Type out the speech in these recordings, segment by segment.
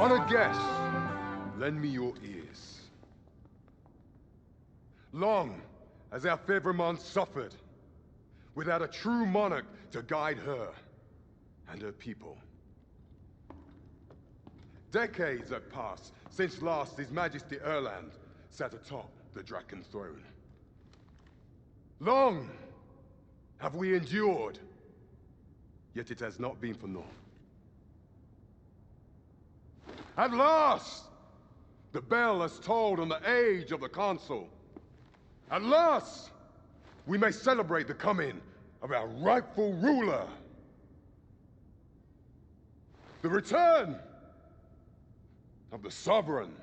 Honored guests, lend me your ears. Long has our fair Vermund suffered, without a true monarch to guide her and her people. Decades have passed since last His Majesty Erland sat atop the Draken throne. Long have we endured, yet it has not been for naught. At last, the bell has tolled on the age of the Council. At last, we may celebrate the coming of our rightful ruler. The return of the Sovereign.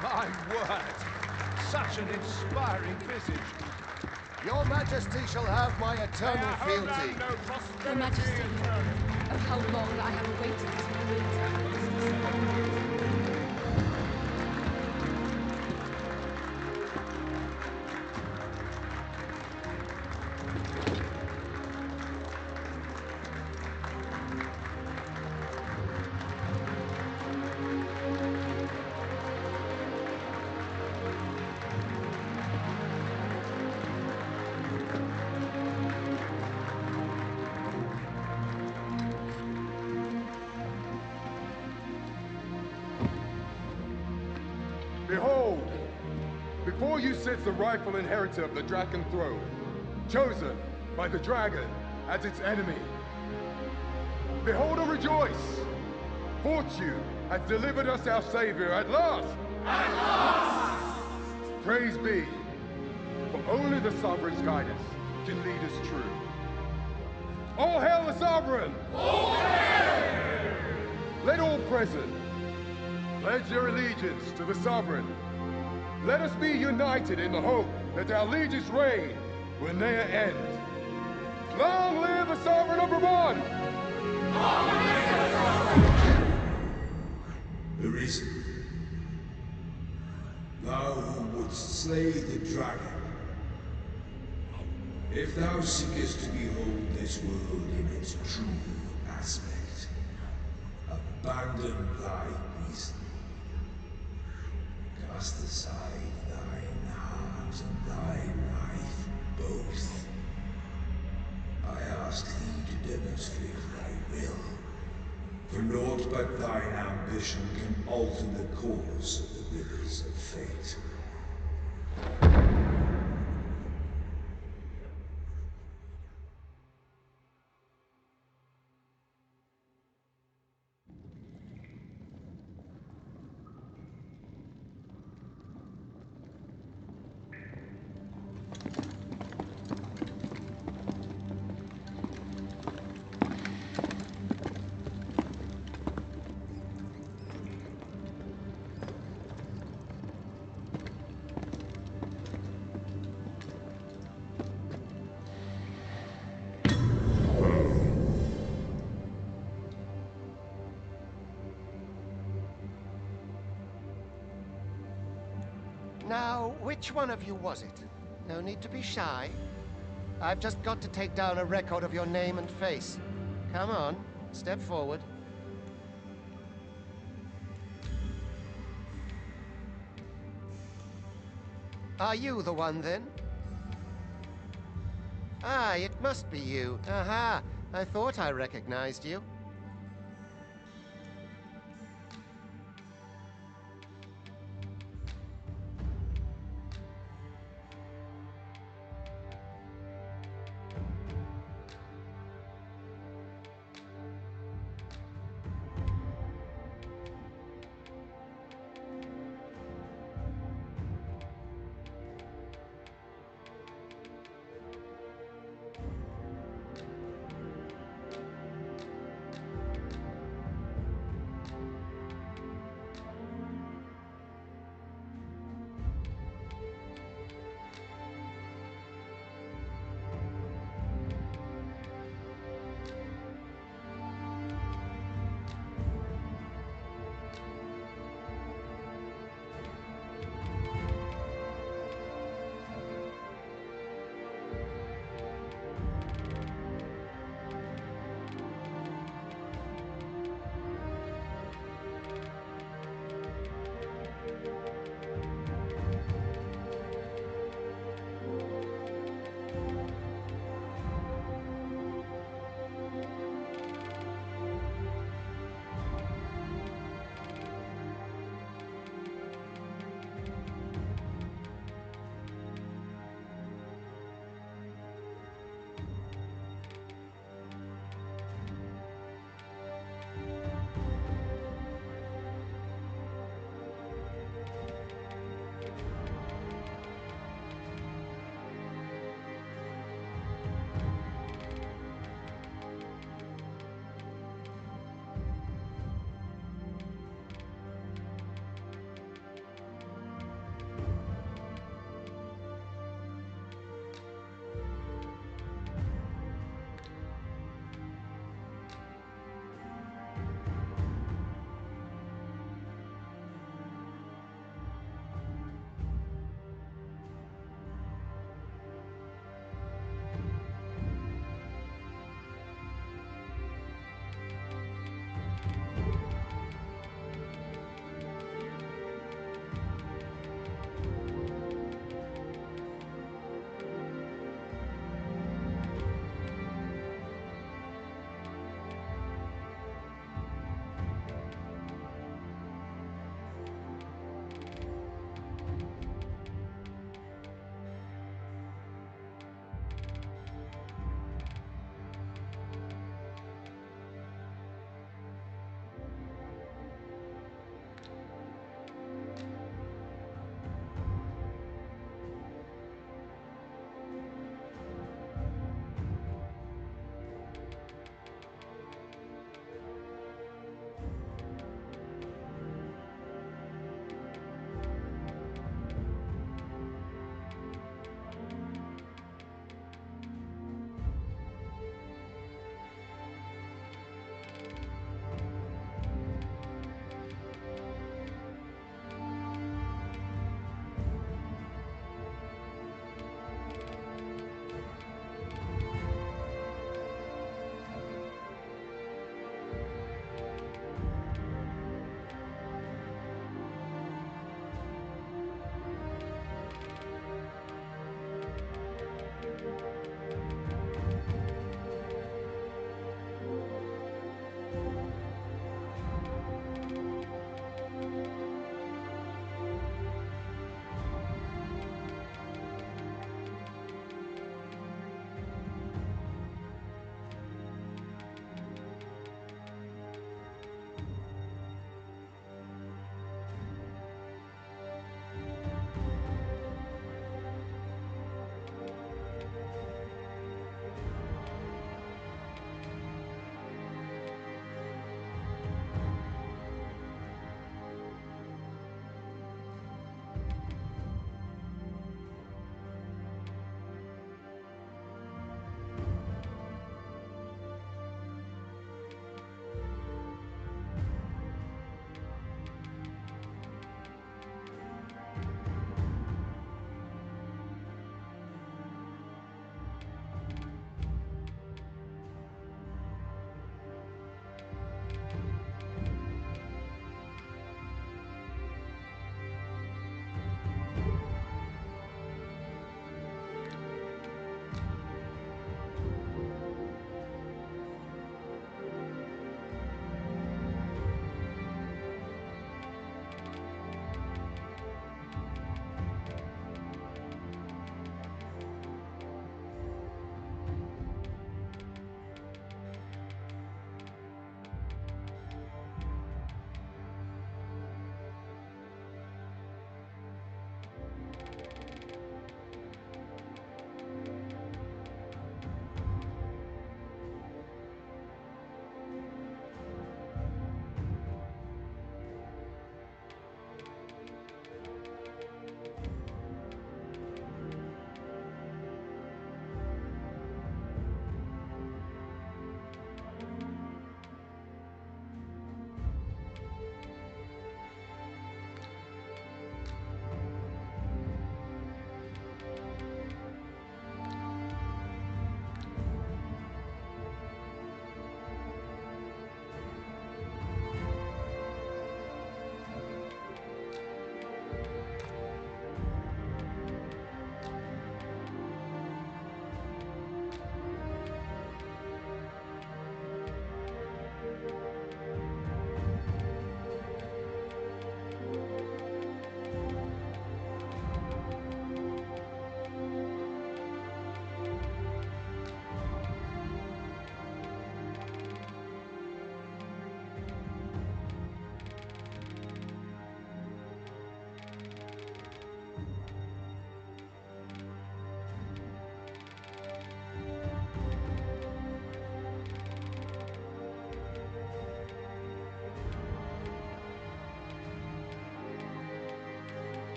My word! Such an inspiring visage. Your Majesty shall have my eternal fealty. Your Majesty, oh how long I have waited to meet. Behold, before you sits the rightful inheritor of the Draken throne, chosen by the dragon as its enemy. Behold and rejoice! Fortune has delivered us our savior at last! At last! Praise be, for only the Sovereign's guidance can lead us true. All hail the Sovereign! All hail! Let all present pledge their allegiance to the Sovereign. Let us be united in the hope that our liege's reign will ne'er end. Long live the Sovereign of Vermund! Long live the Sovereign! Arisen, thou who wouldst slay the dragon, if thou seekest to behold this world in its true aspect, abandon thy reason. Cast aside thine heart and thy life both. I ask thee to demonstrate thy will, for naught but thine ambition can alter the course of the rivers of fate. Now, which one of you was it? No need to be shy. I've just got to take down a record of your name and face. Come on, step forward. Are you the one, then? Ah, it must be you. Aha! I thought I recognized you.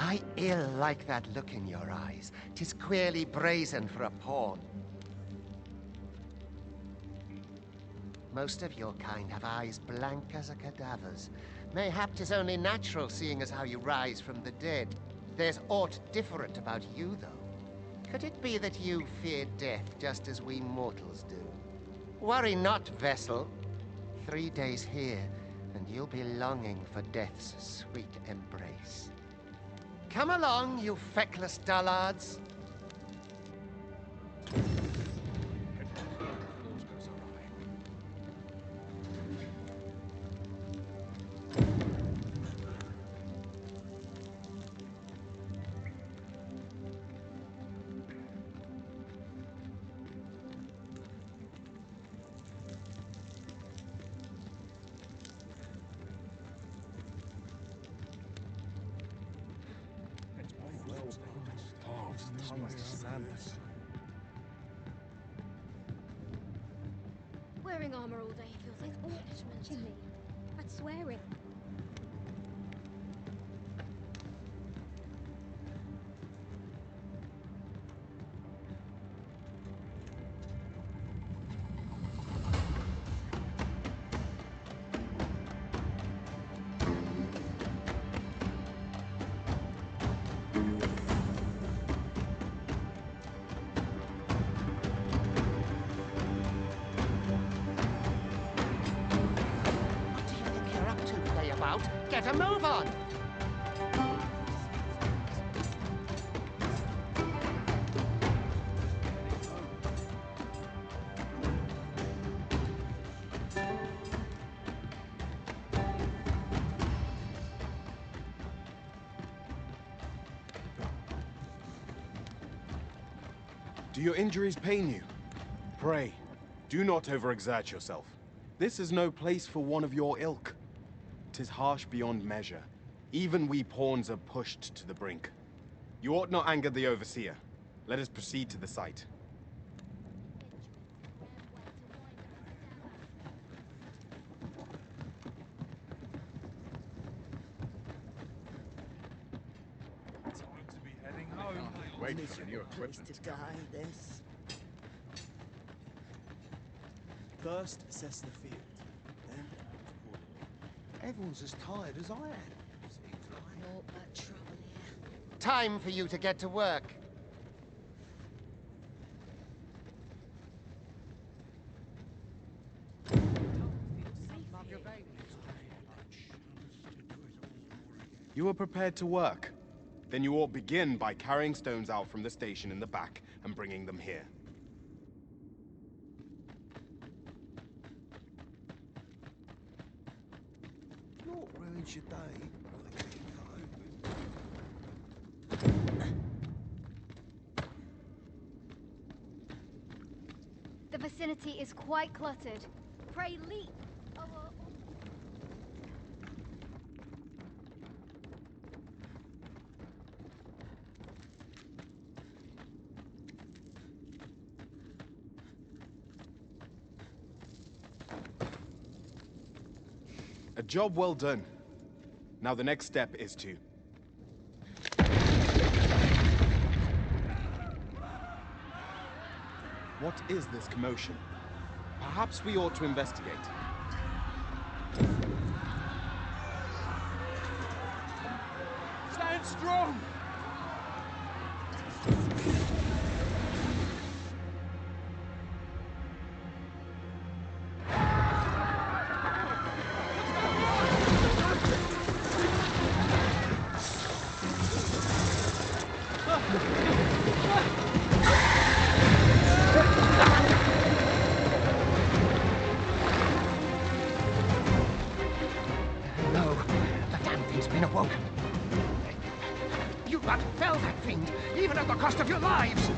I ill like that look in your eyes. 'Tis queerly brazen for a pawn. Most of your kind have eyes blank as a cadaver's. Mayhap 'tis only natural, seeing as how you rise from the dead. There's aught different about you, though. Could it be that you fear death just as we mortals do? Worry not, vessel. 3 days here, and you'll be longing for death's sweet embrace. Come along, you feckless dullards. Wearing armor all day feels like punishment to me. I'd swear it. Get a move on! Do your injuries pain you? Pray, do not overexert yourself. This is no place for one of your ilk. 'Tis harsh beyond measure. Even we pawns are pushed to the brink. You ought not anger the overseer. Let us proceed to the site. Time to be heading home. Wait for new equipment to die, this. First, assess the field. Then, Everyone's as tired as I am. Seems like. Not but trouble here. Time for you to get to work. You are prepared to work. Then you ought begin by carrying stones out from the station in the back and bringing them here. What ruins your day? The vicinity is quite cluttered. Pray leap. A job well done. Now the next step is to What is this commotion? Perhaps we ought to investigate. Stand strong! No, the damn thing's been awoken. You lot fell that fiend, even at the cost of your lives!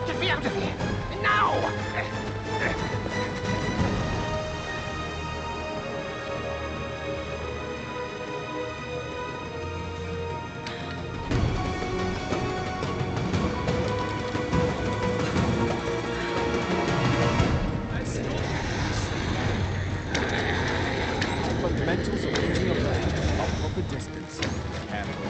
Get me out of here! Now! Fundamentals of using a bow are proper distance. Careful.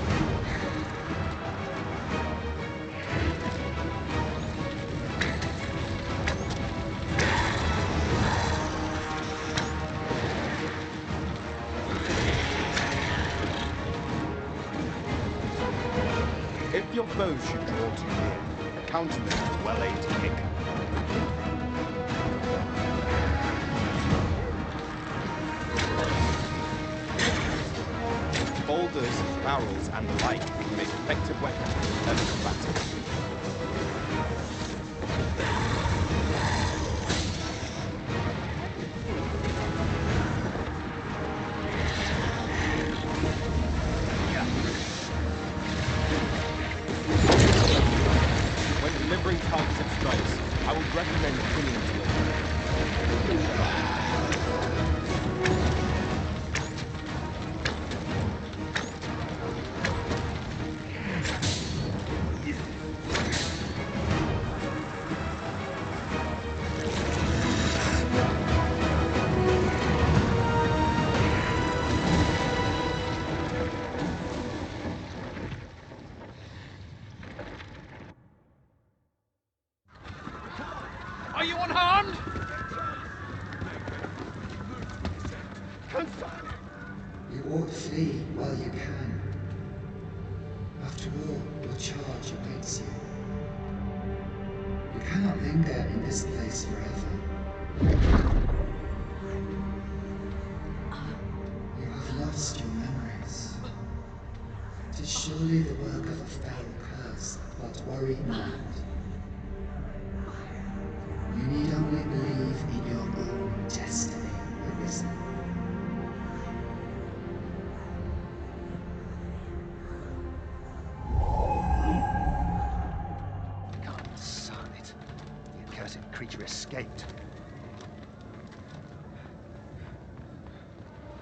If your foes should draw too near, counter them with a well-aimed kick. Boulders, barrels, and the like can make effective weapons for clever battle. When delivering targeted strikes, I would recommend killing them. Are you unharmed? You ought to flee while you can. After all, your charge awaits you. You cannot linger in this place forever. You have lost your memories. It is surely the work of a fell curse, but worry not. You need only believe in your own destiny, Arisen. God, son it. The accursed creature escaped.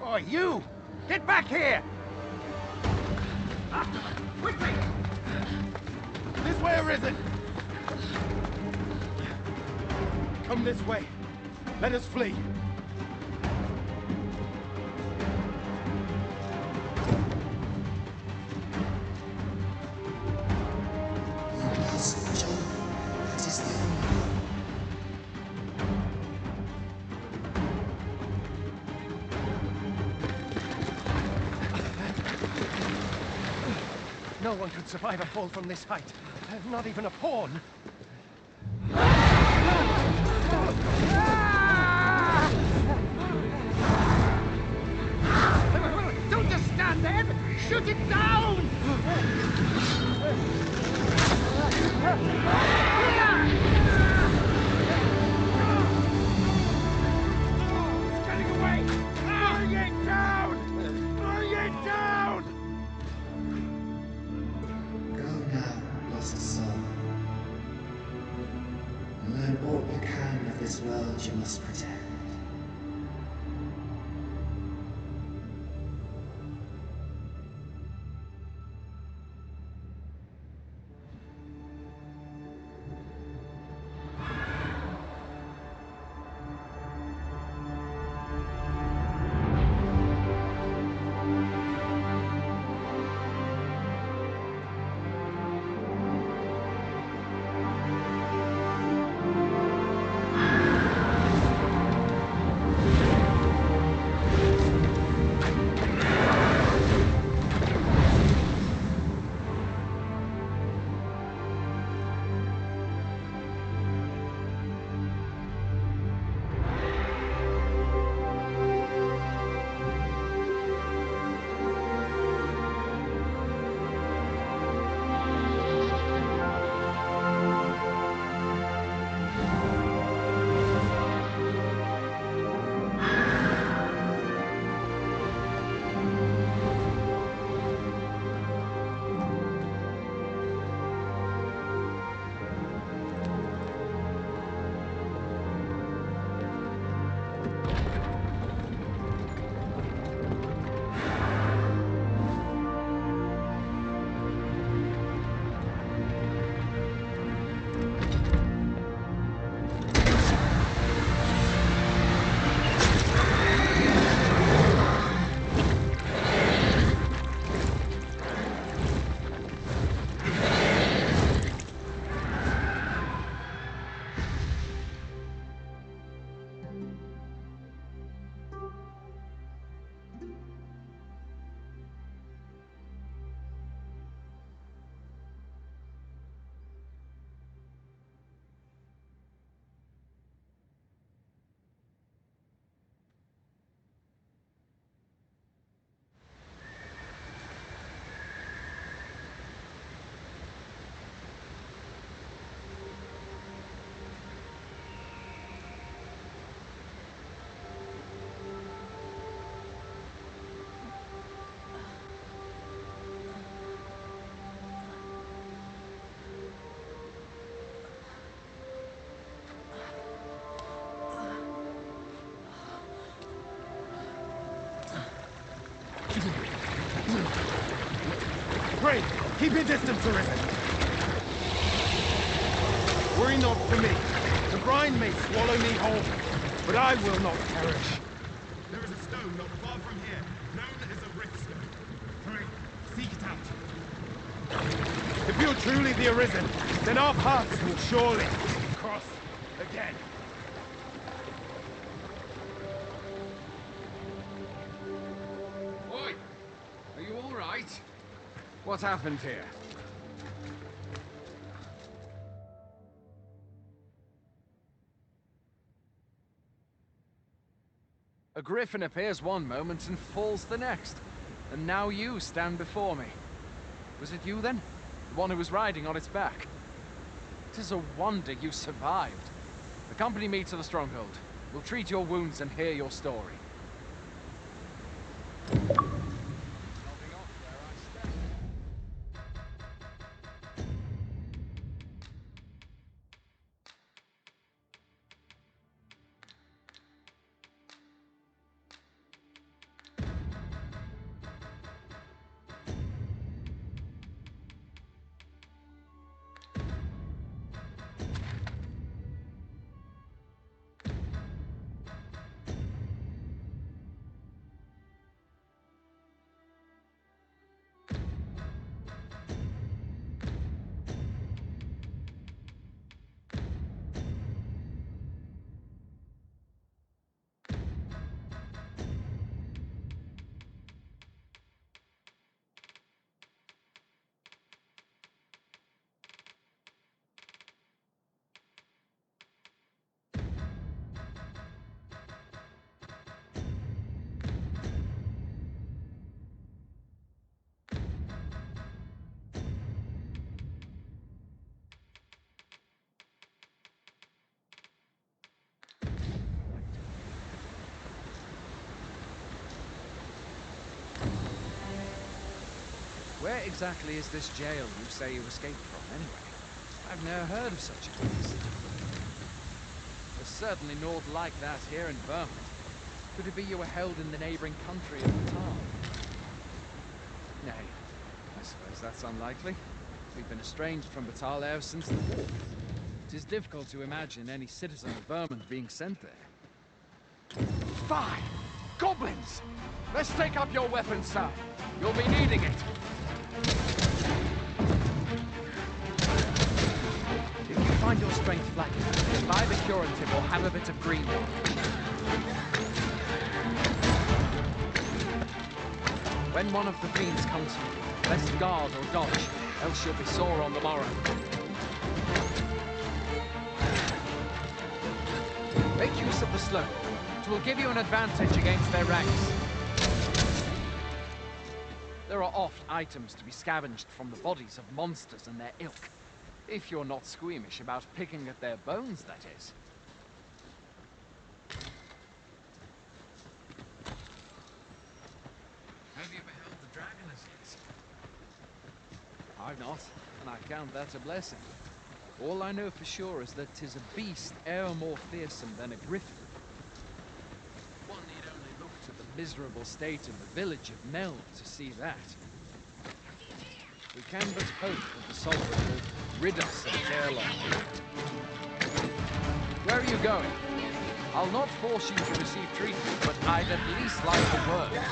Oh, you! Get back here! After them! Quickly! This way, Arisen! Come this way. Let us flee. You must jump. That is the only way. No one could survive a fall from this height. Not even a pawn. Don't just stand there! Shoot it down! It's getting away! Bring it down! Bring it down! Go now, lost soul. Learn all you can of this world you must protect. Pray, keep your distance, Arisen. Worry not for me. The brine may swallow me whole, but I will not perish. There is a stone not far from here, known as a rift stone. Pray, seek it out. If you're truly the Arisen, then our paths will surely cross again. Oi! Are you all right? What happened here? A griffin appears one moment and falls the next. And now you stand before me. Was it you then? The one who was riding on its back? It is a wonder you survived. Accompany me to the stronghold. We'll treat your wounds and hear your story. Where exactly is this jail you say you escaped from, anyway? I've never heard of such a place. There's certainly naught like that here in Vermund. Could it be you were held in the neighboring country of Batal? Nay, I suppose that's unlikely. We've been estranged from Batal ever since the war. It is difficult to imagine any citizen of Vermund being sent there. Fine! Goblins! Let's take up your weapons, sir. You'll be needing it. If you find your strength lacking, buy the curative or have a bit of green. When one of the fiends comes for you, best guard or dodge, else you'll be sore on the morrow. Make use of the slope. It will give you an advantage against their ranks. There are oft items to be scavenged from the bodies of monsters and their ilk. If you're not squeamish about picking at their bones, that is. Have you beheld the dragon as yet? I've not, and I count that a blessing. All I know for sure is that 'tis a beast e'er more fearsome than a griffin. One need only look to the miserable state of the village of Mel to see that. We can but hope that the Sovereign will rid us of it ere long. Where are you going? I'll not force you to receive treatment, but I'd at least like a word.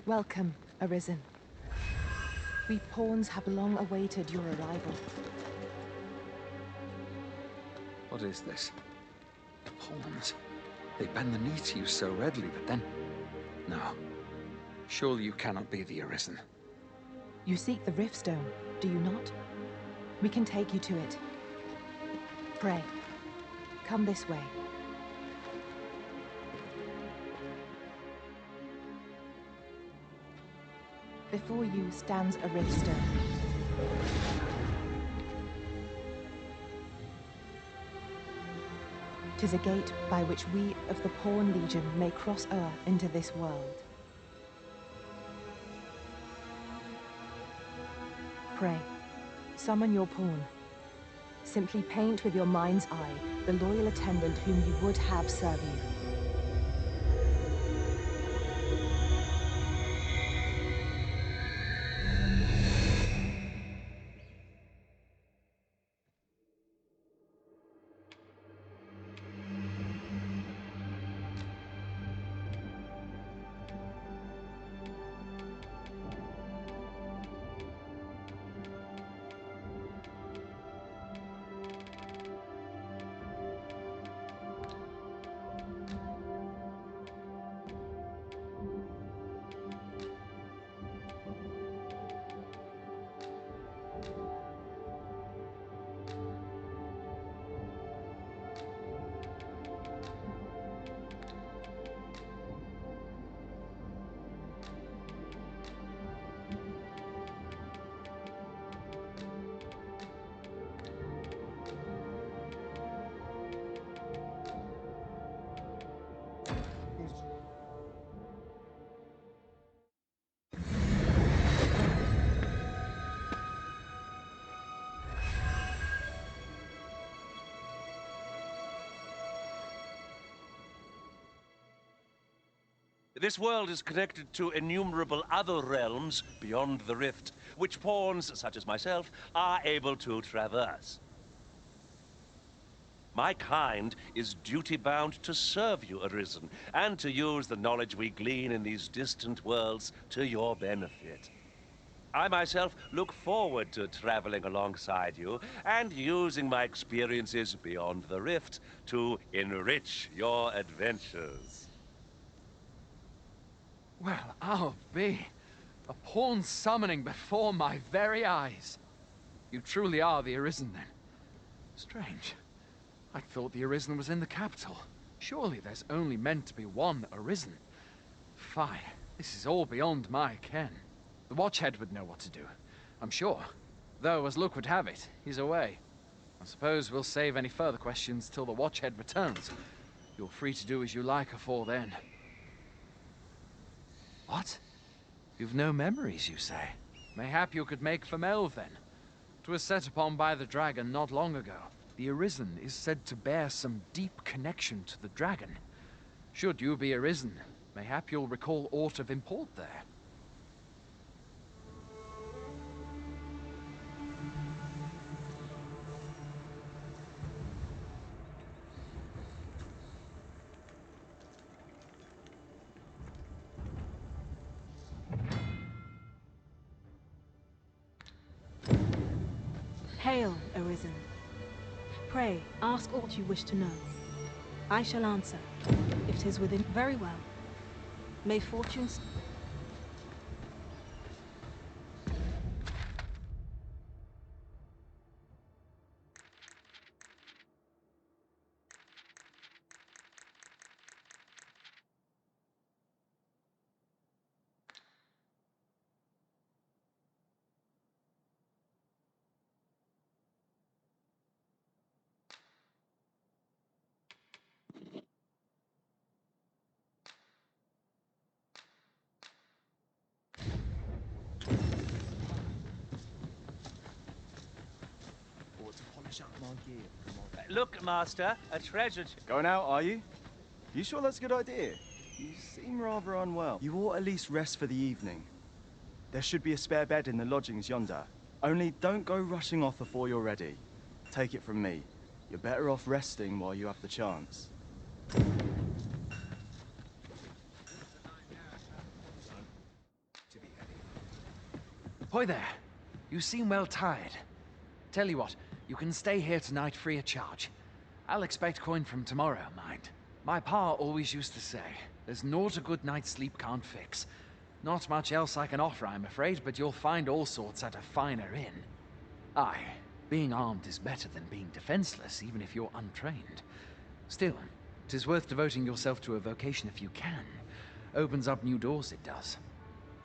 Welcome, Arisen. We pawns have long awaited your arrival. What is this? The pawns. They bend the knee to you so readily, but then... No. Surely you cannot be the Arisen. You seek the Riftstone, do you not? We can take you to it. Pray. Come this way. Before you stands a Riftstone. "'Tis a gate by which we of the Pawn Legion may cross o'er into this world. Pray, summon your pawn. Simply paint with your mind's eye the loyal attendant whom you would have serve you. This world is connected to innumerable other realms beyond the rift, which pawns, such as myself, are able to traverse. My kind is duty-bound to serve you, Arisen, and to use the knowledge we glean in these distant worlds to your benefit. I myself look forward to traveling alongside you and using my experiences beyond the rift to enrich your adventures. Well, I'll be. A pawn summoning before my very eyes. You truly are the Arisen, then. Strange. I thought the Arisen was in the capital. Surely there's only meant to be one Arisen. Fine. This is all beyond my ken. The Watchhead would know what to do, I'm sure. Though, as luck would have it, he's away. I suppose we'll save any further questions till the Watchhead returns. You're free to do as you like afore then. What? You've no memories, you say? Mayhap you could make for Melve, then. 'Twas set upon by the dragon not long ago. The Arisen is said to bear some deep connection to the dragon. Should you be Arisen, mayhap you'll recall aught of import there. Hail, Arisen. Pray, ask aught you wish to know. I shall answer, if 'tis within... Very well. May fortunes... Look, Master, a treasure... Going out, are you? You sure that's a good idea? You seem rather unwell. You ought at least rest for the evening. There should be a spare bed in the lodgings yonder. Only don't go rushing off before you're ready. Take it from me. You're better off resting while you have the chance. Hoy there. You seem well tired. Tell you what, you can stay here tonight free of charge. I'll expect coin from tomorrow, mind. My pa always used to say, there's naught a good night's sleep can't fix. Not much else I can offer, I'm afraid, but you'll find all sorts at a finer inn. Aye, being armed is better than being defenseless, even if you're untrained. Still, 'tis worth devoting yourself to a vocation if you can. Opens up new doors, it does.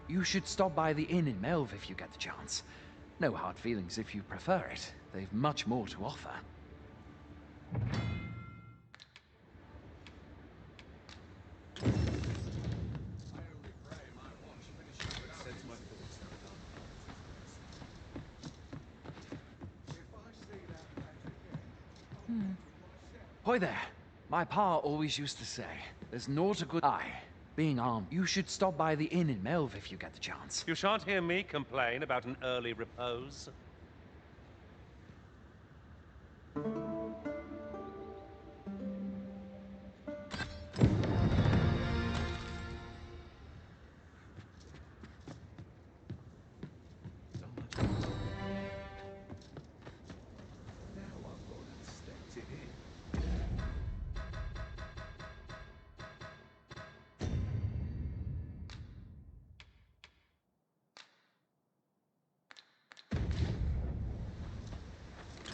You should stop by the inn in Melve if you get the chance. No hard feelings if you prefer it. They've much more to offer. Hoy there. My pa always used to say, there's naught a good... Aye, being armed. You should stop by the inn in Melve if you get the chance. You shan't hear me complain about an early repose.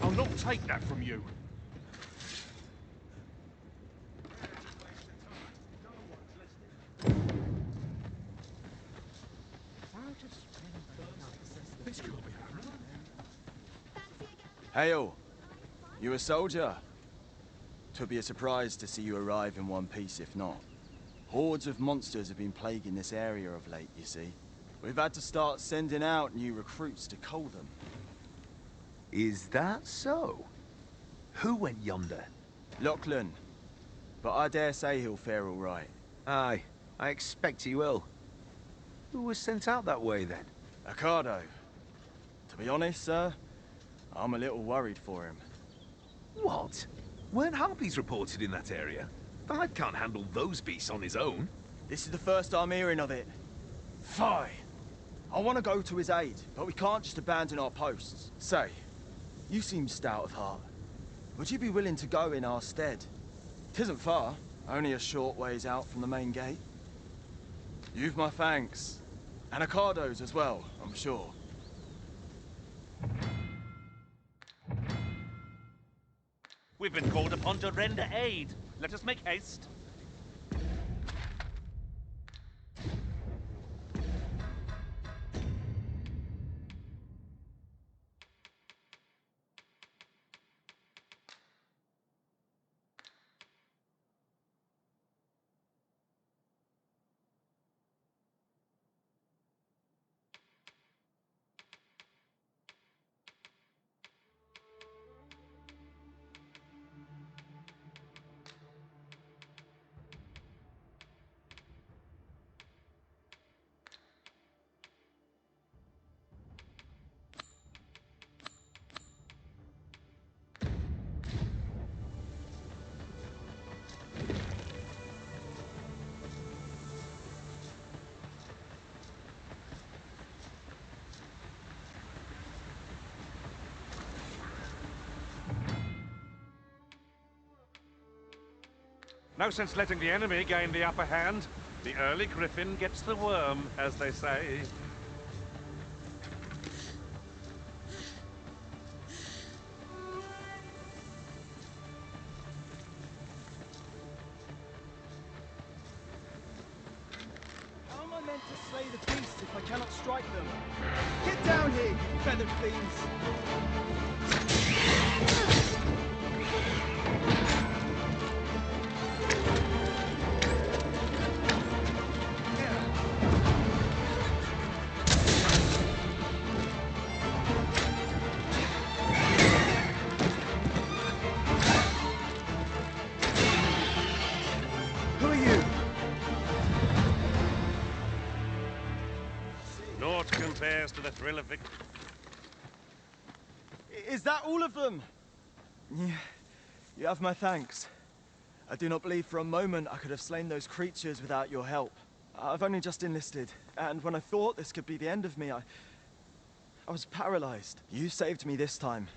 I'll not take that from you. Hail! You a soldier? 'Twould be a surprise to see you arrive in one piece if not. Hordes of monsters have been plaguing this area of late, you see. We've had to start sending out new recruits to cull them. Is that so? Who went yonder? Lachlan. But I dare say he'll fare all right. Aye, I expect he will. Who was sent out that way, then? Ocado. To be honest, sir, I'm a little worried for him. What? Weren't harpies reported in that area? Thad can't handle those beasts on his own. This is the first I'm hearing of it. Fie! I want to go to his aid, but we can't just abandon our posts. Say, you seem stout of heart. Would you be willing to go in our stead? 'Tisn't far, only a short ways out from the main gate. You've my thanks. And Ocado's as well, I'm sure. We've been called upon to render aid. Let us make haste. No sense letting the enemy gain the upper hand. The early griffin gets the worm, as they say. How am I meant to slay the beasts if I cannot strike them? Get down here, you feathered fiends! Naught compares to the thrill of victory. Is that all of them? Yeah, you have my thanks. I do not believe for a moment I could have slain those creatures without your help. I've only just enlisted, and when I thought this could be the end of me, I was paralyzed. You saved me this time,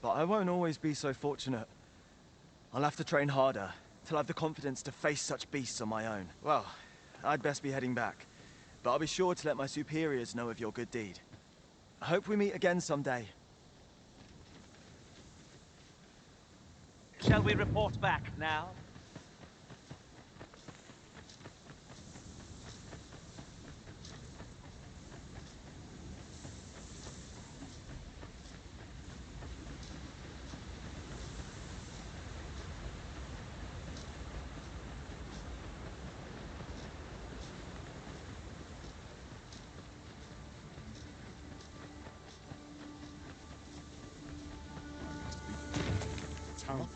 but I won't always be so fortunate. I'll have to train harder, till I have the confidence to face such beasts on my own. Well, I'd best be heading back, but I'll be sure to let my superiors know of your good deed. I hope we meet again someday. Shall we report back now?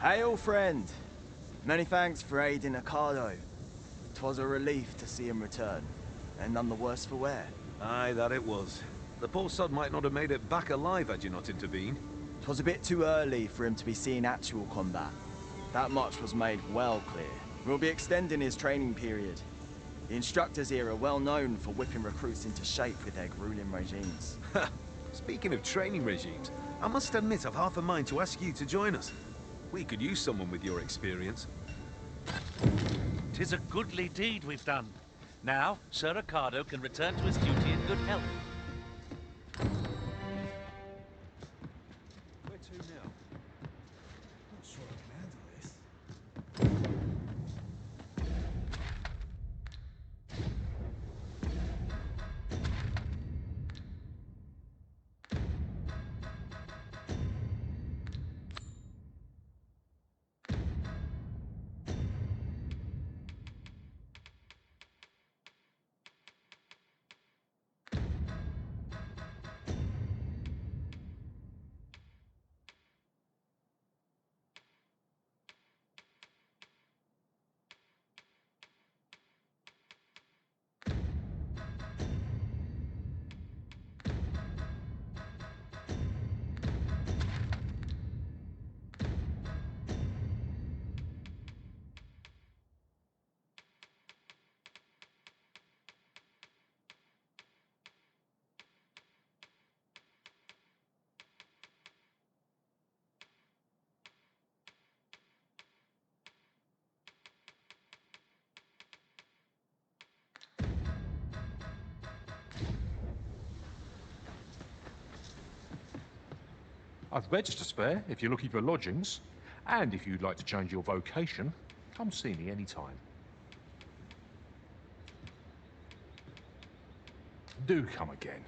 Hail, friend! Many thanks for aiding Ocado. 'Twas a relief to see him return, and none the worse for wear. Aye, that it was. The poor sod might not have made it back alive had you not intervened. 'Twas a bit too early for him to be seeing actual combat. That much was made well clear. We'll be extending his training period. The instructors here are well known for whipping recruits into shape with their grueling regimes. Speaking of training regimes, I must admit I've half a mind to ask you to join us. We could use someone with your experience. 'Tis a goodly deed we've done. Now, Sir Ricardo can return to his duty in good health. Where to now? Not sure I can handle this. I've beds to spare if you're looking for lodgings. And if you'd like to change your vocation, come see me anytime. Do come again.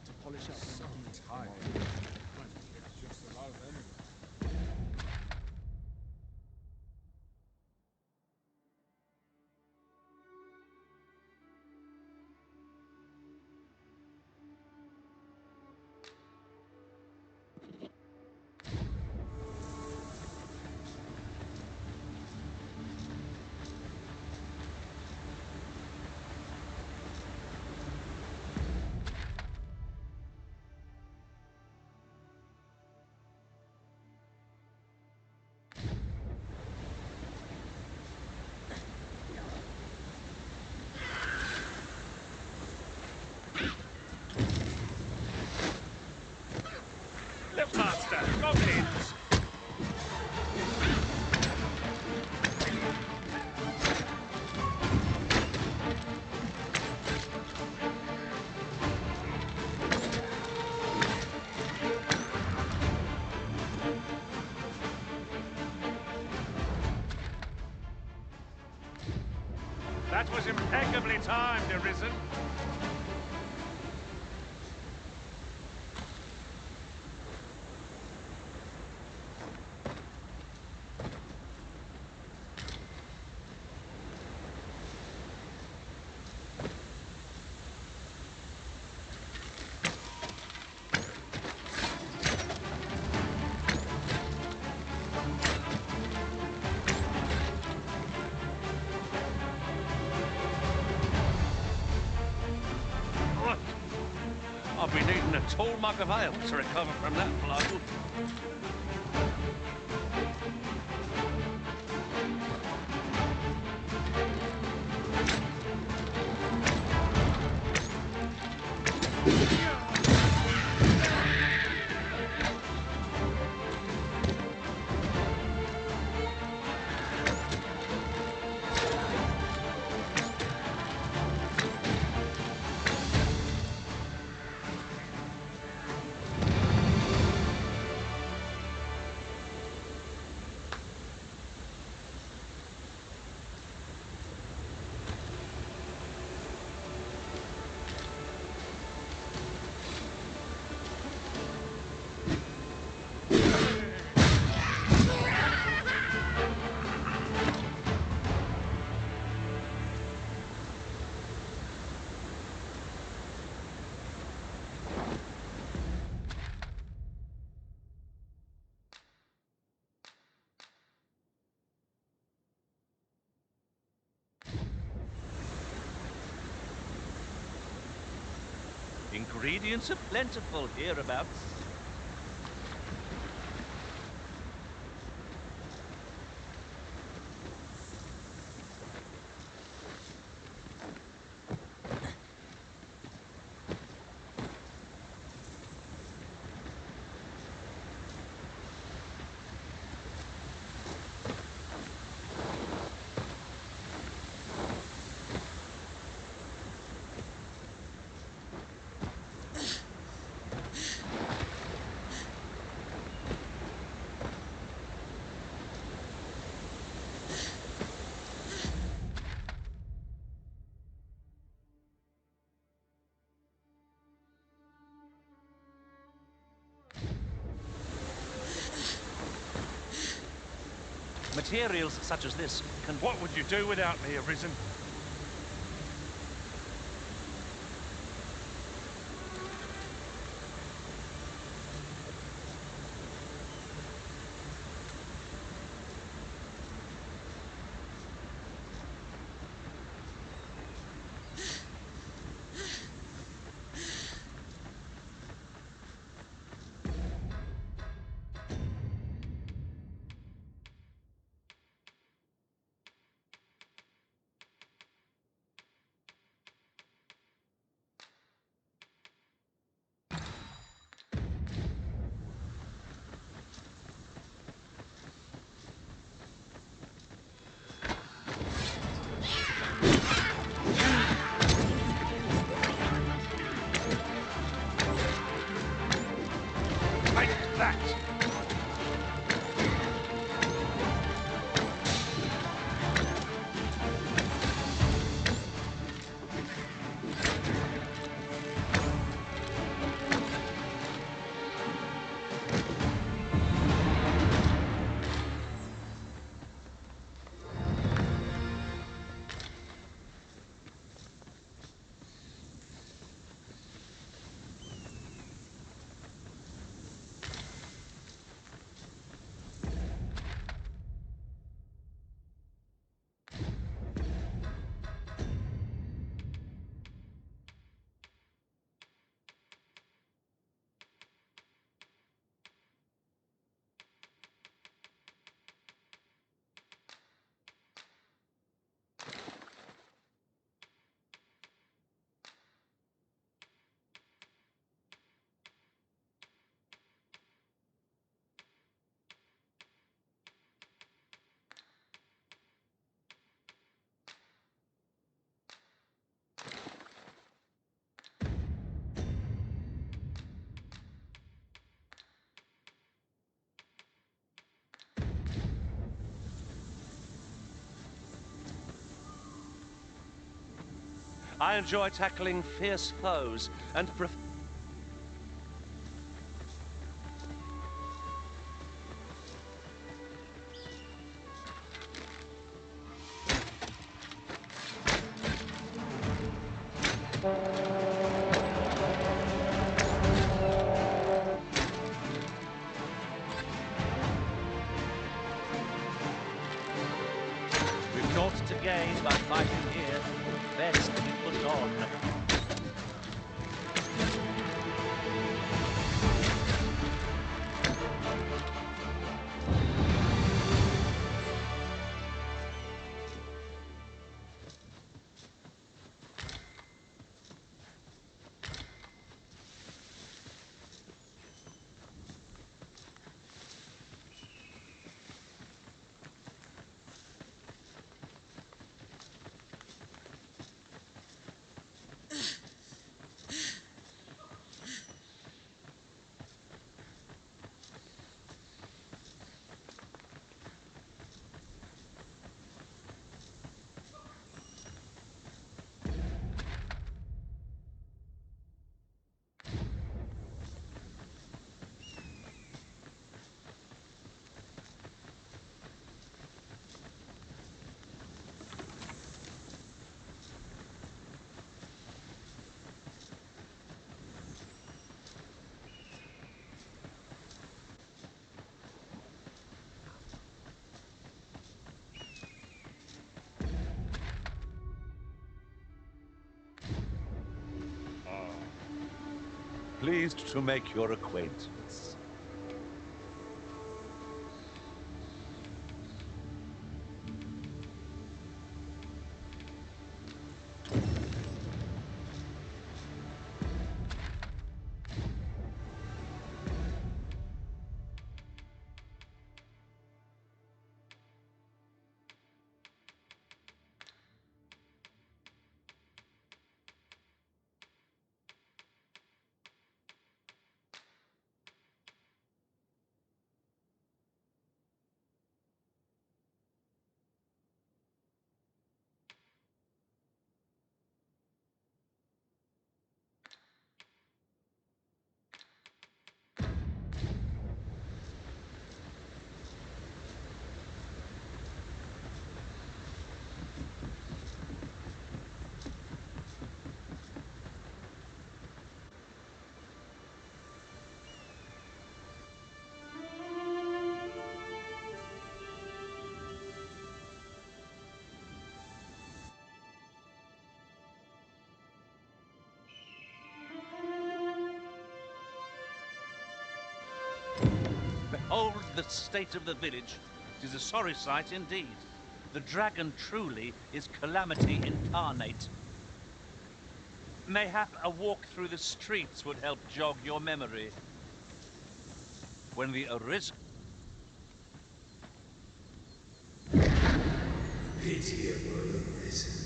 To polish up Something's high. Just about anyway. Look, Master, goblins! That was impeccably timed, Arisen. I'll be needing a tall mug of ale to recover from that blow. Ingredients are plentiful hereabouts. Materials such as this can... What would you do without me, Arisen? I enjoy tackling fierce foes and we've naught to gain by fighting here. Best be put on. Pleased to make your acquaintance. Behold the state of the village. 'Tis a sorry sight indeed. The dragon truly is calamity incarnate. Mayhap a walk through the streets would help jog your memory. When the Arisen... Pitiable Arisen.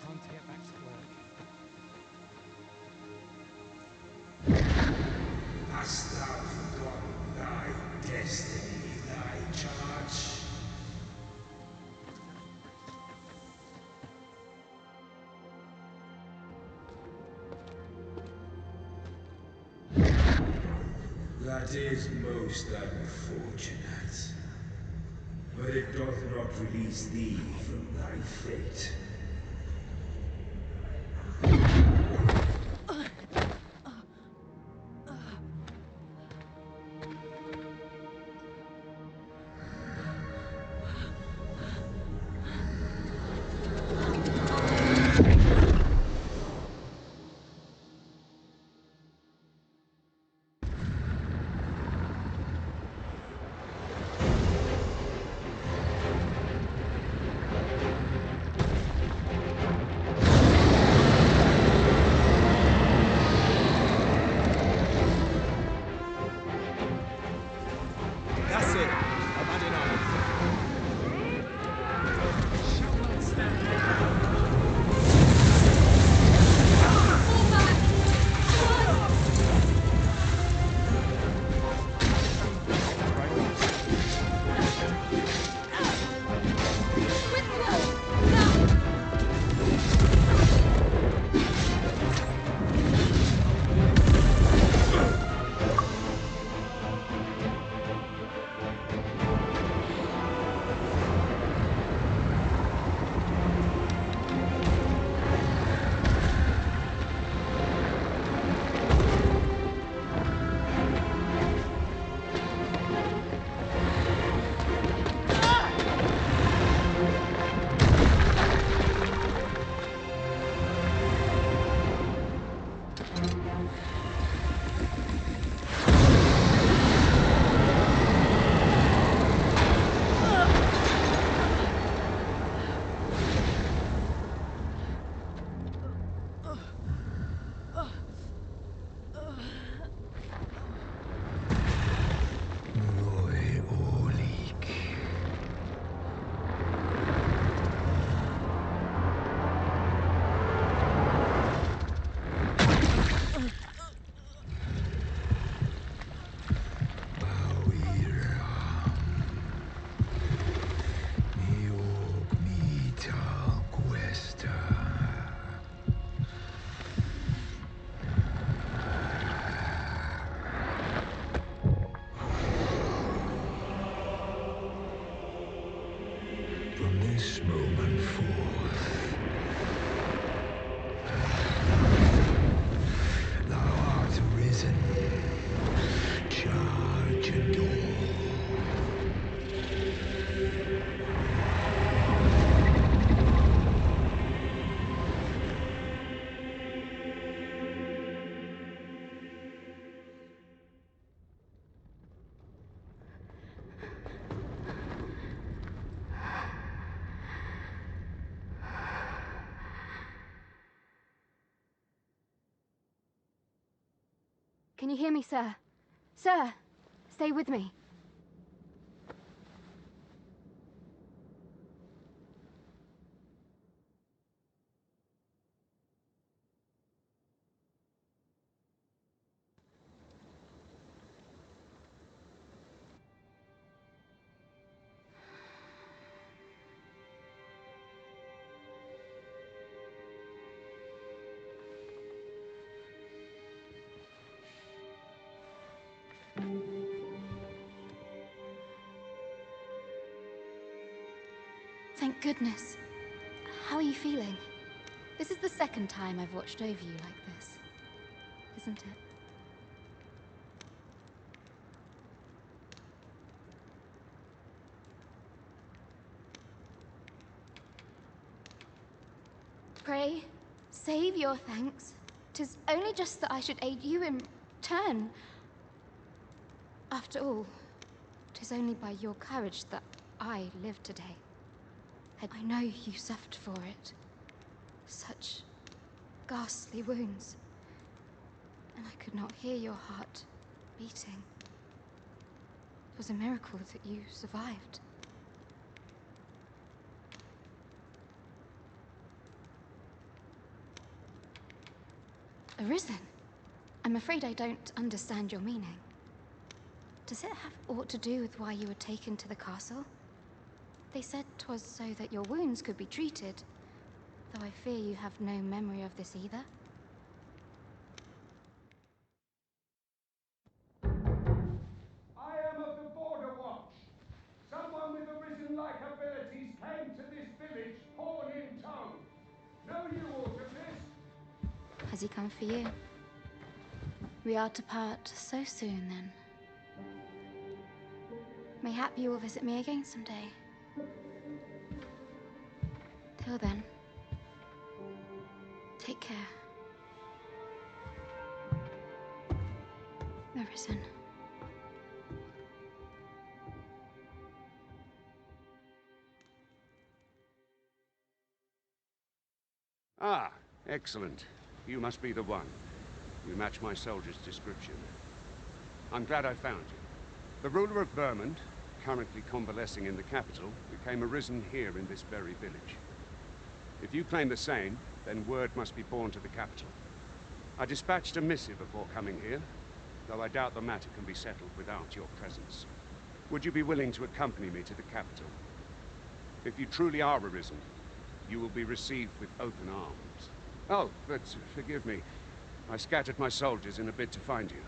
Time to get back to work. Hast thou forgotten thy destiny, thy charge? That is most unfortunate. But it doth not release thee from thy fate. That's it. I've had enough. Shall not stand here. Fall back! Can you hear me, sir? Sir, stay with me. Thank goodness. How are you feeling? This is the second time I've watched over you like this, isn't it? Pray, save your thanks. 'Tis only just that I should aid you in turn. After all, 'tis only by your courage that I live today. I know you suffered for it. Such ghastly wounds. And I could not hear your heart beating. It was a miracle that you survived. Arisen? I'm afraid I don't understand your meaning. Does it have aught to do with why you were taken to the castle? They said 'twas so that your wounds could be treated, though I fear you have no memory of this either. I am of the Border Watch. Someone with Arisen-like abilities came to this village, horn in tow. Know you aught of this? Has he come for you? We are to part so soon, then. Mayhap you will visit me again someday. Till then, take care. Arisen. Ah, excellent. You must be the one. You match my soldier's description. I'm glad I found you. The ruler of Vermund, currently convalescing in the capital, became Arisen here in this very village. If you claim the same, then word must be borne to the capital. I dispatched a missive before coming here, though I doubt the matter can be settled without your presence. Would you be willing to accompany me to the capital? If you truly are Arisen, you will be received with open arms. Oh, but forgive me. I scattered my soldiers in a bid to find you.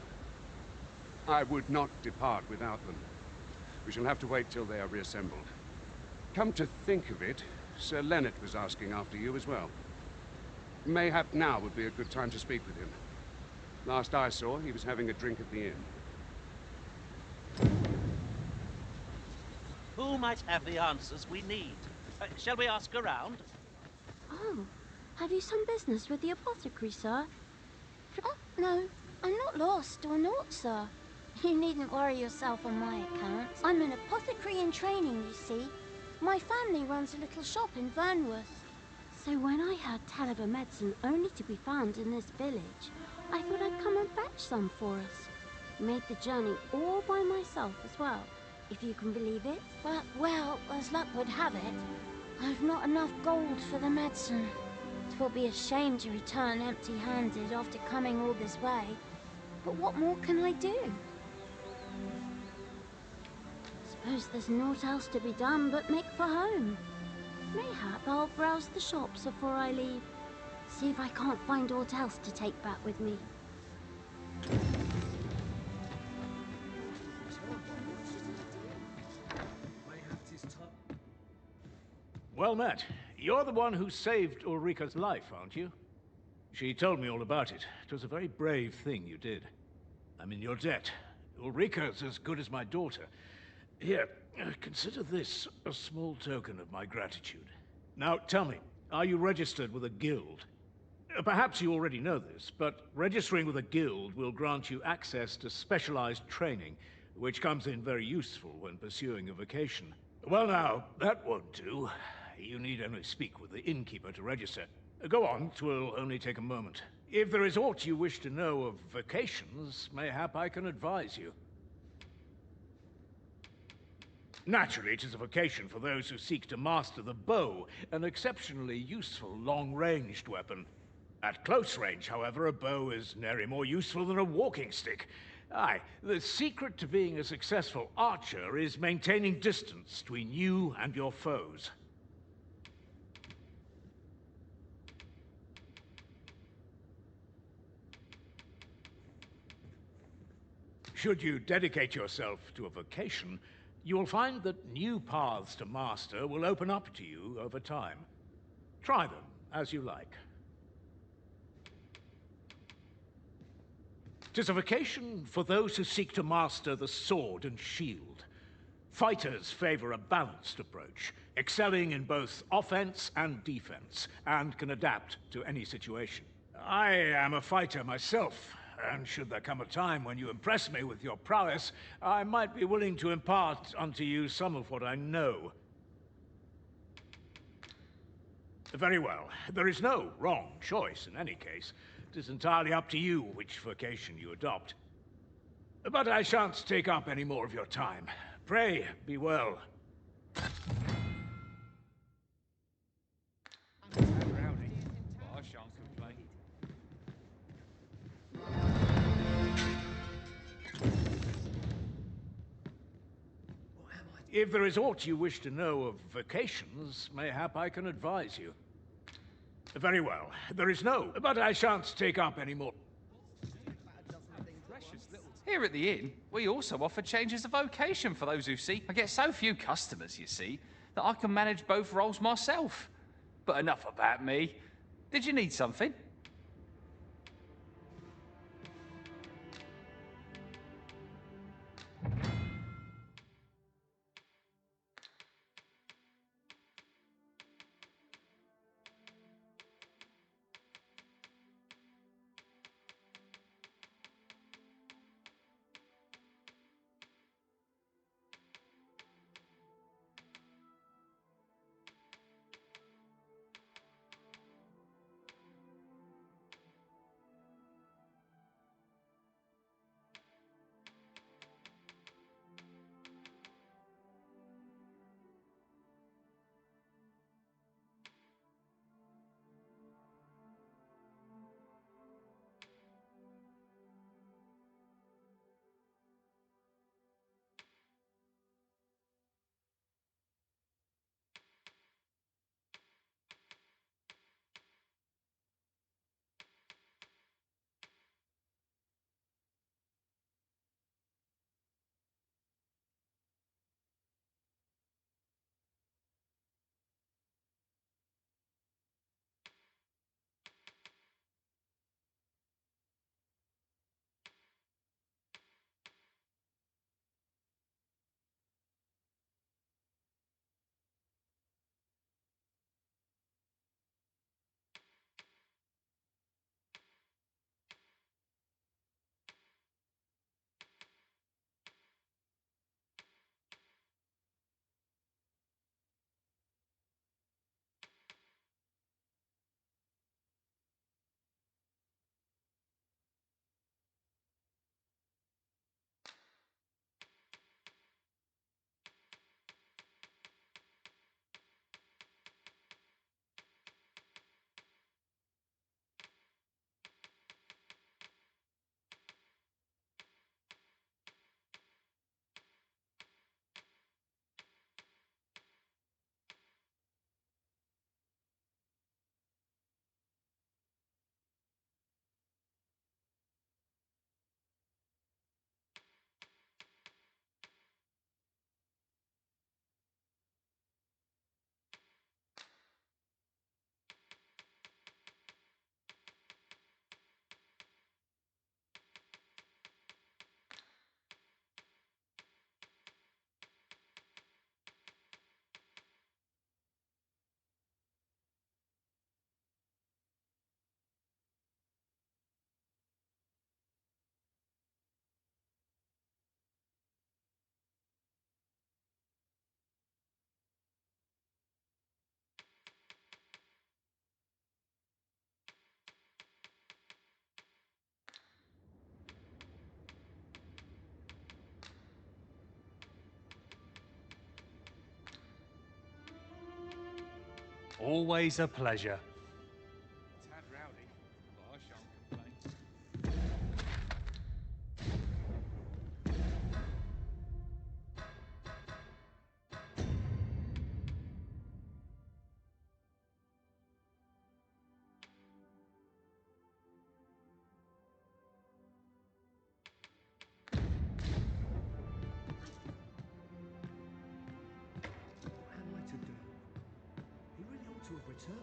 I would not depart without them. We shall have to wait till they are reassembled. Come to think of it, Sir Leonard was asking after you as well. Mayhap now would be a good time to speak with him. Last I saw, he was having a drink at the inn. Who might have the answers we need? Shall we ask around? Oh, have you some business with the apothecary, sir? Oh, no, I'm not lost or naught, sir. You needn't worry yourself on my account. I'm an apothecary in training, you see. My family runs a little shop in Vermund. So when I heard tell of a medicine only to be found in this village, I thought I'd come and fetch some for us. Made the journey all by myself as well, if you can believe it. But, well, as luck would have it, I've not enough gold for the medicine. 'Twill be a shame to return empty-handed after coming all this way. But what more can I do? Suppose there's naught else to be done but make for home. Mayhap I'll browse the shops before I leave. See if I can't find aught else to take back with me. Well met. You're the one who saved Ulrika's life, aren't you? She told me all about it. It was a very brave thing you did. I'm in your debt. Ulrika's as good as my daughter. Here, consider this a small token of my gratitude. Now, tell me, are you registered with a guild? Perhaps you already know this, but registering with a guild will grant you access to specialized training, which comes in very useful when pursuing a vocation. Well now, that won't do. You need only speak with the innkeeper to register. Go on, 'twill only take a moment. If there is aught you wish to know of vocations, mayhap I can advise you. Naturally, it is a vocation for those who seek to master the bow, an exceptionally useful long-ranged weapon. At close range, however, a bow is nary more useful than a walking stick. Aye, the secret to being a successful archer is maintaining distance between you and your foes. Should you dedicate yourself to a vocation, you will find that new paths to master will open up to you over time. Try them as you like. 'Tis a vocation for those who seek to master the sword and shield. Fighters favor a balanced approach, excelling in both offense and defense, and can adapt to any situation. I am a fighter myself, and should there come a time when you impress me with your prowess, I might be willing to impart unto you some of what I know. Very well. There is no wrong choice in any case. It is entirely up to you which vocation you adopt. But I shan't take up any more of your time. Pray, be well. Rowdy, but I shan't complain. If there is aught you wish to know of vocations, mayhap I can advise you. Very well. There is no, but I shan't take up any more. Here at the inn, we also offer changes of vocation for those who seek. I get so few customers, you see, that I can manage both roles myself. But enough about me. Did you need something? Always a pleasure. Tad rowdy, but I shan't complain.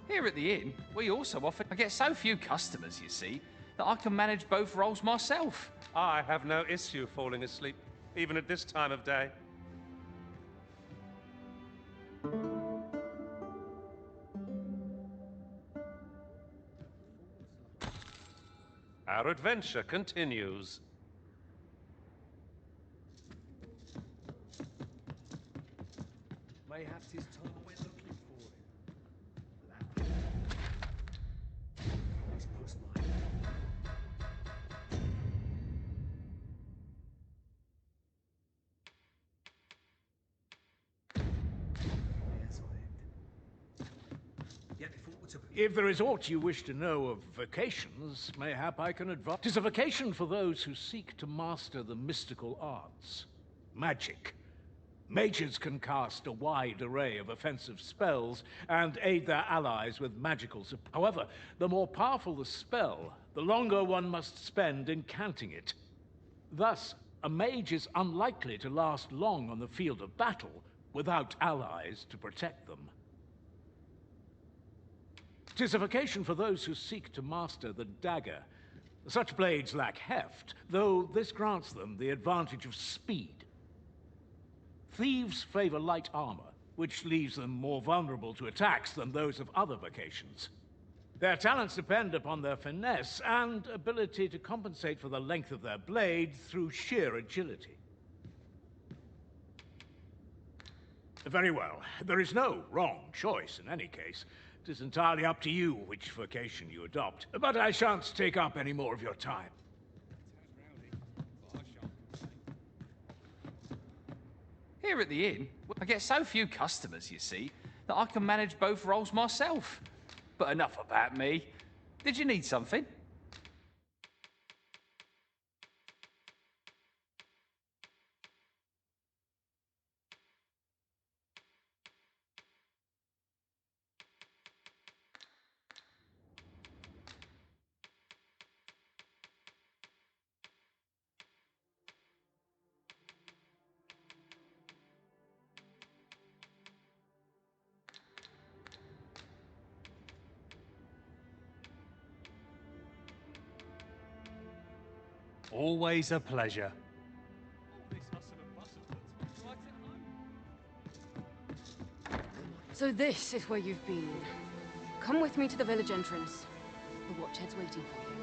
Here at the inn, we also offer... I get so few customers, you see, that I can manage both roles myself. I have no issue falling asleep, even at this time of day. Our adventure continues. Mayhaps his time we're looking for him. He's plus mine. Yes, I am. Yet before what's up? If there is aught you wish to know of vocations, mayhap I can advise. 'Tis a vocation for those who seek to master the mystical arts. Magic. Mages can cast a wide array of offensive spells and aid their allies with magical support. However, the more powerful the spell, the longer one must spend in counting it. Thus, a mage is unlikely to last long on the field of battle without allies to protect them. 'Tis a vocation for those who seek to master the dagger. Such blades lack heft, though this grants them the advantage of speed. Thieves favor light armor, which leaves them more vulnerable to attacks than those of other vocations. Their talents depend upon their finesse and ability to compensate for the length of their blade through sheer agility. Very well. There is no wrong choice in any case. It is entirely up to you which vocation you adopt. But I shan't take up any more of your time. Here at the inn, I get so few customers, you see, that I can manage both roles myself. But enough about me. Did you need something? Always a pleasure. So this is where you've been. Come with me to the village entrance. The watchhead's waiting for you.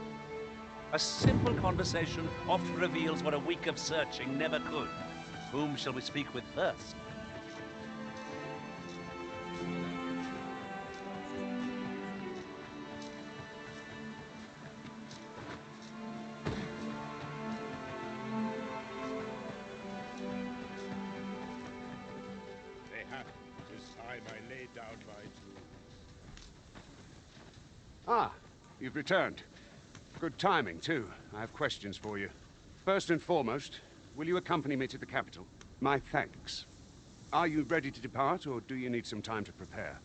A simple conversation oft reveals what a week of searching never could. Whom shall we speak with first? Mayhap it is time I laid down my tools. Ah, you've returned. Good timing, too. I have questions for you. First and foremost, will you accompany me to the capital? My thanks. Are you ready to depart, or do you need some time to prepare?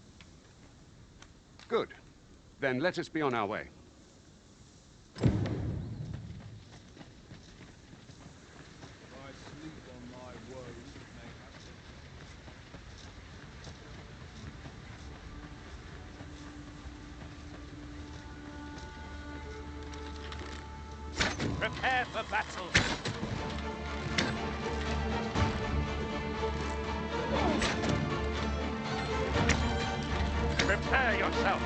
Good. Then let us be on our way. Prepare for battle! Prepare yourself!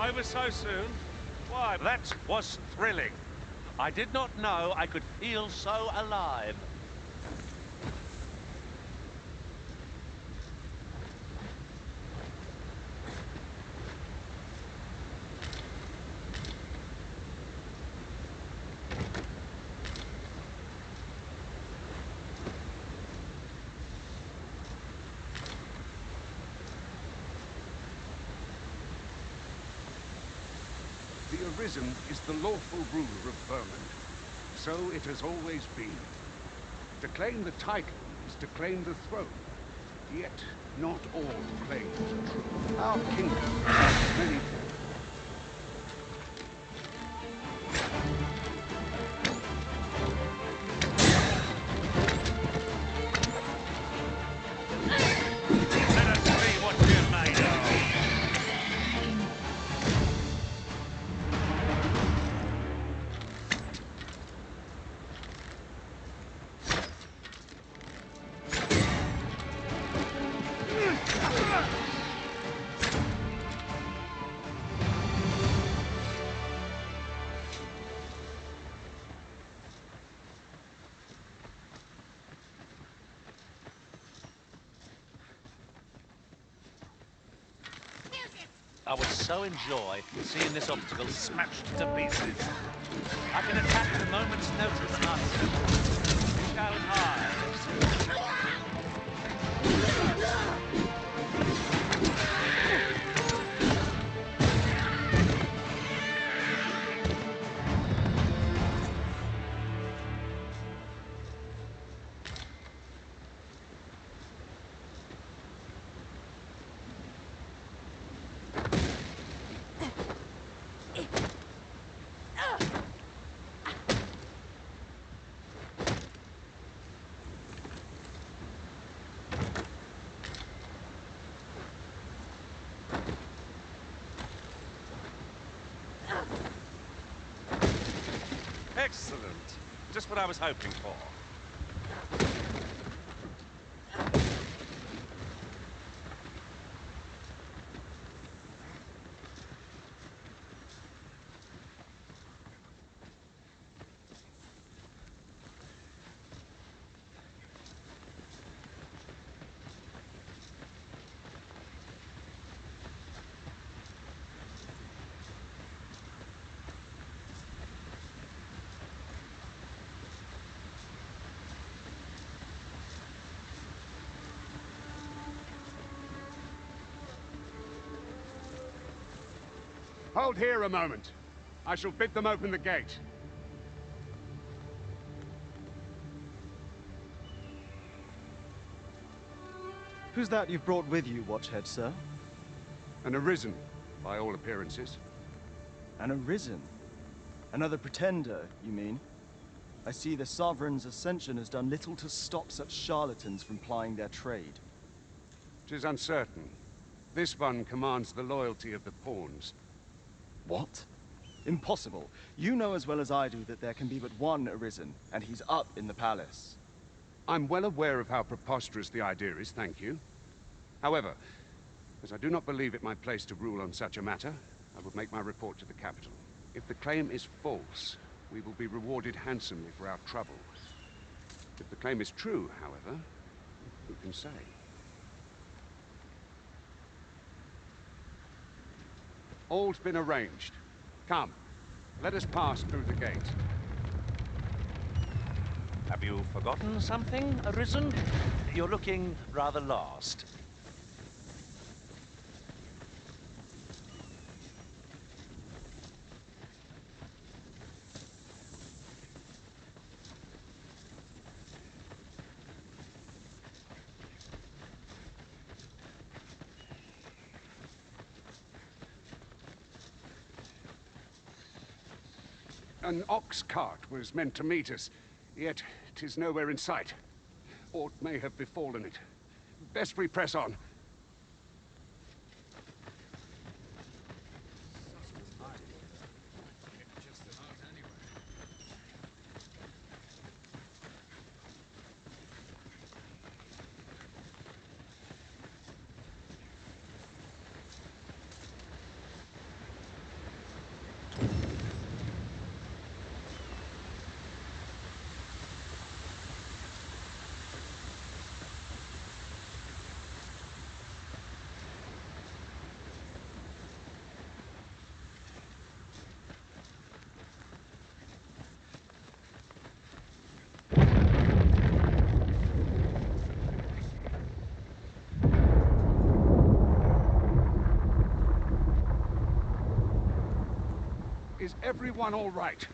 Over so soon? Why, that was thrilling. I did not know I could feel so alive. The Arisen is the lawful ruler of Vermund. So it has always been. To claim the title is to claim the throne. Yet, not all claims are true. Our kingdom has many... Let us see what we're made of. I would so enjoy seeing this obstacle smashed to pieces. I can attack at a moment's notice, Master. Down high. Excellent. Just what I was hoping for. Hold here a moment. I shall bid them open the gate. Who's that you've brought with you, Watchhead, sir? An Arisen, by all appearances. An Arisen? Another pretender, you mean? I see the Sovereign's ascension has done little to stop such charlatans from plying their trade. 'Tis uncertain. This one commands the loyalty of the pawns. What? Impossible. You know as well as I do that there can be but one Arisen, and he's up in the palace. I'm well aware of how preposterous the idea is, thank you. However, as I do not believe it my place to rule on such a matter, I will make my report to the capital. If the claim is false, we will be rewarded handsomely for our trouble. If the claim is true, however, who can say? All's been arranged. Come, let us pass through the gate. Have you forgotten something, Arisen? You're looking rather lost. An ox cart was meant to meet us, yet 'tis nowhere in sight. Aught may have befallen it. Best we press on. everyone all right?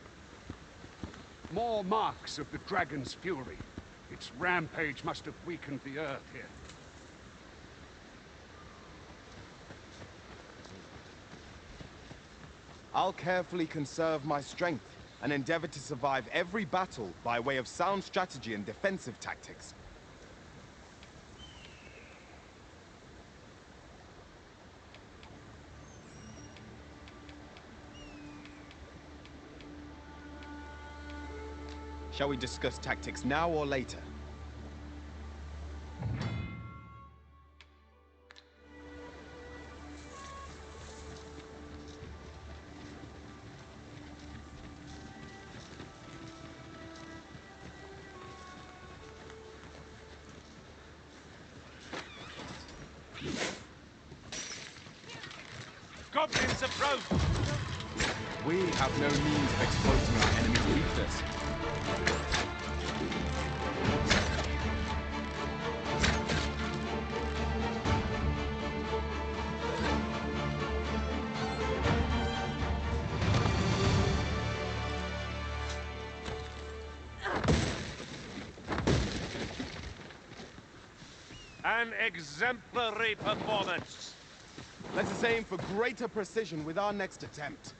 More marks of the dragon's fury. Its rampage must have weakened the earth here. I'll carefully conserve my strength and endeavor to survive every battle by way of sound strategy and defensive tactics. Shall we discuss tactics now or later? Goblins approach! We have no means of exploiting our enemy's weakness. An exemplary performance. Let us aim for greater precision with our next attempt.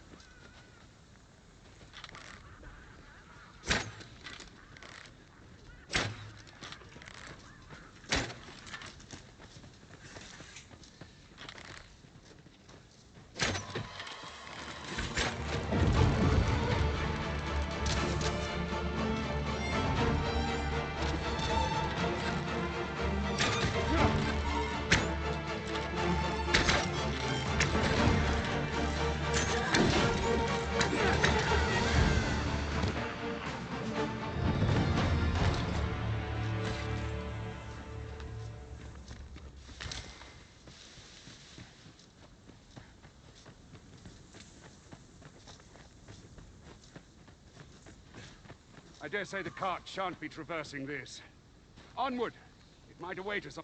I dare say the cart shan't be traversing this. Onward! It might await us.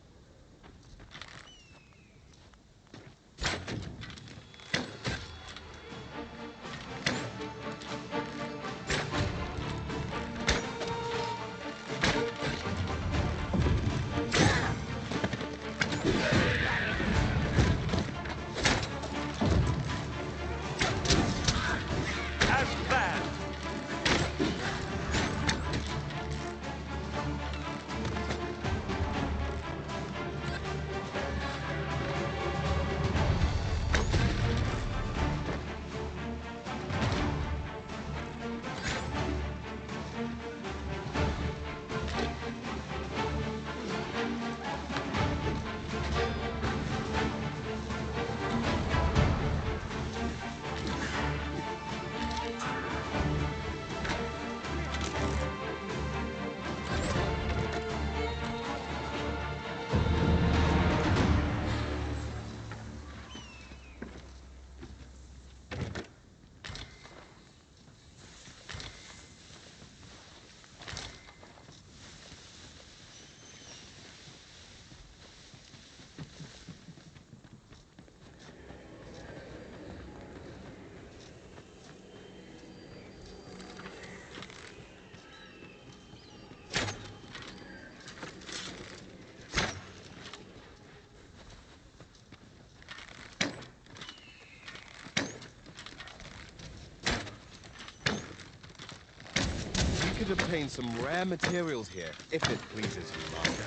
We could obtain some rare materials here, if it pleases you, Master.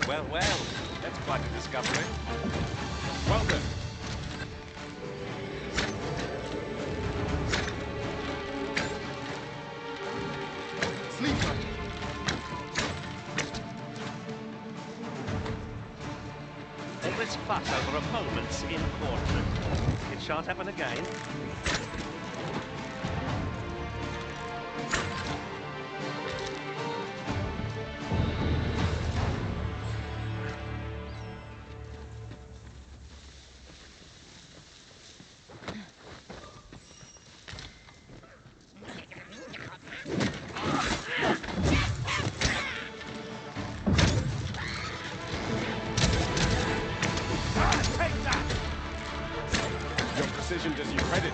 Well, well, that's quite a discovery. Well then. Sleeper! All this fuss over a moment's importance. It shan't happen again. Your precision does you credit.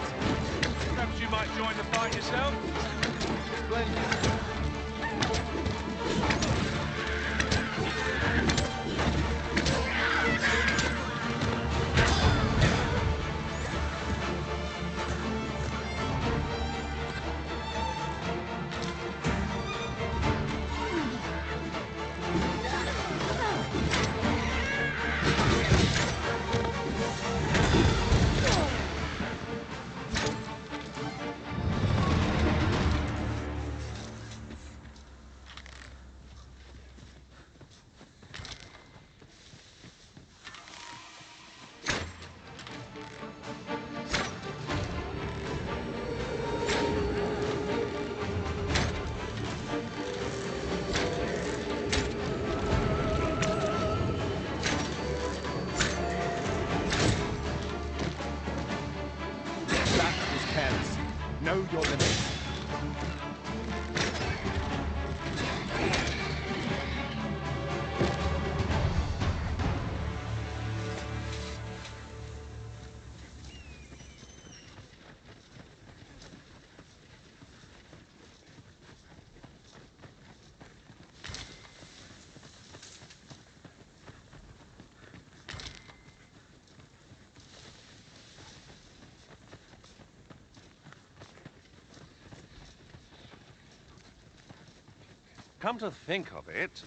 Come to think of it...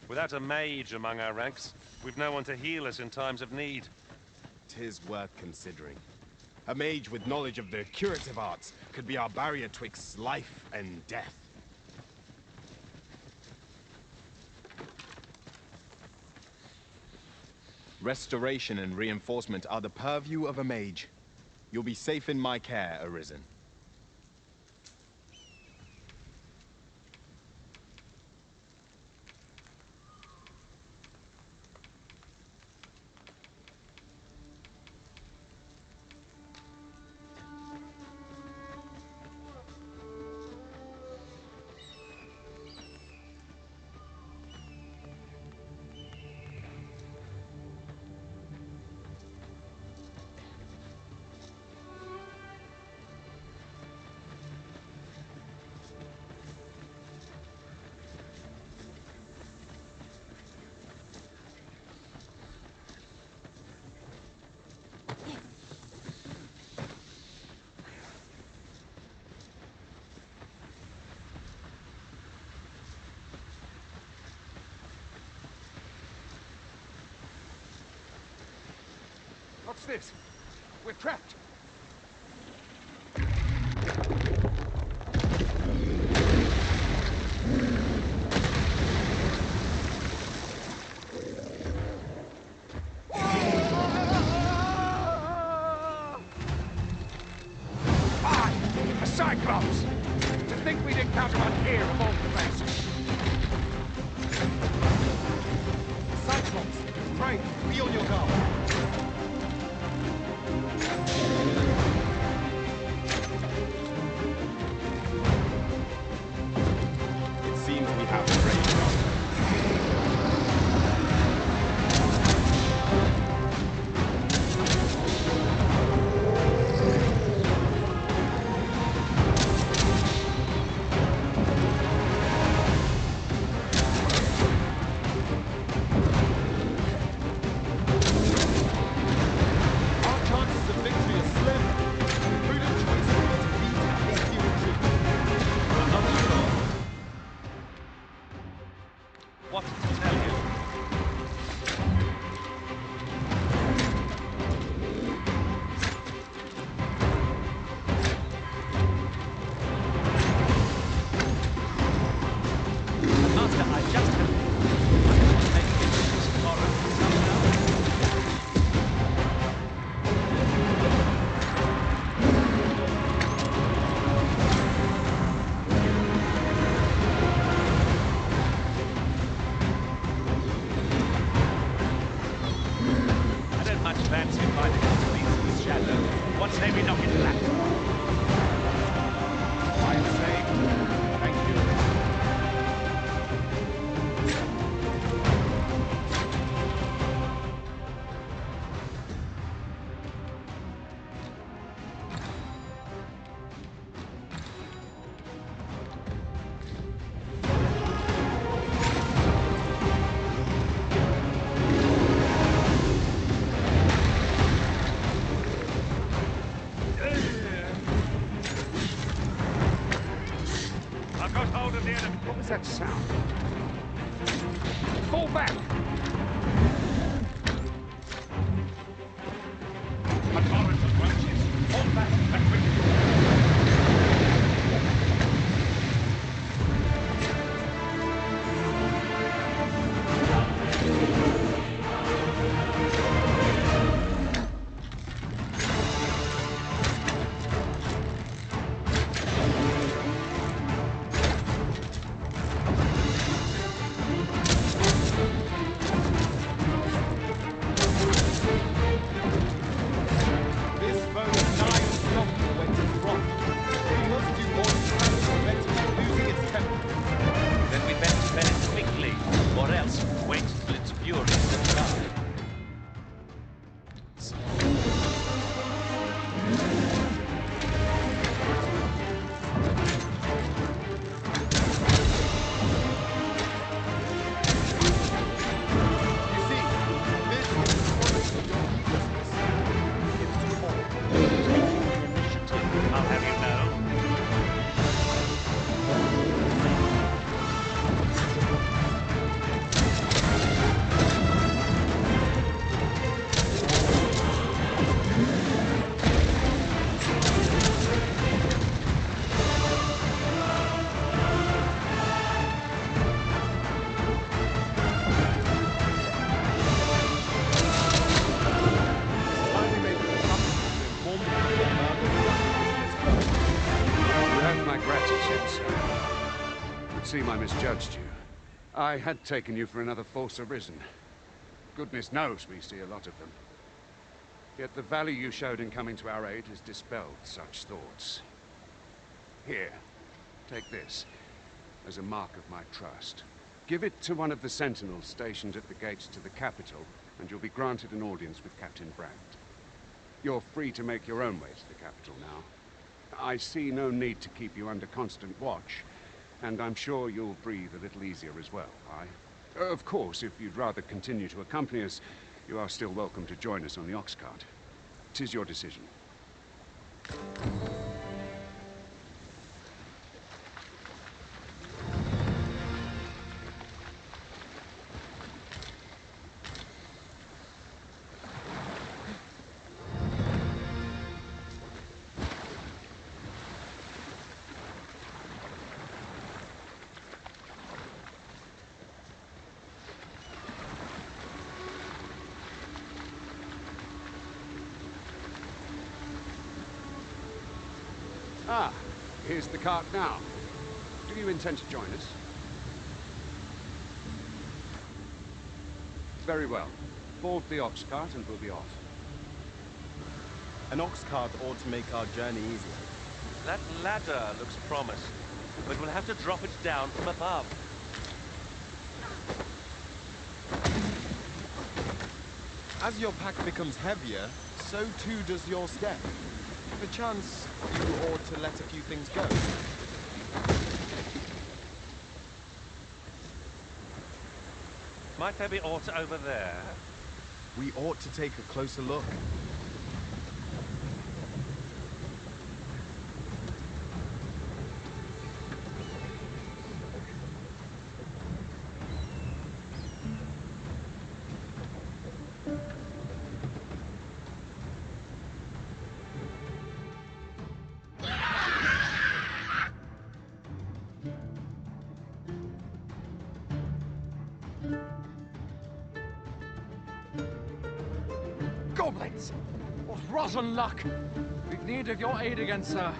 Without a mage among our ranks, we've no one to heal us in times of need. 'Tis worth considering. A mage with knowledge of the curative arts could be our barrier twixt life and death. Restoration and reinforcement are the purview of a mage. You'll be safe in my care, Arisen. What's this? We're trapped. A Cyclops! To think we'd encounter one here of all places. Cyclops! Pray, be on your guard! It seems we have a range. What to tell you? Master, I just have... Make this horror somehow. I don't much fancy finding the beast in the shadow. What say we knock it flat? I'd say, thank you. I've got hold of the enemy. What was that sound? Fall back! A torrent of roaches. Fall back and quickly. would seem I misjudged you. I had taken you for another false Arisen. Goodness knows we see a lot of them. Yet the value you showed in coming to our aid has dispelled such thoughts. Here, take this, as a mark of my trust. Give it to one of the sentinels stationed at the gates to the capital, and you'll be granted an audience with Captain Brandt. You're free to make your own way to the capital now. I see no need to keep you under constant watch, and I'm sure you'll breathe a little easier as well, aye? Of course, if you'd rather continue to accompany us, you are still welcome to join us on the ox cart. 'Tis your decision. Ah, here's the cart now. Do you intend to join us? Very well. Board the ox cart and we'll be off. An ox cart ought to make our journey easier. That ladder looks promising, but we'll have to drop it down from above. As your pack becomes heavier, so too does your step. Perchance, you ought to let a few things go. Might there be aught over there? We ought to take a closer look. Goblins! What rotten luck! We've need of your aid again, sir.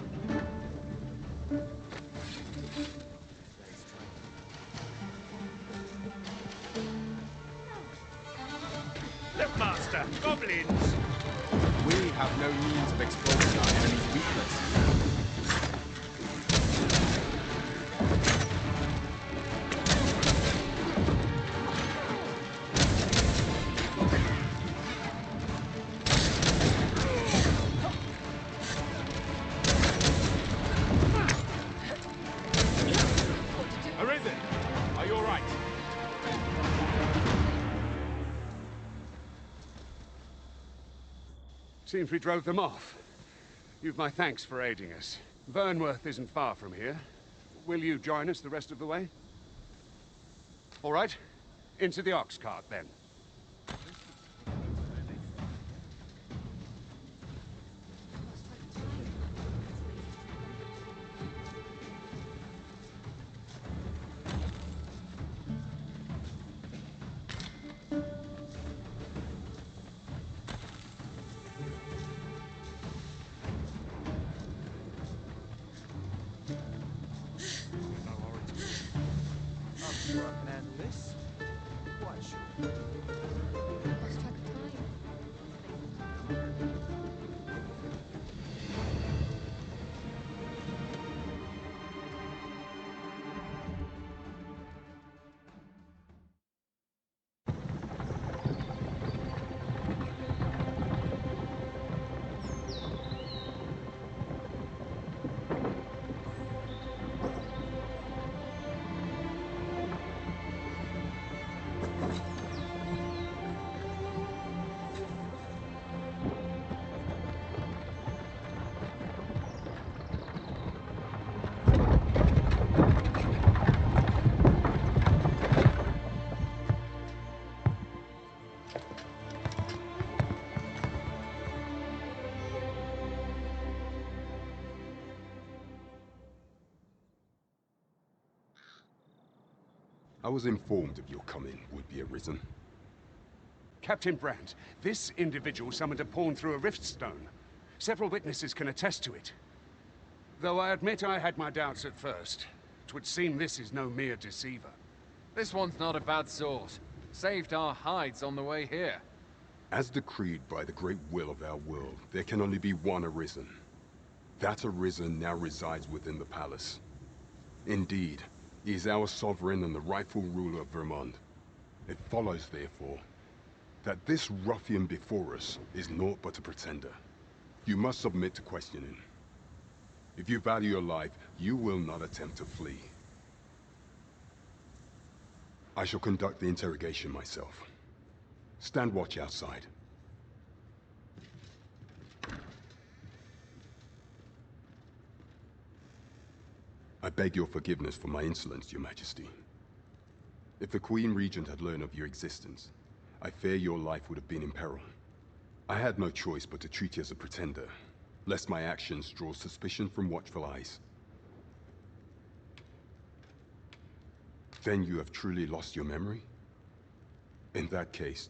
Look, Master! Goblins! We have no means of exploiting our enemy's weakness. Arisen! Are you all right? Seems we drove them off. You've my thanks for aiding us. Vernworth isn't far from here. Will you join us the rest of the way? All right. Into the ox cart, then. I was informed of your coming, would-be Arisen. Captain Brandt, this individual summoned a pawn through a rift stone. Several witnesses can attest to it. Though I admit I had my doubts at first. 'Twould seem this is no mere deceiver. This one's not a bad sort. Saved our hides on the way here. As decreed by the great will of our world, there can only be one Arisen. That Arisen now resides within the palace. Indeed, he is our sovereign and the rightful ruler of Vermund. It follows, therefore, that this ruffian before us is naught but a pretender. You must submit to questioning. If you value your life, you will not attempt to flee. I shall conduct the interrogation myself. Stand watch outside. I beg your forgiveness for my insolence, Your Majesty. If the Queen Regent had learned of your existence, I fear your life would have been in peril. I had no choice but to treat you as a pretender, lest my actions draw suspicion from watchful eyes. Then you have truly lost your memory? In that case,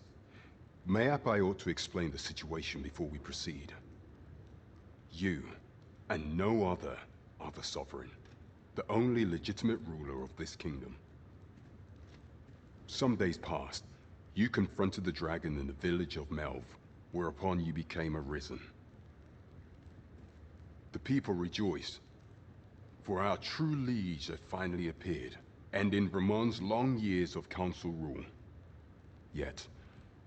mayhap I ought to explain the situation before we proceed. You, and no other, are the Sovereign, the only legitimate ruler of this kingdom. Some days past, you confronted the dragon in the village of Melv, whereupon you became Arisen. The people rejoiced, for our true liege had finally appeared, ending Vermund's long years of council rule. Yet,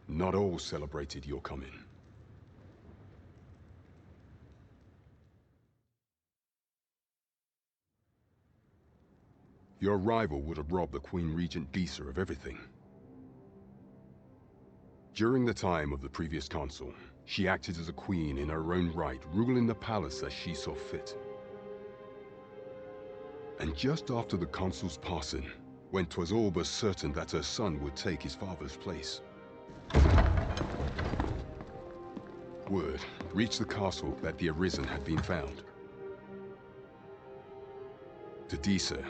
not all celebrated your coming. Your arrival would have robbed the Queen Regent Disa of everything. During the time of the previous council, she acted as a queen in her own right, ruling the palace as she saw fit. And just after the council's passing, when 'twas all but certain that her son would take his father's place, word reached the castle that the Arisen had been found. To Disa,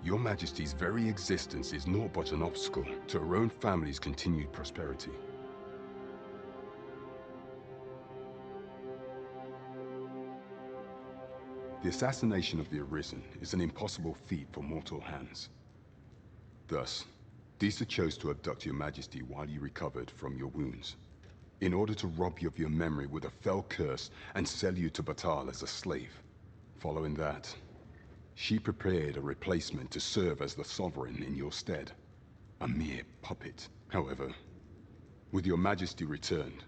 your Majesty's very existence is naught but an obstacle to her own family's continued prosperity. The assassination of the Arisen is an impossible feat for mortal hands. Thus, Disa chose to abduct your Majesty while you recovered from your wounds, in order to rob you of your memory with a fell curse and sell you to Batal as a slave. Following that, she prepared a replacement to serve as the Sovereign in your stead. A mere puppet. However, with your Majesty returned,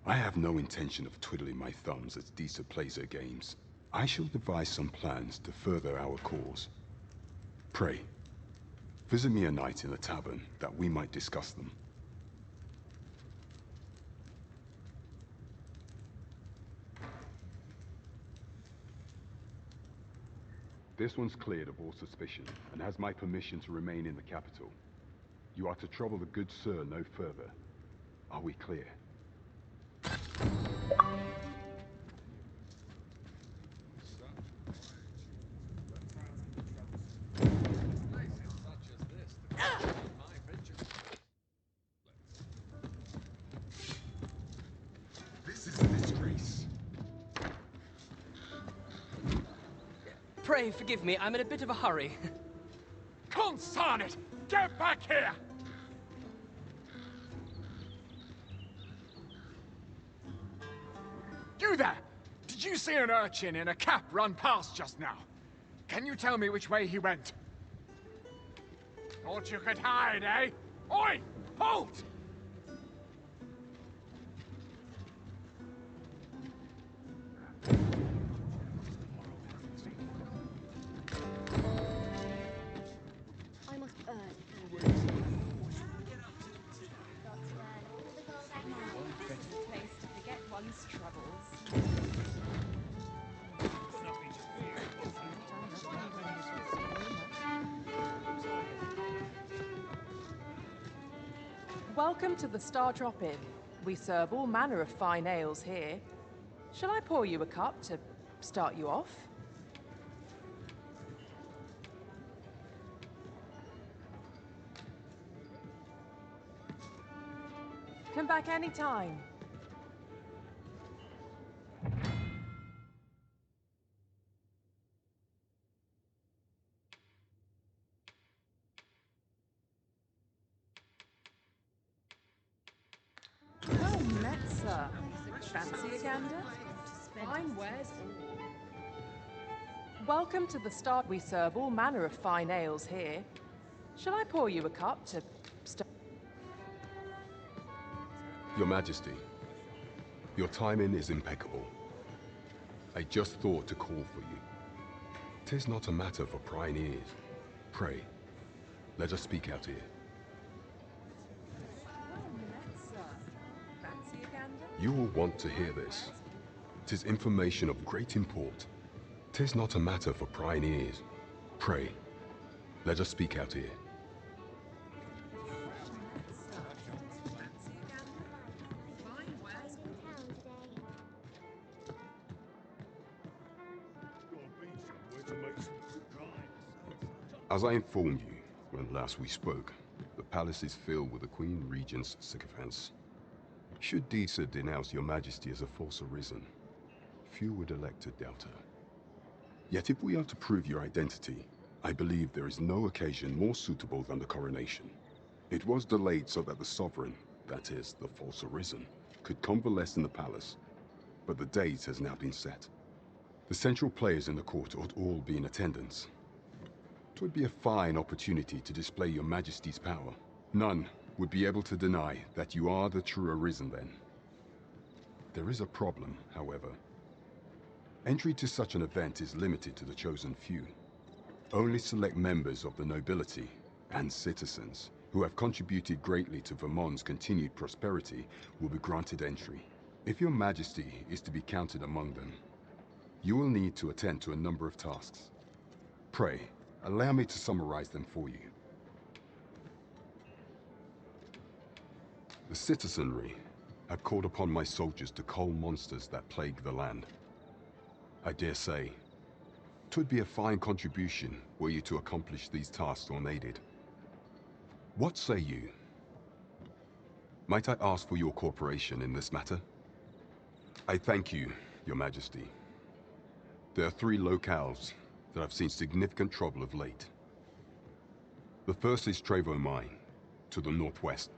I have no intention of twiddling my thumbs as Disa plays her games. I shall devise some plans to further our cause. Pray, visit me a night in the tavern that we might discuss them. This one's cleared of all suspicion and has my permission to remain in the capital. You are to trouble the good sir no further. Are we clear? This is a disgrace. Pray forgive me, I'm in a bit of a hurry. Consign it! Get back here! You there! Did you see an urchin in a cap run past just now? Can you tell me which way he went? Thought you could hide, eh? Oi! Halt! I must earn. This is a place to forget one's troubles. Welcome to the Star Drop Inn. We serve all manner of fine ales here. Shall I pour you a cup to start you off? Come back anytime. Fancy a gander? Fine wares all. Welcome to the start. We serve all manner of fine ales here. Shall I pour you a cup to start? Your Majesty, your timing is impeccable. I just thought to call for you. 'Tis not a matter for prying ears. Pray, let us speak out here. Fancy a gander? You will want to hear this. 'Tis information of great import. 'Tis not a matter for prying ears. Pray, let us speak out here. As I informed you when last we spoke, the palace is filled with the Queen Regent's sycophants. Should Disa denounce your Majesty as a false Arisen, few would elect to doubt her. Yet if we are to prove your identity, I believe there is no occasion more suitable than the coronation. It was delayed so that the sovereign, that is, the false Arisen, could convalesce in the palace, but the date has now been set. The central players in the court ought all be in attendance. 'Twould be a fine opportunity to display your Majesty's power. None would be able to deny that you are the true Arisen then. There is a problem, however. Entry to such an event is limited to the chosen few. Only select members of the nobility and citizens who have contributed greatly to Vermund's continued prosperity will be granted entry. If your Majesty is to be counted among them, you will need to attend to a number of tasks. Pray, allow me to summarize them for you. The citizenry have called upon my soldiers to cull monsters that plague the land. I dare say, 'twould be a fine contribution were you to accomplish these tasks unaided. What say you? Might I ask for your cooperation in this matter? I thank you, Your Majesty. There are 3 locales that have seen significant trouble of late. The first is Trevo Mine, to the northwest.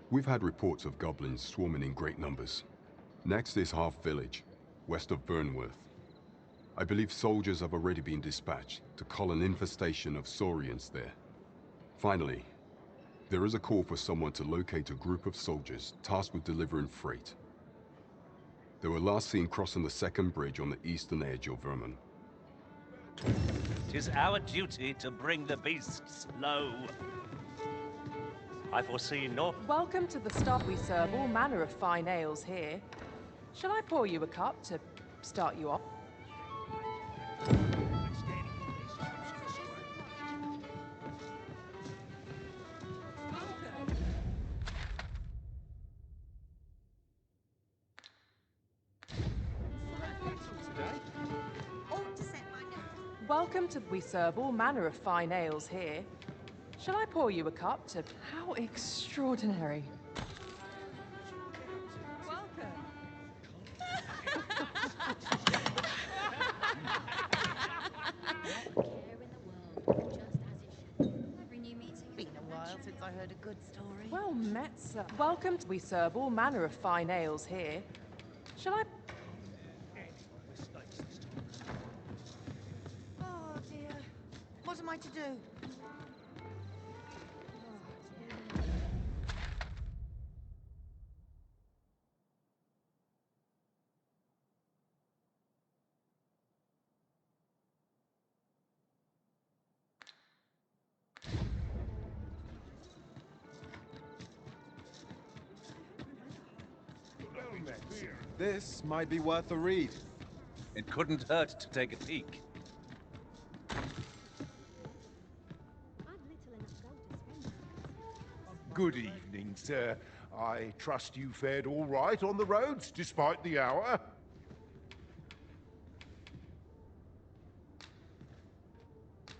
We've had reports of goblins swarming in great numbers. Next is Half Village, west of Vermund. I believe soldiers have already been dispatched to cull an infestation of saurians there. Finally, there is a call for someone to locate a group of soldiers tasked with delivering freight. They were last seen crossing the second bridge on the eastern edge of Vermund. 'Tis our duty to bring the beasts low. I foresee no... Welcome to the start. We serve all manner of fine ales here. Shall I pour you a cup to start you off? Welcome to... We serve all manner of fine ales here. Shall I pour you a cup to... How extraordinary. Been a while since I heard a good story. Well met, sir. Welcome to... We serve all manner of fine ales here. Shall I... Oh dear. What am I to do? This might be worth a read. It couldn't hurt to take a peek. Good evening, sir. I trust you fared all right on the roads, despite the hour.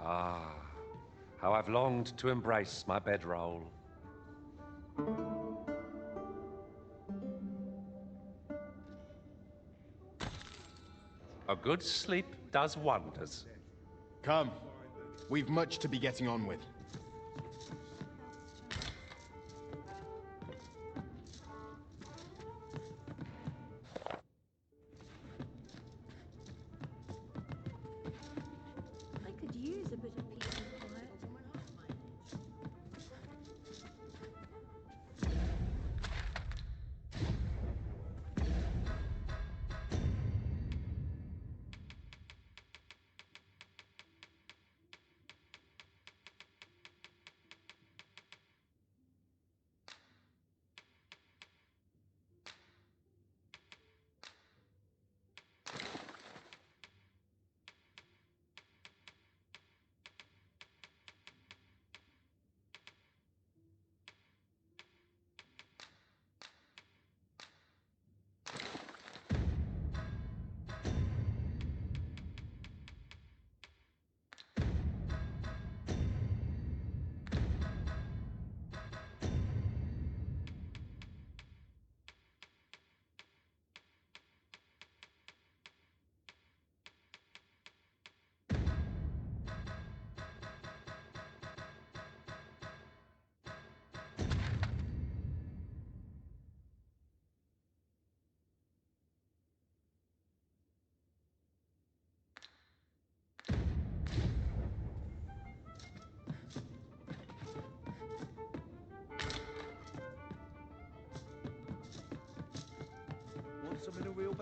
Ah, how I've longed to embrace my bedroll. A good sleep does wonders. Come. We've much to be getting on with.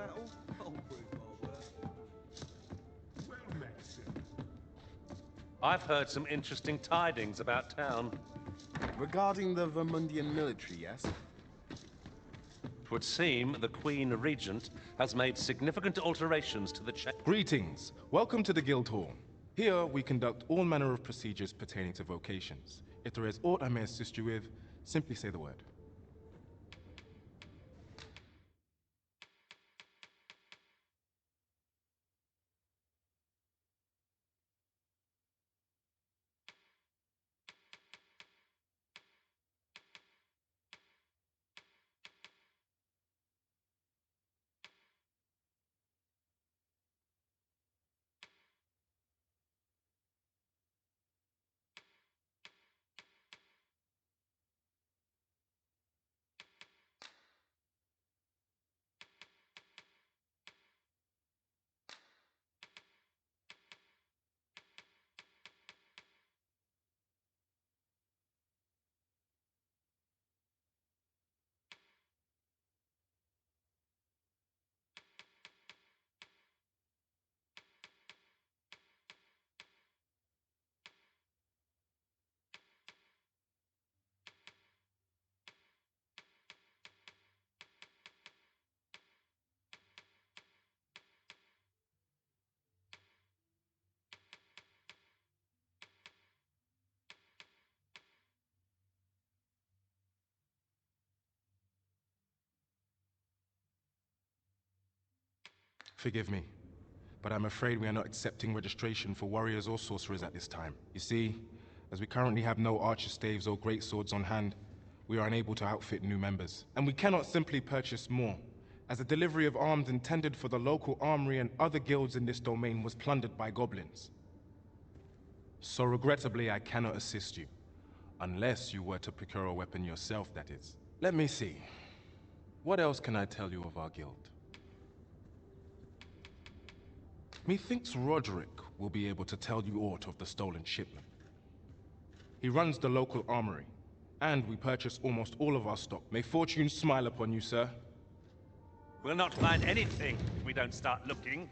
battle? Oh, prove my worth. Well met, sir. I've heard some interesting tidings about town. Regarding the Vermundian military, yes? It would seem the Queen Regent has made significant alterations to the Greetings. Welcome to the Guild Hall. Here, we conduct all manner of procedures pertaining to vocations. If there is aught I may assist you with, simply say the word. Forgive me, but I'm afraid we are not accepting registration for warriors or sorcerers at this time. You see, as we currently have no archer staves or greatswords on hand, we are unable to outfit new members. And we cannot simply purchase more, as the delivery of arms intended for the local armory and other guilds in this domain was plundered by goblins. So regrettably, I cannot assist you. Unless you were to procure a weapon yourself, that is. Let me see. What else can I tell you of our guild? Methinks Roderick will be able to tell you aught of the stolen shipment. He runs the local armory, and we purchase almost all of our stock. May fortune smile upon you, sir. We'll not find anything if we don't start looking.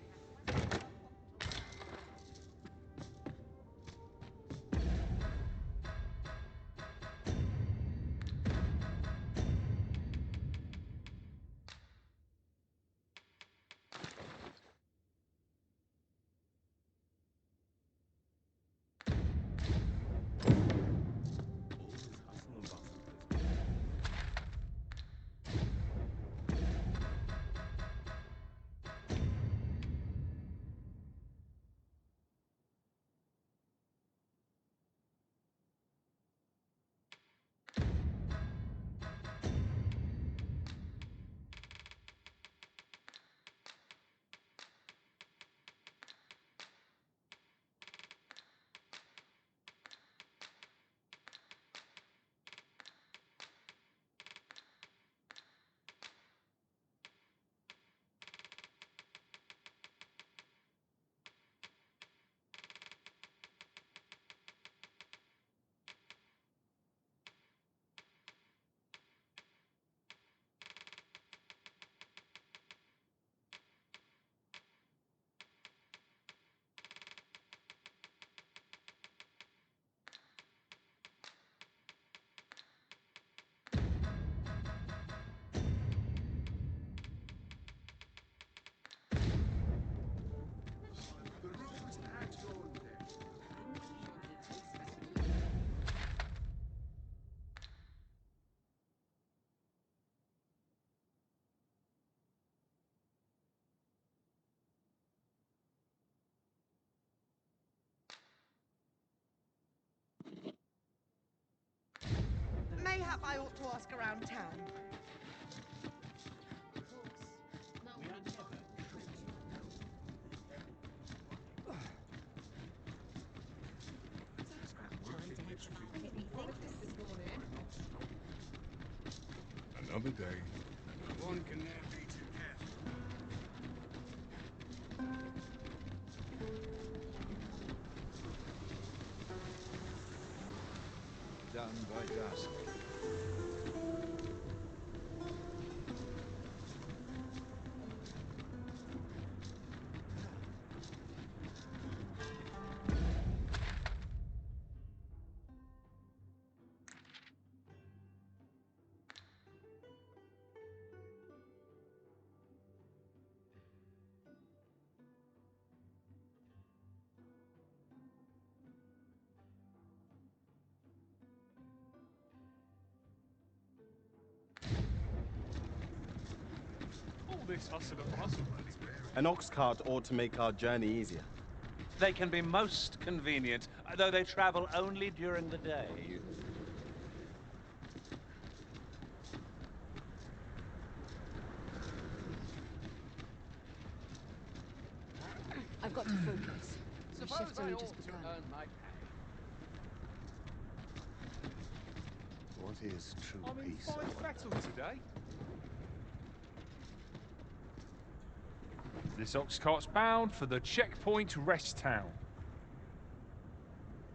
Mayhap I ought to ask around town. Another day. One can never be too careful. Done by dusk. this hustle and bustle, buddy. An ox cart ought to make our journey easier. They can be most convenient, though they travel only during the day. I've got to focus. The Suppose shift's I only ought just to begun. earn my pay. What is true I'm in peace? fine fettle today. This ox cart's bound for the checkpoint rest town.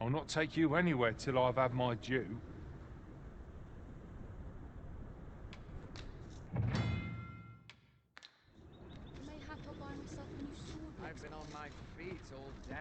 I'll not take you anywhere till I've had my due. Mayhap I'll buy myself a new sword. I've been on my feet all day.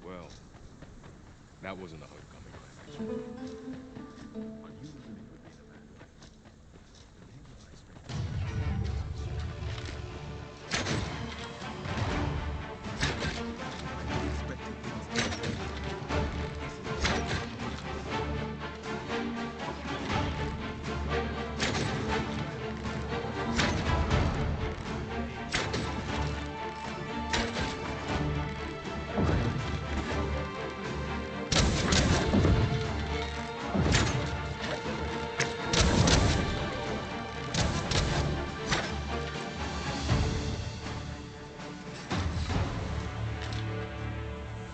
Well, that wasn't a homecoming, I imagine. Unusually would be in a bad way.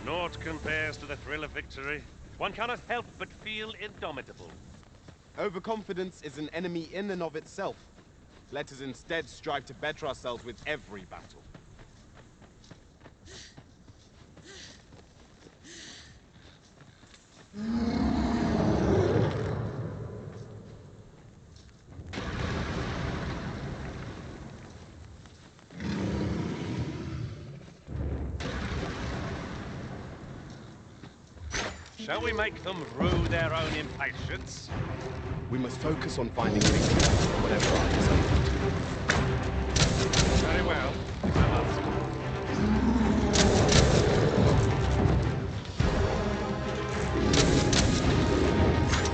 Naught compares to the thrill of victory. One cannot help but feel indomitable. Overconfidence is an enemy in and of itself. Let us instead strive to better ourselves with every battle. Shall we make them rue their own impatience? We must focus on finding victory, whatever our result. Very well. I must.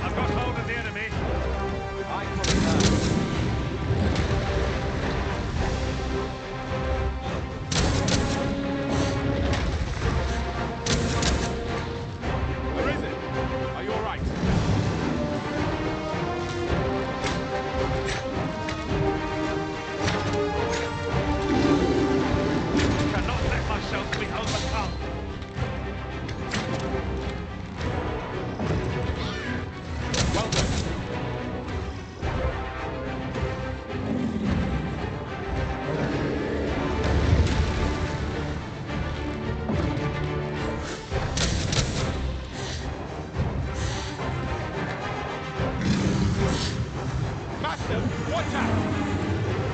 I've got hold of the enemy. I confirm. Arisen, are you all right? Cannot let myself be overcome. Well done. Master, watch out!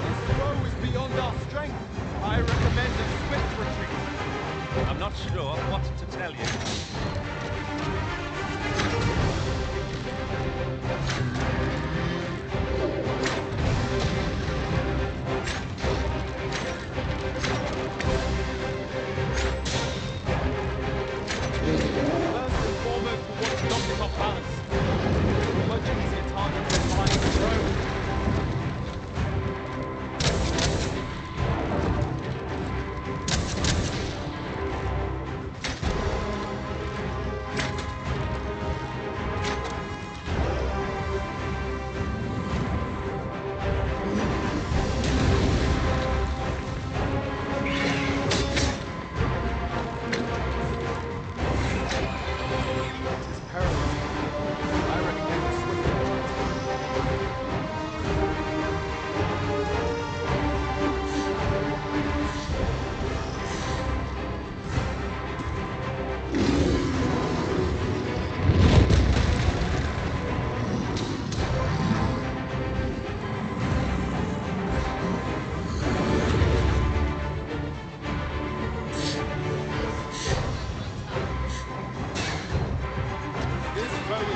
This foe is beyond our strength. I recommend a swift retreat. I'm not sure what to tell you. First and foremost, we want to knock it off balance. Much easier target than flying the drone.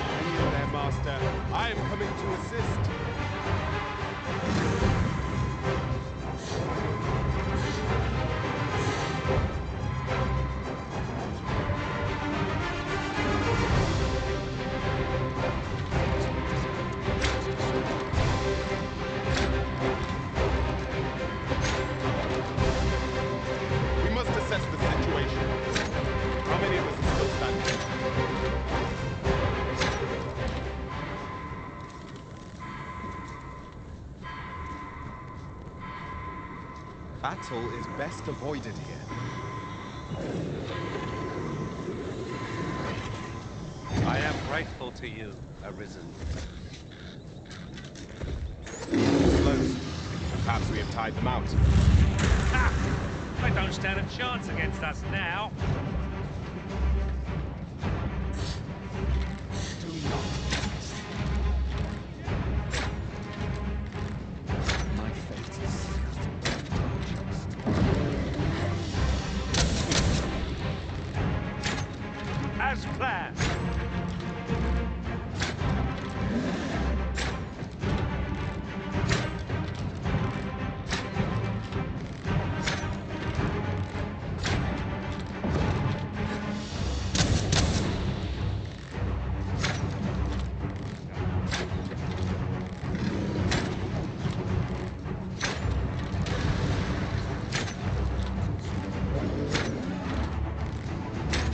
Kneel there, Master. I am coming to assist. We must assess the situation. How many of us are still standing? Battle is best avoided here. I am grateful to you, Arisen. Close. Perhaps we have tied them out. Ha! They don't stand a chance against us now. My fate is sealed. As planned.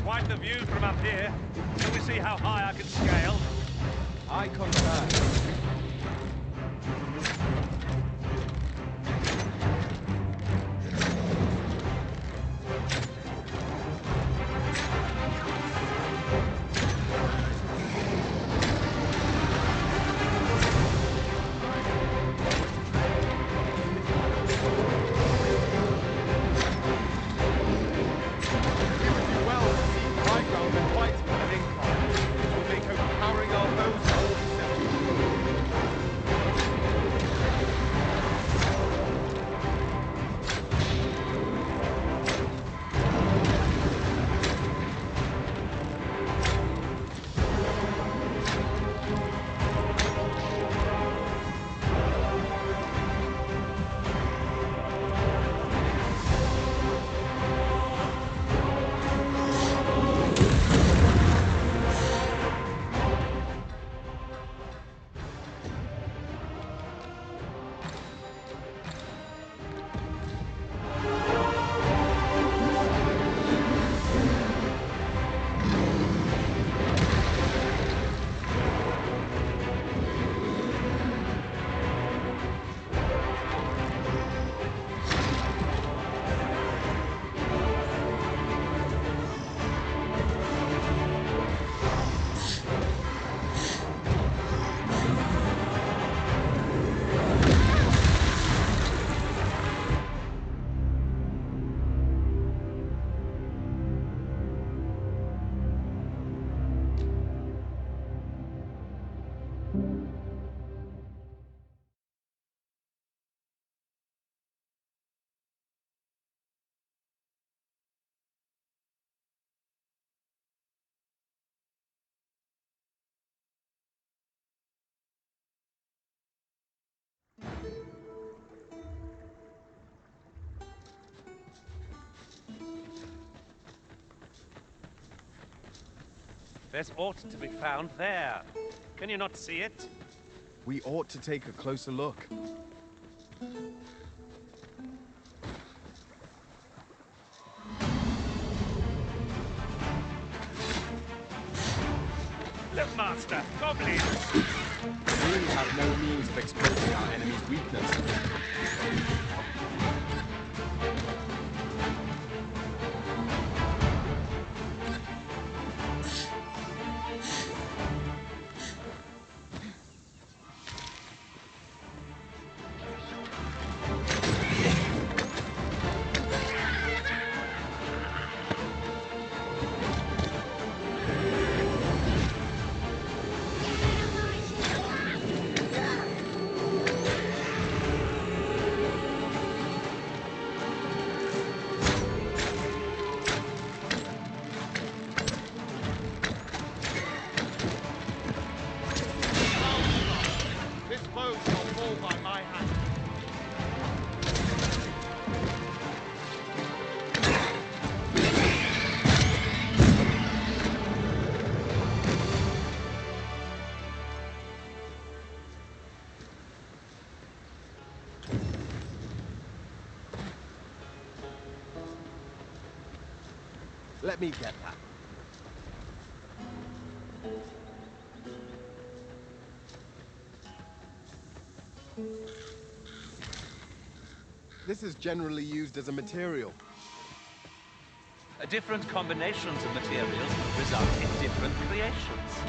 Quite the view from up here. Shall we see how high I can scale? I concur. There's ought to be found there. Can you not see it? We ought to take a closer look. Look, Master, goblins! We have no means of exposing our enemy's weakness. Let me get that. This is generally used as a material. Different combinations of materials result in different creations.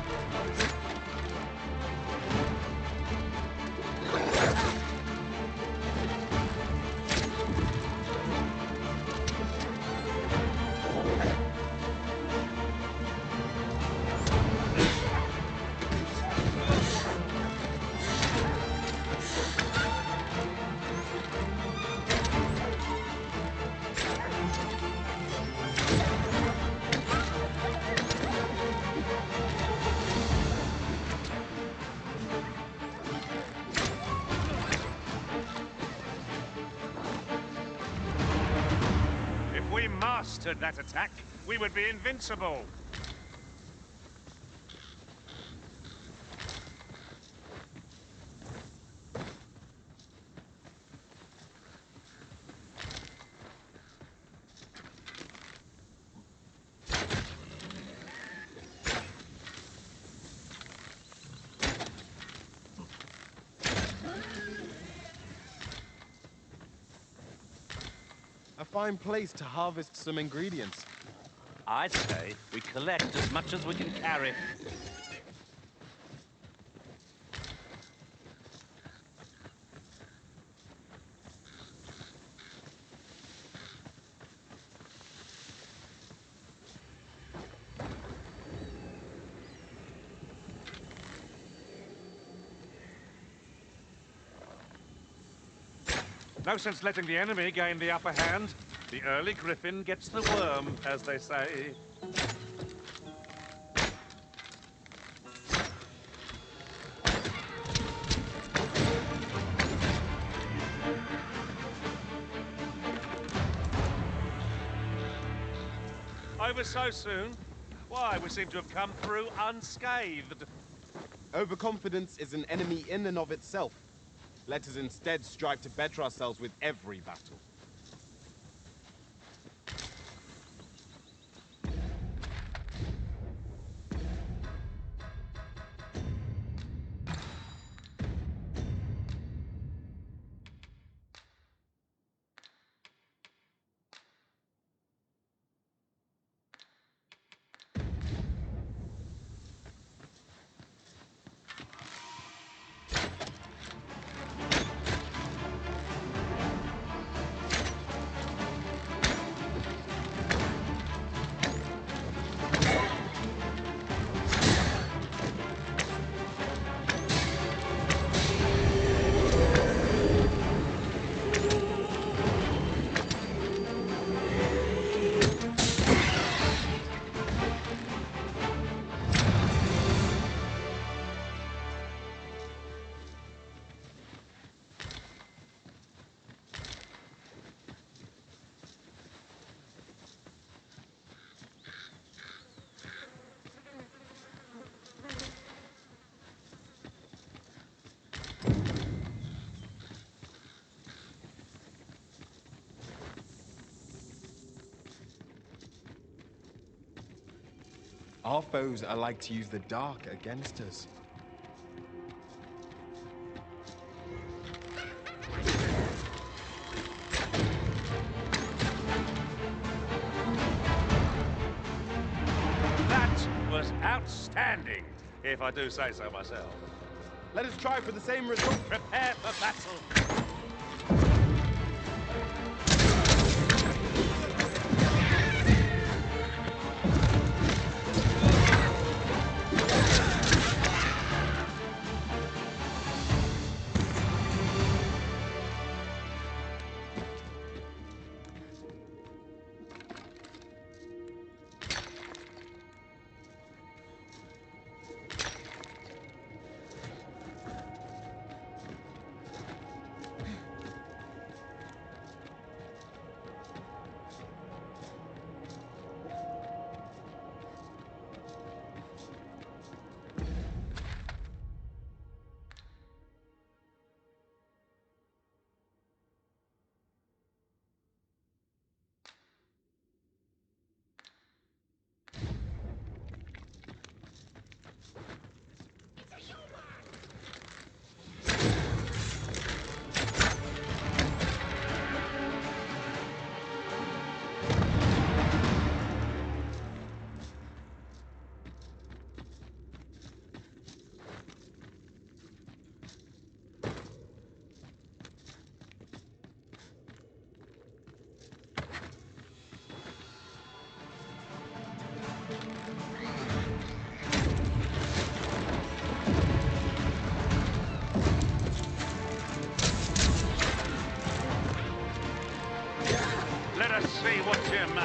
If we mastered that attack, we would be invincible. A fine place to harvest some ingredients. I'd say we collect as much as we can carry. No sense letting the enemy gain the upper hand. The early griffin gets the worm, as they say. Over so soon? Why, we seem to have come through unscathed. Overconfidence is an enemy in and of itself. Let us instead strive to better ourselves with every battle. Our foes are like to use the dark against us. That was outstanding, if I do say so myself. Let us try for the same result. Prepare for battle.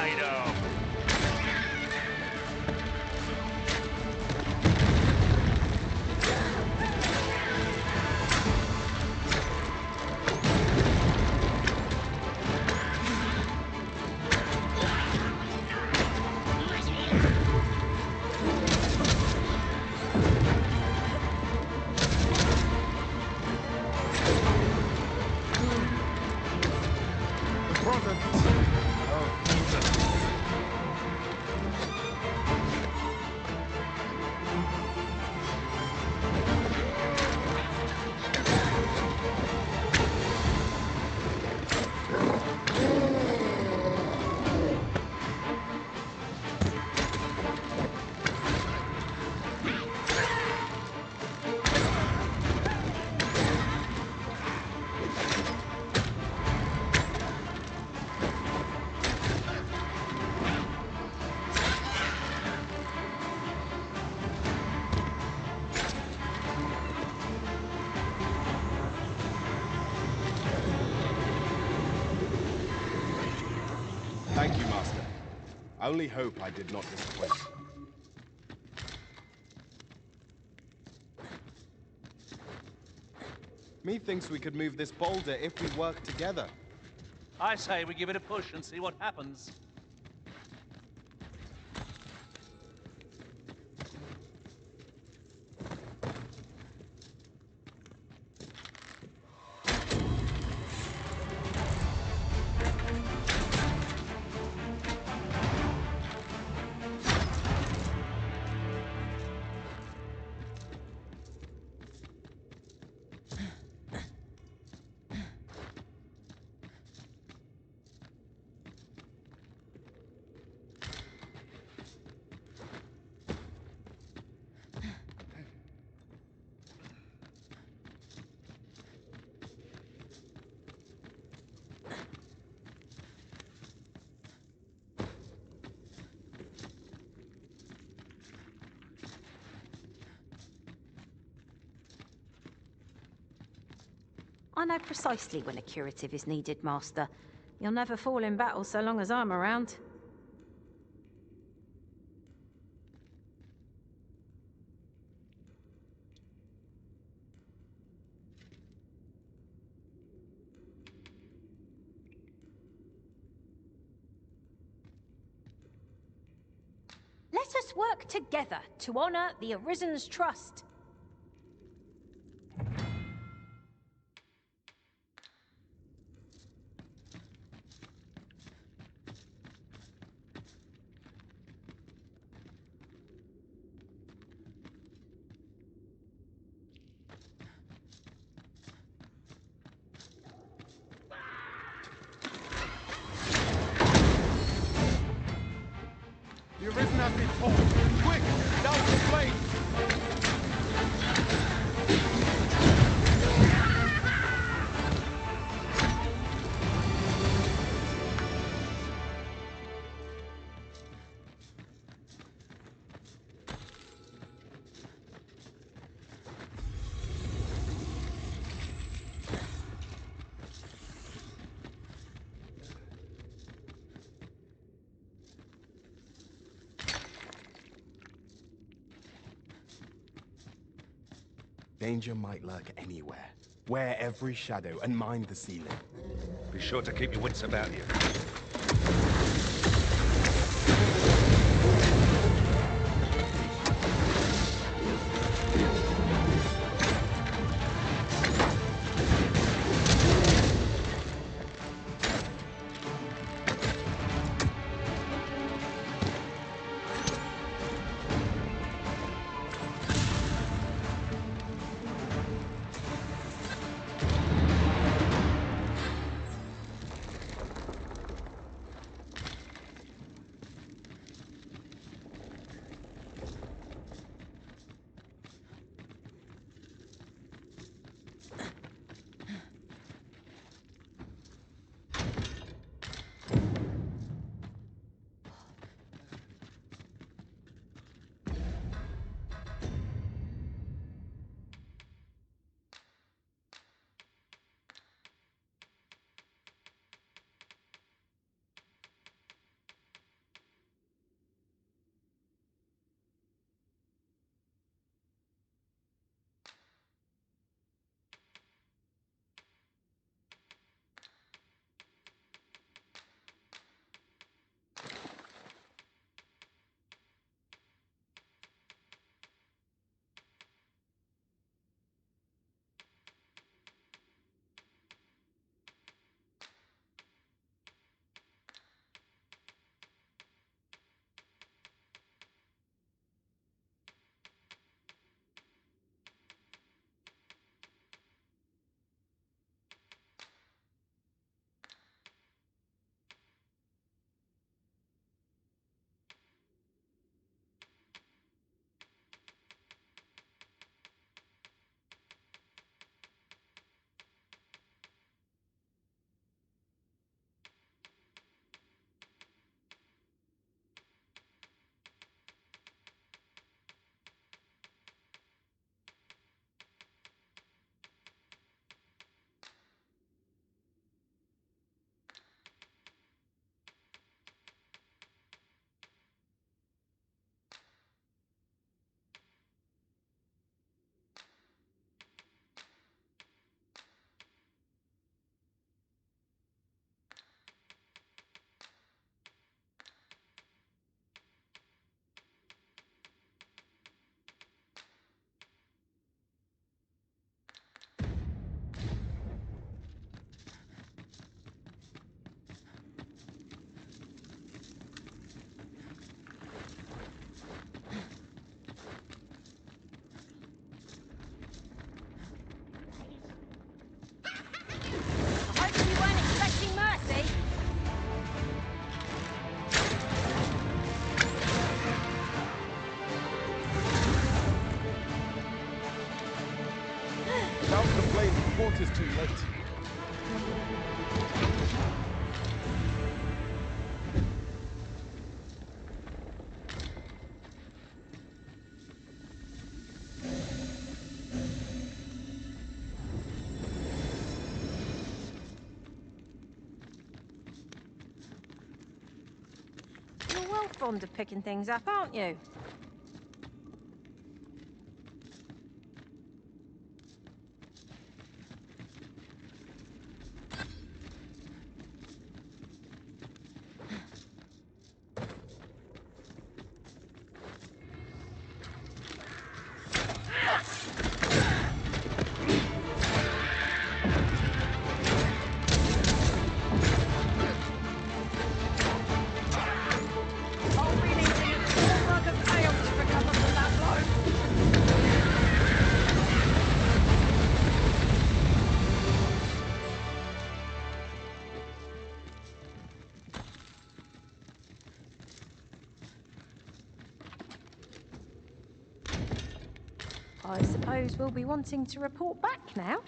made of? Thank you, Master. I only hope I did not disappoint. Methinks we could move this boulder if we work together. I say we give it a push and see what happens. I know precisely when a curative is needed, Master. You'll never fall in battle so long as I'm around. Let us work together to honor the Arisen's trust. The Arisen has been torn. Quick! Down the flame! Danger might lurk anywhere. Wear every shadow and mind the ceiling. Be sure to keep your wits about you. Without the flame, the port is too late. You're well fond of picking things up, aren't you? I suppose we'll be wanting to report back now.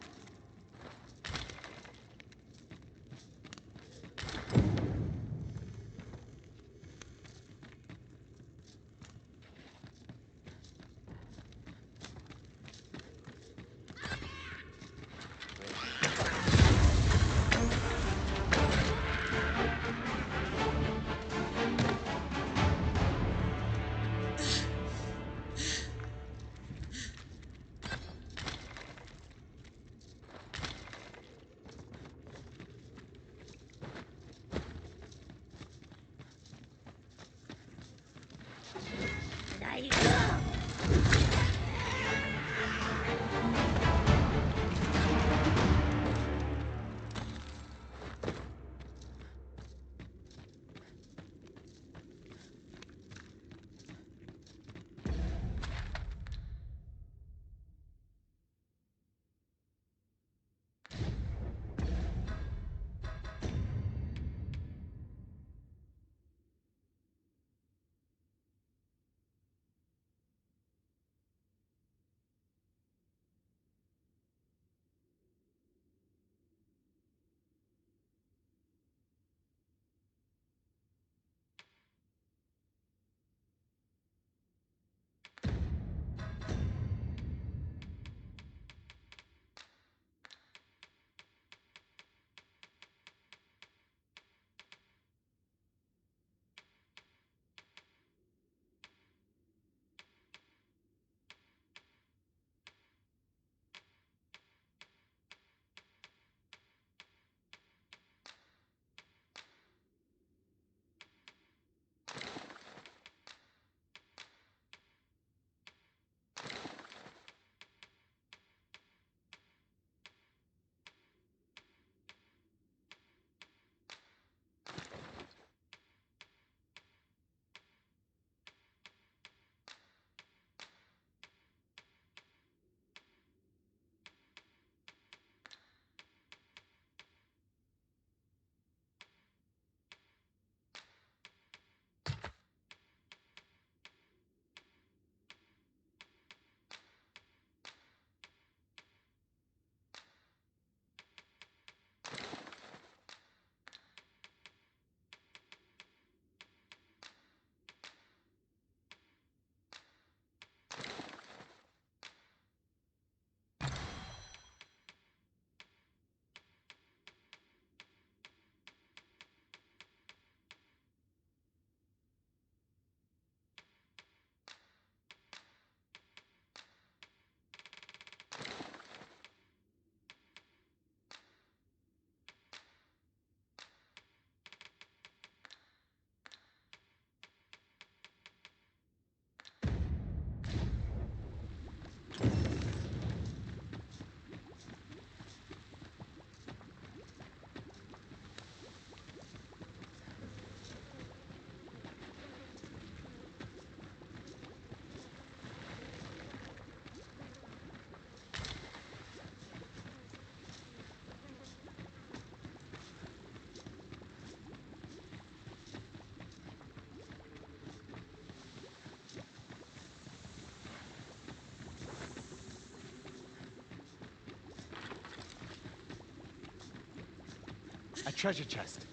A treasure chest.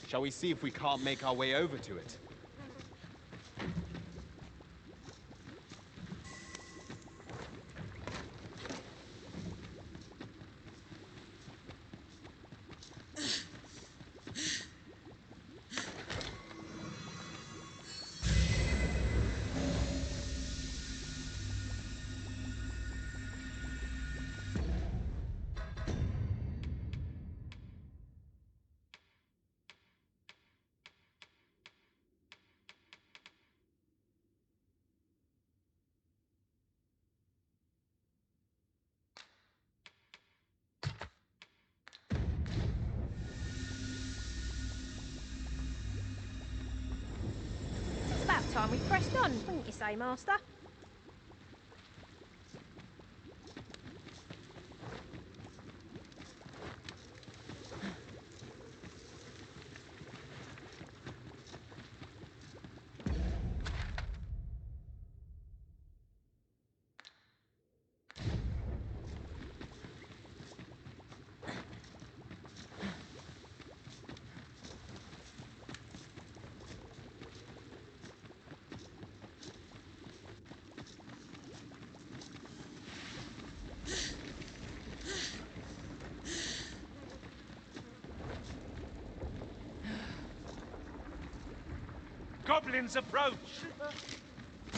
Shall we see if we can't make our way over to it? It's about time we pressed on, wouldn't you say, Master? Goblins approach!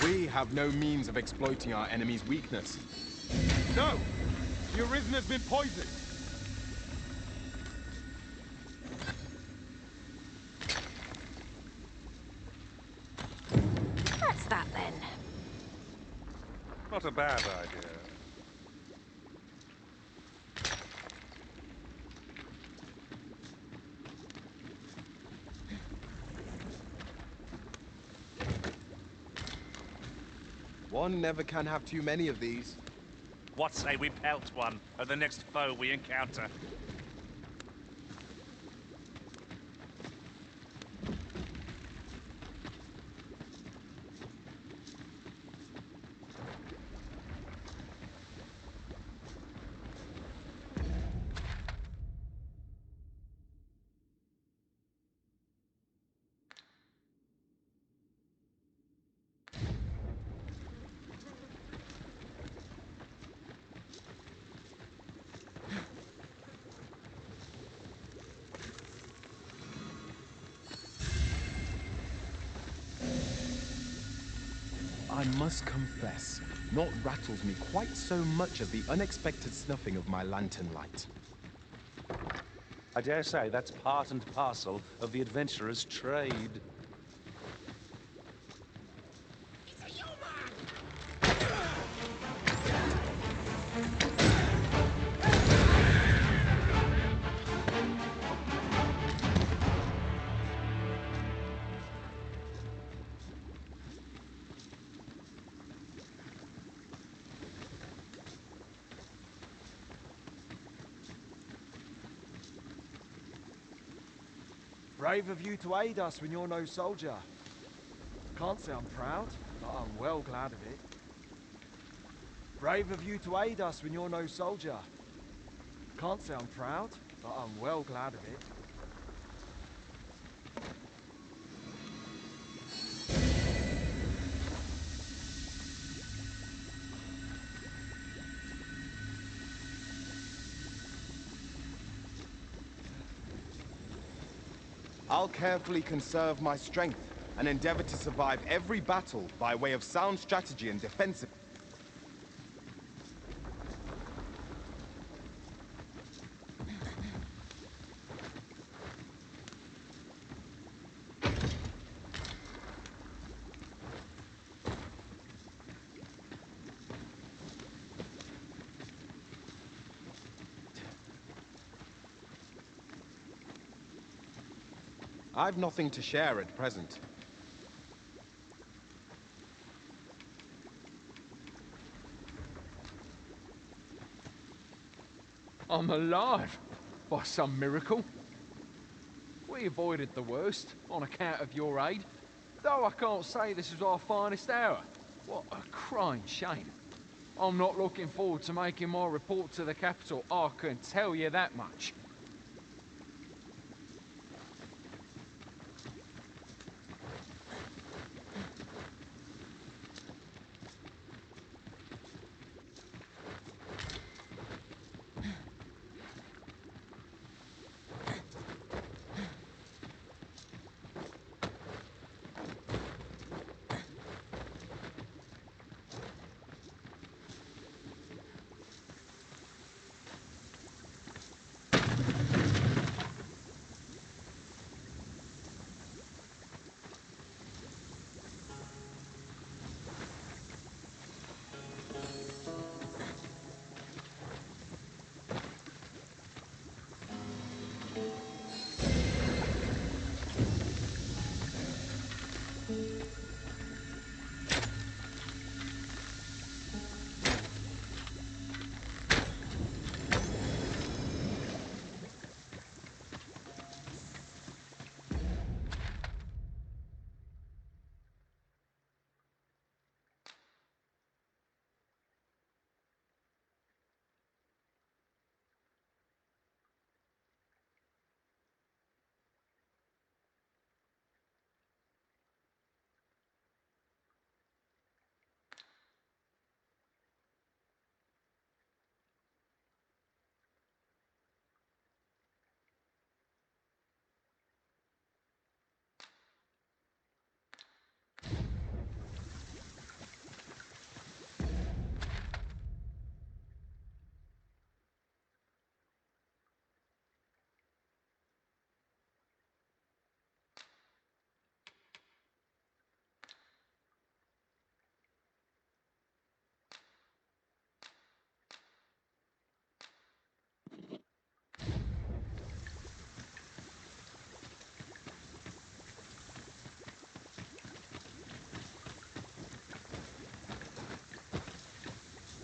We have no means of exploiting our enemy's weakness. No! The Arisen has been poisoned! That's that then. Not a bad idea. One never can have too many of these. What say we pelt one at the next foe we encounter? I must confess, naught rattles me quite so much as the unexpected snuffing of my lantern light. I dare say that's part and parcel of the adventurer's trade. Brave of you to aid us when you're no soldier. Can't say I'm proud, but I'm well glad of it. Brave of you to aid us when you're no soldier. Can't say I'm proud, but I'm well glad of it. I'll carefully conserve my strength and endeavor to survive every battle by way of sound strategy and defensive. I've nothing to share at present. I'm alive, by some miracle. We avoided the worst, on account of your aid. Though I can't say this was our finest hour. What a crying shame. I'm not looking forward to making my report to the capital, I can tell you that much.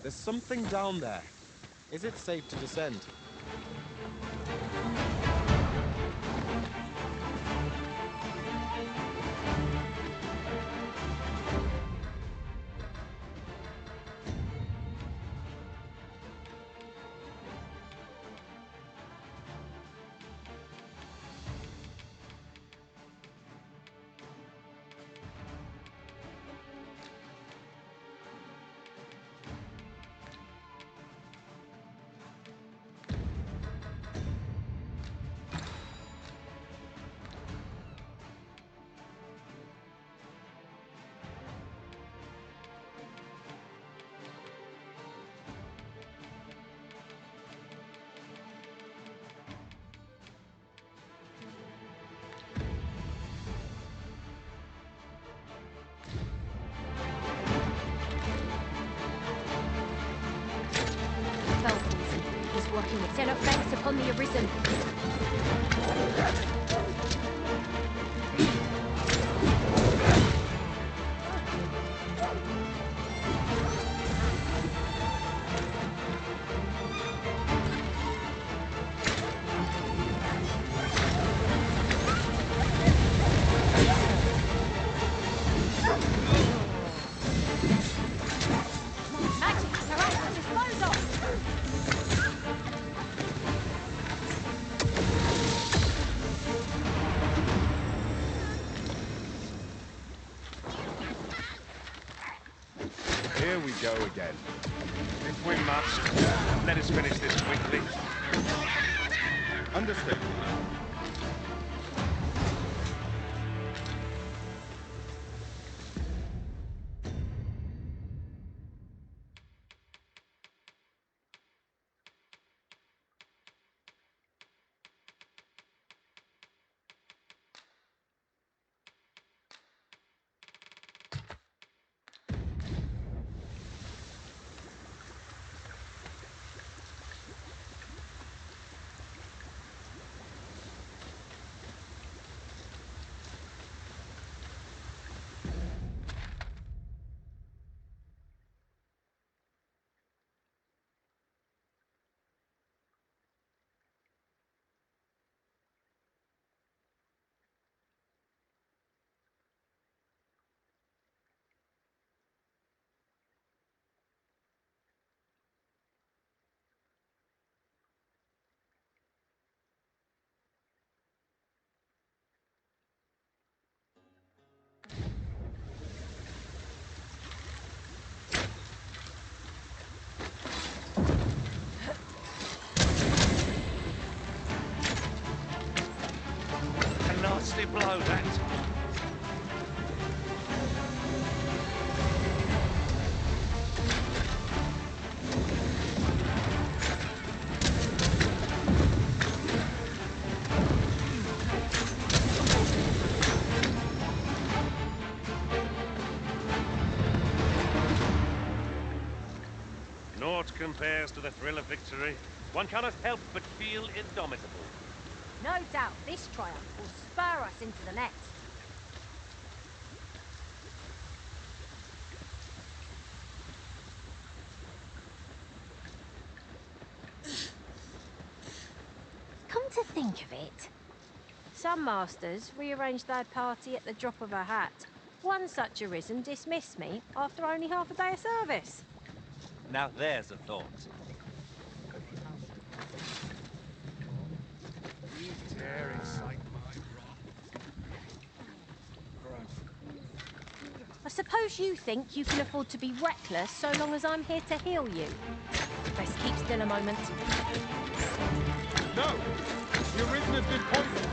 There's something down there. Is it safe to descend? He's working with Zealot ranks upon the Arisen. Here we go again. If we must, let us finish this quickly. Understood. Nasty blow, that. Naught compares to the thrill of victory. One cannot help but feel indomitable. No doubt this triumph will spur us into the next. Come to think of it, some masters rearrange their party at the drop of a hat. One such Arisen dismissed me after only half a day of service. Now there's a thought. I suppose you think you can afford to be reckless so long as I'm here to heal you. Best keep still a moment. No! The Arisen has been poisoned!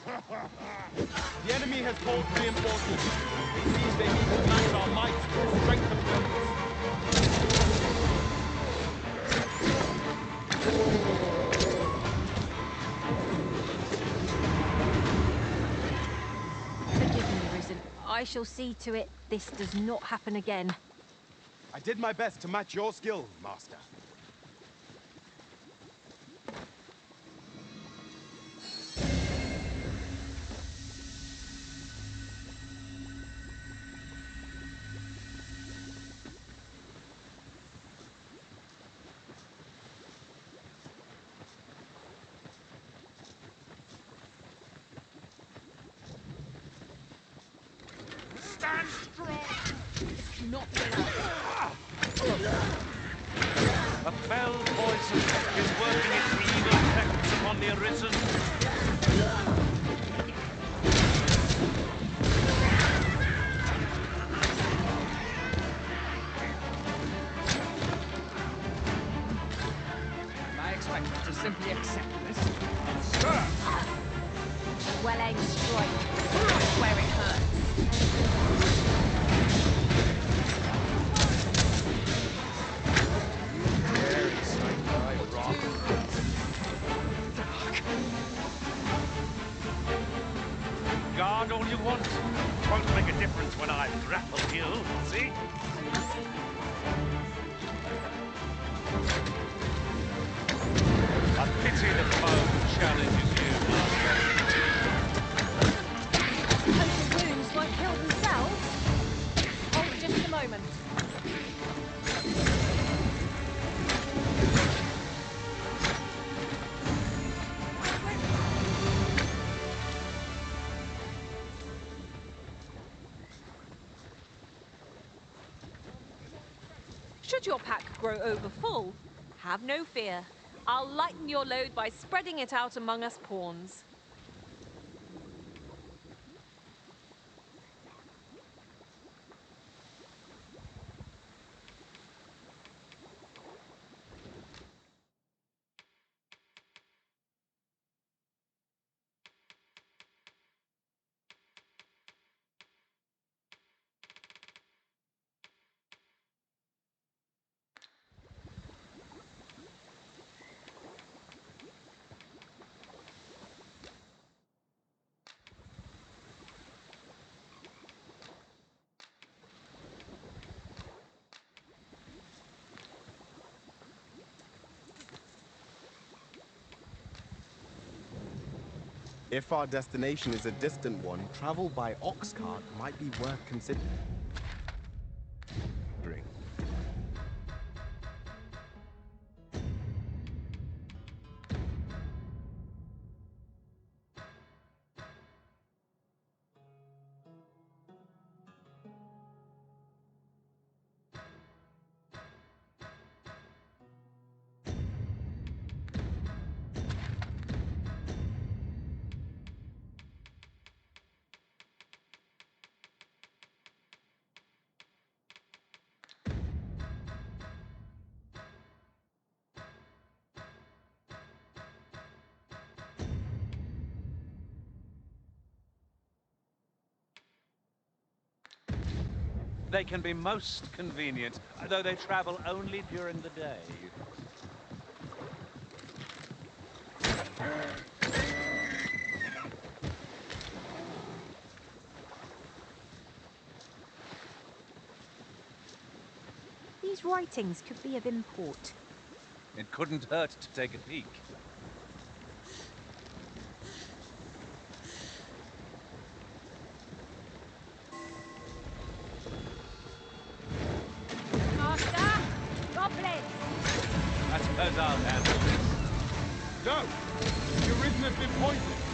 The enemy has called reinforcements. It seems they need to match our might with the strength of numbers. Forgive me, Arisen. I shall see to it this does not happen again. I did my best to match your skill, Master. Stand strong! It's not enough. A fell poison is working its evil effects upon the Arisen. Am I expected to simply accept this? Sir! Well-aimed strike. Right where it hurts. Guard all you want. Won't make a difference when I've grappled you, see? I pity the foe who challenges you, Master. Potent wounds won't heal themselves. Hold just a moment. Should your pack grow over full, have no fear. I'll lighten your load by spreading it out among us pawns. If our destination is a distant one, travel by ox cart might be worth considering. They can be most convenient, though they travel only during the day. These writings could be of import. It couldn't hurt to take a peek. Master! Goblins! I suppose I'll handle this. Go! The Arisen has been poisoned!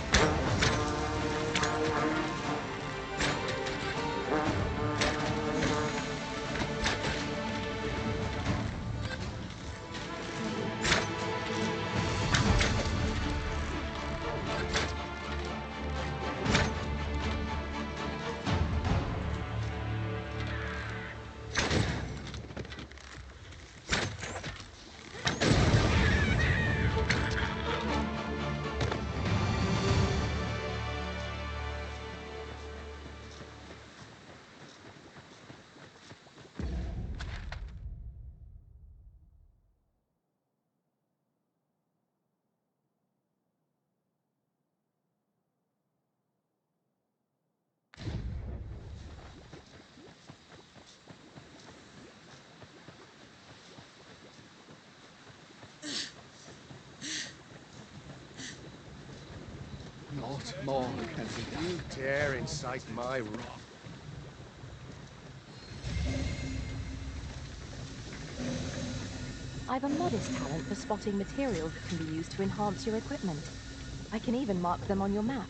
What more can be done? You dare incite my wrath? I've a modest talent for spotting materials that can be used to enhance your equipment. I can even mark them on your map.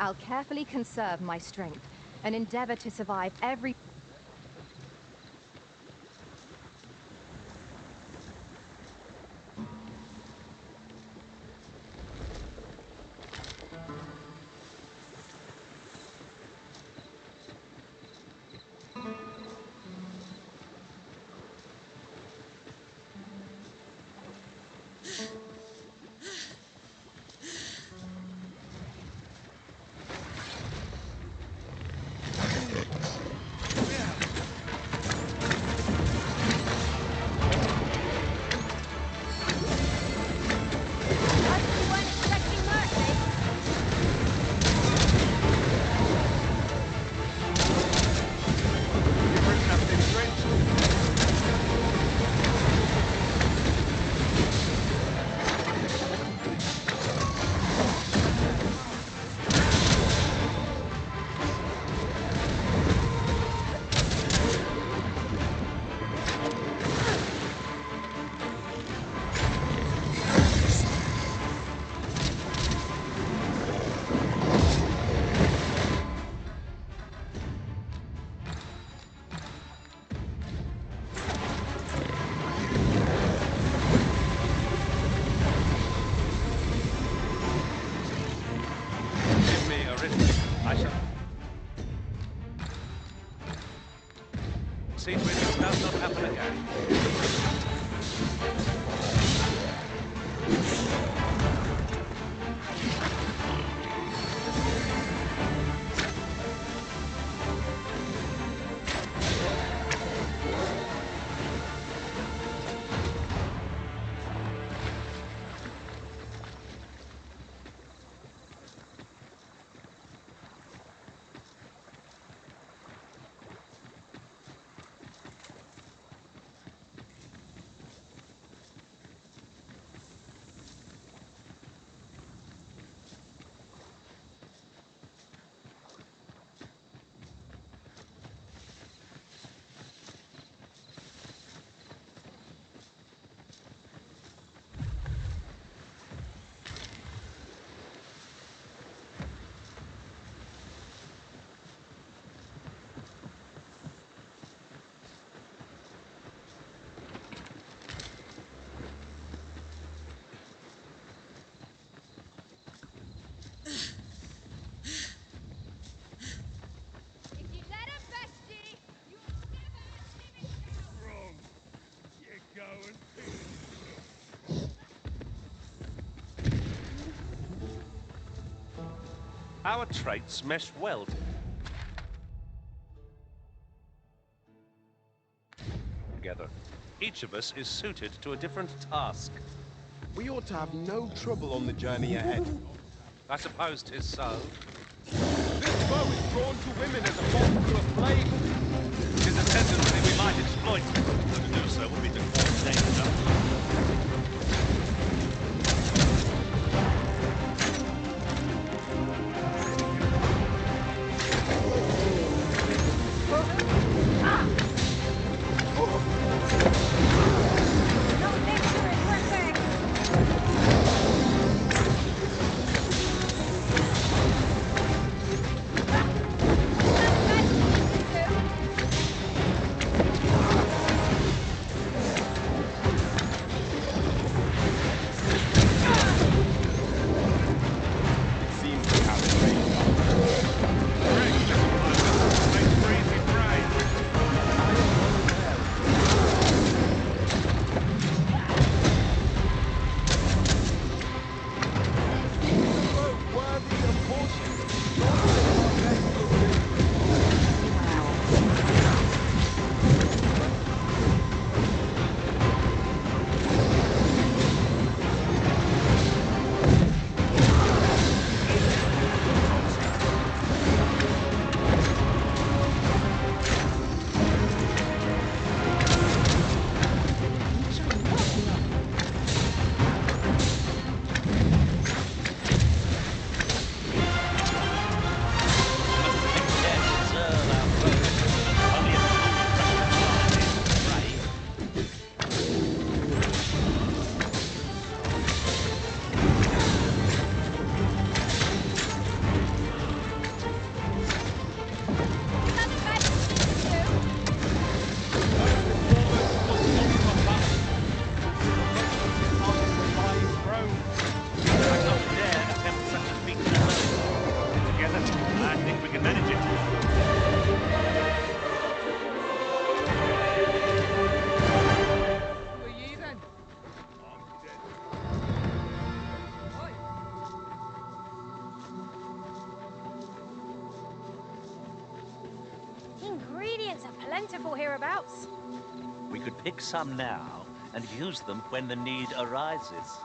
I'll carefully conserve my strength and endeavor to survive every... See to it this does not happen again. Our traits mesh well together. Each of us is suited to a different task. We ought to have no trouble on the journey ahead. I suppose 'tis so. This bow is drawn to women as a moth to a flame. 'Tis a tendency we might exploit, though to do so would be to cause danger. plentiful hereabouts. We could pick some now and use them when the need arises.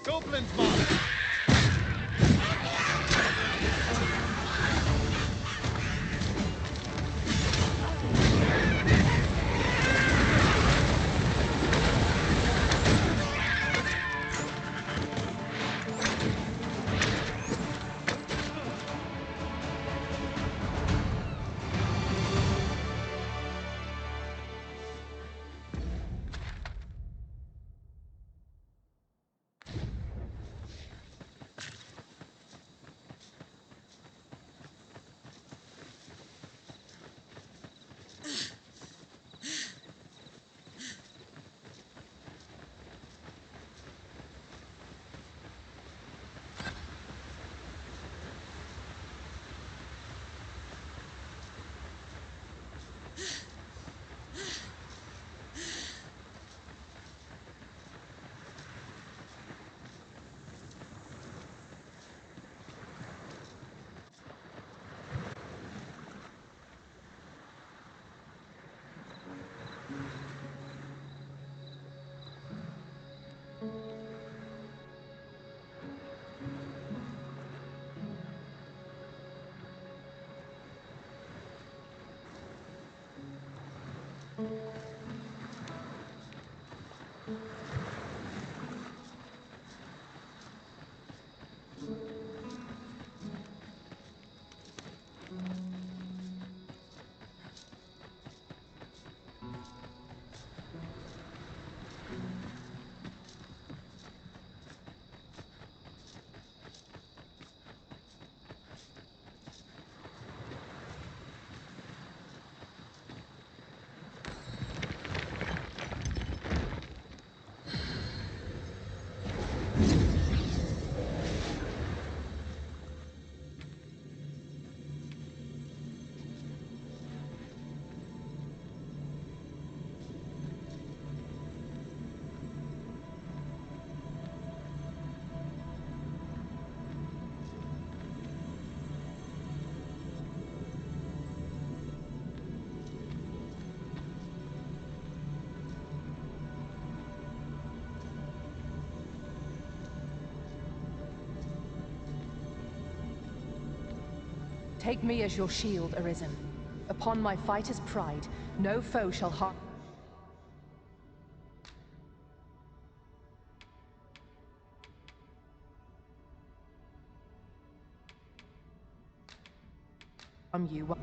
Goblins march! Take me as your shield, Arisen. Upon my fighter's pride, no foe shall harm you.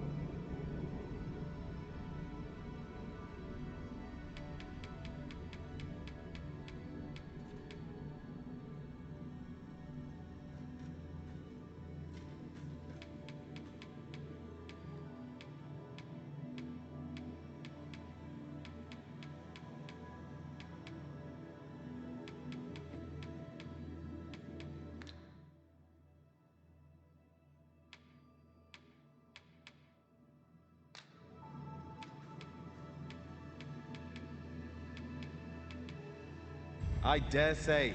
I dare say,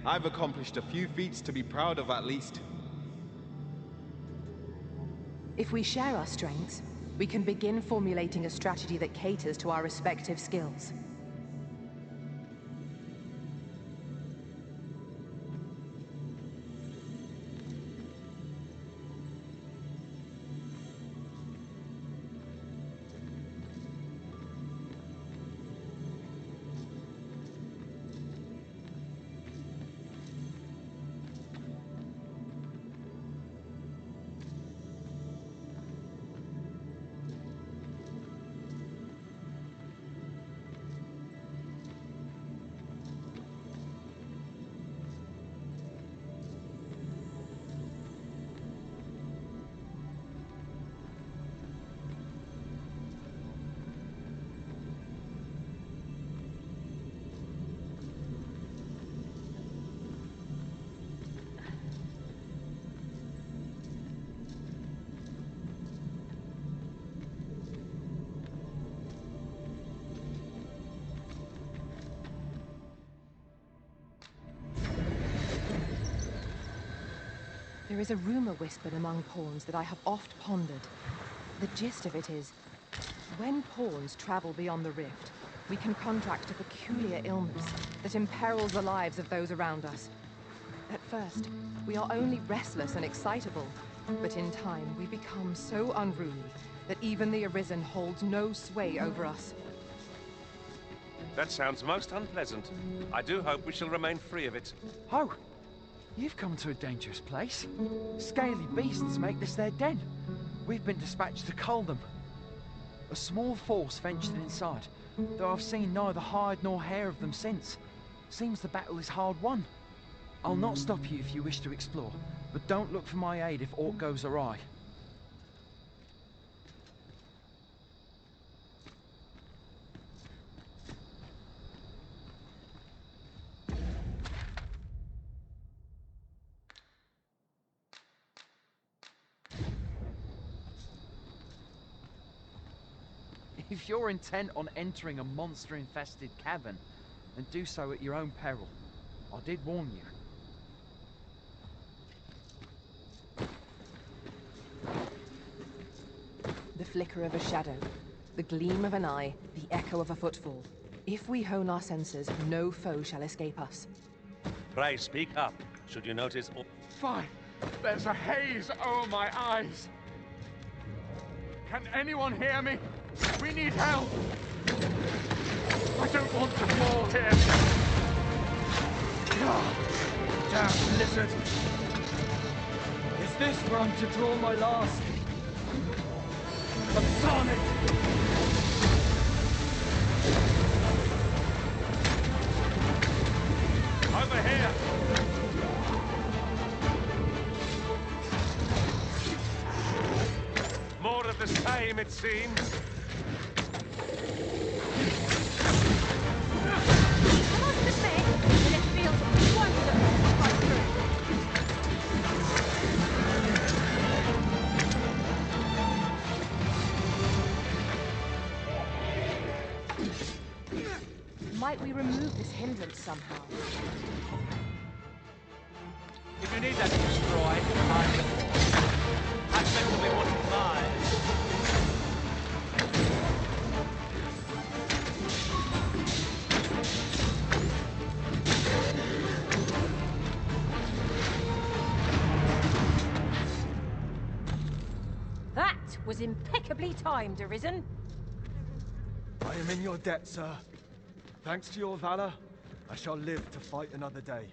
I've accomplished a few feats to be proud of at least. If we share our strengths, we can begin formulating a strategy that caters to our respective skills. There is a rumor whispered among pawns that I have oft pondered. The gist of it is, when pawns travel beyond the rift, we can contract a peculiar illness that imperils the lives of those around us. At first, we are only restless and excitable, but in time we become so unruly that even the Arisen holds no sway over us. That sounds most unpleasant. I do hope we shall remain free of it. Oh, you've come to a dangerous place. Scaly beasts make this their den. We've been dispatched to cull them. A small force ventured inside, though I've seen neither hide nor hair of them since. Seems the battle is hard won. I'll not stop you if you wish to explore, but don't look for my aid if aught goes awry. If you're intent on entering a monster-infested cavern, then do so at your own peril. I did warn you. The flicker of a shadow, the gleam of an eye, the echo of a footfall. If we hone our senses, no foe shall escape us. Pray speak up, should you notice... Fine. There's a haze over my eyes. Can anyone hear me? We need help! I don't want to fall here! Damn lizard! Is this where I'm to draw my last? Confound it! Over here! More of the same, it seems. Might we remove this hindrance somehow? If you need that destroyed, I'm the force. That's meant to be what's mine. That was impeccably timed, Arisen. I am in your debt, sir. Thanks to your valor, I shall live to fight another day.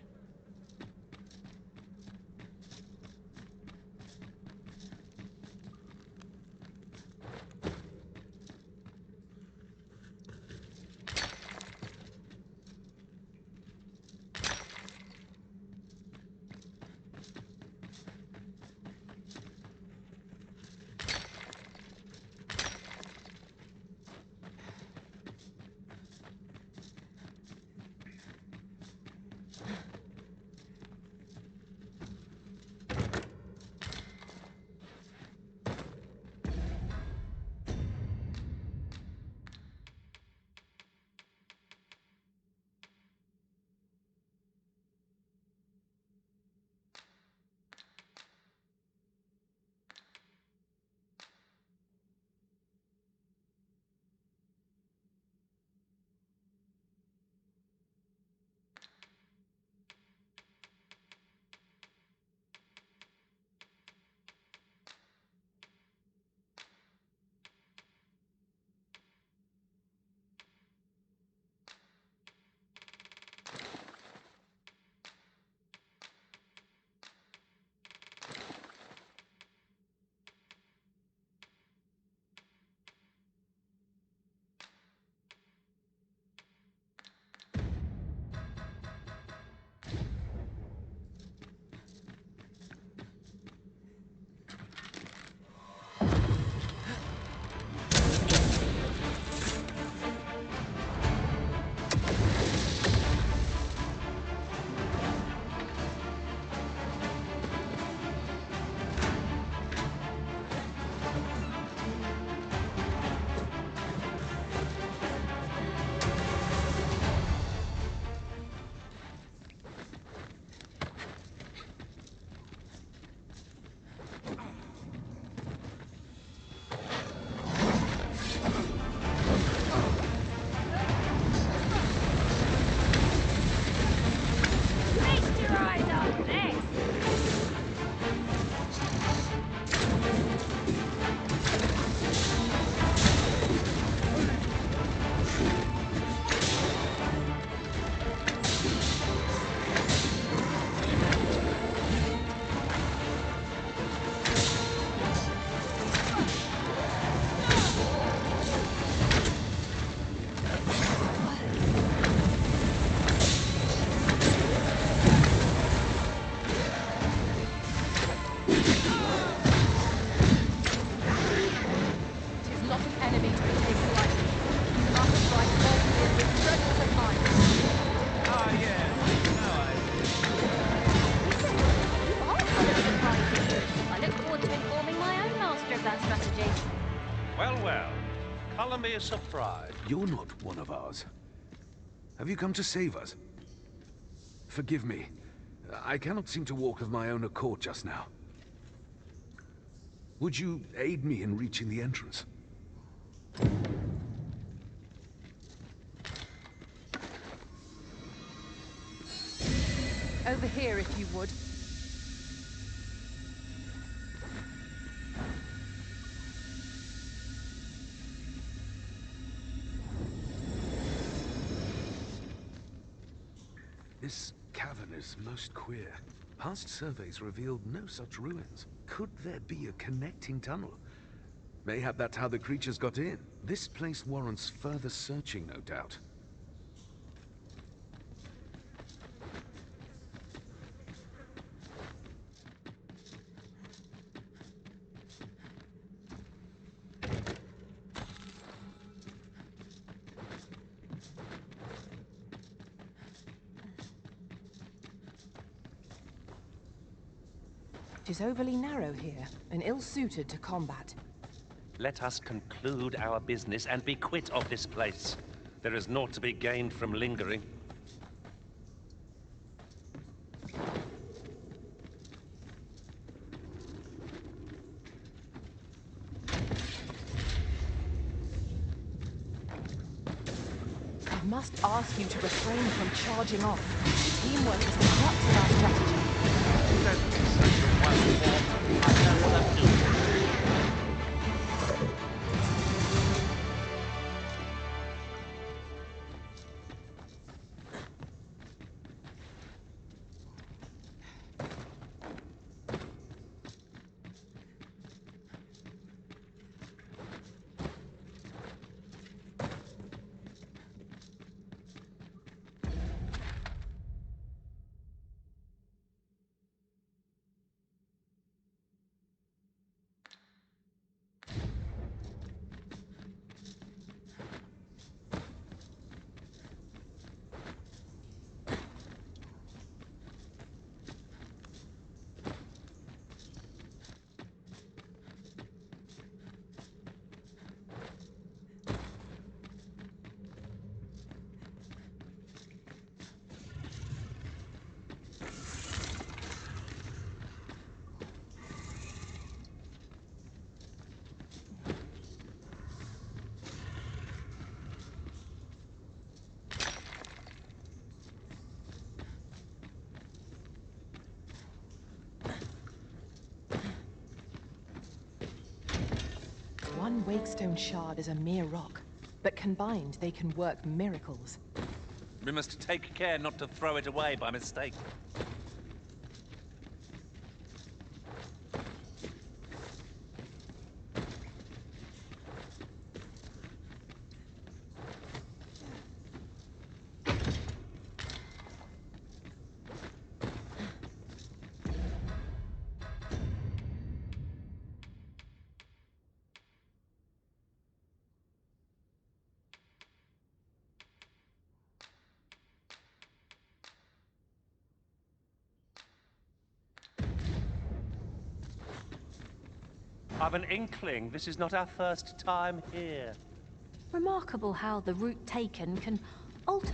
surprised. You're not one of ours. Have you come to save us? Forgive me. I cannot seem to walk of my own accord just now. Would you aid me in reaching the entrance? Over here, if you would. This cavern is most queer. Past surveys revealed no such ruins. Could there be a connecting tunnel? Mayhap that's how the creatures got in. This place warrants further searching, no doubt. It is overly narrow here, and ill-suited to combat. Let us conclude our business and be quit of this place. There is naught to be gained from lingering. I must ask you to refrain from charging off. Teamwork is the crux of our strategy. One Wakestone shard is a mere rock, but combined they can work miracles. We must take care not to throw it away by mistake. I've an inkling this is not our first time here. Remarkable how the route taken can alter...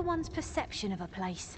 one's perception of a place.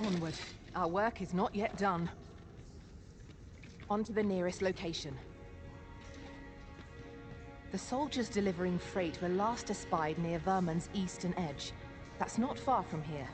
Onward. Our work is not yet done. On to the nearest location. The soldiers delivering freight were last espied near Vermund's eastern edge. That's not far from here.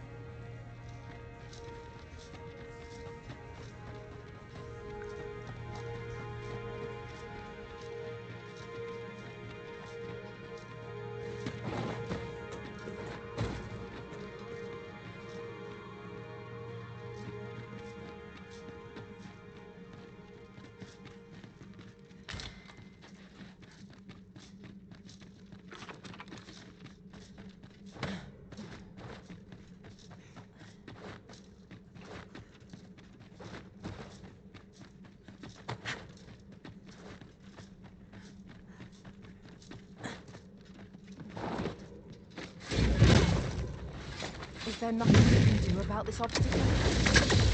Is there nothing we can do about this obstacle?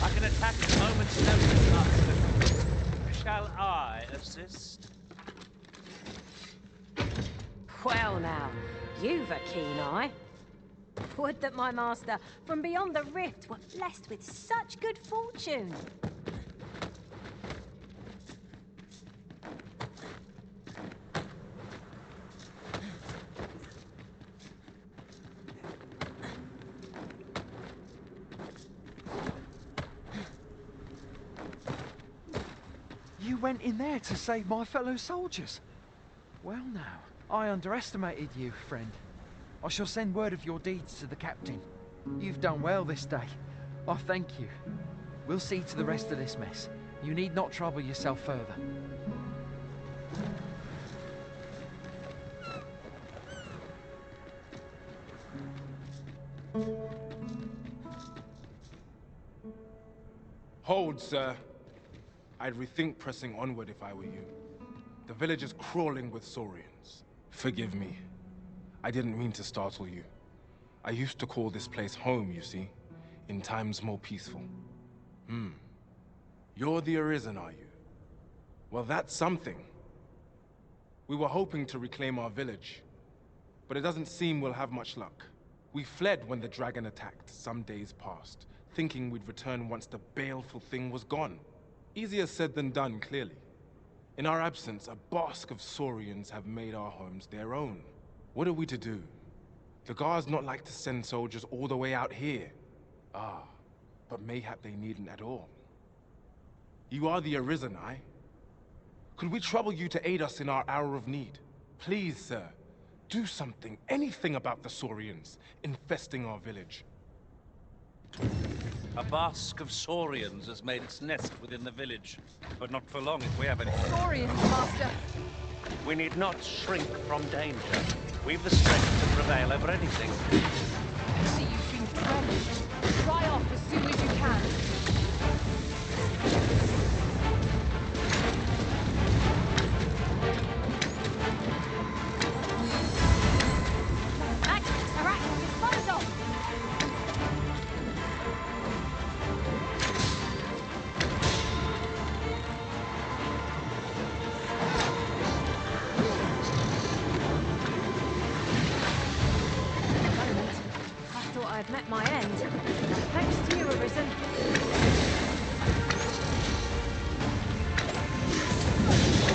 I can attack at a moment's notice, Master. Shall I assist? Well now, you've a keen eye. Would that my master from beyond the rift were blessed with such good fortune. You went in there to save my fellow soldiers. Well now, I underestimated you, friend. I shall send word of your deeds to the captain. You've done well this day. I thank you. We'll see to the rest of this mess. You need not trouble yourself further. Hold, sir. I'd rethink pressing onward if I were you. The village is crawling with saurians. Forgive me. I didn't mean to startle you. I used to call this place home, you see, in times more peaceful. You're the Arisen, are you? Well, that's something. We were hoping to reclaim our village, but it doesn't seem we'll have much luck. We fled when the dragon attacked some days past, thinking we'd return once the baleful thing was gone. Easier said than done, clearly. In our absence, a bask of saurians have made our homes their own. What are we to do? The guards not like to send soldiers all the way out here. But mayhap they needn't at all. You are the Arisen, aye? Could we trouble you to aid us in our hour of need? Please, sir, do something, anything about the saurians infesting our village. A bask of saurians has made its nest within the village, but not for long if we have any. Saurians, Master! We need not shrink from danger. We've the strength to prevail over anything. See, you've been drenched. Dry off as soon as you can. I've met my end. Thanks to you, Arisen.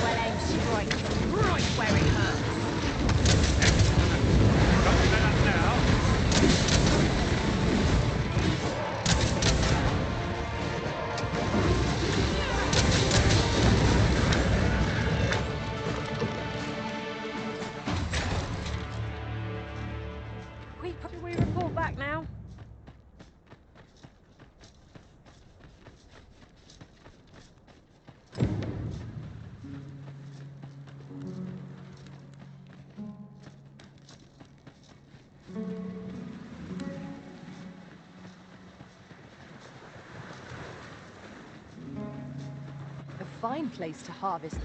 Well aimed strike. Right where it hurts. Got set up now. Should we report back now? A fine place to harvest.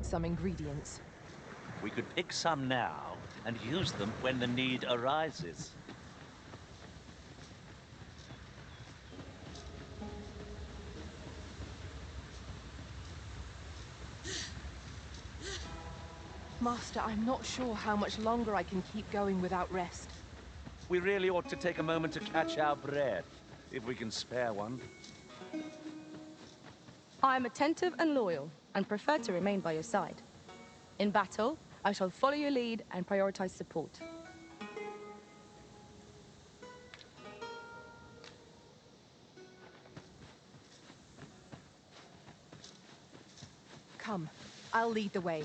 Some ingredients. We could pick some now and use them when the need arises. Master, I'm not sure how much longer I can keep going without rest. We really ought to take a moment to catch our breath, if we can spare one. I am attentive and loyal, and prefer to remain by your side. In battle, I shall follow your lead and prioritize support. Come, I'll lead the way.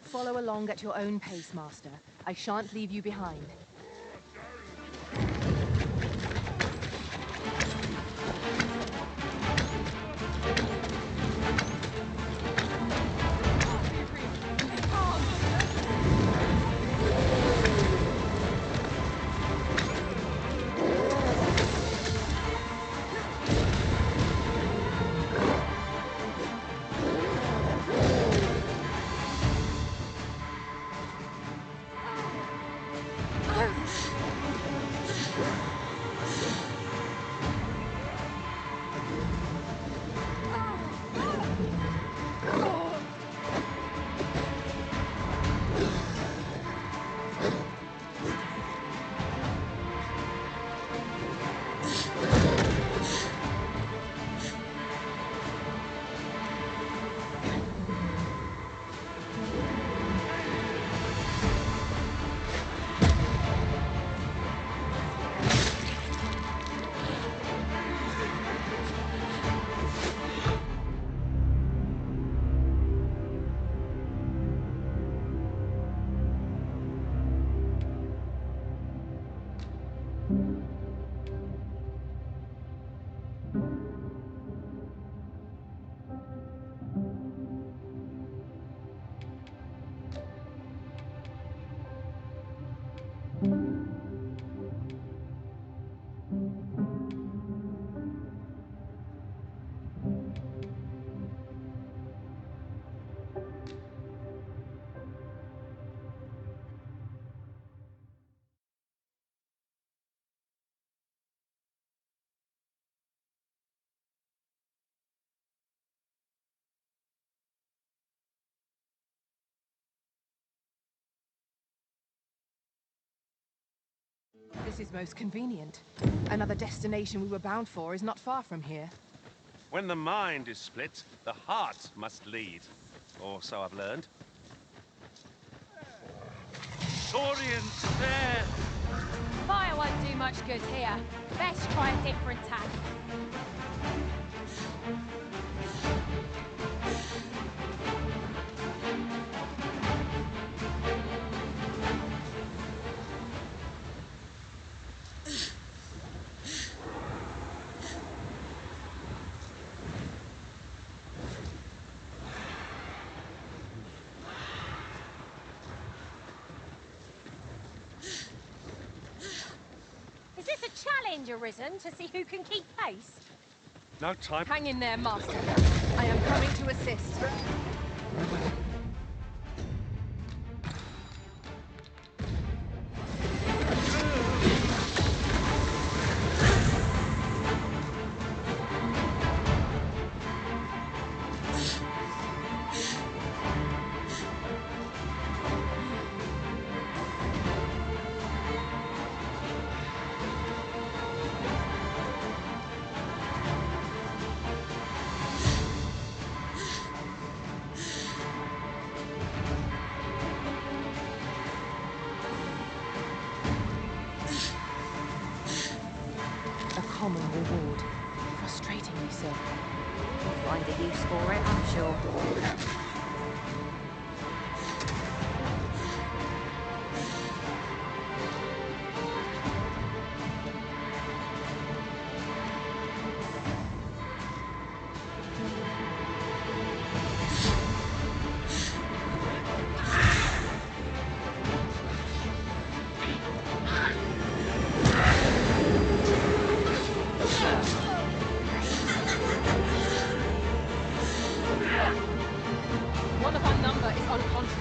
Follow along at your own pace, Master. I shan't leave you behind. Oh, This is most convenient. Another destination we were bound for is not far from here. When the mind is split, the heart must lead. Or so I've learned. Saurians there! Fire won't do much good here. Best try a different tack. Is this a challenge, Arisen, to see who can keep pace? No time. Hang in there, Master. I am coming to assist. A common reward. Frustratingly so. We'll find a use for it, I'm sure. One of our number is unconscious.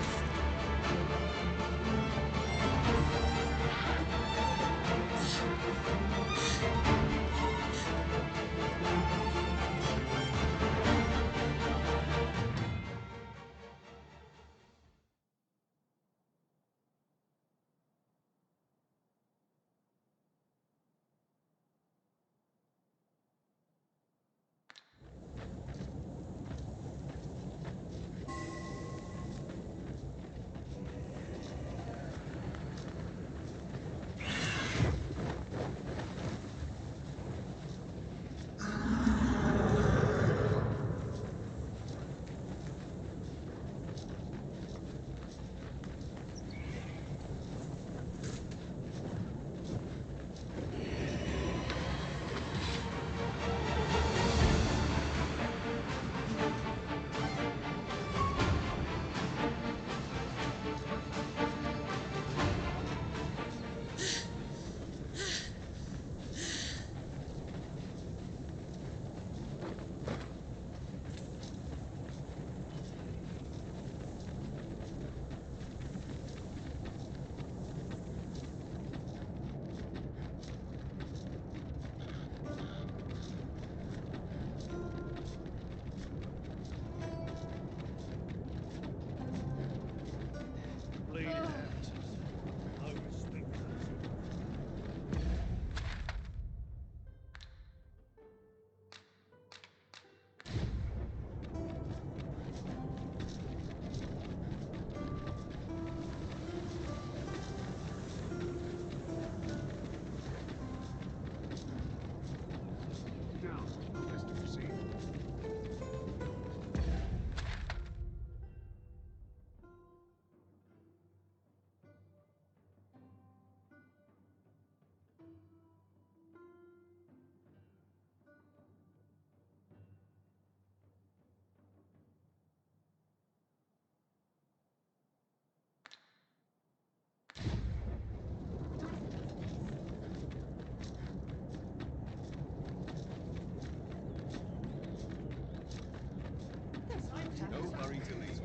No hurry to leave.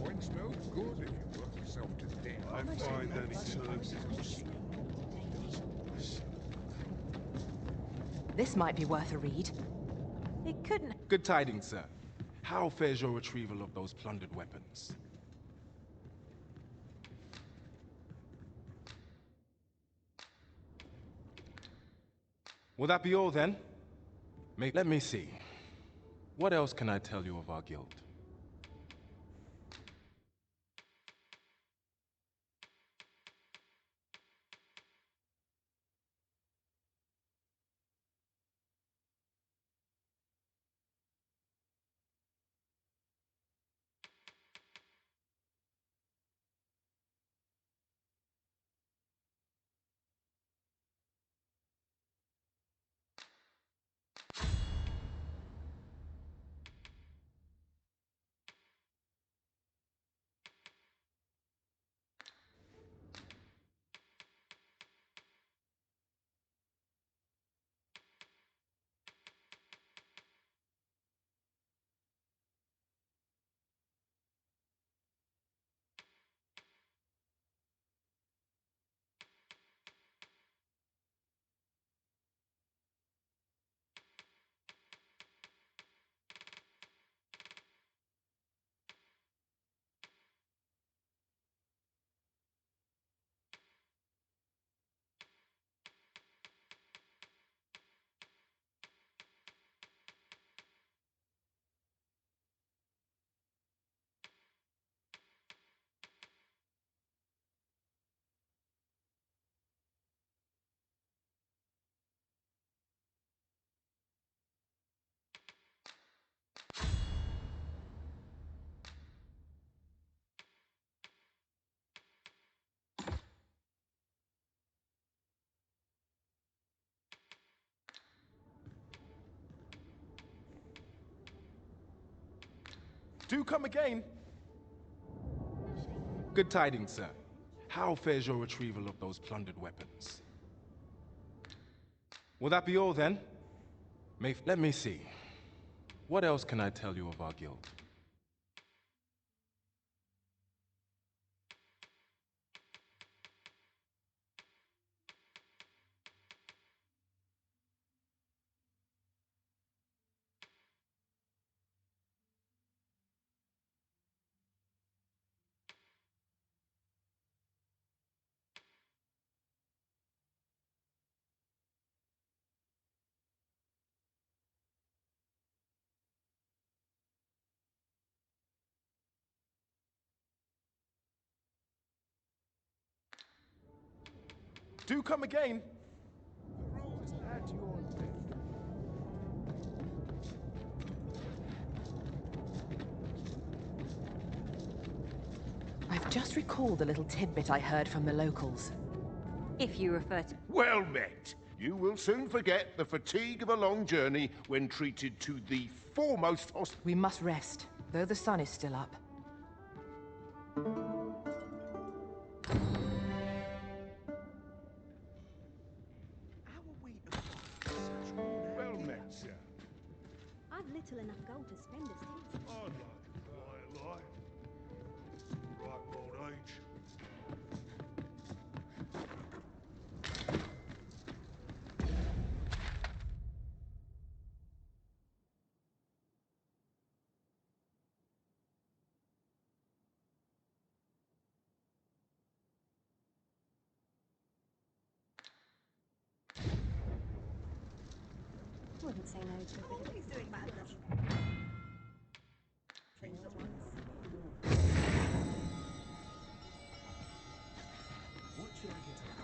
Coin smell good if you work yourself to death. I find that he serves his This might be worth a read. It couldn't. Good tidings, sir. How fares your retrieval of those plundered weapons? Will that be all then? Let me see. What else can I tell you of our guild? Do come again. Good tidings, sir. How fares your retrieval of those plundered weapons? Will that be all then? Let me see. What else can I tell you of our guild? Do come again. The road's at your left. I've just recalled a little tidbit I heard from the locals. If you refer to... Well met. You will soon forget the fatigue of a long journey when treated to the foremost We must rest, though the sun is still up. Well met, sir. I've little enough gold to spend as it is. I'd like a quiet life. Ripe old age. Wouldn't say no to a bit of... He's doing madness. What should I get up?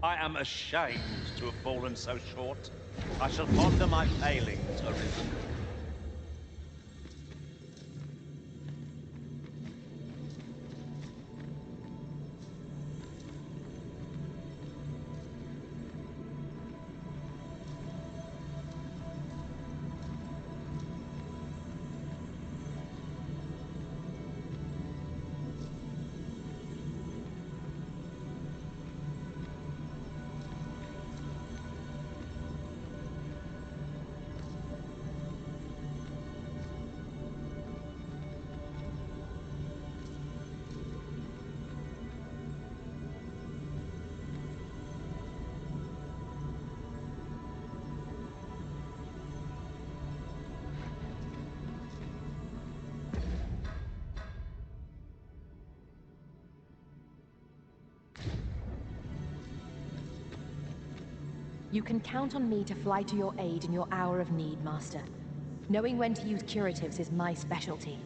I am ashamed to have fallen so short. I shall ponder my failings, Arisen. You can count on me to fly to your aid in your hour of need, Master. Knowing when to use curatives is my specialty.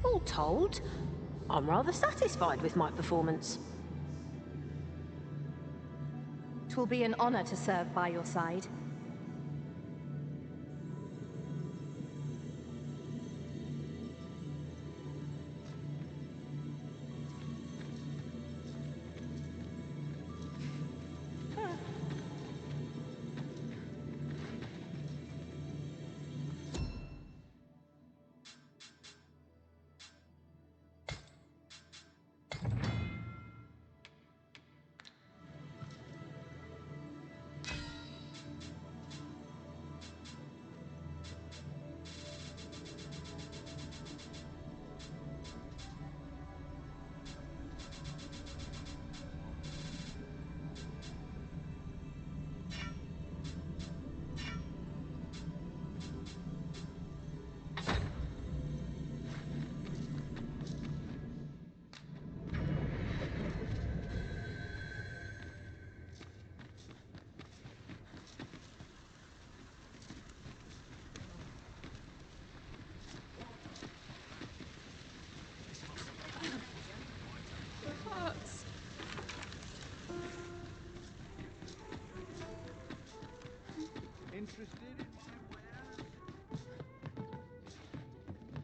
All told, I'm rather satisfied with my performance. 'Twill be an honor to serve by your side.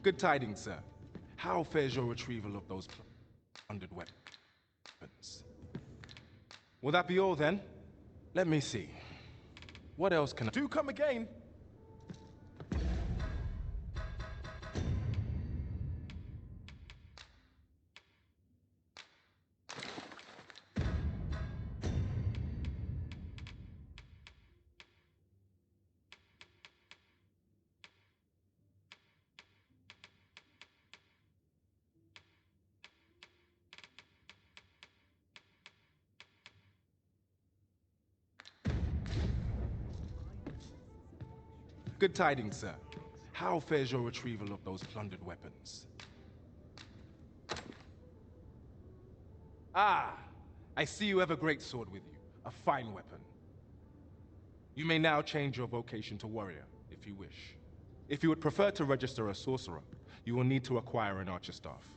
Good tidings, sir. How fares your retrieval of those plundered weapons? Will that be all, then? Let me see. What else can I... Do come again! Good tidings, sir. How fares your retrieval of those plundered weapons? Ah! I see you have a great sword with you. A fine weapon. You may now change your vocation to warrior, if you wish. If you would prefer to register a sorcerer, you will need to acquire an archer staff.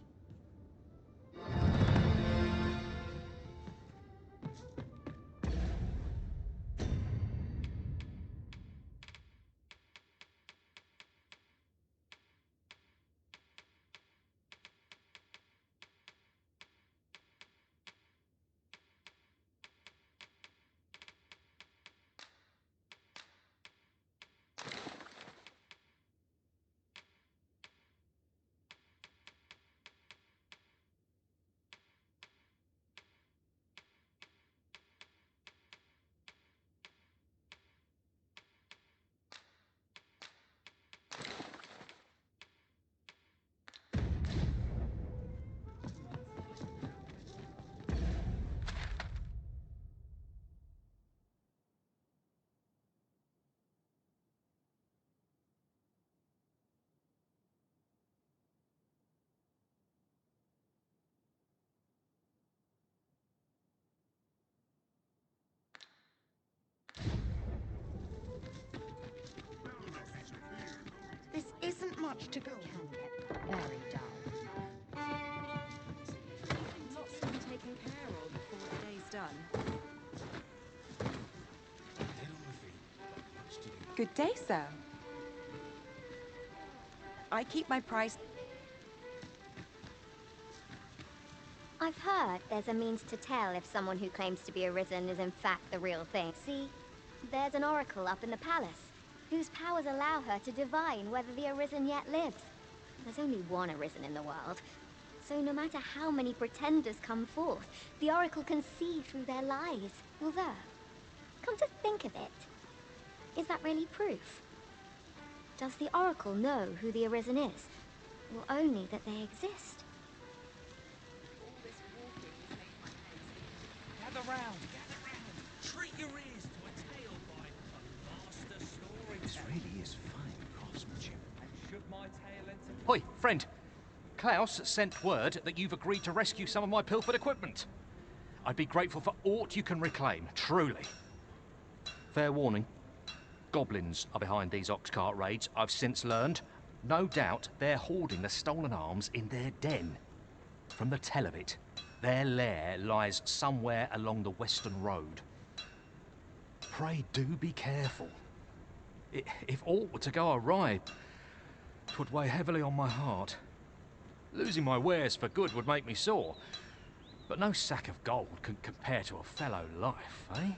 This isn't much to go on. Very dull. Lots to be taken care of before the day's done. Good day, sir. I keep my price. I've heard there's a means to tell if someone who claims to be Arisen is in fact the real thing. See, there's an oracle up in the palace, whose powers allow her to divine whether the Arisen yet lives. There's only one Arisen in the world, so no matter how many pretenders come forth, the oracle can see through their lies. Although, come to think of it, is that really proof? Does the Oracle know who the Arisen is? Or only that they exist? Gather round. Treat your ears to a tale by a master storyteller. This really is fine craftsmanship. And should my tale enter... Hoi, friend. Klaus sent word that you've agreed to rescue some of my pilfered equipment. I'd be grateful for aught you can reclaim, truly. Fair warning. Goblins are behind these ox cart raids, I've since learned. No doubt they're hoarding the stolen arms in their den. From the tell of it, their lair lies somewhere along the Western Road. Pray do be careful. If aught were to go awry, 'twould weigh heavily on my heart. Losing my wares for good would make me sore, but no sack of gold can compare to a fellow life, eh?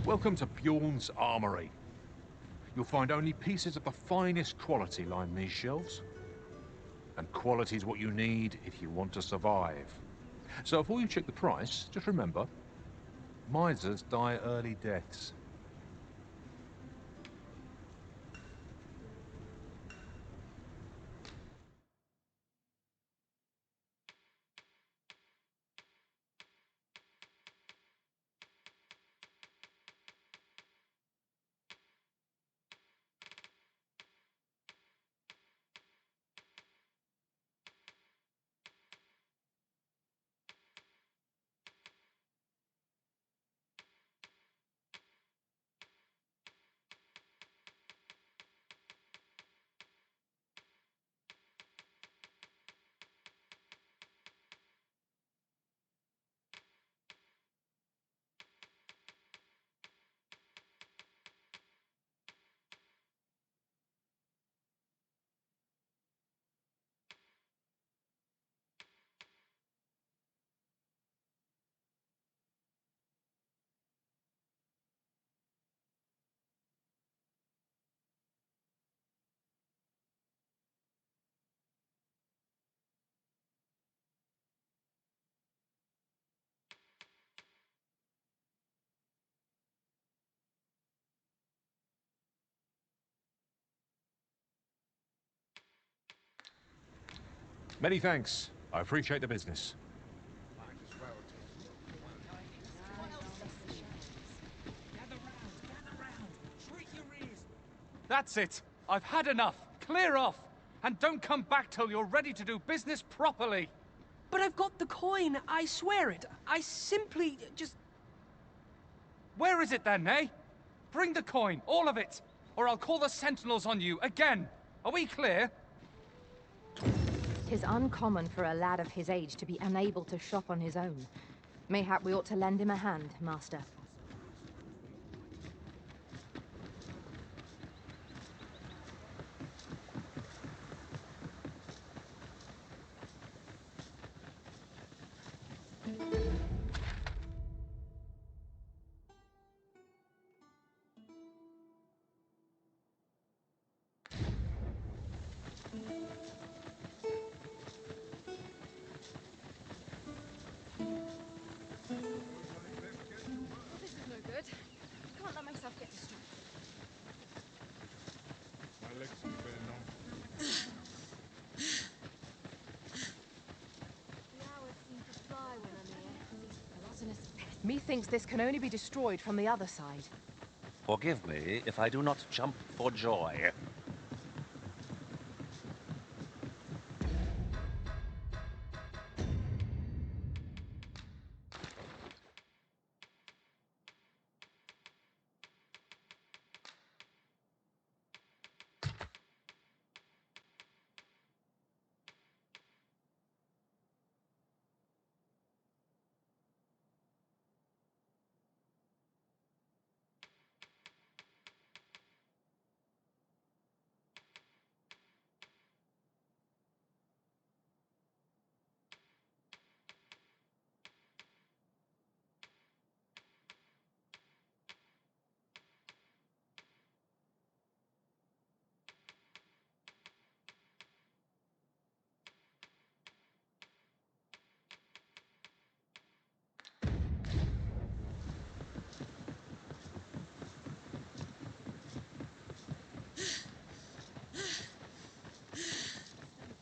Welcome to Bjorn's Armory. You'll find only pieces of the finest quality line these shelves. And quality is what you need if you want to survive. So before you check the price, just remember, misers die early deaths. Many thanks. I appreciate the business. That's it. I've had enough. Clear off. And don't come back till you're ready to do business properly. But I've got the coin, I swear it. I simply just... Where is it then, eh? Bring the coin, all of it, or I'll call the Sentinels on you again. Are we clear? 'Tis uncommon for a lad of his age to be unable to shop on his own. Mayhap we ought to lend him a hand, master. This is no good. I can't let myself get distracted. My legs are burning now. The hours seem to fly when I'm here. These gelatinous pests. Methinks this can only be destroyed from the other side. Forgive me if I do not jump for joy.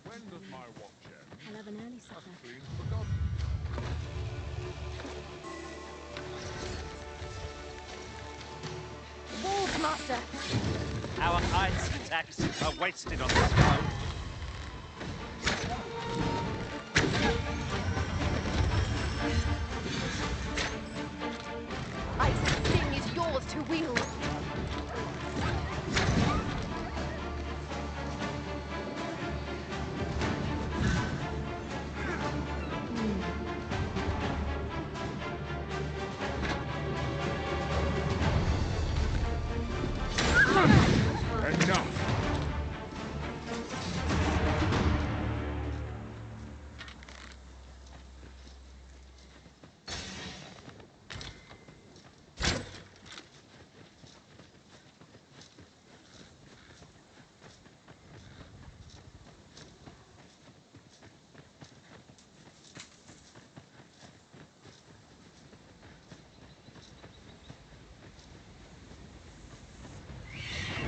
When does my watch end? I'll have an early supper. I've clean forgotten. Wolves, master! Our ice attacks are wasted on this road. Ice's sting is yours to wield. Enough!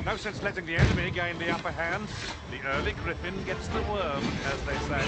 No sense letting the enemy gain the upper hand. The early griffin gets the worm, as they say.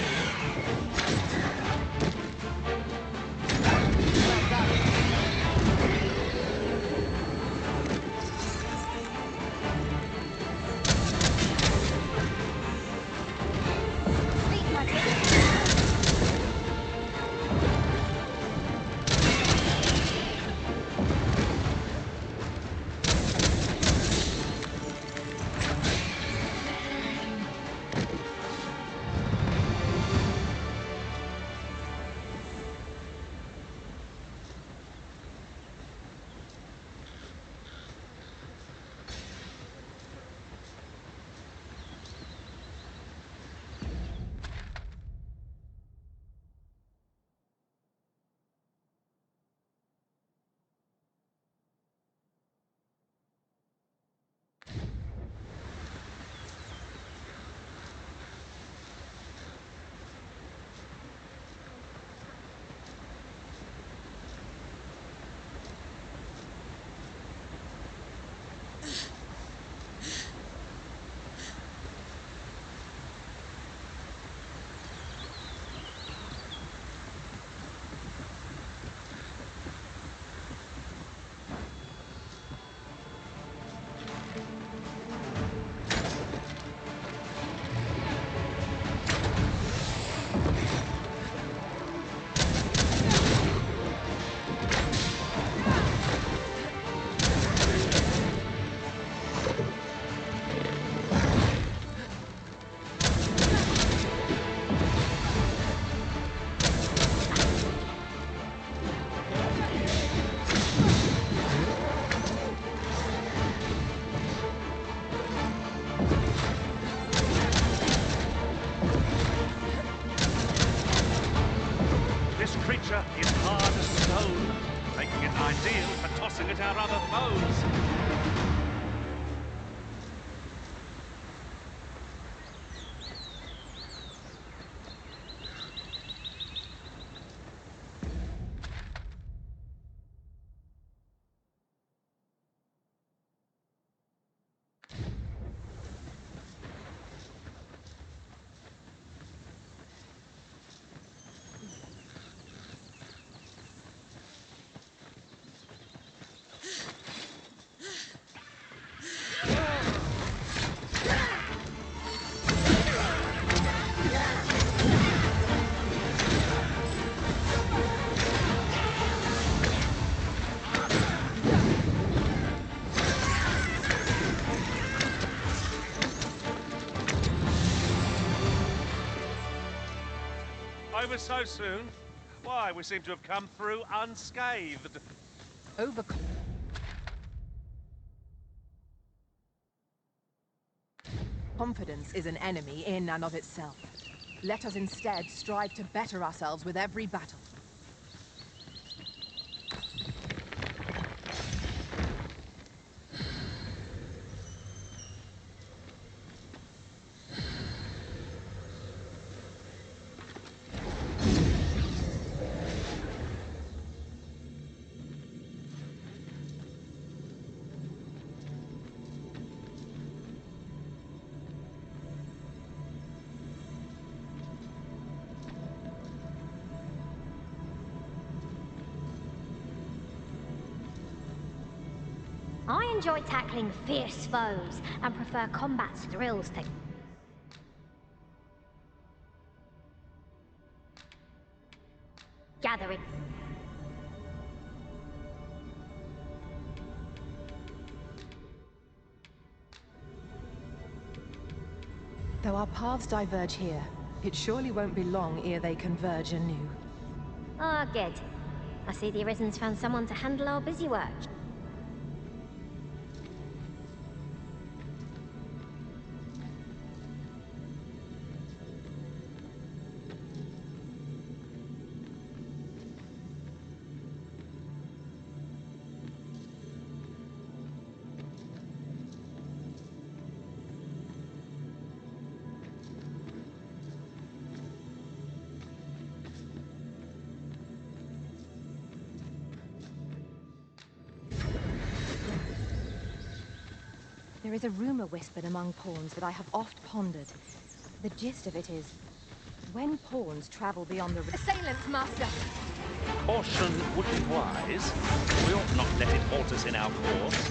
deal for tossing at our other foes. Over so soon? Why, we seem to have come through unscathed. Confidence is an enemy in and of itself. Let us instead strive to better ourselves with every battle. I enjoy tackling fierce foes and prefer combat's thrills to... gathering. Though our paths diverge here, it surely won't be long ere they converge anew. Ah, good. I see the Arisen's found someone to handle our busy work. There is a rumor whispered among pawns that I have oft pondered. The gist of it is, when pawns travel beyond the... Assailants, Master! Caution would be wise. We ought not let it halt us in our course.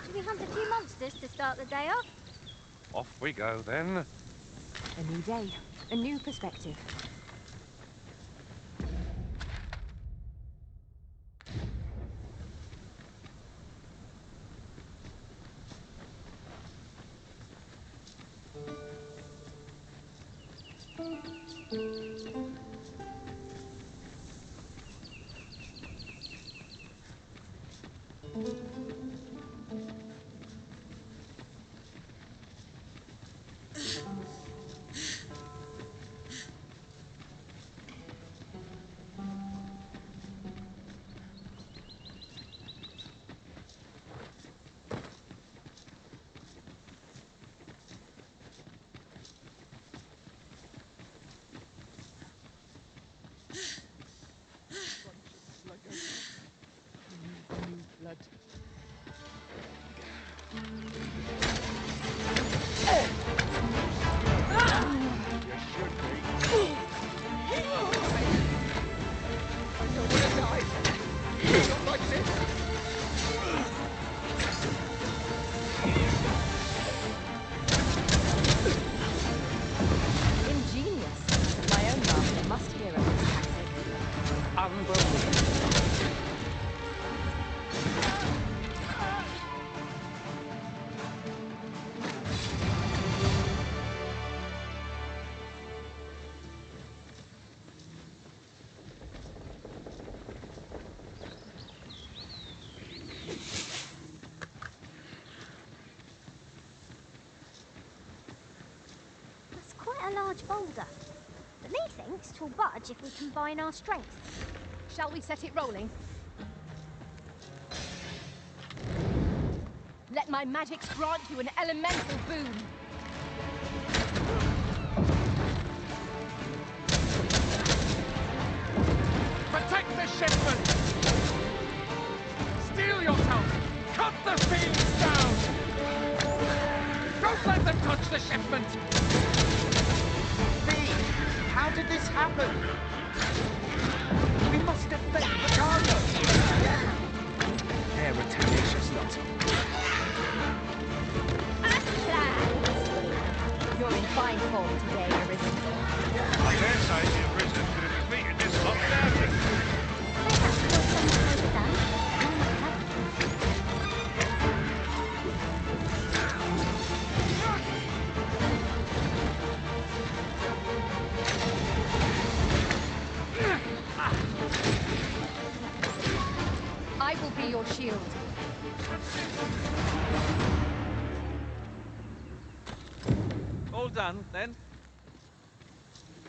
Should we hunt a few monsters to start the day off? Off we go, then. A new day, a new perspective. Unbelievable. That's quite a large boulder. But methinks 'twill budge if we combine our strength. Shall we set it rolling? Let my magics grant you an elemental boon. Protect the shipment! Steel yourself! Cut the thieves down! Don't let them touch the shipment! How did this happen? We must defend the cargo. They're a tenacious lot. As planned. You're in fine form today, Arisen. I dare say the Arisen could have defeated this lot without it. I will be your shield. All done, then?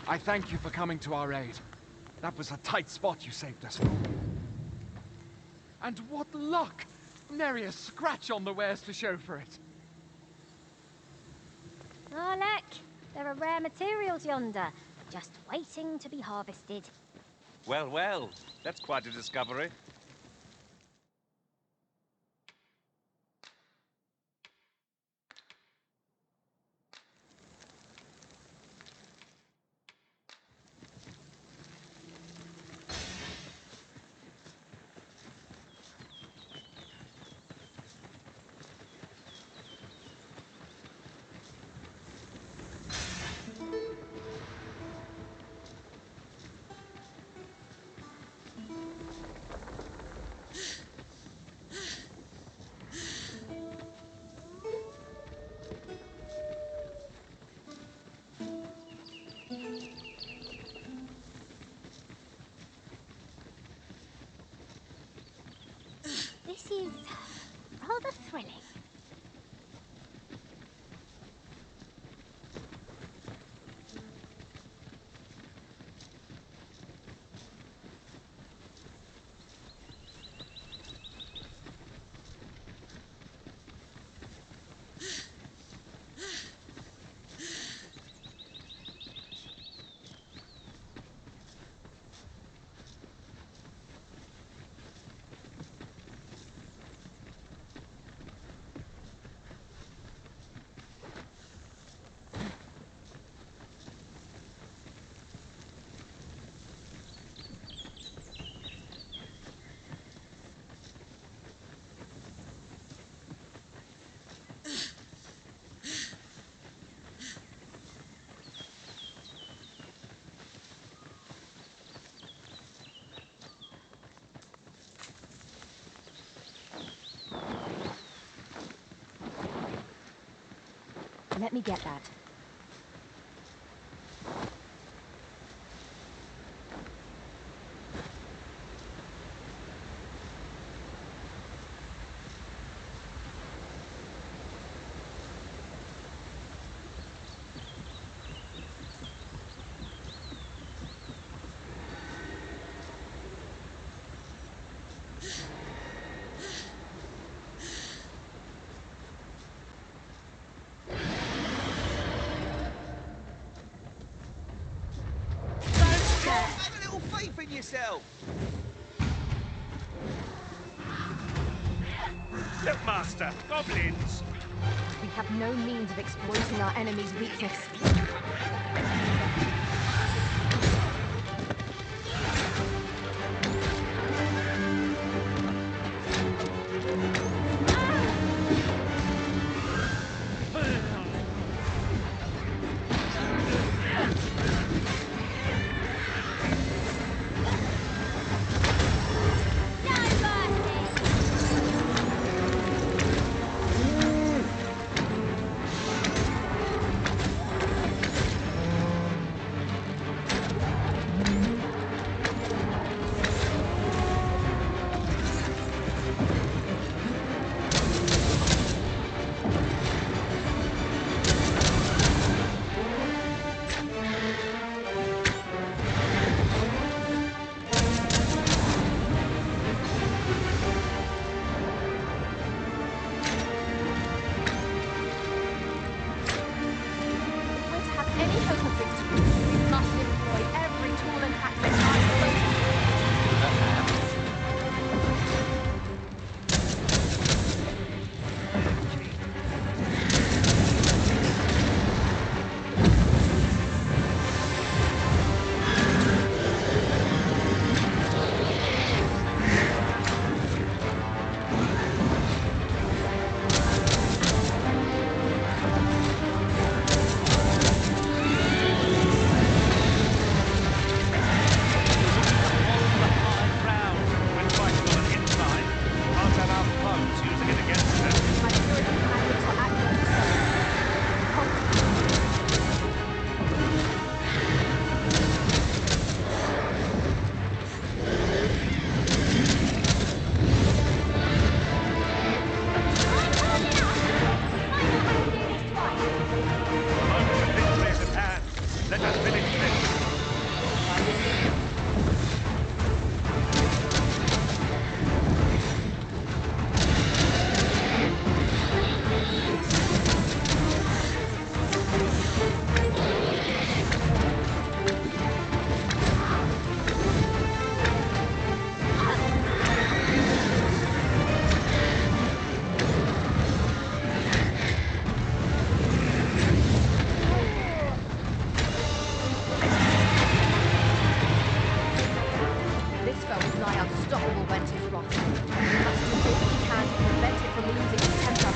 I thank you for coming to our aid. That was a tight spot you saved us from. And what luck! Nary a scratch on the wares to show for it. Oh, look! There are rare materials yonder, just waiting to be harvested. Well, well, that's quite a discovery. This is rather thrilling. Let me get that. Faith in yourself! Look, Master, goblins! We have no means of exploiting our enemy's weakness. foe is nigh unstoppable when 'tis wrath. We must do all we can to prevent it from losing its temper.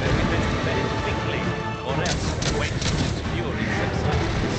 Then we best defend it quickly, or else wait till its fury subsides.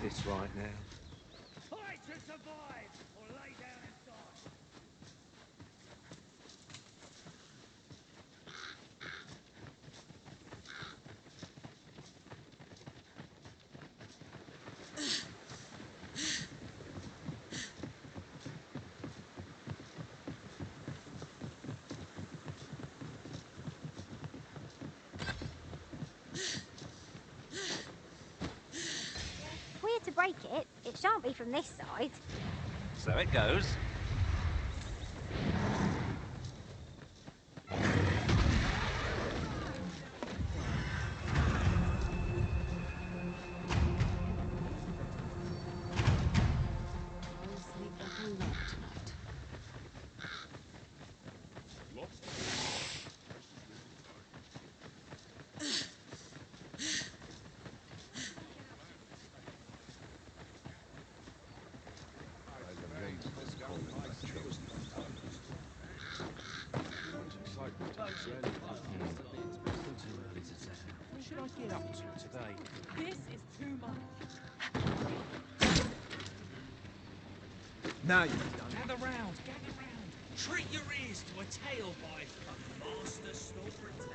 This right now. Fight to survive, or lay down and die. If we're to break it, it shan't be from this side. So it goes. What should I get up to today? This is too much. Now you've done it. Gather round, gather round. Treat your ears to a tale by a master storyteller.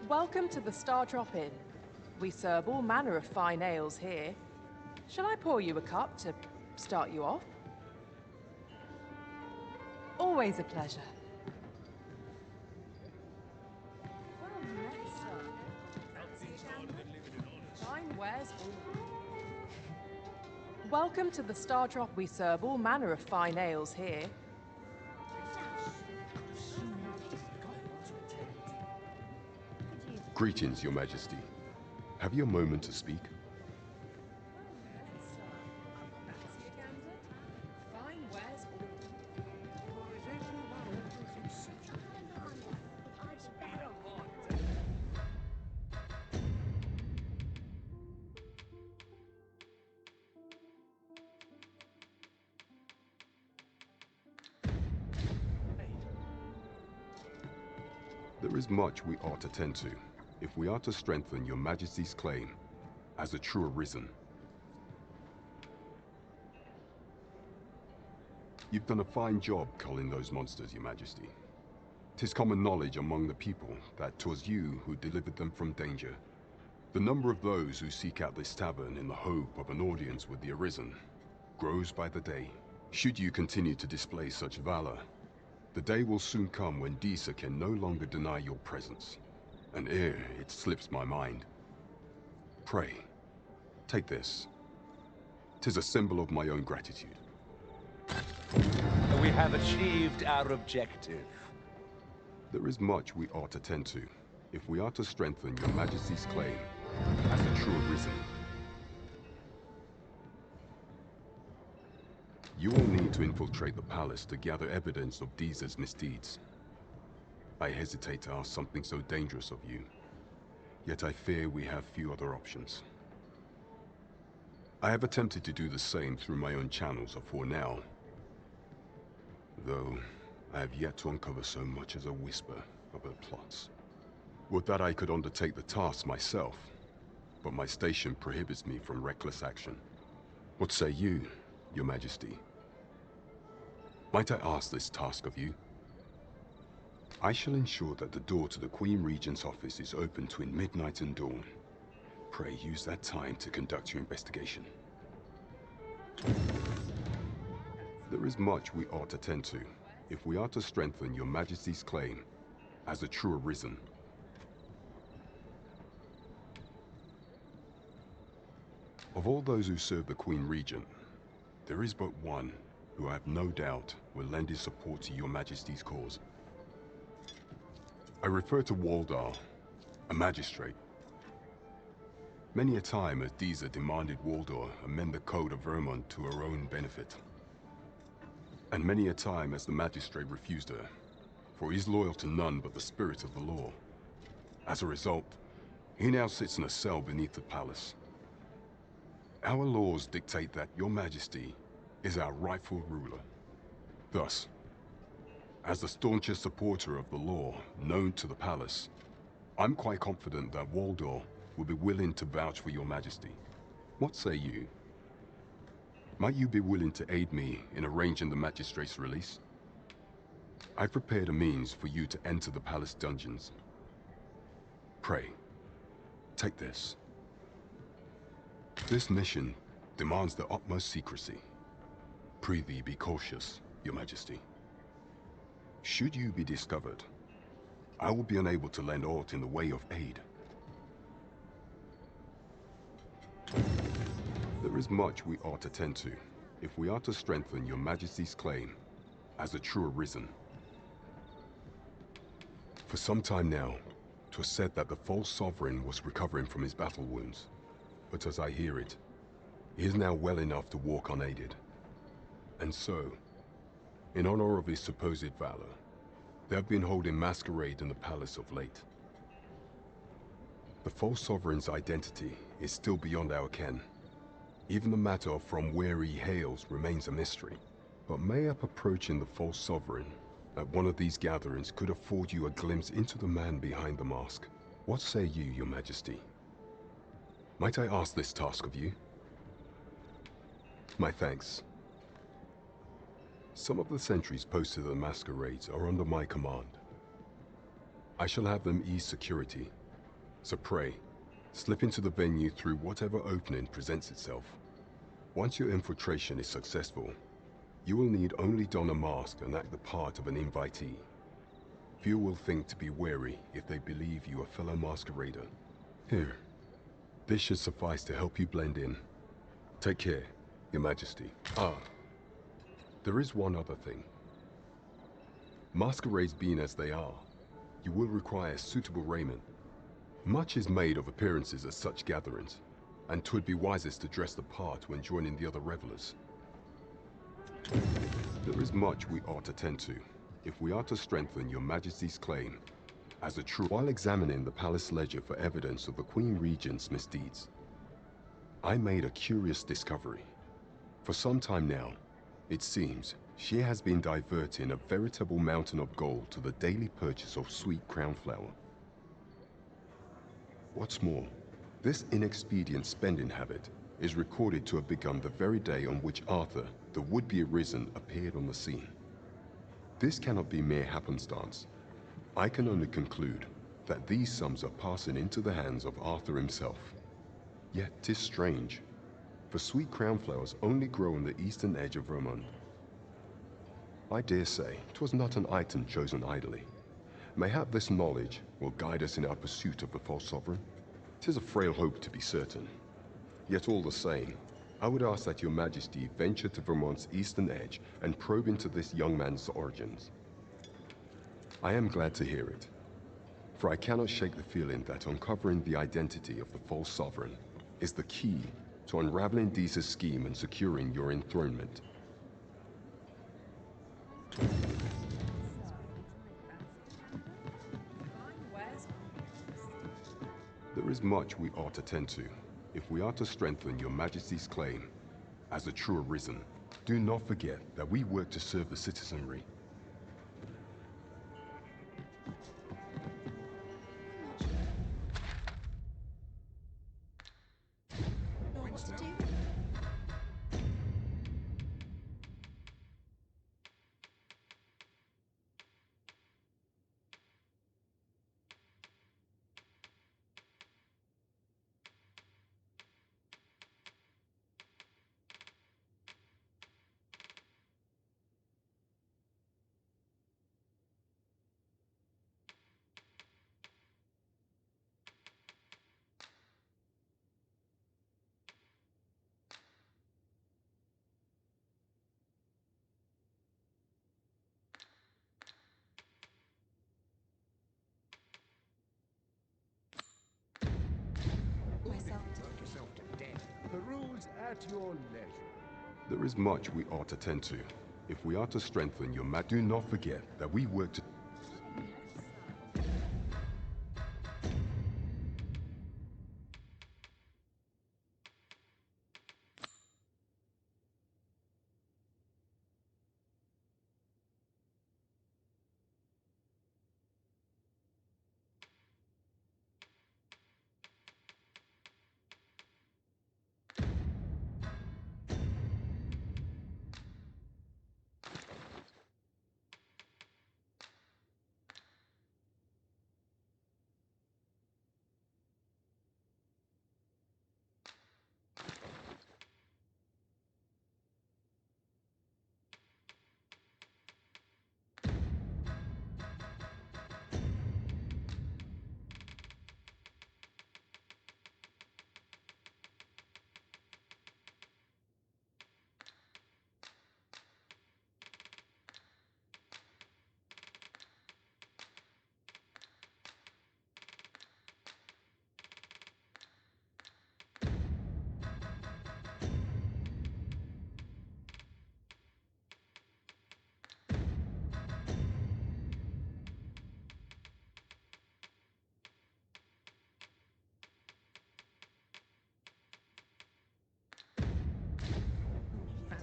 Welcome to the Star Drop Inn. We serve all manner of fine ales here. Shall I pour you a cup to start you off? Always a pleasure. Fine wares all. Welcome to the Star Drop. We serve all manner of fine ales here. Greetings, Your Majesty. Have you a moment to speak? Fine wares all. There is much we ought to tend to, if we are to strengthen Your Majesty's claim as a true Arisen. You've done a fine job culling those monsters, Your Majesty. 'Tis common knowledge among the people that 'twas you who delivered them from danger. The number of those who seek out this tavern in the hope of an audience with the Arisen grows by the day. Should you continue to display such valor, the day will soon come when Disa can no longer deny your presence. And ere it slips my mind, pray, take this. 'Tis a symbol of my own gratitude. We have achieved our objective. There is much we ought to tend to, if we are to strengthen Your Majesty's claim as a true Arisen. You will need to infiltrate the palace to gather evidence of Disa's misdeeds. I hesitate to ask something so dangerous of you, yet I fear we have few other options. I have attempted to do the same through my own channels afore now, though I have yet to uncover so much as a whisper of her plots. Would that I could undertake the task myself, but my station prohibits me from reckless action. What say you, Your Majesty? Might I ask this task of you? I shall ensure that the door to the Queen Regent's office is open between midnight and dawn. Pray use that time to conduct your investigation. There is much we ought to tend to, if we are to strengthen Your Majesty's claim as a true Arisen. Of all those who serve the Queen Regent, there is but one who I have no doubt will lend his support to Your Majesty's cause. I refer to Waldar, a magistrate. Many a time has Disa demanded Waldar amend the code of Vermund to her own benefit. And many a time has the magistrate refused her, for he is loyal to none but the spirit of the law. As a result, he now sits in a cell beneath the palace. Our laws dictate that Your Majesty is our rightful ruler. Thus, as the staunchest supporter of the law known to the palace, I'm quite confident that Waldor will be willing to vouch for Your Majesty. What say you? Might you be willing to aid me in arranging the magistrate's release? I've prepared a means for you to enter the palace dungeons. Pray, take this. This mission demands the utmost secrecy. Prithee be cautious, Your Majesty. Should you be discovered, I will be unable to lend aught in the way of aid. There is much we ought to tend to, if we are to strengthen Your Majesty's claim as a true Arisen. For some time now, 'twas said that the false sovereign was recovering from his battle wounds, but as I hear it, he is now well enough to walk unaided. And so, in honor of his supposed valor, they have been holding masquerade in the palace of late. The false sovereign's identity is still beyond our ken. Even the matter of from where he hails remains a mystery. But mayhap approaching the false sovereign at one of these gatherings could afford you a glimpse into the man behind the mask. What say you, Your Majesty? Might I ask this task of you? My thanks. Some of the sentries posted at the masquerades are under my command. I shall have them ease security, so pray, slip into the venue through whatever opening presents itself. Once your infiltration is successful, you will need only don a mask and act the part of an invitee. Few will think to be wary if they believe you a fellow masquerader. Here, This should suffice to help you blend in. Take care, Your Majesty. Ah, there is one other thing. Masquerades being as they are, you will require suitable raiment. Much is made of appearances at such gatherings, and 'twould be wisest to dress the part when joining the other revelers. There is much we ought to tend to, if we are to strengthen Your Majesty's claim as a true. While examining the palace ledger for evidence of the Queen Regent's misdeeds, I made a curious discovery. For some time now, it seems she has been diverting a veritable mountain of gold to the daily purchase of sweet crown flower. What's more, this inexpedient spending habit is recorded to have begun the very day on which Arthur, the would-be Arisen, appeared on the scene. This cannot be mere happenstance. I can only conclude that these sums are passing into the hands of Arthur himself. Yet 'tis strange, for sweet crown flowers only grow on the eastern edge of Vermund. I dare say 'twas not an item chosen idly. Mayhap this knowledge will guide us in our pursuit of the false sovereign. 'Tis a frail hope, to be certain. Yet all the same, I would ask that Your Majesty venture to Vermund's eastern edge and probe into this young man's origins. I am glad to hear it, for I cannot shake the feeling that uncovering the identity of the false sovereign is the key to unraveling Deeza's scheme and securing your enthronement. There is much we ought to tend to, if we are to strengthen Your Majesty's claim as a true Arisen. Do not forget that we work to serve the citizenry. Peruse at your leisure. There is much we ought to tend to, if we are to strengthen Your Majesty. Do not forget that we work to...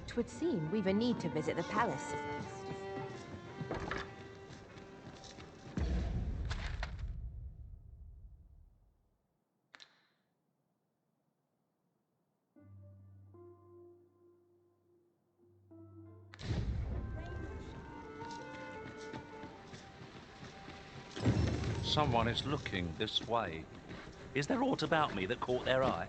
Twould seem we've a need to visit the palace. Someone is looking this way. Is there aught about me that caught their eye?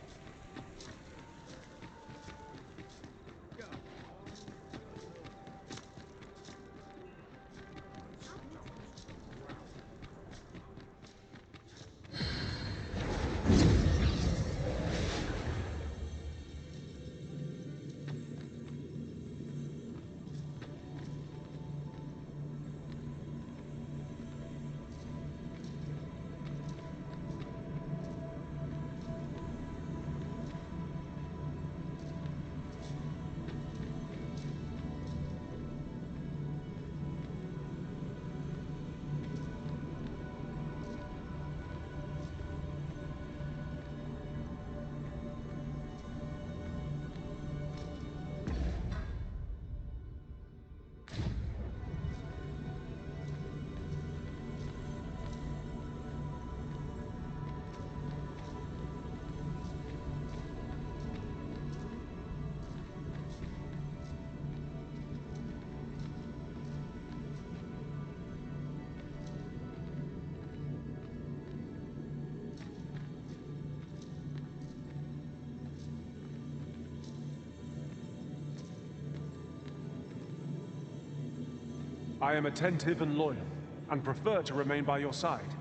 I am attentive and loyal, and prefer to remain by your side.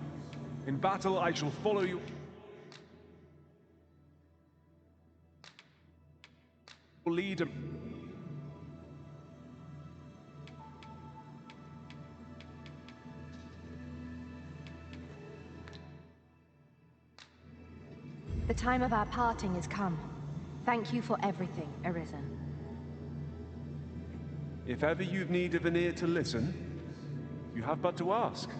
In battle, I shall follow you. Lead. The time of our parting is come. Thank you for everything, Arisen. If ever you've need of an ear to listen, you have but to ask.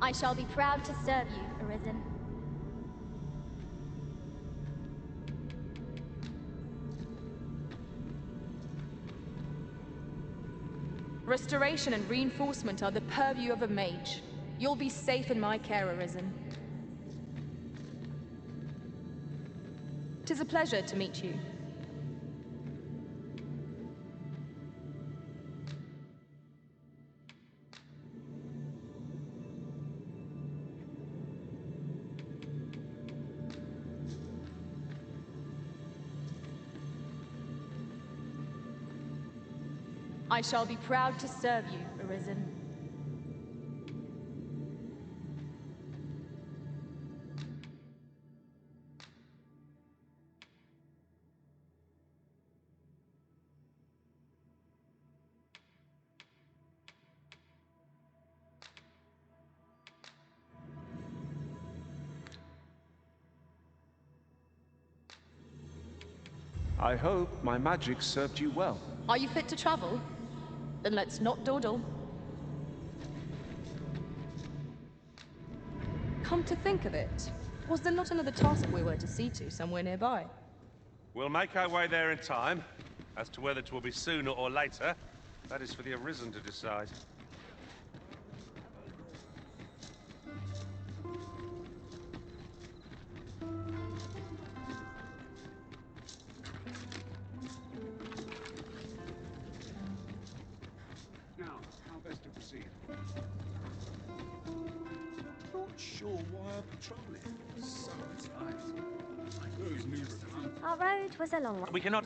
I shall be proud to serve you, Arisen. Restoration and reinforcement are the purview of a mage. You'll be safe in my care, Arisen. 'Tis a pleasure to meet you. I shall be proud to serve you, Arisen. I hope my magic served you well. Are you fit to travel? Then let's not dawdle. Come to think of it, was there not another task we were to see to somewhere nearby? We'll make our way there in time. As to whether it will be sooner or later, that is for the Arisen to decide. Now, how best to proceed? Not sure why I patrol it. So tight. Those new recruits. Our road was a long one. We cannot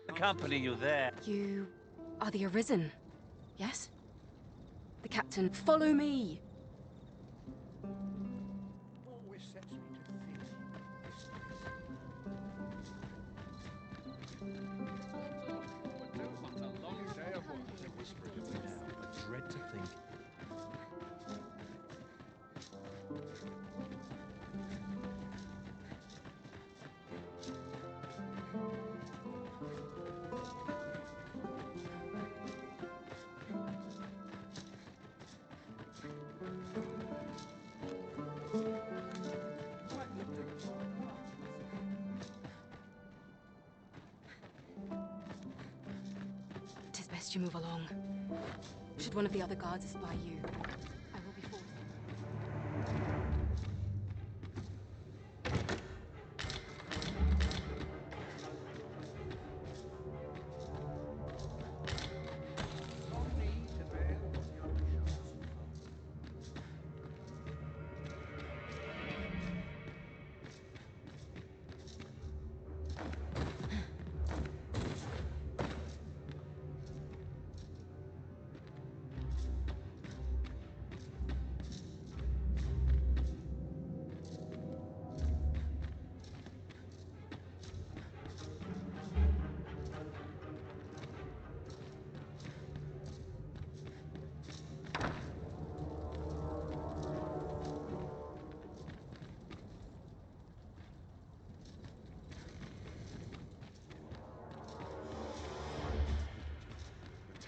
accompany you there. You are the Arisen, yes? The captain. Follow me! Always sets me to think. What a long day of work. I whisper it every now. I dread to think. Tis best you move along. Should one of the other guards espy you, I will be forced.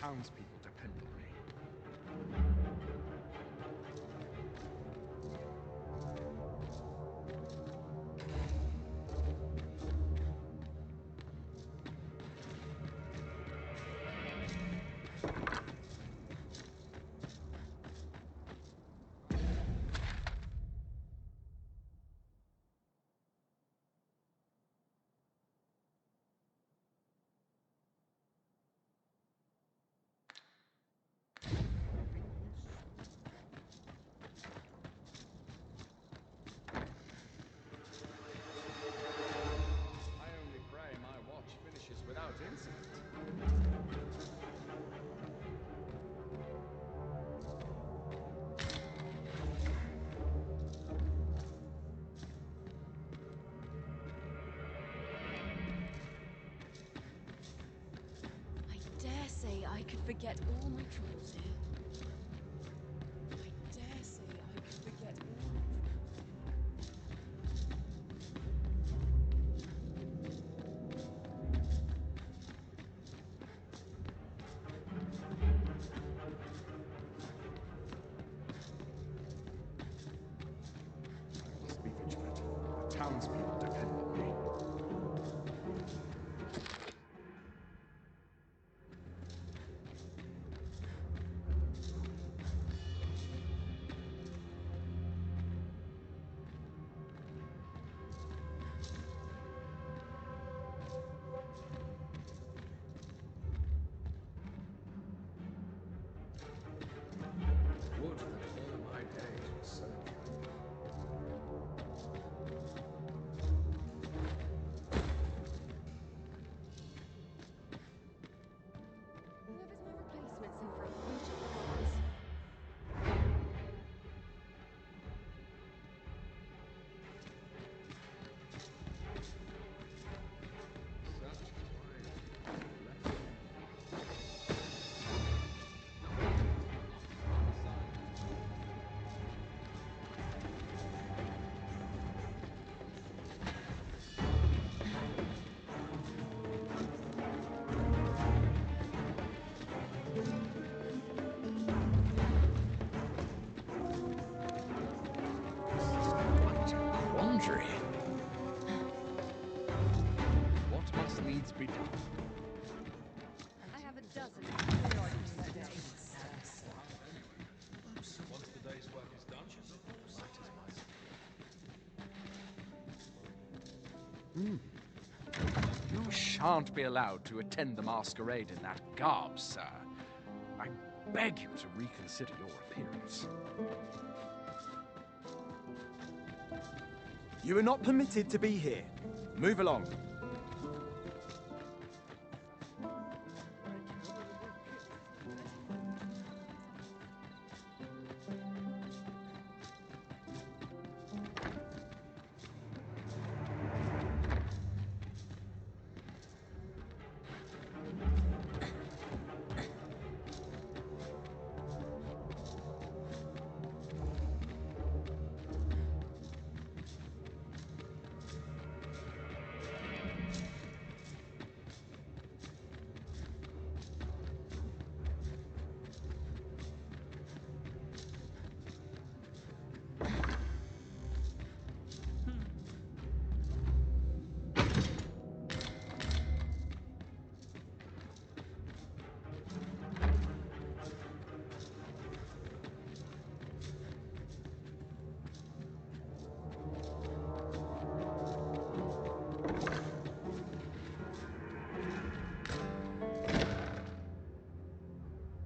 Townspeople depend on me. without incident. I dare say I could forget all my troubles here. I dare say I could forget all my Must be vigilant. The townspeople depend on me. be done. I have a dozen. Once the day's work is done, You shan't be allowed to attend the masquerade in that garb, sir. I beg you to reconsider your appearance. You are not permitted to be here. Move along.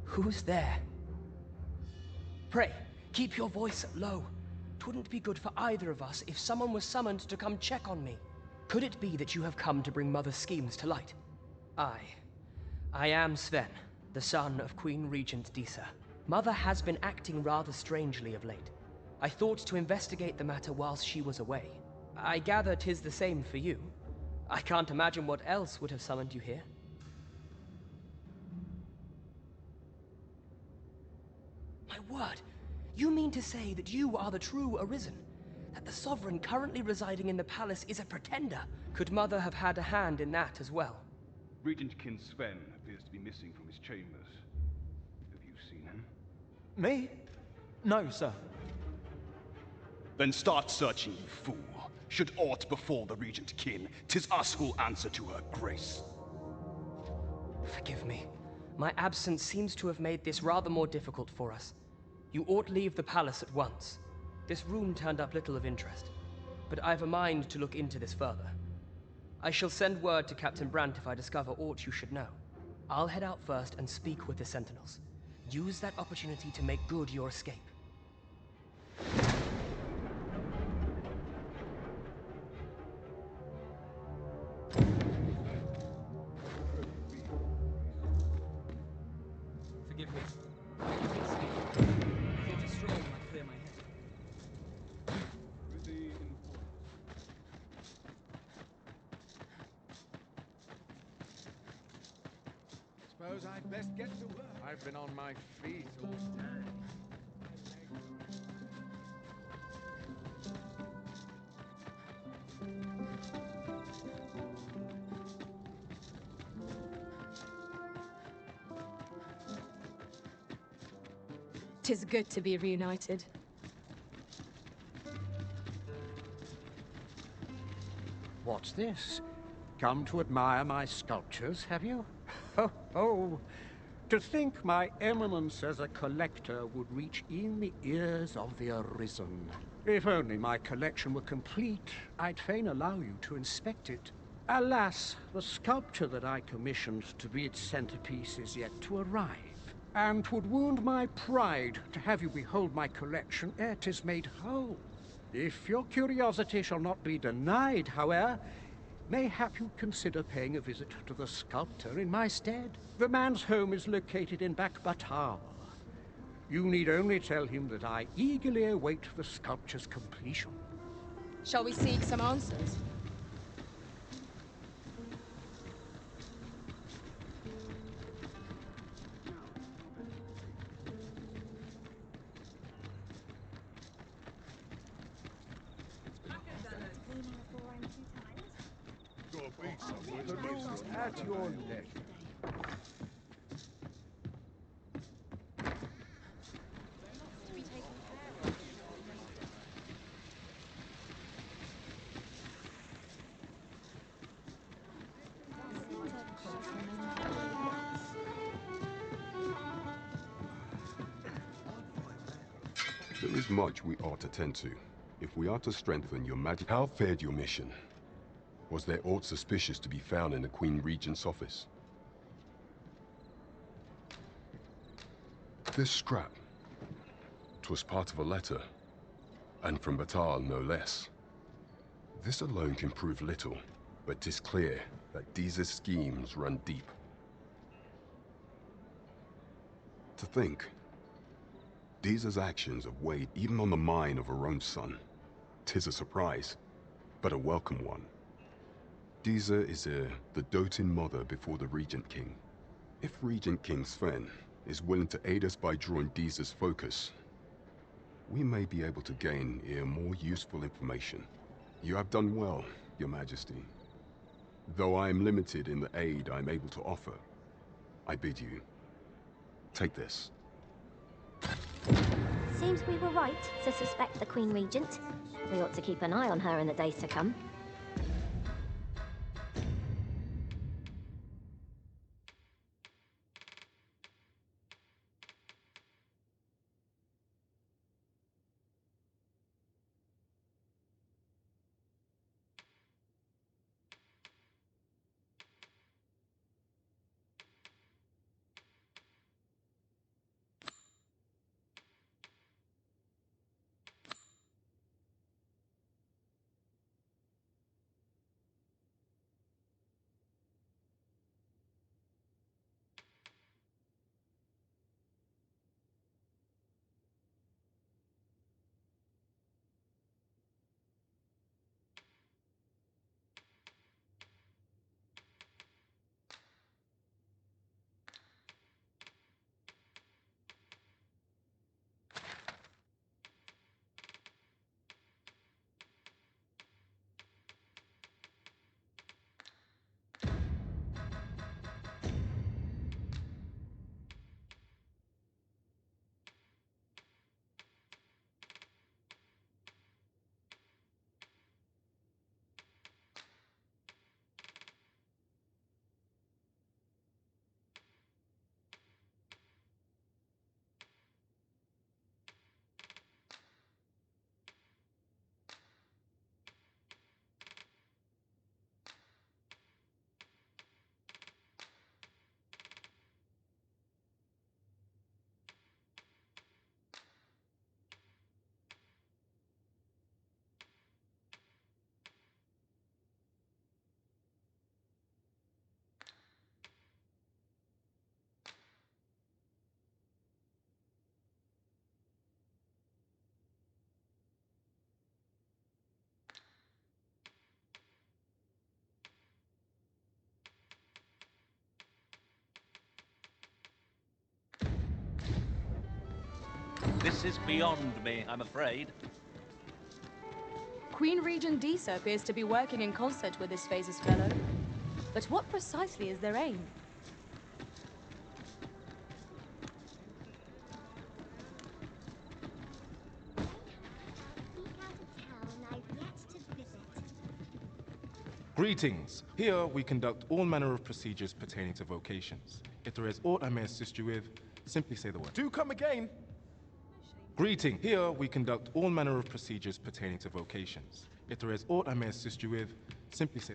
Who's there? Pray, keep your voice low. 'Twouldn't be good for either of us if someone was summoned to come check on me. Could it be that you have come to bring Mother's schemes to light? I am Sven, the son of Queen Regent Disa. Mother has been acting rather strangely of late. I thought to investigate the matter whilst she was away. I gather 'tis the same for you. I can't imagine what else would have summoned you here. My word! You mean to say that you are the true Arisen? That the Sovereign currently residing in the palace is a pretender? Could Mother have had a hand in that as well? Regent Kin Sven appears to be missing from his chambers. Have you seen him? Me? No, sir. Then start searching, you fool. Should aught befall the Regent Kin, 'tis us who'll answer to her grace. Forgive me. My absence seems to have made this rather more difficult for us. You ought leave the palace at once. This room turned up little of interest, but I've a mind to look into this further. I shall send word to Captain Brandt if I discover aught you should know. I'll head out first and speak with the Sentinels. Use that opportunity to make good your escape. Forgive me. Thought a stroll might clear my head. Suppose I'd best get to work. I've been on my feet all day. Tis good to be reunited. What's this? Come to admire my sculptures, have you? Ho, ho! To think my eminence as a collector would reach in the ears of the Arisen. If only my collection were complete, I'd fain allow you to inspect it. Alas, the sculpture that I commissioned to be its centerpiece is yet to arrive, and 'twould wound my pride to have you behold my collection ere 'tis made whole. If your curiosity shall not be denied, however, mayhap you'd consider paying a visit to the sculptor in my stead. The man's home is located in Bakbatar. You need only tell him that I eagerly await the sculpture's completion. Shall we seek some answers? The room's at your leisure. is much we ought to tend to. If we are to strengthen your magic... How fared your mission? Was there aught suspicious to be found in the Queen Regent's office? This scrap. 'Twas part of a letter. And from Batal, no less. This alone can prove little, but 'tis clear that Deeza's schemes run deep. To think, Deeza's actions have weighed even on the mind of her own son. 'Tis a surprise, but a welcome one. Deeza is the doting mother before the Regent King. If Regent King Sven is willing to aid us by drawing Deeza's focus, we may be able to gain more useful information. You have done well, Your Majesty. Though I am limited in the aid I'm able to offer, I bid you, take this. Seems we were right to suspect the Queen Regent. We ought to keep an eye on her in the days to come. This is beyond me, I'm afraid. Queen Regent Deesa appears to be working in concert with this Phases fellow. But what precisely is their aim? Greetings. Here we conduct all manner of procedures pertaining to vocations. If there is aught I may assist you with, simply say the word. Do come again. Greeting. Here we conduct all manner of procedures pertaining to vocations. If there is aught I may assist you with, simply say...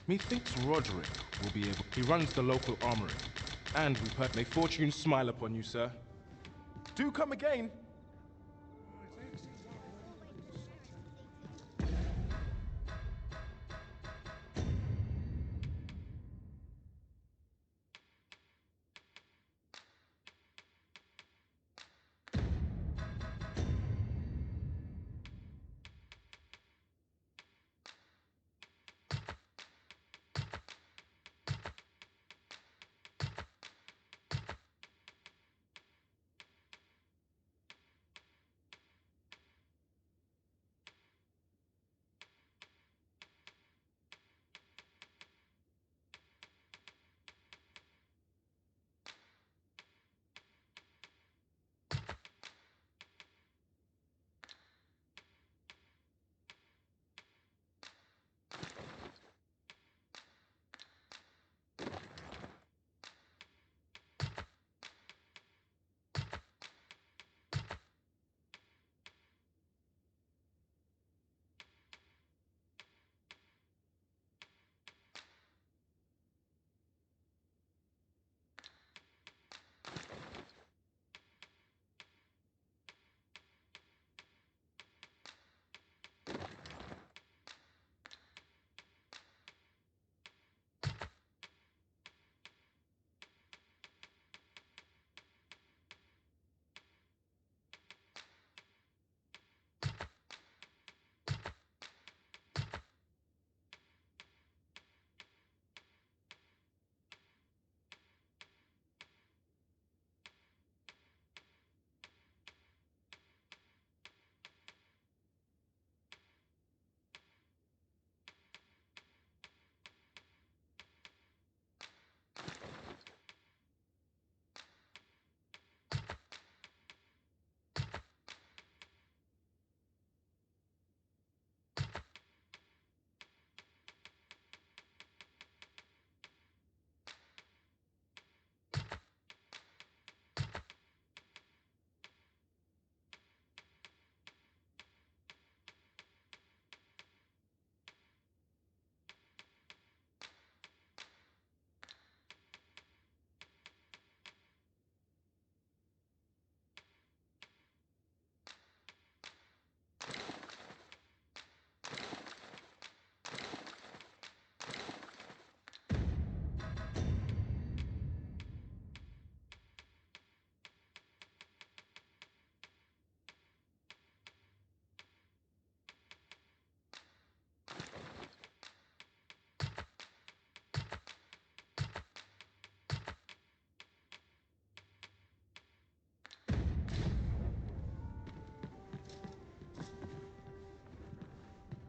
Methinks Roderick will be able... He runs the local armory. And may fortune smile upon you, sir. Do come again.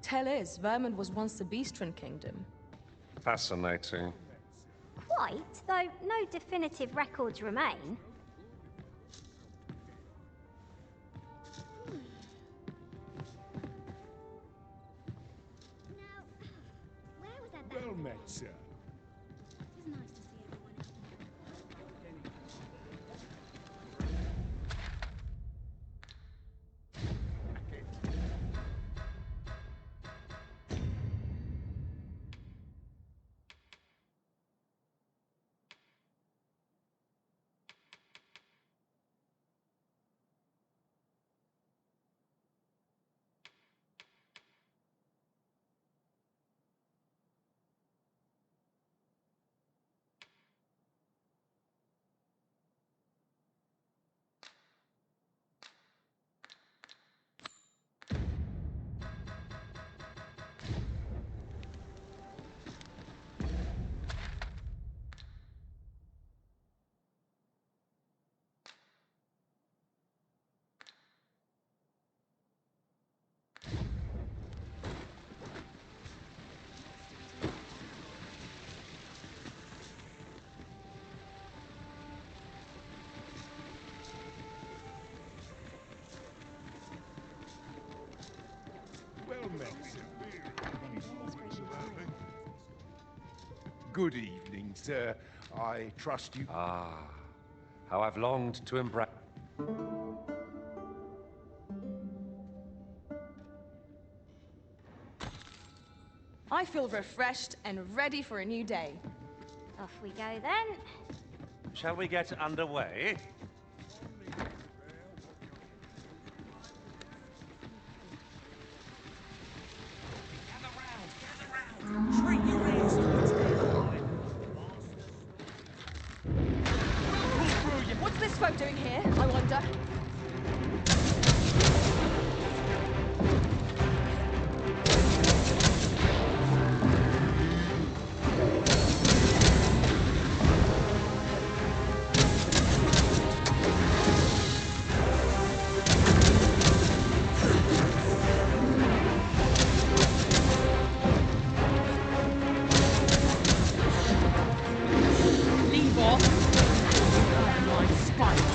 Tell is, Vermund was once the Beastren Kingdom. Fascinating. Quite, though no definitive records remain. Well met, sir. Good evening, sir. I trust you... Ah, how I've longed to embrace... I feel refreshed and ready for a new day. Off we go then. Shall we get underway? Treat your ears to the tail. What's this folk doing here, I wonder? Leave off. My spite.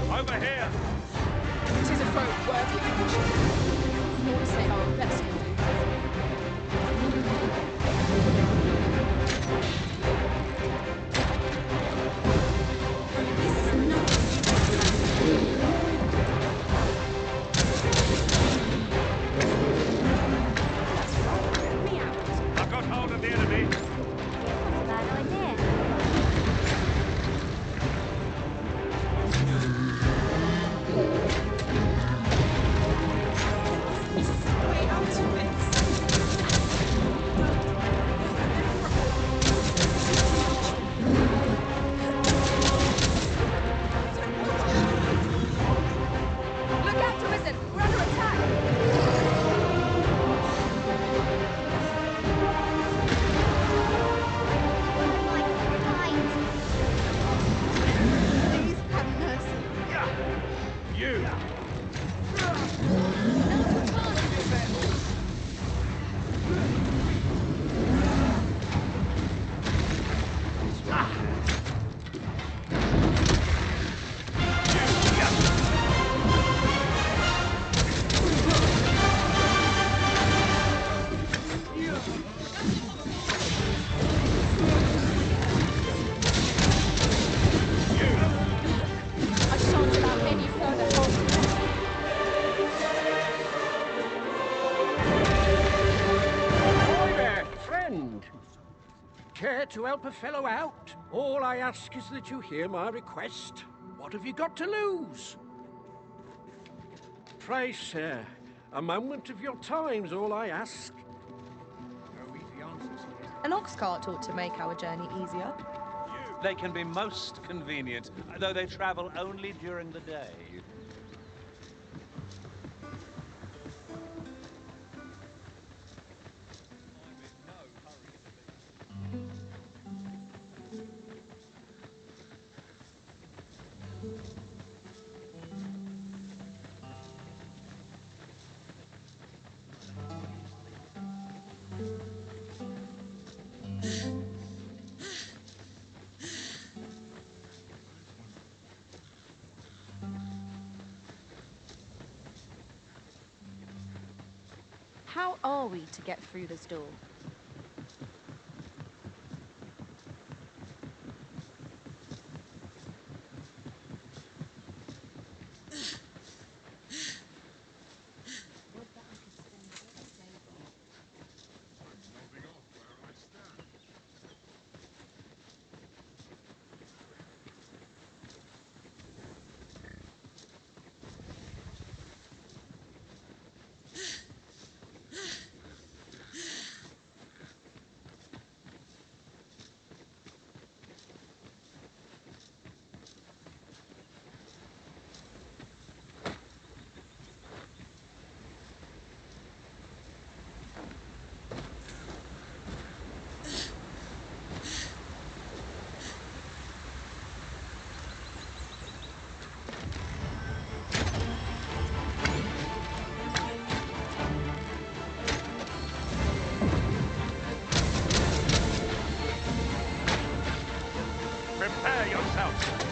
Over here! It is a folk worthy of mention. Nor to say our best can do. I've got hold of the enemy. Bad idea. Look out, Arisen! We're under attack! Please have mercy. You! I shan't allow any further hold. Ahoy there, friend. Care to help a fellow out? All I ask is that you hear my request. What have you got to lose? Pray, sir, a moment of your time's all I ask. No easy answers here. An ox cart ought to make our journey easier. They can be most convenient, though they travel only during the day. How are we to get through this door? Prepare yourself.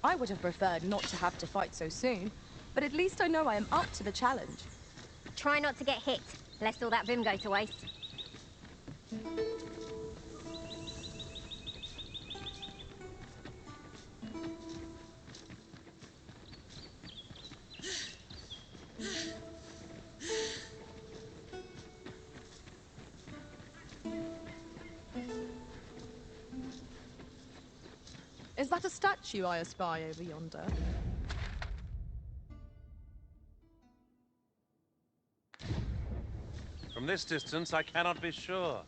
I would have preferred not to have to fight so soon, but at least I know I am up to the challenge. Try not to get hit, lest all that vim go to waste. Is that a statue I espy over yonder? From this distance, I cannot be sure.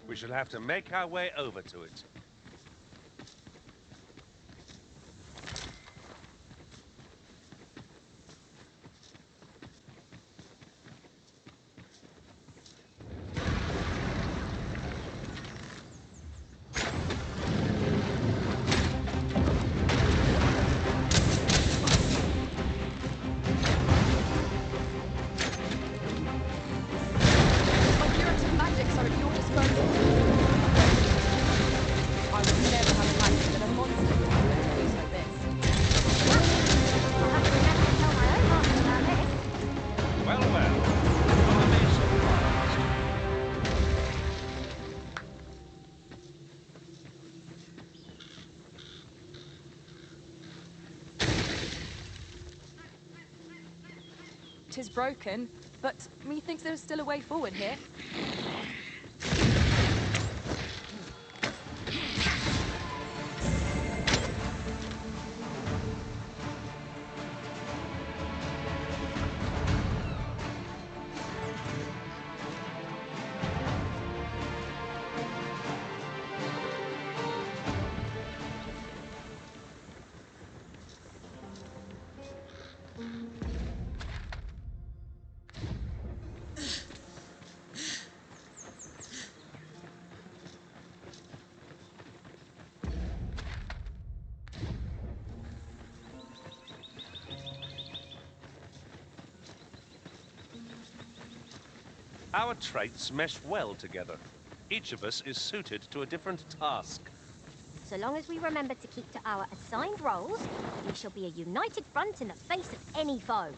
We shall have to make our way over to it. Tis broken, but methinks there is still a way forward here. Our traits mesh well together. Each of us is suited to a different task. So long as we remember to keep to our assigned roles, we shall be a united front in the face of any foe.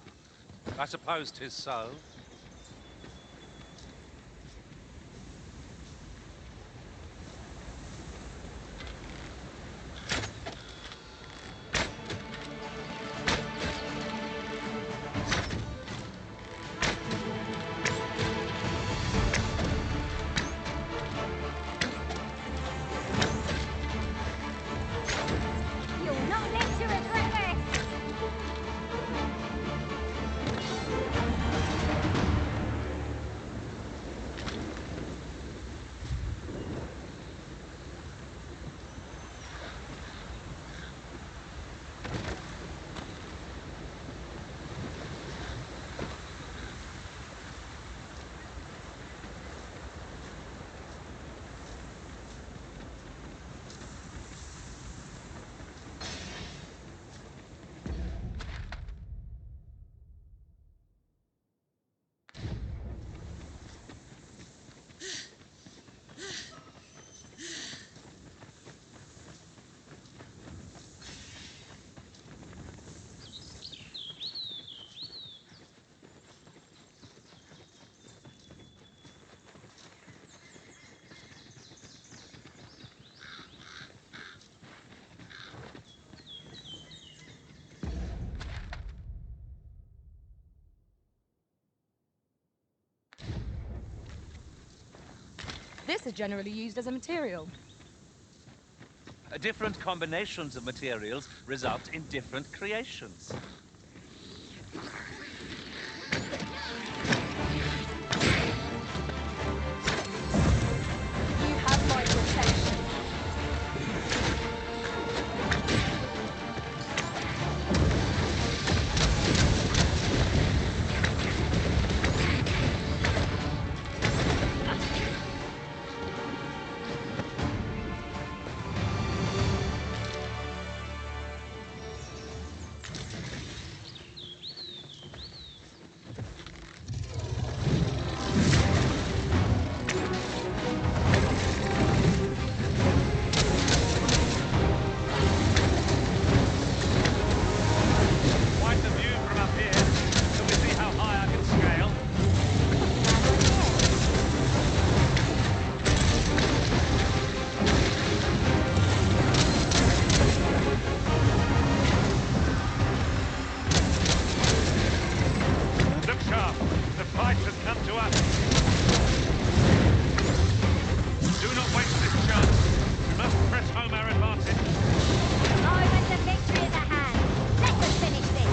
I suppose 'tis so. You'll not live to regret this! This is generally used as a material. Different combinations of materials result in different creations. You have my protection. Quite the view from up here. Shall we see how high I can scale? Look sharp. The fight has come to us. Do not waste this chance. We must press home our advantage. Oh, with the victory in the hand. Let us finish this.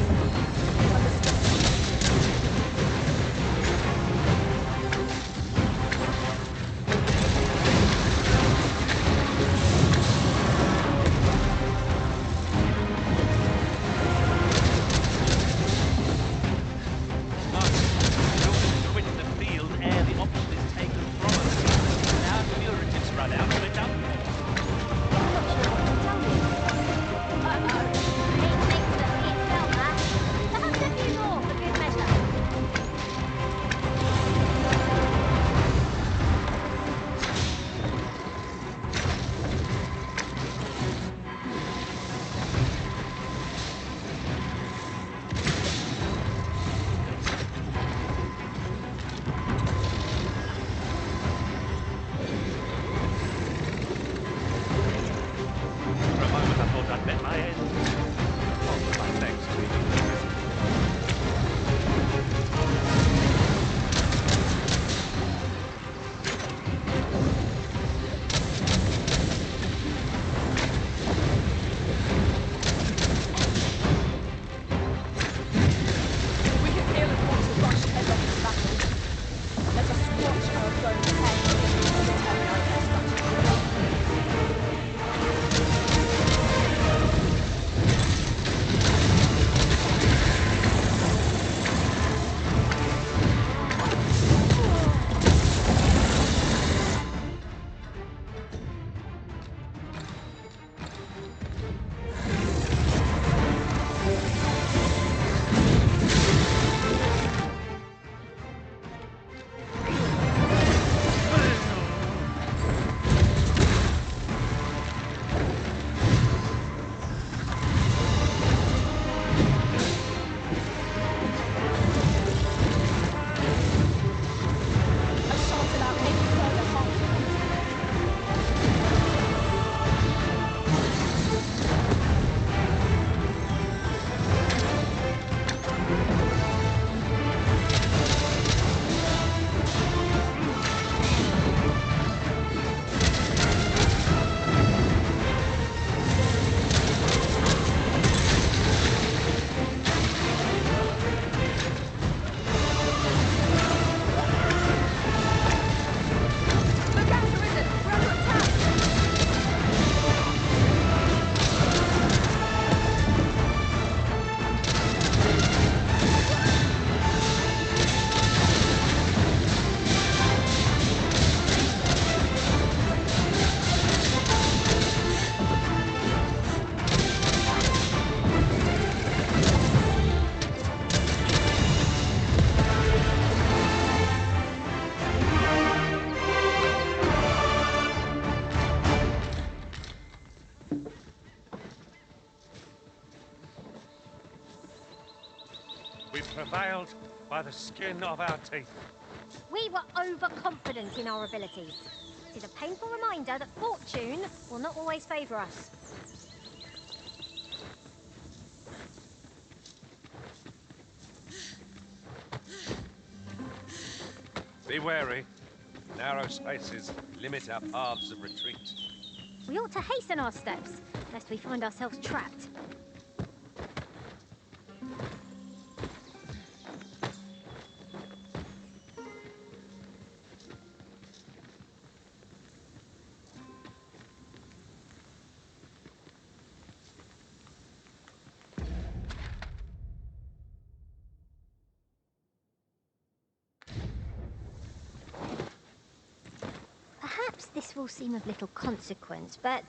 Don't quit the field ere the option is taken from us. Now curatives run out of it up. Perhaps a few more for good measure. For a moment I thought I'd met my end. Oh, my thanks to you. We can ill afford to rush headlong into battle. Let us watch our foes head and determine our next strategy. I shan't allow any further harm to come. Look out, Arisen! We're under attack! We prevailed by the skin of our teeth. We were overconfident in our abilities. It is a painful reminder that fortune will not always favour us. Be wary. Narrow spaces limit our paths of retreat. We ought to hasten our steps, lest we find ourselves trapped. Perhaps this will seem of little consequence, but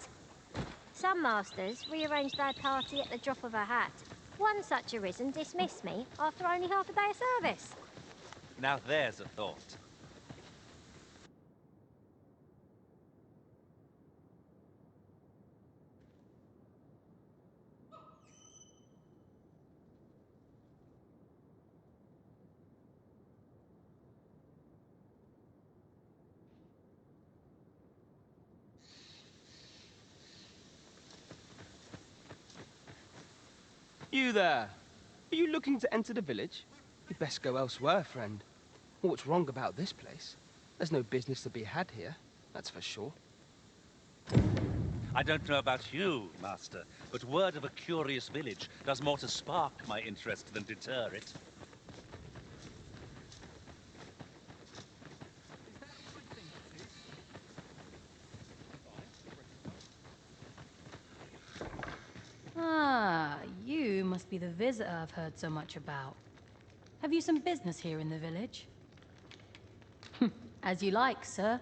Some masters rearrange their party at the drop of a hat. One such Arisen dismissed me after only half a day of service. Now there's a thought. You there! Are you looking to enter the village? You'd best go elsewhere, friend. What's wrong about this place? There's no business to be had here, that's for sure. I don't know about you, Master, but word of a curious village does more to spark my interest than deter it. Ah, you must be the visitor I've heard so much about. Have you some business here in the village? As you like, sir.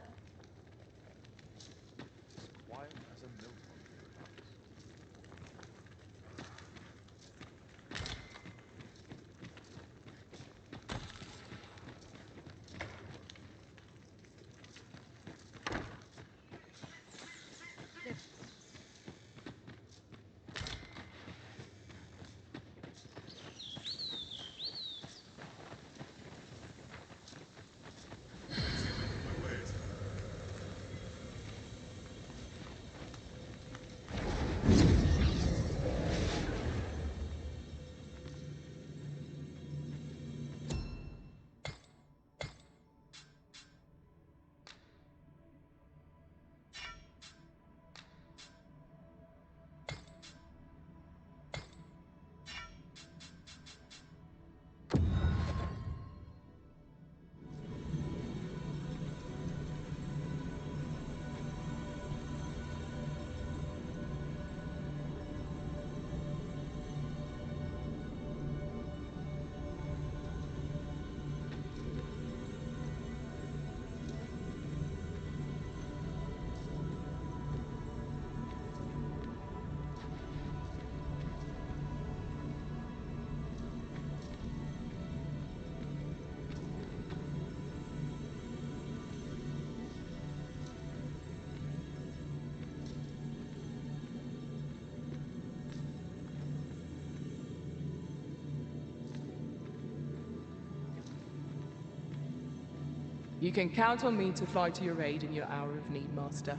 You can count on me to fly to your aid in your hour of need, Master.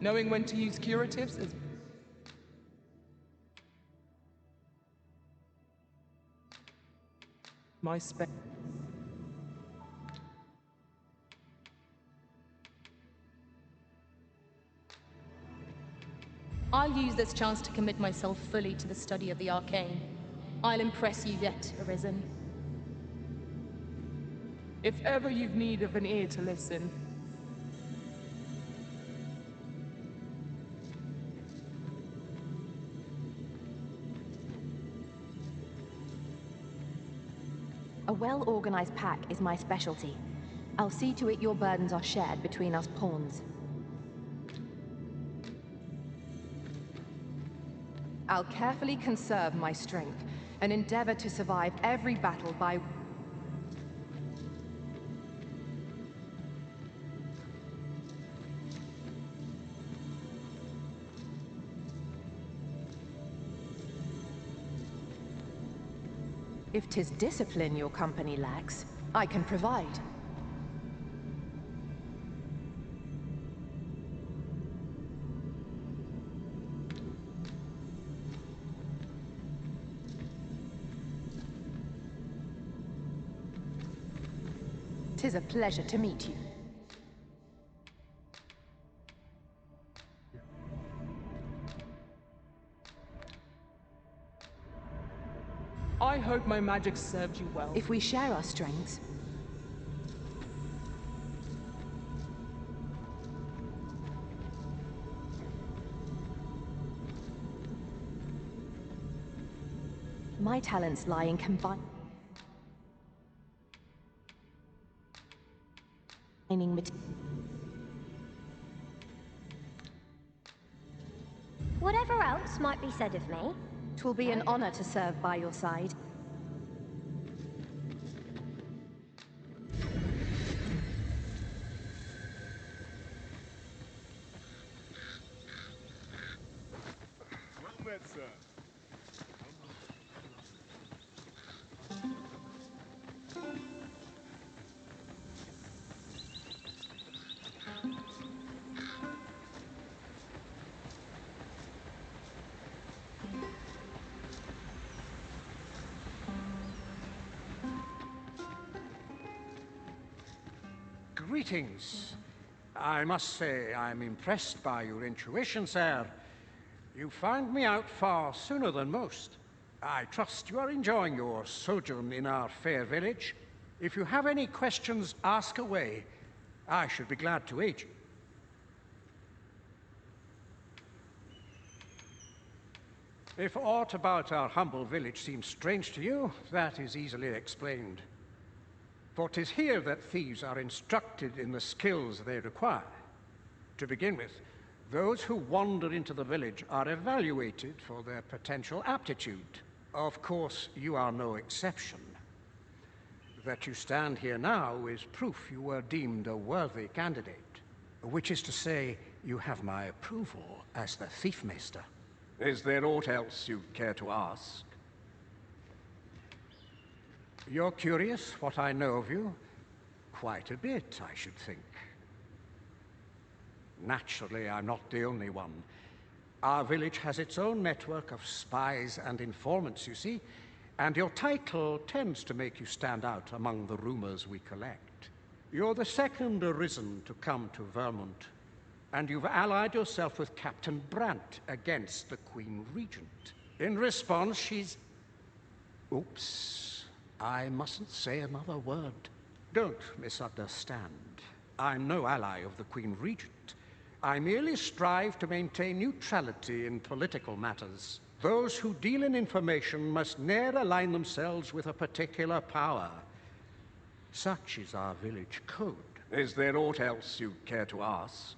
Knowing when to use curatives is... my spec... I'll use this chance to commit myself fully to the study of the arcane. I'll impress you yet, Arisen. If ever you've need of an ear to listen. A well-organized pack is my specialty. I'll see to it your burdens are shared between us pawns. I'll carefully conserve my strength and endeavor to survive every battle by... If 'tis discipline your company lacks, I can provide. "'Tis a pleasure to meet you. I hope my magic served you well. If we share our strengths, my talents lie in combining material. Whatever else might be said of me, 'Twill be an honor to serve by your side. Well met, sir. Greetings. I must say I'm impressed by your intuition, sir. You found me out far sooner than most. I trust you are enjoying your sojourn in our fair village. If you have any questions, ask away. I should be glad to aid you. If aught about our humble village seems strange to you, that is easily explained. For 'tis here that thieves are instructed in the skills they require. To begin with, those who wander into the village are evaluated for their potential aptitude. Of course, you are no exception. That you stand here now is proof you were deemed a worthy candidate. Which is to say, you have my approval as the Thiefmeister. Is there aught else you care to ask? You're curious what I know of you? Quite a bit, I should think. Naturally, I'm not the only one. Our village has its own network of spies and informants, you see, and your title tends to make you stand out among the rumors we collect. You're the second Arisen to come to Vermund, and you've allied yourself with Captain Brandt against the Queen Regent. In response, she's... Oops. I mustn't say another word. Don't misunderstand. I'm no ally of the Queen Regent. I merely strive to maintain neutrality in political matters. Those who deal in information must ne'er align themselves with a particular power. Such is our village code. Is there aught else you care to ask?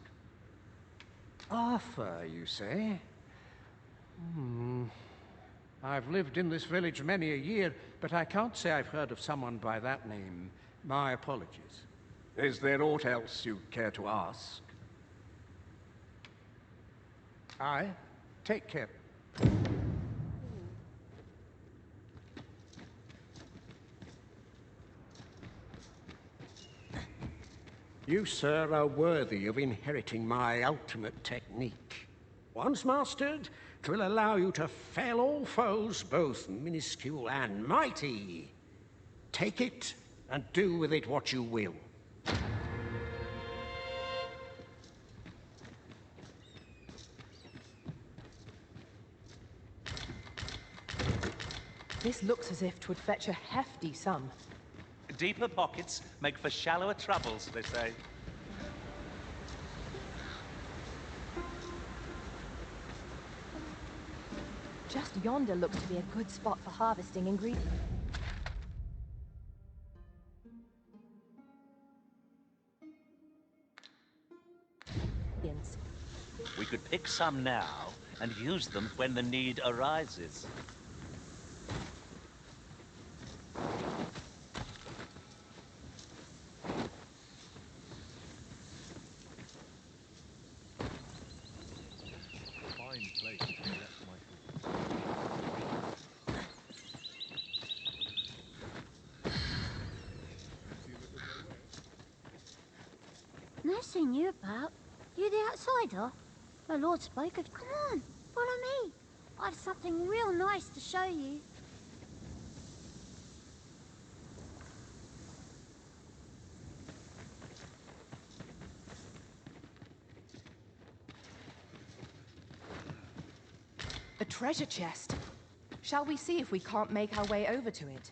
Arthur, you say? I've lived in this village many a year, but I can't say I've heard of someone by that name. My apologies. Is there aught else you care to ask? Aye. Take care. You, sir, are worthy of inheriting my ultimate technique. Once mastered, 'twill allow you to fell all foes, both minuscule and mighty. Take it, and do with it what you will. This looks as if 'twould fetch a hefty sum. Deeper pockets make for shallower troubles, they say. Just yonder looks to be a good spot for harvesting ingredients. We could pick some now and use them when the need arises. Fine place to collect my food. No seen you about. You the outsider? My lord spoke of... Come on, follow me. I've something real nice to show you. A treasure chest. Shall we see if we can't make our way over to it?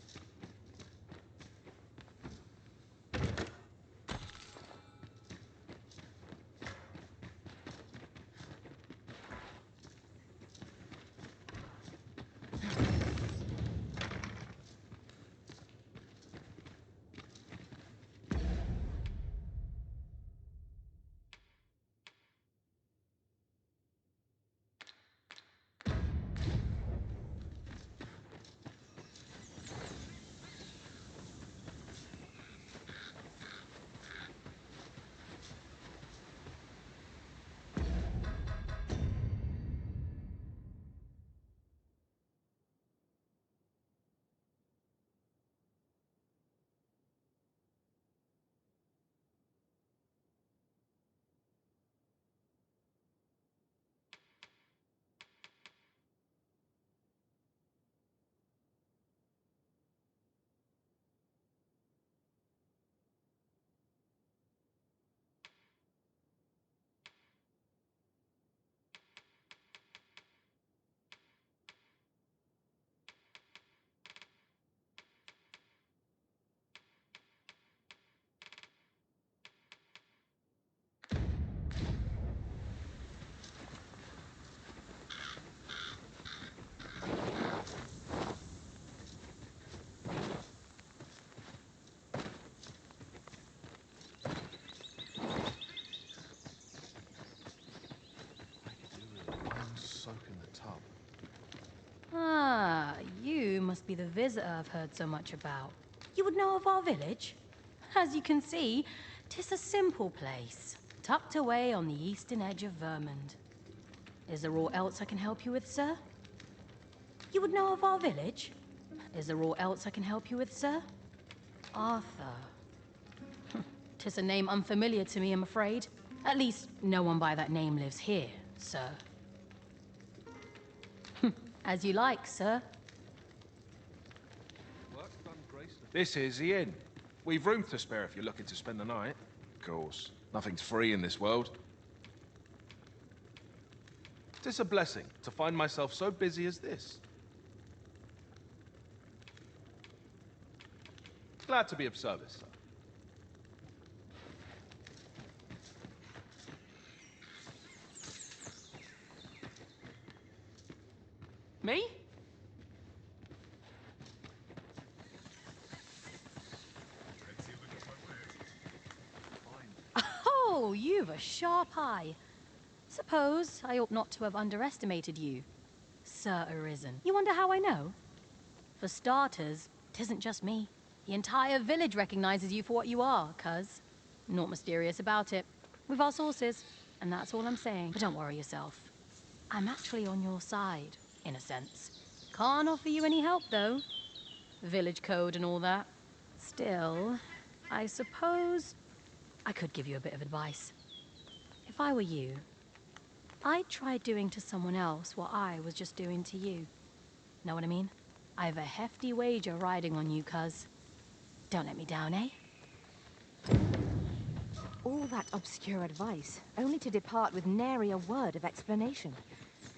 Ah, you must be the visitor I've heard so much about. You would know of our village? As you can see, 'tis a simple place, tucked away on the eastern edge of Vermund. Is there aught else I can help you with, sir? You would know of our village? Is there aught else I can help you with, sir? Arthur. 'Tis a name unfamiliar to me, I'm afraid. At least, no one by that name lives here, sir. As you like, sir. This is the inn. We've room to spare if you're looking to spend the night. Of course, nothing's free in this world. Tis a blessing to find myself so busy as this. Glad to be of service, sir. Me? Oh, you've a sharp eye. Suppose I ought not to have underestimated you, Sir Arisen. You wonder how I know? For starters, 'tisn't just me. The entire village recognizes you for what you are, cuz. Naught mysterious about it. We've our sources, and that's all I'm saying. But don't worry yourself. I'm actually on your side, in a sense. Can't offer you any help, though. Village code and all that. Still, I suppose I could give you a bit of advice. If I were you, I'd try doing to someone else what I was just doing to you. Know what I mean? I've a hefty wager riding on you, cuz. Don't let me down, eh? All that obscure advice, only to depart with nary a word of explanation.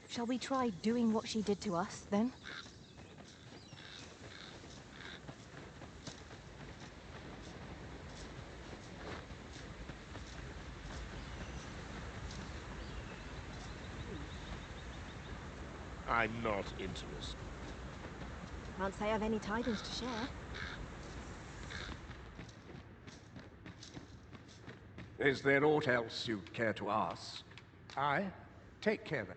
Shall we try doing what she did to us, then? I'm not interested. Can't say I've any tidings to share. Is there aught else you'd care to ask? Aye. Take care then.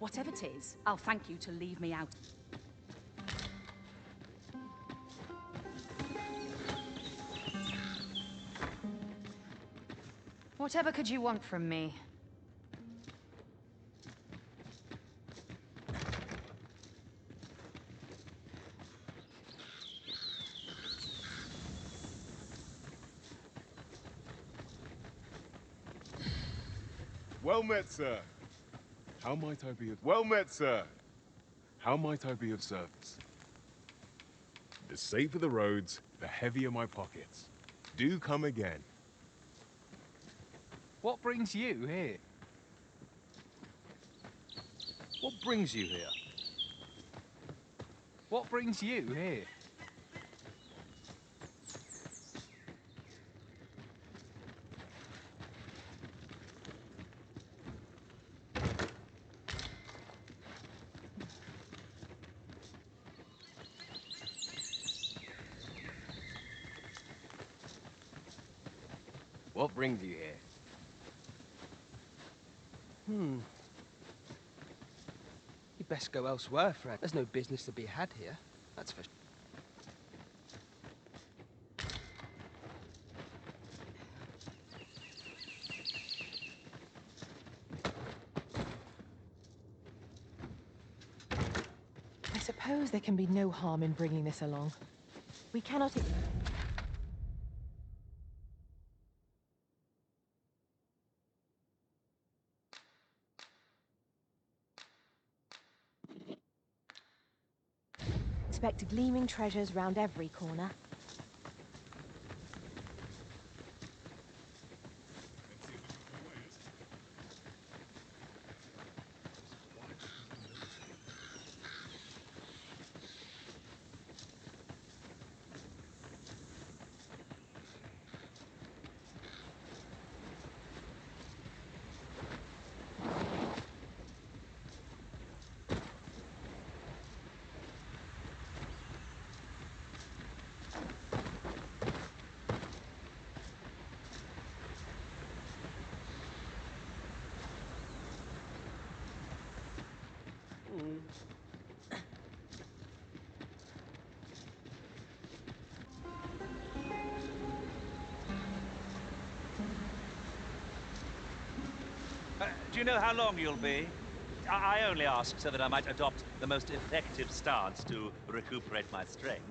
Whatever it is, I'll thank you to leave me out. Whatever could you want from me? Well met, sir. How might I be of... Well met, sir. How might I be of service? The safer the roads, the heavier my pockets. Do come again. What brings you here? What brings you here? What brings you here? What brings you here? You'd best go elsewhere, Fred. There's no business to be had here. That's for... I suppose there can be no harm in bringing this along. We cannot... Expect gleaming treasures round every corner. Do you know how long you'll be? I only ask so that I might adopt the most effective stance to recuperate my strength.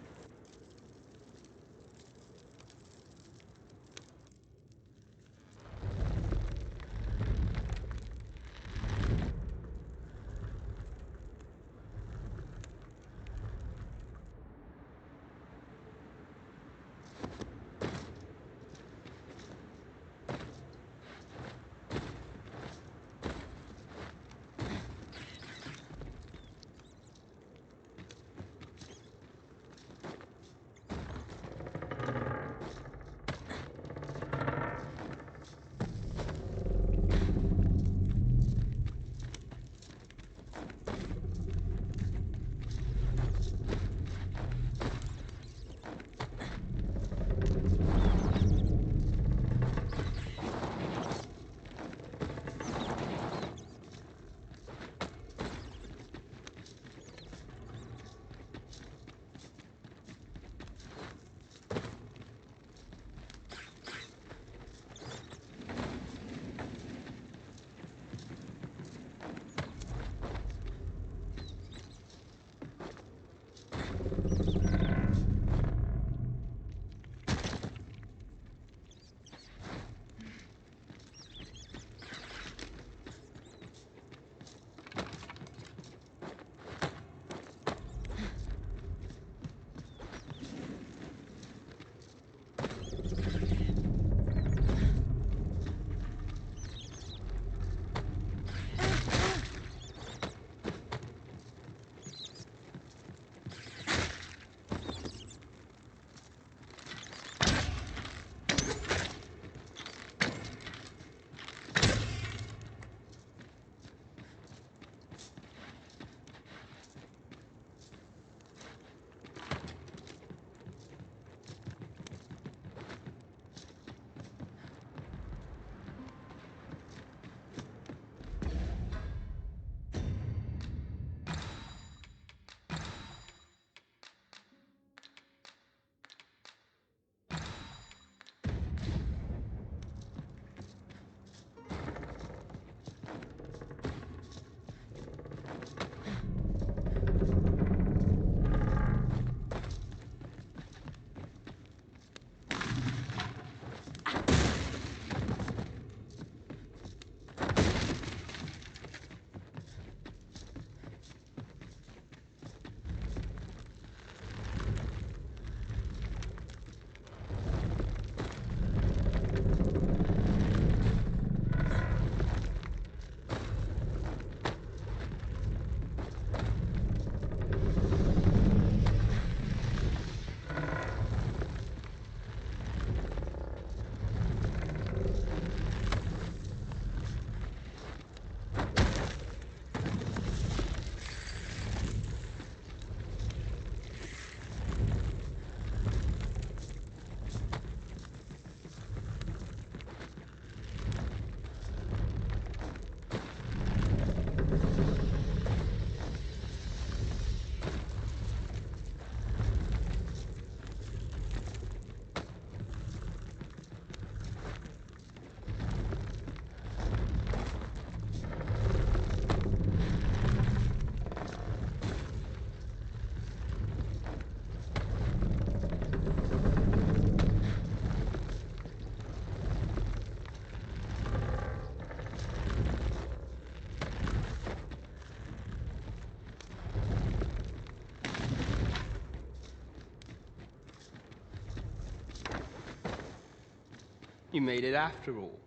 You made it after all.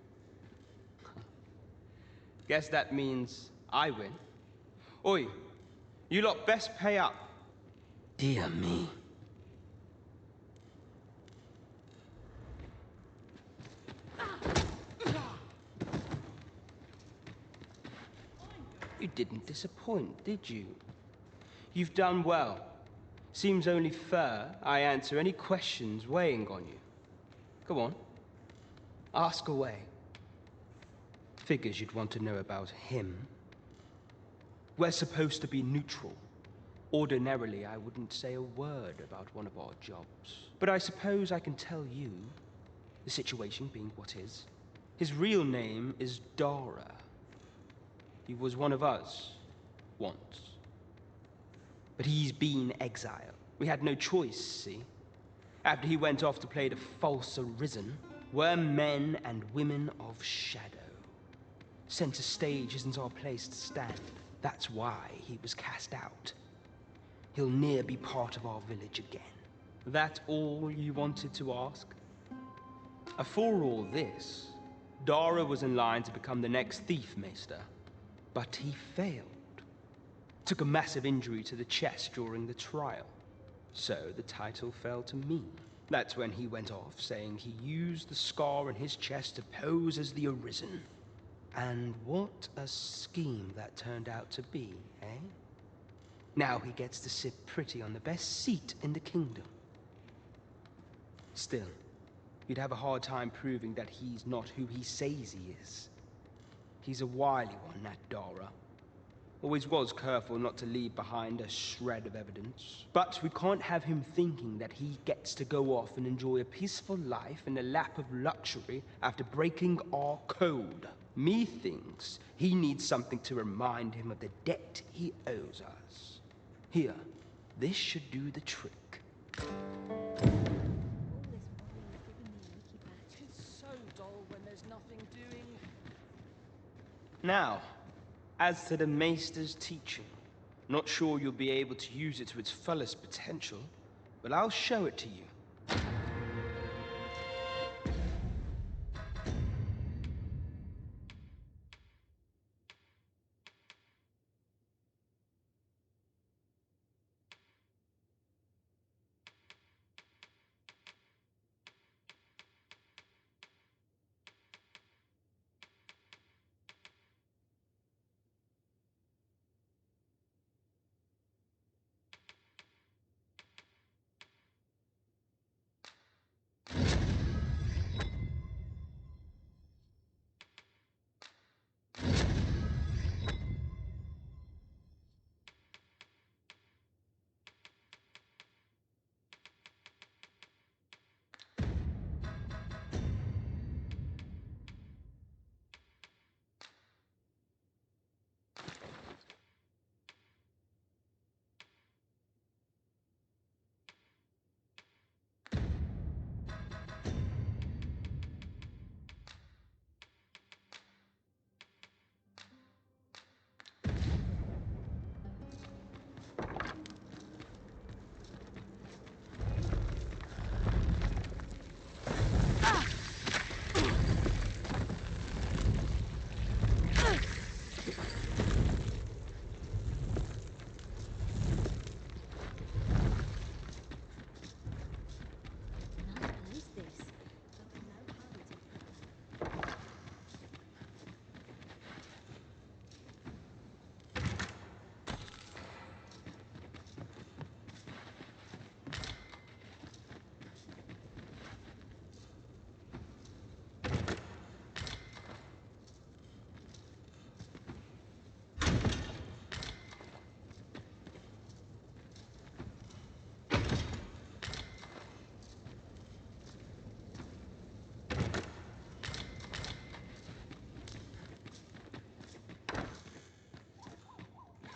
Guess that means I win. Oi, you lot best pay up. Dear me. You didn't disappoint, did you? You've done well. Seems only fair I answer any questions weighing on you. Go on. Ask away. Figures you'd want to know about him. We're supposed to be neutral. Ordinarily, I wouldn't say a word about one of our jobs. But I suppose I can tell you, the situation being what is. His real name is Dara. He was one of us, once. But he's been exiled. We had no choice, see? After he went off to play the false Arisen, we're men and women of shadow. Center stage isn't our place to stand. That's why he was cast out. He'll ne'er be part of our village again. That all you wanted to ask? For all this, Dara was in line to become the next Thief Maester. But he failed. Took a massive injury to the chest during the trial. So the title fell to me. That's when he went off, saying he used the scar in his chest to pose as the Arisen. And what a scheme that turned out to be, eh? Now he gets to sit pretty on the best seat in the kingdom. Still, you'd have a hard time proving that he's not who he says he is. He's a wily one, that Dara. Always was careful not to leave behind a shred of evidence. But we can't have him thinking that he gets to go off and enjoy a peaceful life in a lap of luxury after breaking our code. Methinks he needs something to remind him of the debt he owes us. Here, this should do the trick. It's so dull when there's nothing doing. Now, as to the Maester's teaching, not sure you'll be able to use it to its fullest potential, but I'll show it to you.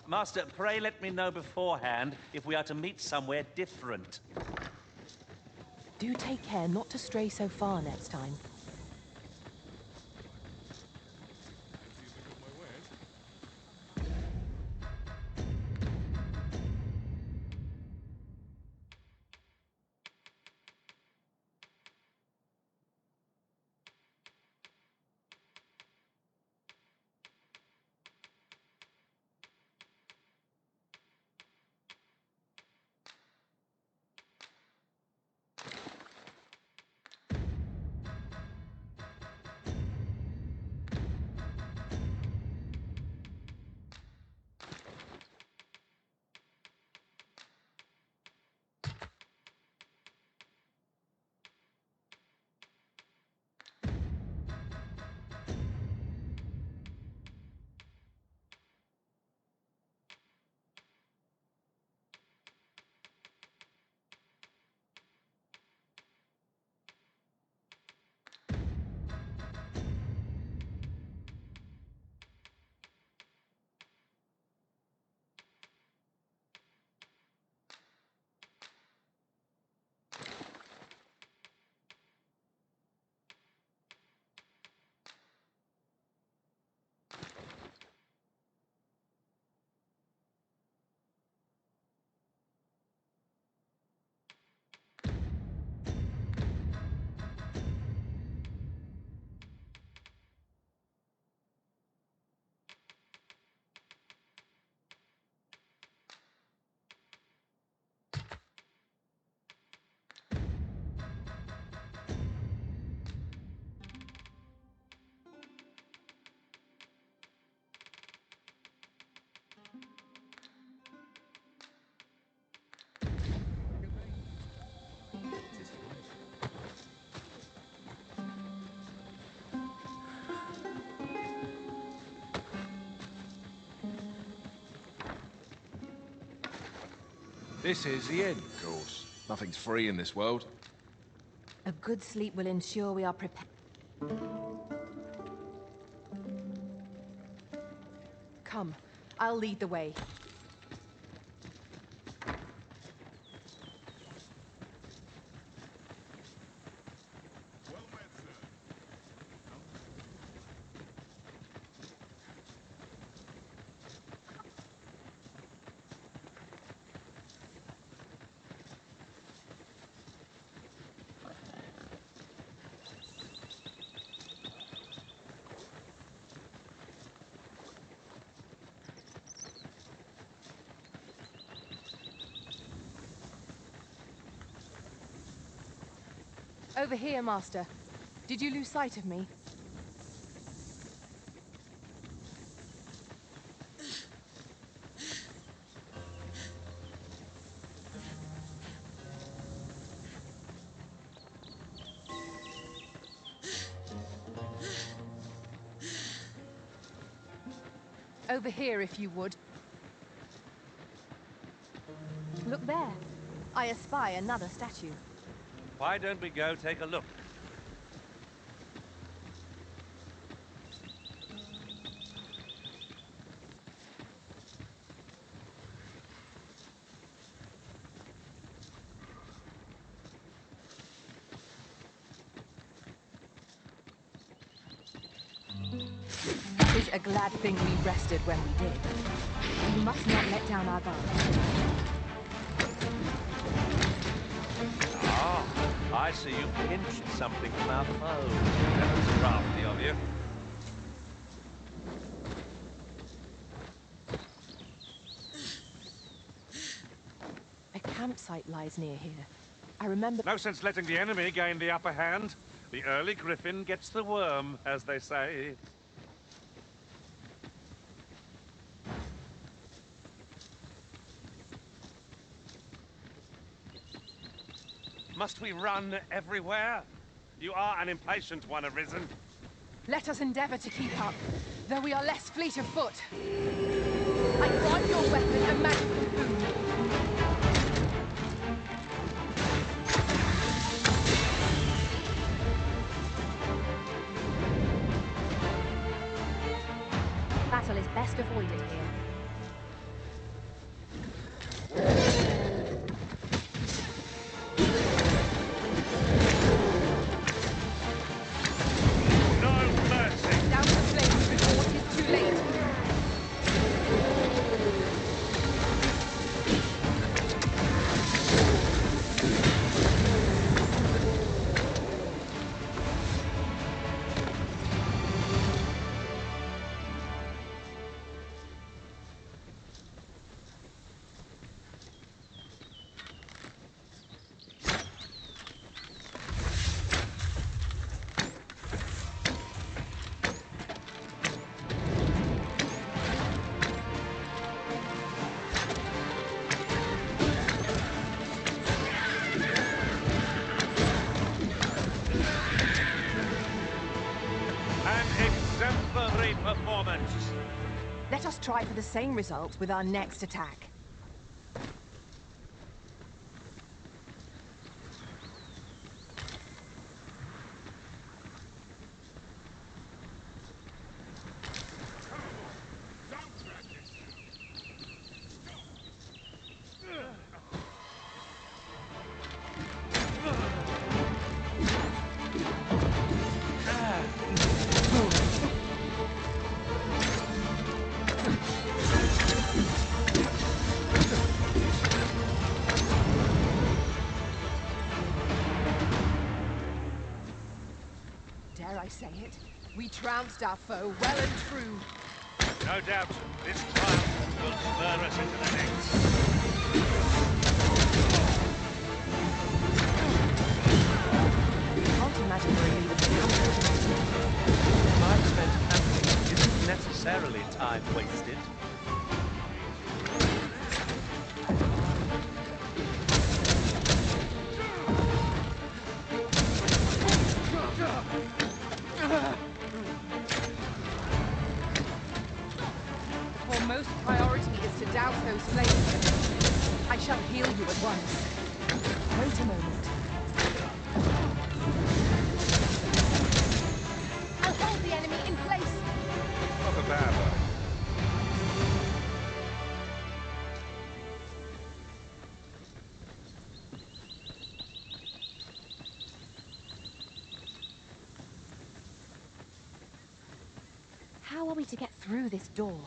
Master, pray let me know beforehand if we are to meet somewhere different. Do take care not to stray so far next time. This is the inn. Of course. Nothing's free in this world. A good sleep will ensure we are prepared. Come, I'll lead the way. Over here, Master. Did you lose sight of me? Over here, if you would. Look there. I espy another statue. Why don't we go take a look? It is a glad thing we rested when we did. We must not let down our guard. Ah, I see you pinched something from our foe. That was crafty of you. A campsite lies near here. I remember... No sense letting the enemy gain the upper hand. The early griffin gets the worm, as they say. Must we run everywhere? You are an impatient one, Arisen. Let us endeavor to keep up, though we are less fleet of foot. I grant your weapon a magical boon. Battle is best avoided here. Performance. Let us try for the same result with our next attack. Dare I say it? We trounced our foe well and true. No doubt, this triumph will spur us into the next. Can't imagine where we would Time spent camping isn't necessarily time wasted. The foremost priority is to douse those flames. kill you at once. Wait a moment. I'll hold the enemy in place. Not a bad one. How are we to get through this door?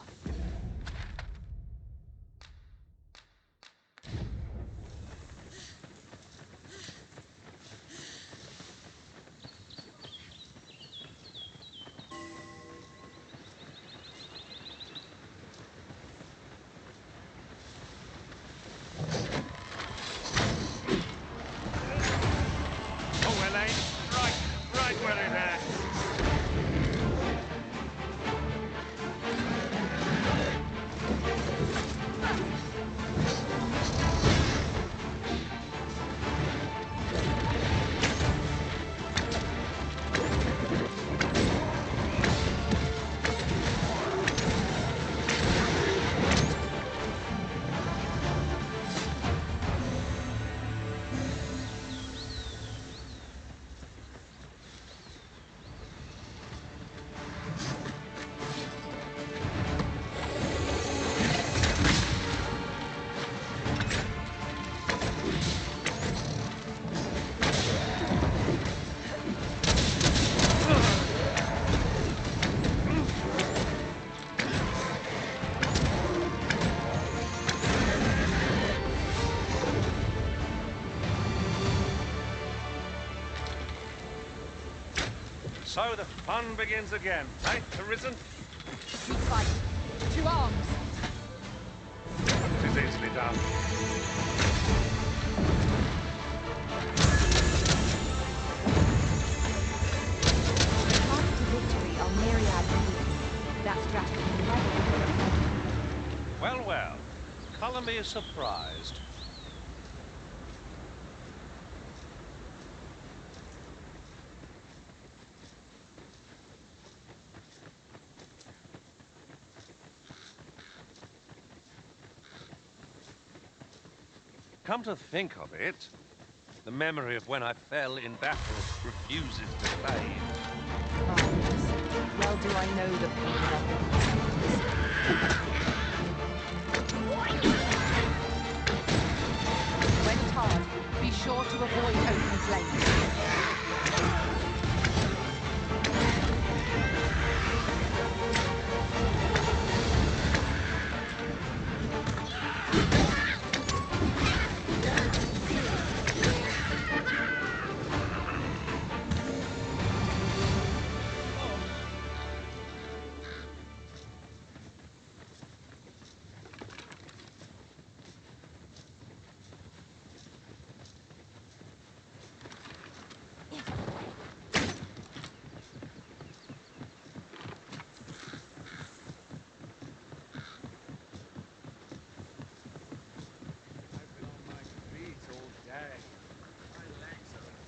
Oh, well, right where it hurts. So the fun begins again, eh, Arisen? Street fight. To arms. It is easily done. Path to victory are myriad moves. That strategy never. Well, well. Colour me surprised. Come to think of it, the memory of when I fell in battle refuses to fade. Well do I know the pain of when tarred, be sure to avoid open flames.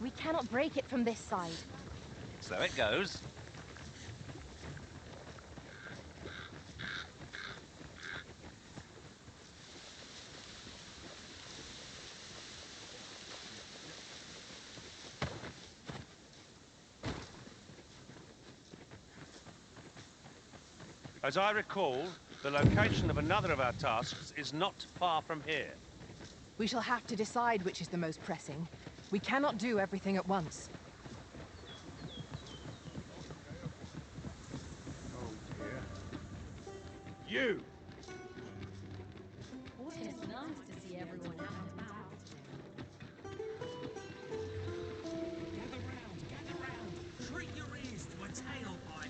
We cannot break it from this side. So it goes. As I recall, the location of another of our tasks is not far from here. We shall have to decide which is the most pressing. We cannot do everything at once. Oh, dear. You! It's nice to see everyone out and about. Gather round. Treat your ears to a tale by a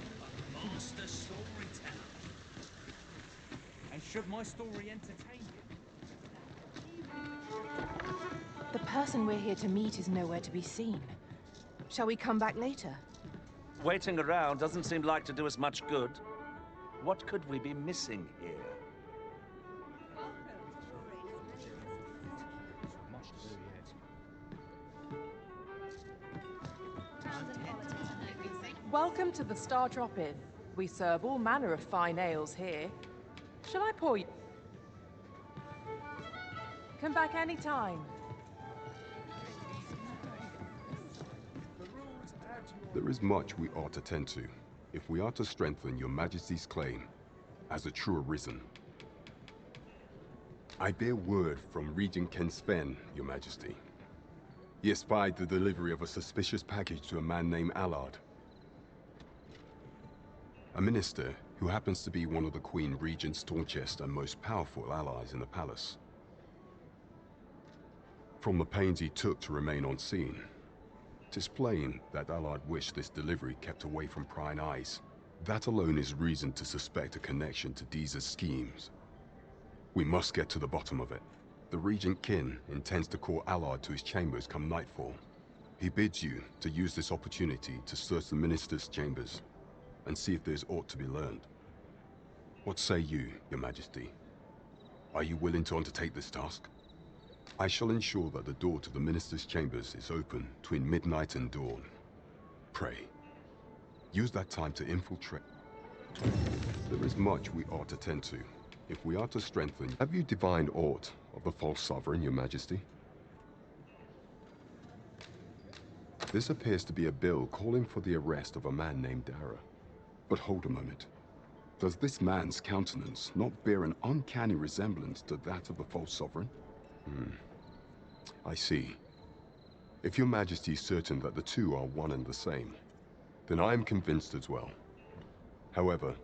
master storyteller. And should my story entertain you? The person we're here to meet is nowhere to be seen. Shall we come back later? Waiting around doesn't seem like to do us much good. What could we be missing here? Welcome to the Star Drop-In. We serve all manner of fine ales here. Shall I pour you? back anytime. There is much we ought to tend to, if we are to strengthen your Majesty's claim as a true Arisen. I bear word from Regent Ken Sven, your Majesty. He espied the delivery of a suspicious package to a man named Allard, a minister who happens to be one of the Queen Regent's staunchest and most powerful allies in the palace. From the pains he took to remain on scene, 'tis plain that Allard wished this delivery kept away from prying eyes. That alone is reason to suspect a connection to Deeza's schemes. We must get to the bottom of it. The Regent Kin intends to call Allard to his chambers come nightfall. He bids you to use this opportunity to search the minister's chambers and see if there's aught to be learned. What say you, your Majesty? Are you willing to undertake this task? I shall ensure that the door to the minister's chambers is open between midnight and dawn. Pray, use that time to infiltrate. There is much we ought to tend to, if we are to strengthen. Have you divined aught of the false sovereign, your Majesty? This appears to be a bill calling for the arrest of a man named Dara. But hold a moment. Does this man's countenance not bear an uncanny resemblance to that of the false sovereign? I see. If your Majesty is certain that the two are one and the same, then I am convinced as well. However,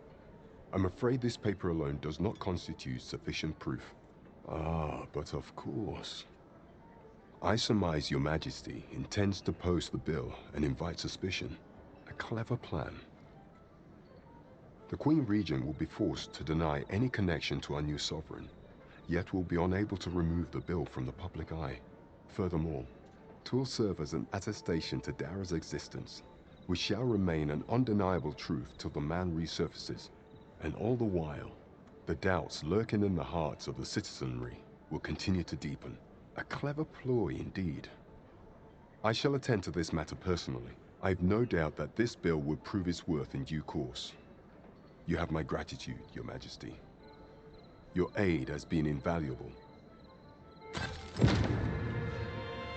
I'm afraid this paper alone does not constitute sufficient proof. Ah, but of course. I surmise your Majesty intends to post the bill and invite suspicion. A clever plan. The Queen Regent will be forced to deny any connection to our new sovereign, yet will be unable to remove the bill from the public eye. Furthermore, 'twill serve as an attestation to Dara's existence, which shall remain an undeniable truth till the man resurfaces. And all the while, the doubts lurking in the hearts of the citizenry will continue to deepen. A clever ploy indeed. I shall attend to this matter personally. I have no doubt that this bill will prove its worth in due course. You have my gratitude, your Majesty. Your aid has been invaluable.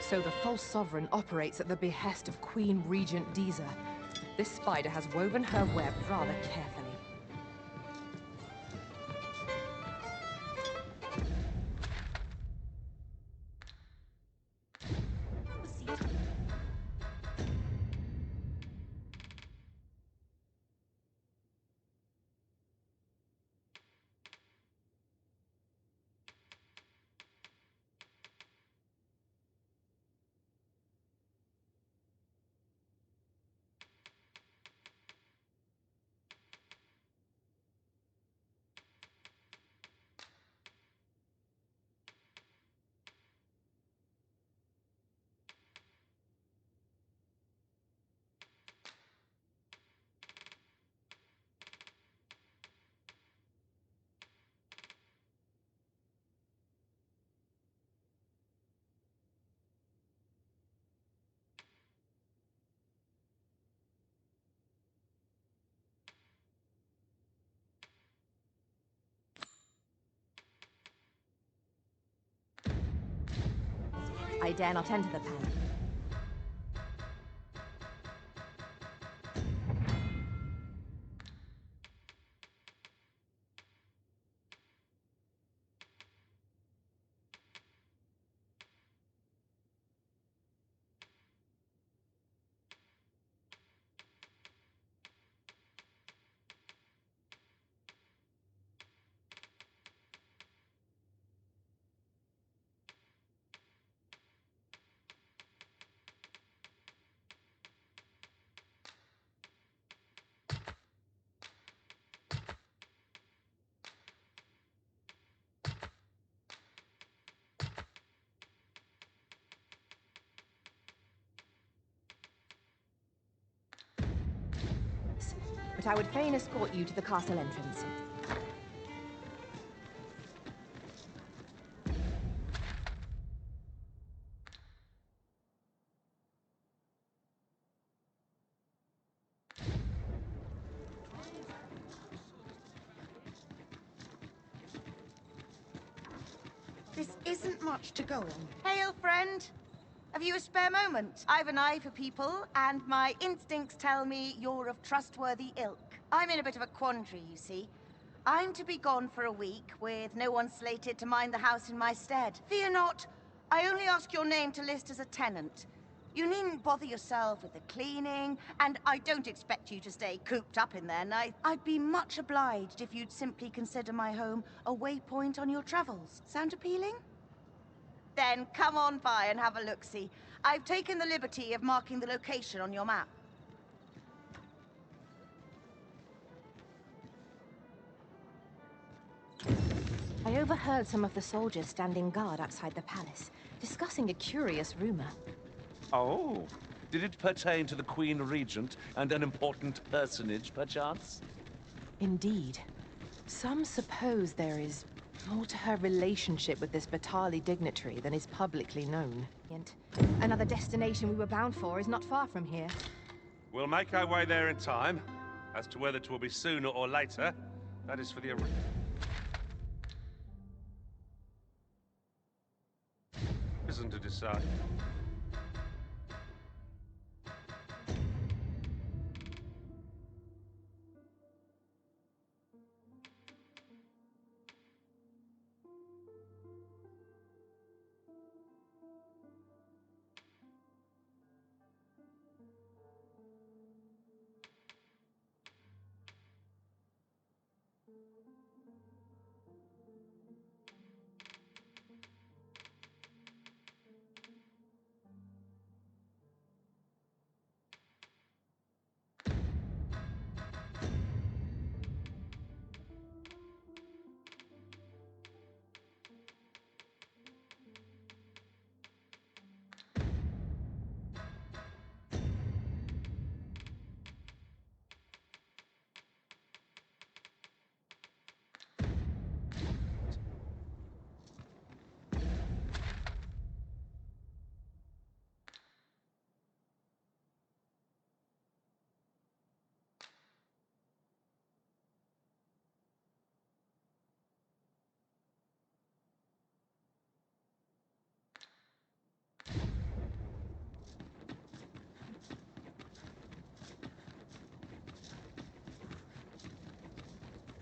So the false sovereign operates at the behest of Queen Regent Deeza. This spider has woven her web rather carefully. I dare not enter the palace. But I would fain escort you to the castle entrance. This isn't much to go on. Hail, friend! Have you a spare moment? I've an eye for people, and my instincts tell me you're of trustworthy ilk. I'm in a bit of a quandary, you see. I'm to be gone for a week, with no one slated to mind the house in my stead. Fear not, I only ask your name to list as a tenant. You needn't bother yourself with the cleaning, and I don't expect you to stay cooped up in there. I'd be much obliged if you'd simply consider my home a waypoint on your travels. Sound appealing? Then come on by and have a look-see. I've taken the liberty of marking the location on your map. I overheard some of the soldiers standing guard outside the palace, discussing a curious rumor. Oh, did it pertain to the Queen Regent and an important personage, perchance? Indeed. Some suppose there is more to her relationship with this Batali dignitary than is publicly known. And another destination we were bound for is not far from here. We'll make our way there in time. As to whether it will be sooner or later, that is for the... Arisen to decide.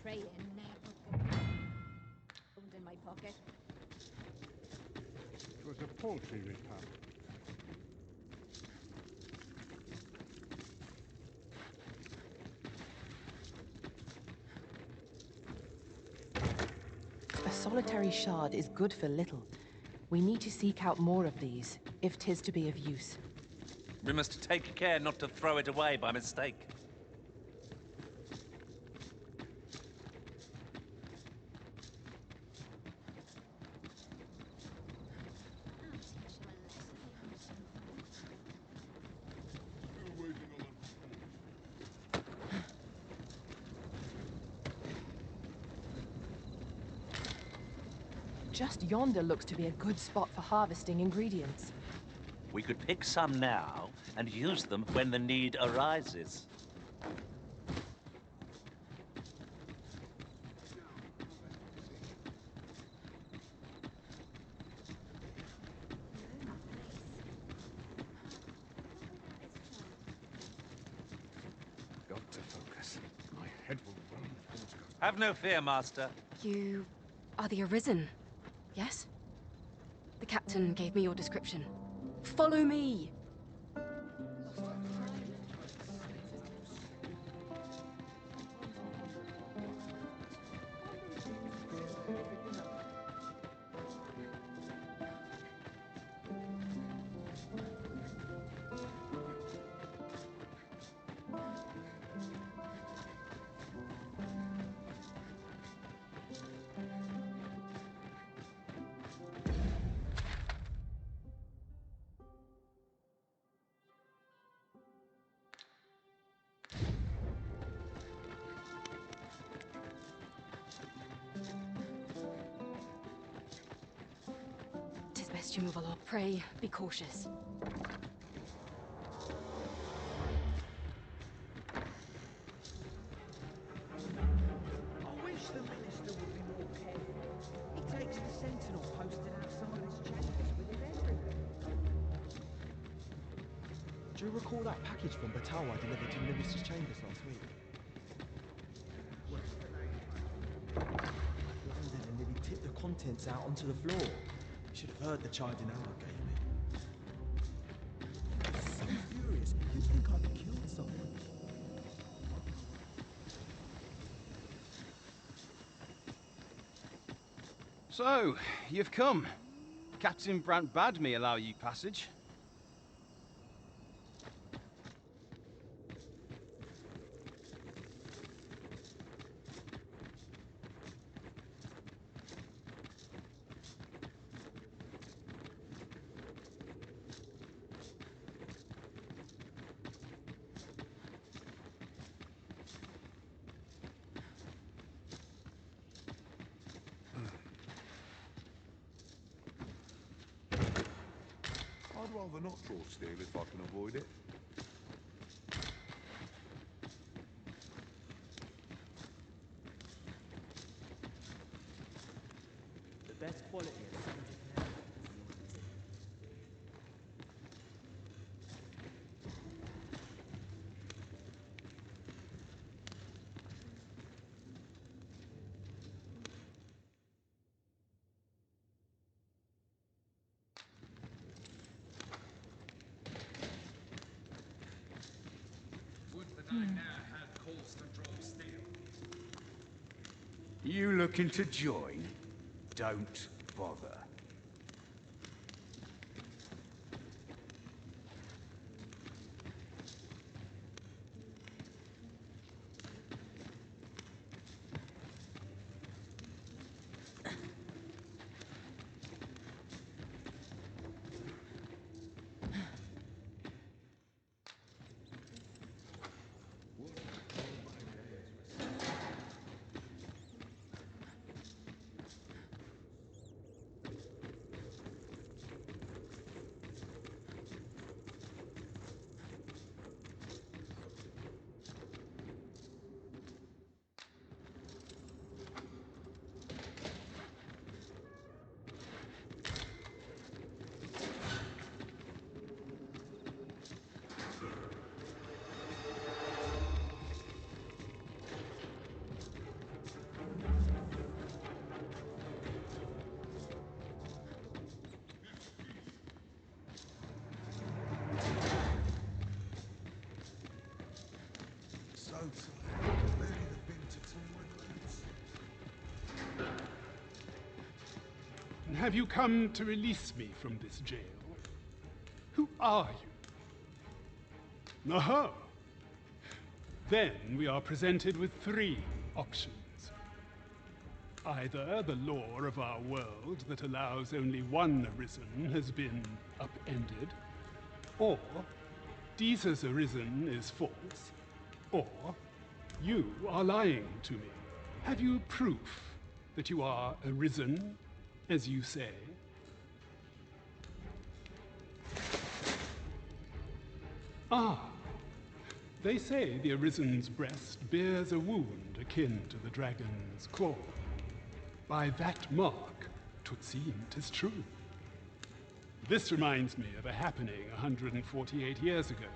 Pray in there. In my pocket. It was a paltry repast. A solitary shard is good for little. We need to seek out more of these, if 'tis to be of use. We must take care not to throw it away by mistake. Just yonder looks to be a good spot for harvesting ingredients. We could pick some now and use them when the need arises. Got to focus. My head will run. Have no fear, Master. You are the Arisen, yes? The captain gave me your description. Follow me! Tis best you move along. Pray, be cautious. I wish the minister would be more careful. He takes the sentinel posted outside his Do you recall that package from Batawa delivered to Nevis's chambers last week? Landed and nearly tipped the contents out onto the floor. You should have heard the chiding Howard gave me. So furious, you'd think I'd killed someone. So, you've come. Captain Brandt bade me allow you passage. I'd rather not draw steel if I can avoid it. The best quality is Would that I now had cause to draw steel. You looking to join? Don't bother. So tired. Barely have been to 2 months. Have you come to release me from this jail? Who are you? Aha! Then we are presented with 3 options. Either the law of our world that allows only one Arisen has been upended, or Deeza's Arisen is false, or you are lying to me. Have you proof that you are Arisen, as you say? Ah, they say the Arisen's breast bears a wound akin to the dragon's claw. By that mark, 'twould seem 'tis true. This reminds me of a happening 148 years ago.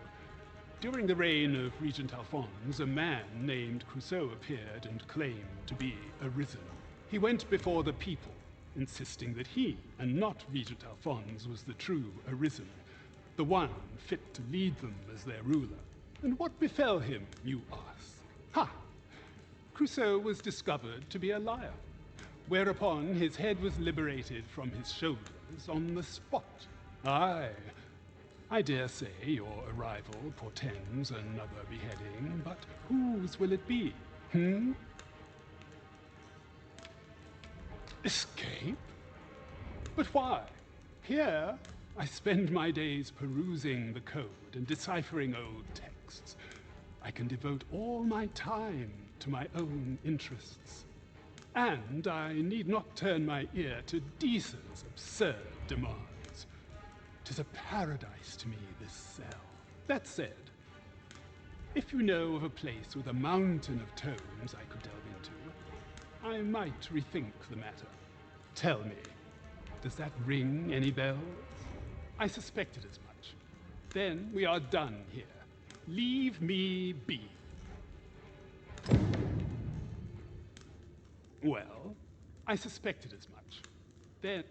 During the reign of Regent Alphonse, a man named Crusoe appeared and claimed to be Arisen. He went before the people, insisting that he, and not Regent Alphonse, was the true Arisen, the one fit to lead them as their ruler. And what befell him, you ask? Ha! Crusoe was discovered to be a liar, whereupon his head was liberated from his shoulders on the spot. Aye, I dare say your arrival portends another beheading, but whose will it be? Escape? But why? Here, I spend my days perusing the code and deciphering old texts. I can devote all my time to my own interests. And I need not turn my ear to Deeza's absurd demands. 'Tis a paradise to me, this cell. That said, if you know of a place with a mountain of tomes I could delve into, I might rethink the matter. Tell me, does that ring any bells? I suspected as much. Then we are done here. Leave me be. Well, I suspected as much. Then...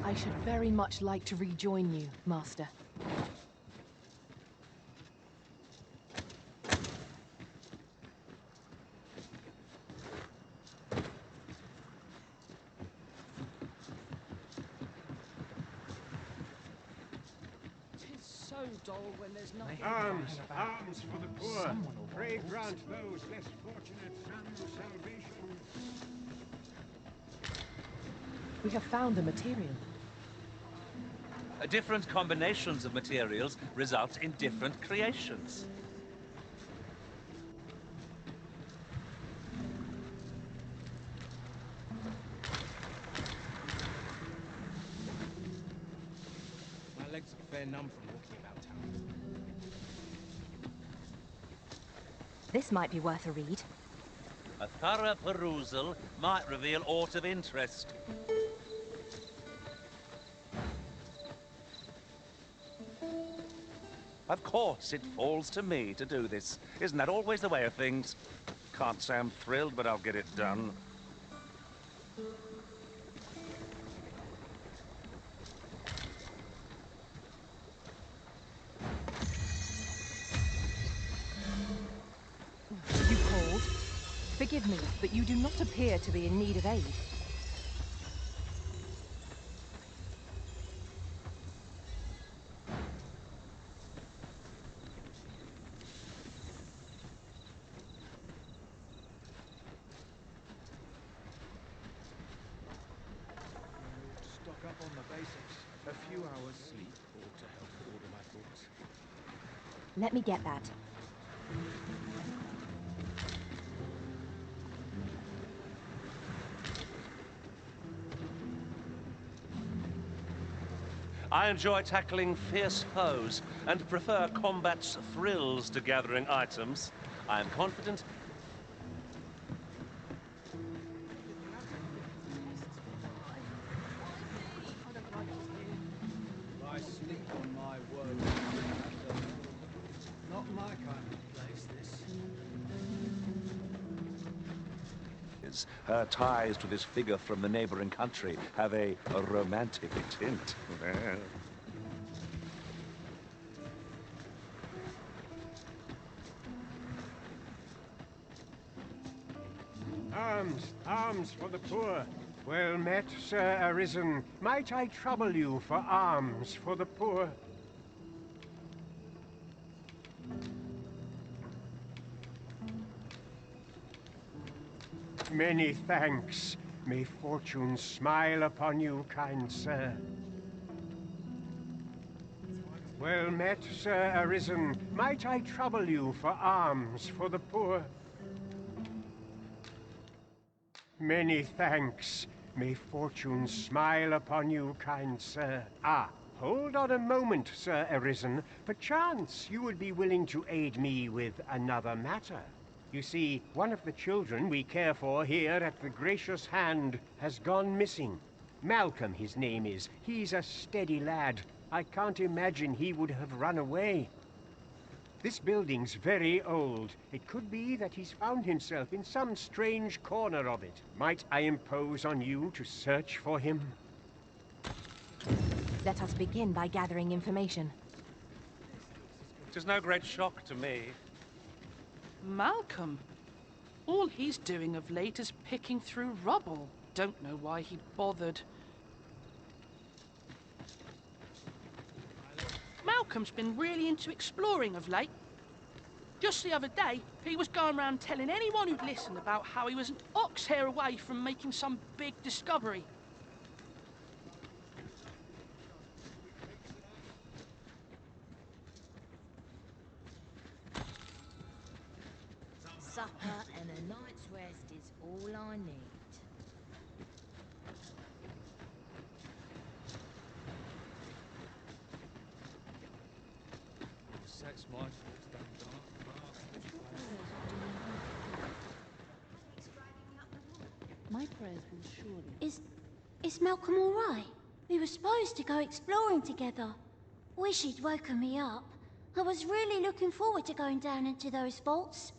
I should very much like to rejoin you, Master. Tis so dull when there's nothing. Arms for the poor. Pray grant those less fortunate some salvation. We have found the material. Different combinations of materials result in different creations. My legs are fair numb from walking about town. This might be worth a read. A thorough perusal might reveal aught of interest. Of course, it falls to me to do this. Isn't that always the way of things? Can't say I'm thrilled, but I'll get it done. You called? Forgive me, but you do not appear to be in need of aid. Stock up on the basics. A few hours sleep ought to help order my thoughts. Let me get that. I enjoy tackling fierce foes and prefer combat's thrills to gathering items. I am confident. I sleep on my woes. Not my kind of place, this. Her ties to this figure from the neighboring country have a romantic tint. Arms for the poor. Well met, Sir Arisen. Might I trouble you for alms for the poor? Many thanks. May fortune smile upon you, kind sir. Well met, Sir Arisen. Might I trouble you for alms for the poor? Many thanks. May fortune smile upon you, kind sir. Ah, hold on a moment, Sir Arisen. Perchance you would be willing to aid me with another matter. You see, one of the children we care for here at the Gracious Hand has gone missing. Malcolm, his name is. He's a steady lad. I can't imagine he would have run away. This building's very old. It could be that he's found himself in some strange corner of it. Might I impose on you to search for him? Let us begin by gathering information. 'Tis no great shock to me. Malcolm. All he's doing of late is picking through rubble. Don't know why he bothered. Malcolm's been really into exploring of late. Just the other day, he was going around telling anyone who'd listen about how he was an ox hair away from making some big discovery. Supper and a night's rest is all I need. Sex my thoughts down dark. My prayers will surely... Is Malcolm all right? We were supposed to go exploring together. Wish he'd woken me up. I was really looking forward to going down into those vaults.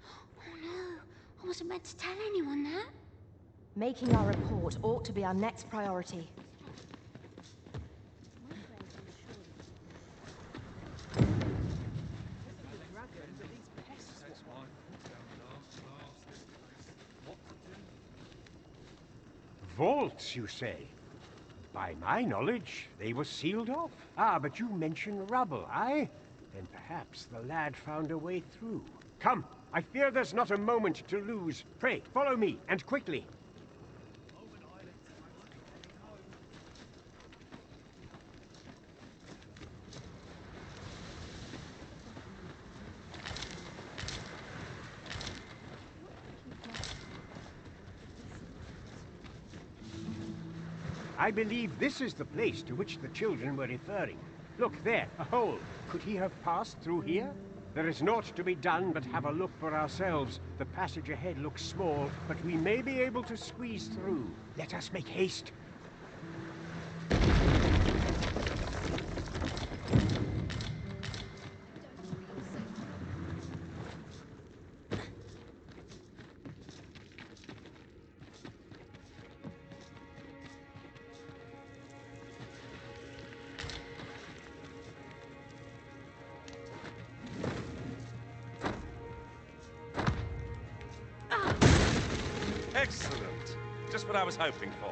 Oh no, I wasn't meant to tell anyone that. Making our report ought to be our next priority. Vaults, you say? By my knowledge, they were sealed off. Ah, but you mention rubble, aye? Then perhaps the lad found a way through. Come, I fear there's not a moment to lose. Pray, follow me, and quickly. I believe this is the place to which the children were referring. Look there, a hole. Could he have passed through here? There is naught to be done but have a look for ourselves. The passage ahead looks small, but we may be able to squeeze through. Let us make haste. Excellent. Just what I was hoping for.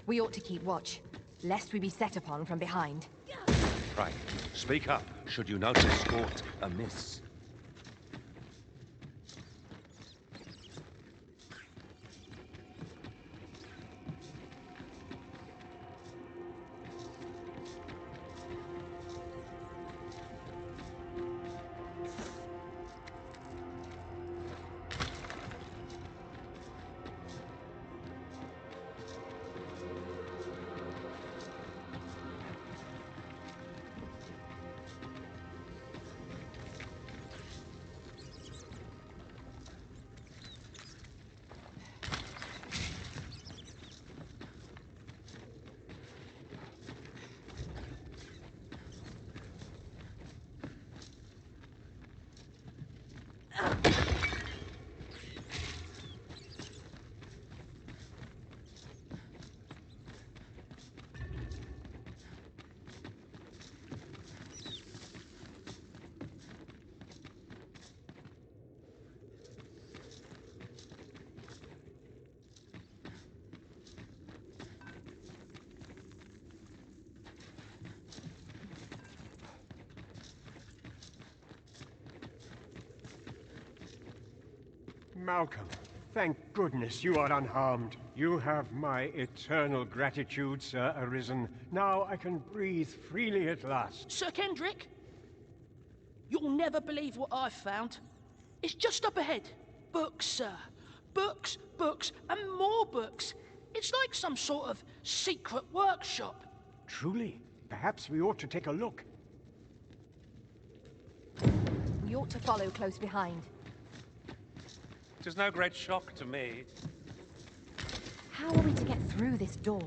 We ought to keep watch, lest we be set upon from behind. Right. Speak up, should you notice aught amiss. Malcolm, thank goodness you are unharmed. You have my eternal gratitude, Sir Arisen. Now I can breathe freely at last. Sir Kendrick? You'll never believe what I've found. It's just up ahead. Books, sir. Books, books, and more books. It's like some sort of secret workshop. Truly, perhaps we ought to take a look. We ought to follow close behind. It is no great shock to me. How are we to get through this door?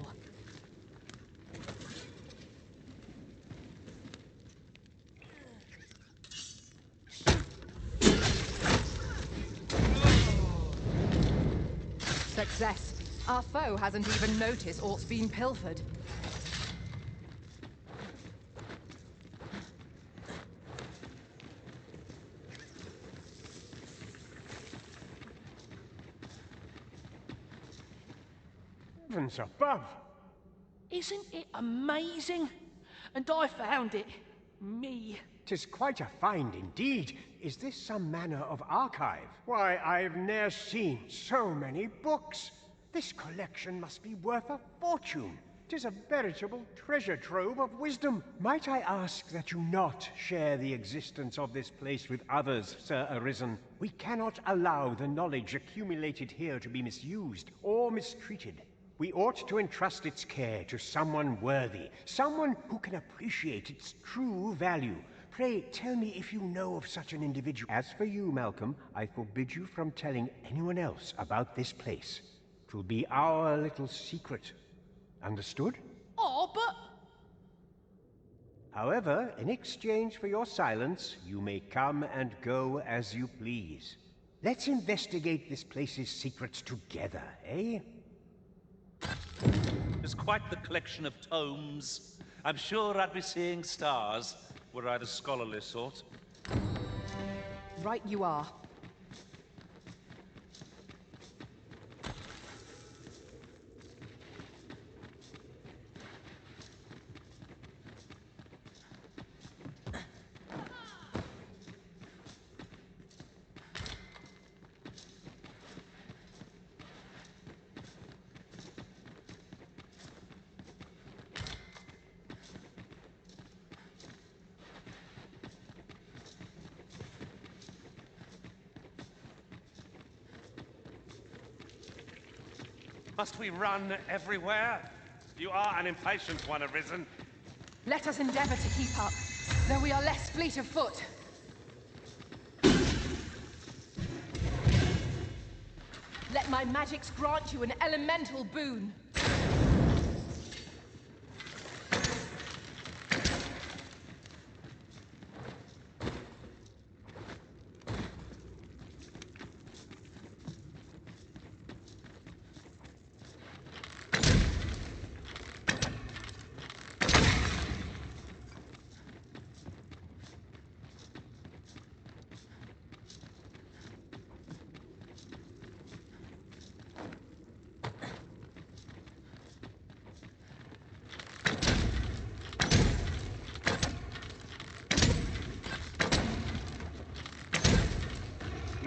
Success. Our foe hasn't even noticed aught's been pilfered. Heavens above! Isn't it amazing? And I found it. Me. 'Tis quite a find indeed. Is this some manner of archive? Why, I've ne'er seen so many books. This collection must be worth a fortune. 'Tis a veritable treasure trove of wisdom. Might I ask that you not share the existence of this place with others, Sir Arisen? We cannot allow the knowledge accumulated here to be misused or mistreated. We ought to entrust its care to someone worthy, someone who can appreciate its true value. Pray, tell me if you know of such an individual. As for you, Malcolm, I forbid you from telling anyone else about this place. 'Twill be our little secret. Understood? Oh, but... However, in exchange for your silence, you may come and go as you please. Let's investigate this place's secrets together, eh? It's quite the collection of tomes. I'm sure I'd be seeing stars, were I the scholarly sort. Right you are. Must we run everywhere? You are an impatient one, Arisen. Let us endeavor to keep up, though we are less fleet of foot. Let my magics grant you an elemental boon.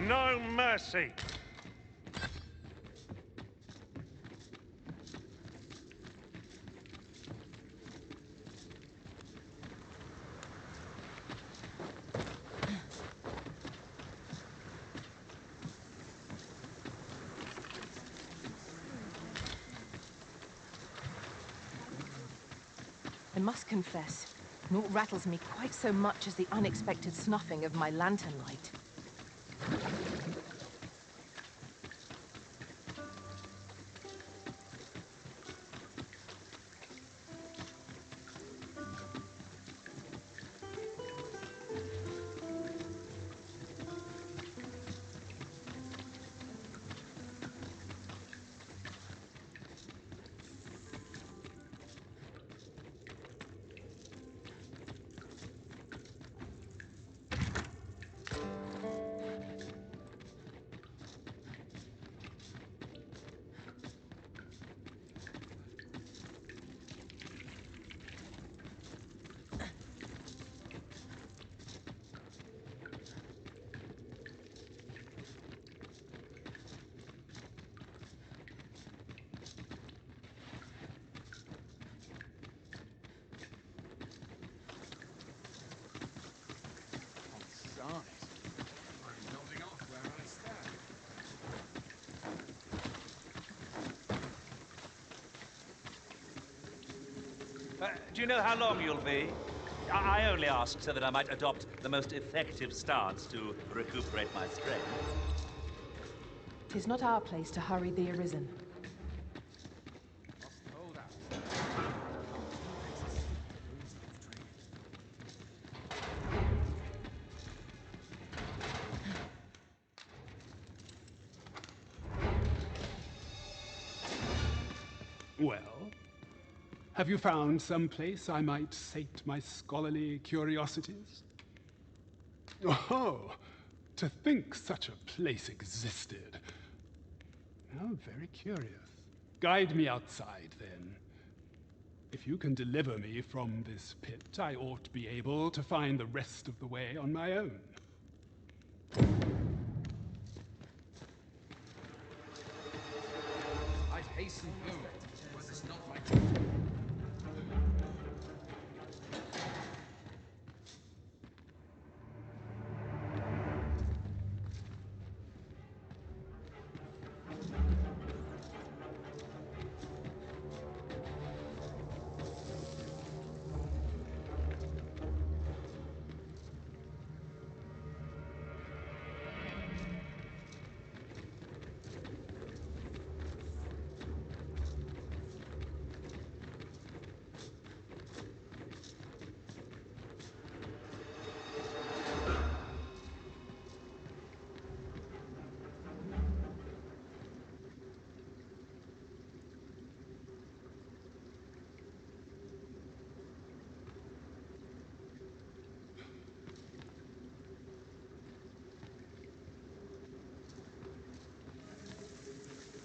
No mercy! I must confess, naught rattles me quite so much as the unexpected snuffing of my lantern light. Do you know how long you'll be? I only ask so that I might adopt the most effective stance to recuperate my strength. 'Tis not our place to hurry the Arisen. Well, have you found some place I might sate my scholarly curiosities? Oh, to think such a place existed. How very curious. Guide me outside, then. If you can deliver me from this pit, I ought to be able to find the rest of the way on my own. I'd hasten home, was this not my...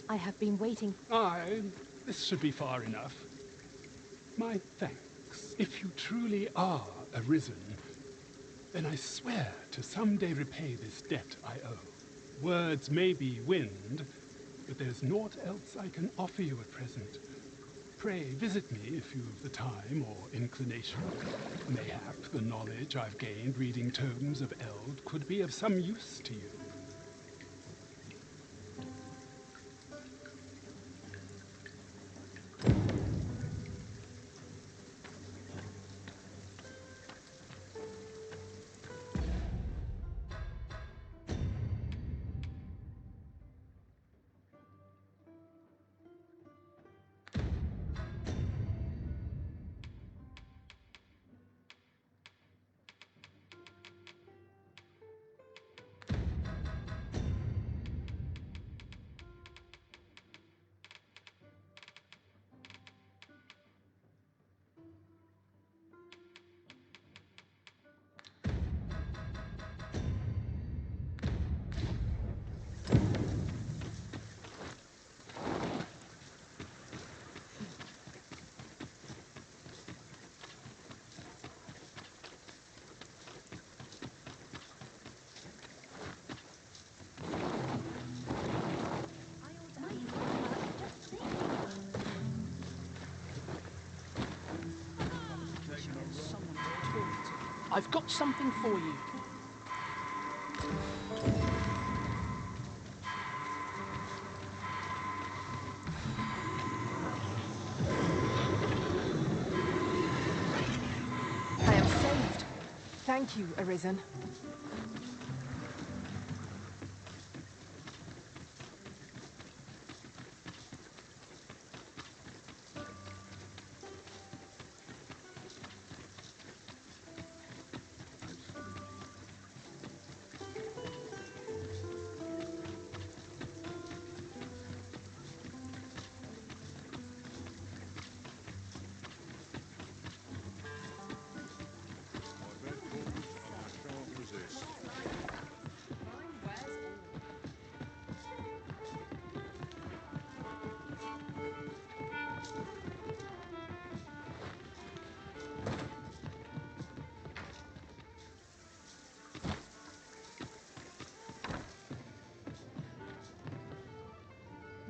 I have been waiting. This should be far enough. My thanks. If you truly are Arisen, then I swear to someday repay this debt I owe. Words may be wind, but there's naught else I can offer you at present. Pray visit me if you've the time or inclination. Mayhap the knowledge I've gained reading tomes of Eld could be of some use to you. I've got something for you. I am saved. Thank you, Arisen.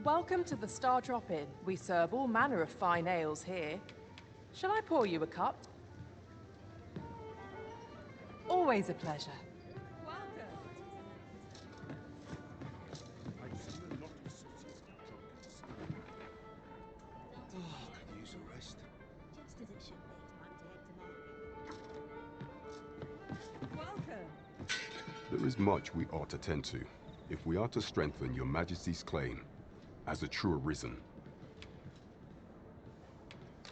Welcome to the Star Drop-In. We serve all manner of fine ales here. Shall I pour you a cup? Always a pleasure. Oh, could use a rest. as it should be. Time to head to market. Welcome. There is much we ought to tend to, if we are to strengthen your Majesty's claim as a true Arisen.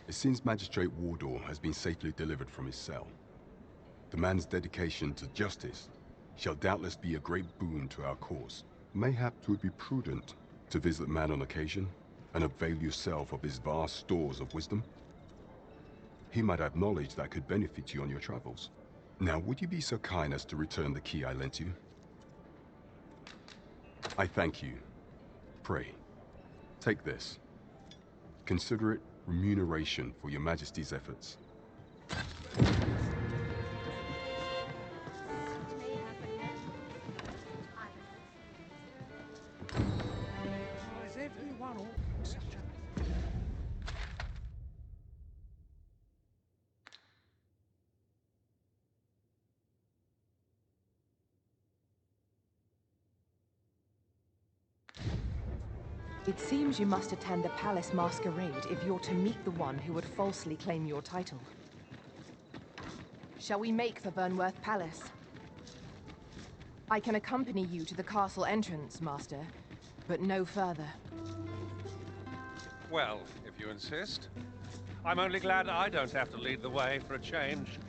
It seems Magistrate Wardor has been safely delivered from his cell. The man's dedication to justice shall doubtless be a great boon to our cause. Mayhap it would be prudent to visit the man on occasion and avail yourself of his vast stores of wisdom. He might have knowledge that could benefit you on your travels. Now, would you be so kind as to return the key I lent you? I thank you. Pray, take this. Consider it remuneration for your Majesty's efforts. Is everyone all such a... It seems you must attend the palace masquerade if you're to meet the one who would falsely claim your title. Shall we make for Vernworth Palace? I can accompany you to the castle entrance, Master, but no further. Well, if you insist. I'm only glad I don't have to lead the way for a change.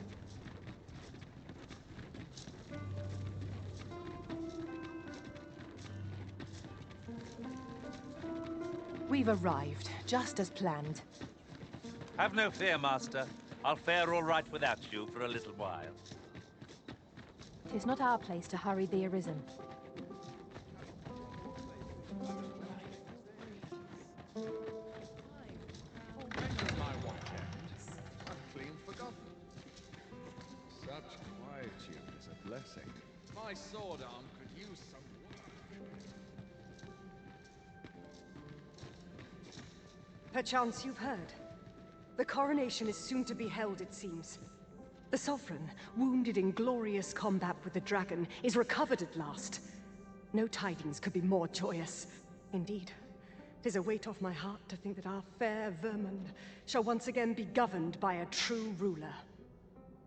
We've arrived, just as planned. Have no fear, Master. I'll fare all right without you for a little while. 'Tis not our place to hurry the Arisen. My watch ends. I've clean forgotten. Such quietude is a blessing. My sword arm could use some work. Perchance you've heard. The coronation is soon to be held, it seems. The Sovereign, wounded in glorious combat with the dragon, is recovered at last. No tidings could be more joyous. Indeed, 'tis a weight off my heart to think that our fair Vermund shall once again be governed by a true ruler.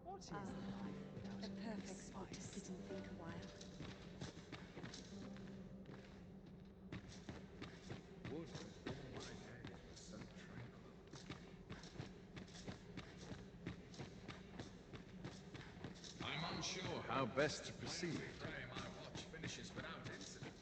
What is A perfect spot to sit and think a while. I'm unsure how best to proceed. Pray my watch finishes without incident.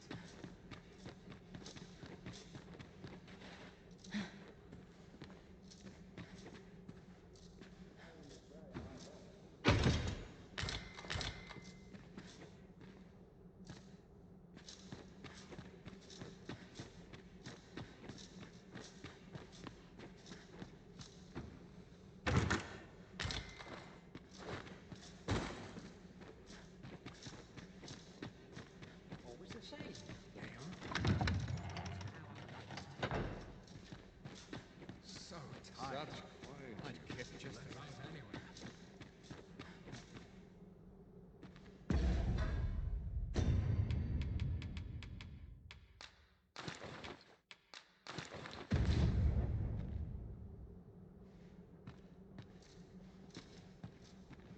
Always the same. So tired. I'd get just about anywhere.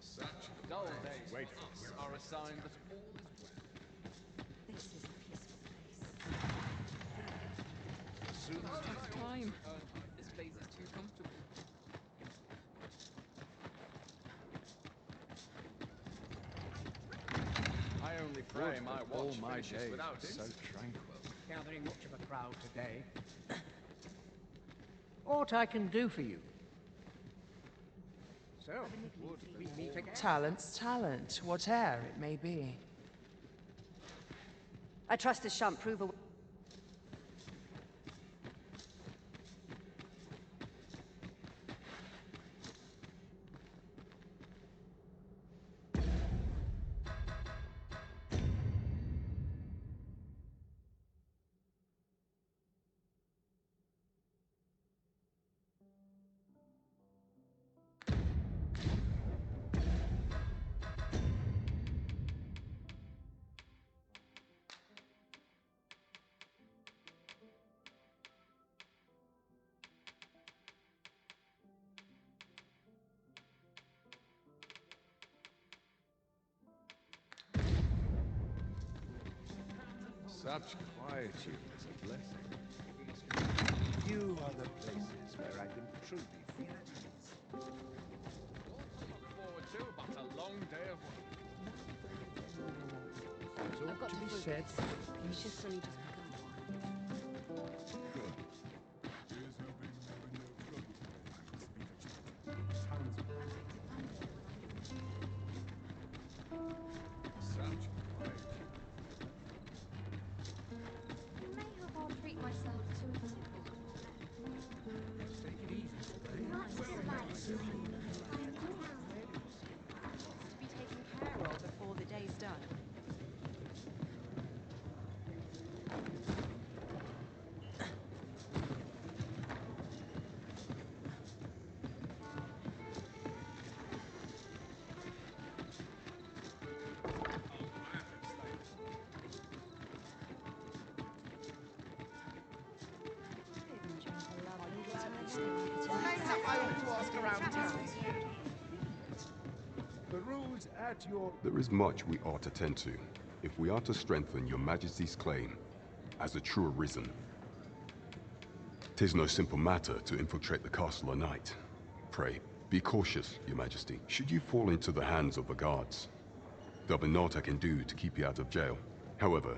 Such dull days wait for us are a sign that all is well. This is a peaceful place. Soon as Time. This place is too comfortable. I only pray my watch finishes without incident. So tranquil. Gathering much of a crowd today. Aught I can do for you. So, would we meet again? Talent's talent, whate'er it may be. I trust this shan't prove a... Such quietude is a blessing. Few are the places where I can truly feel at ease. Lots to look forward to, but a long day of work. There's I've got ought to to be focus. said. The shift's only just begun. Good. Such quietude. I may have I'll treat myself to a sip. Take it easy. What's the light? To be taken care of before the day's done. The road's at your... There is much we ought to tend to, if we are to strengthen your majesty's claim as a true Arisen. 'Tis no simple matter to infiltrate the castle a night. Pray, be cautious, your majesty, should you fall into the hands of the guards. There'll be naught I can do to keep you out of jail. However,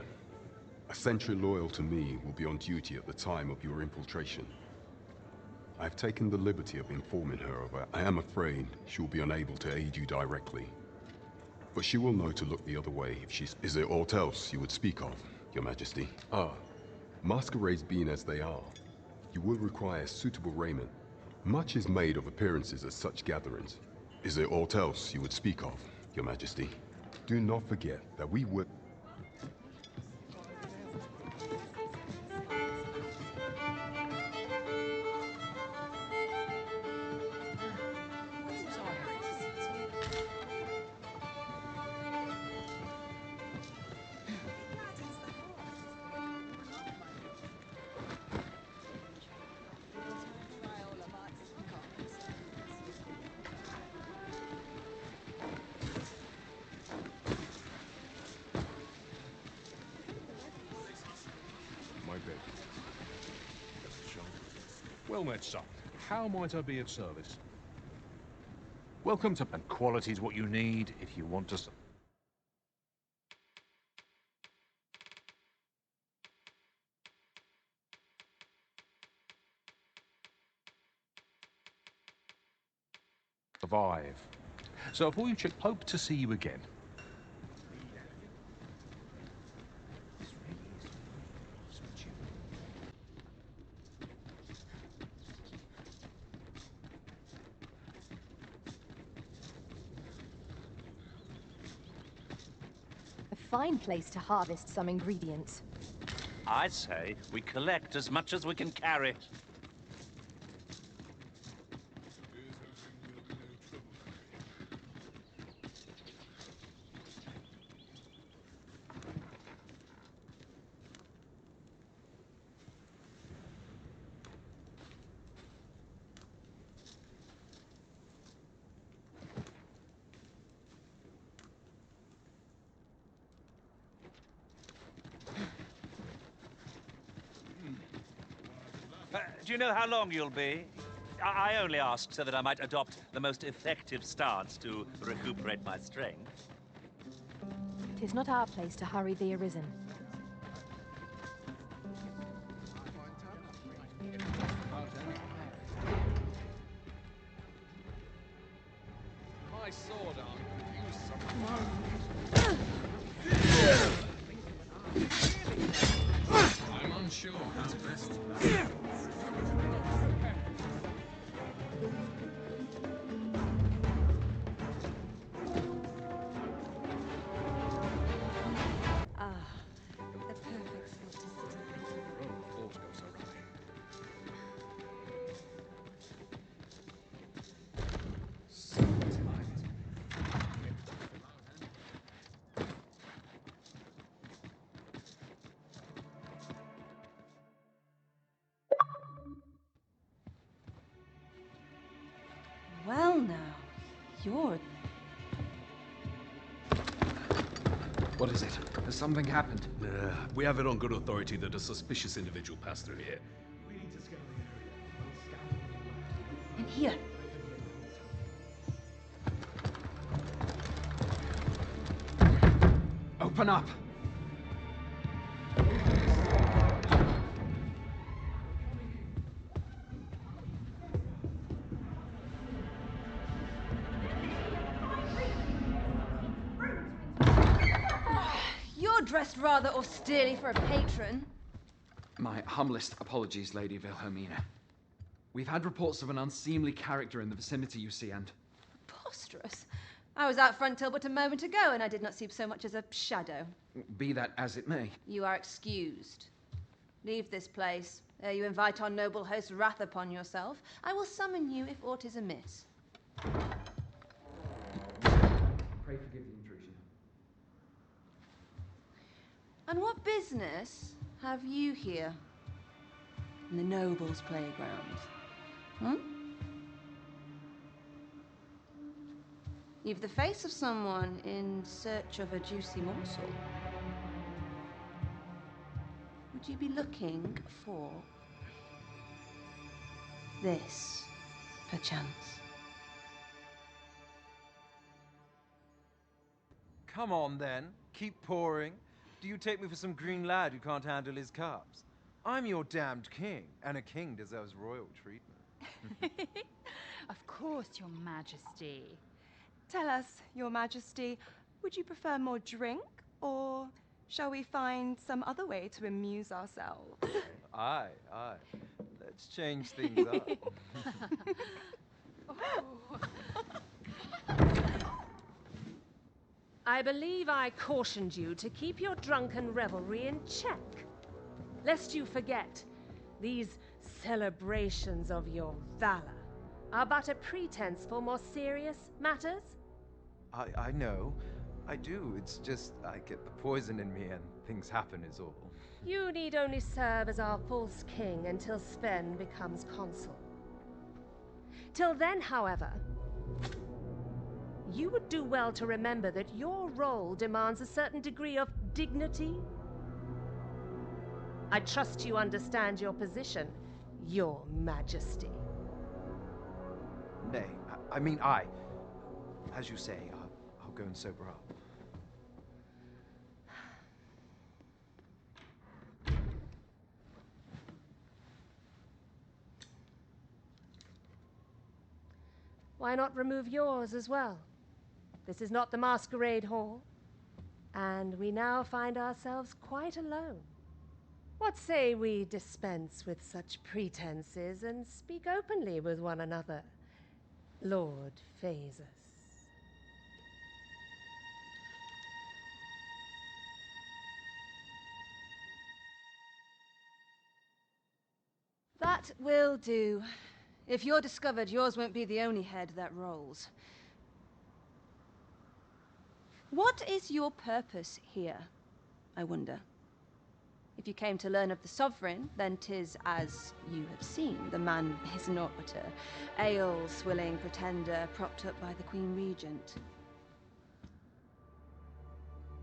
a sentry loyal to me will be on duty at the time of your infiltration. I've taken the liberty of informing her of I am afraid she will be unable to aid you directly. But she will know to look the other way if she's... Is there aught else you would speak of, your majesty? Ah, masquerades being as they are, you will require suitable raiment. Much is made of appearances at such gatherings. Is there aught else you would speak of, your majesty? Do not forget that we would... My bed. Well met, son. How might I be of service? Welcome to... And quality's what you need if you want to... survive. So before you check, hope to see you again. A fine place to harvest some ingredients. I say we collect as much as we can carry. Do you know how long you'll be? I only ask so that I might adopt the most effective stance to recuperate my strength. 'Tis not our place to hurry the Arisen. My sword arm could use some... I'm unsure how to best... Ah, the perfect spot to sit in. Thought goes awry. So tight. Well now, you're... What is it? Has something happened? We have it on good authority that a suspicious individual passed through here. We need to scour the area. In here. Open up! You're dressed rather austerely for a patron. My humblest apologies, Lady Wilhelmina. We've had reports of an unseemly character in the vicinity, you see, and... Preposterous. I was out front till but a moment ago, and I did not see so much as a shadow. Be that as it may. You are excused. Leave this place, ere you invite our noble host's wrath upon yourself. I will summon you if aught is amiss. Pray forgive the intrusion. And what business have you here? In the nobles' playground? Hmm? You've the face of someone in search of a juicy morsel. Would you be looking for this, perchance? Come on, then. Keep pouring. Do you take me for some green lad who can't handle his cups? I'm your damned king, and a king deserves royal treatment. Of course, Your Majesty. Tell us, Your Majesty, would you prefer more drink, or shall we find some other way to amuse ourselves? Aye. Let's change things up. I believe I cautioned you to keep your drunken revelry in check, lest you forget these celebrations of your valor are but a pretense for more serious matters. I know. I do. It's just I get the poison in me and things happen is all. You need only serve as our false king until Sven becomes consul. Till then, however, you would do well to remember that your role demands a certain degree of dignity. I trust you understand your position, Your Majesty. Nay, as you say, I'll go and sober up. Why not remove yours as well? This is not the masquerade hall, and we now find ourselves quite alone. What say we dispense with such pretenses and speak openly with one another, Lord Phaesus? That will do. If you're discovered, yours won't be the only head that rolls. What is your purpose here, I wonder? If you came to learn of the Sovereign, then 'tis as you have seen. The man is naught but a ale-swilling pretender propped up by the Queen Regent.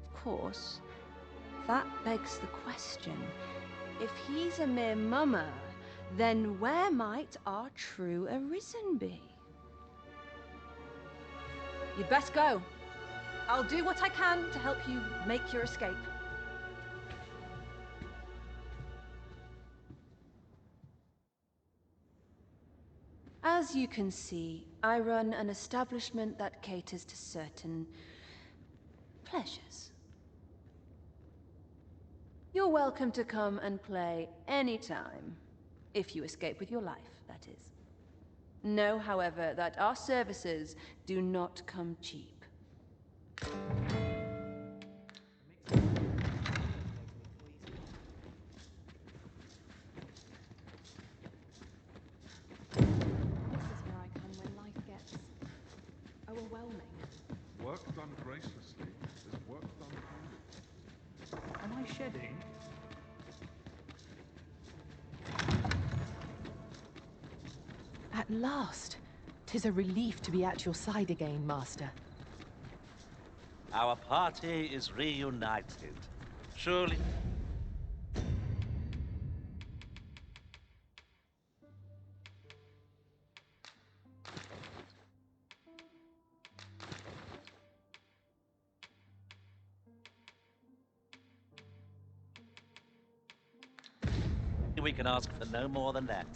Of course, that begs the question. If he's a mere mummer, then where might our true Arisen be? You'd best go. I'll do what I can to help you make your escape. As you can see, I run an establishment that caters to certain pleasures. You're welcome to come and play anytime, if you escape with your life, that is. Know, however, that our services do not come cheap. Work done graciously is work done kindly. Am I shedding? At last! 'Tis a relief to be at your side again, Master. Our party is reunited. Surely... we can ask for no more than that.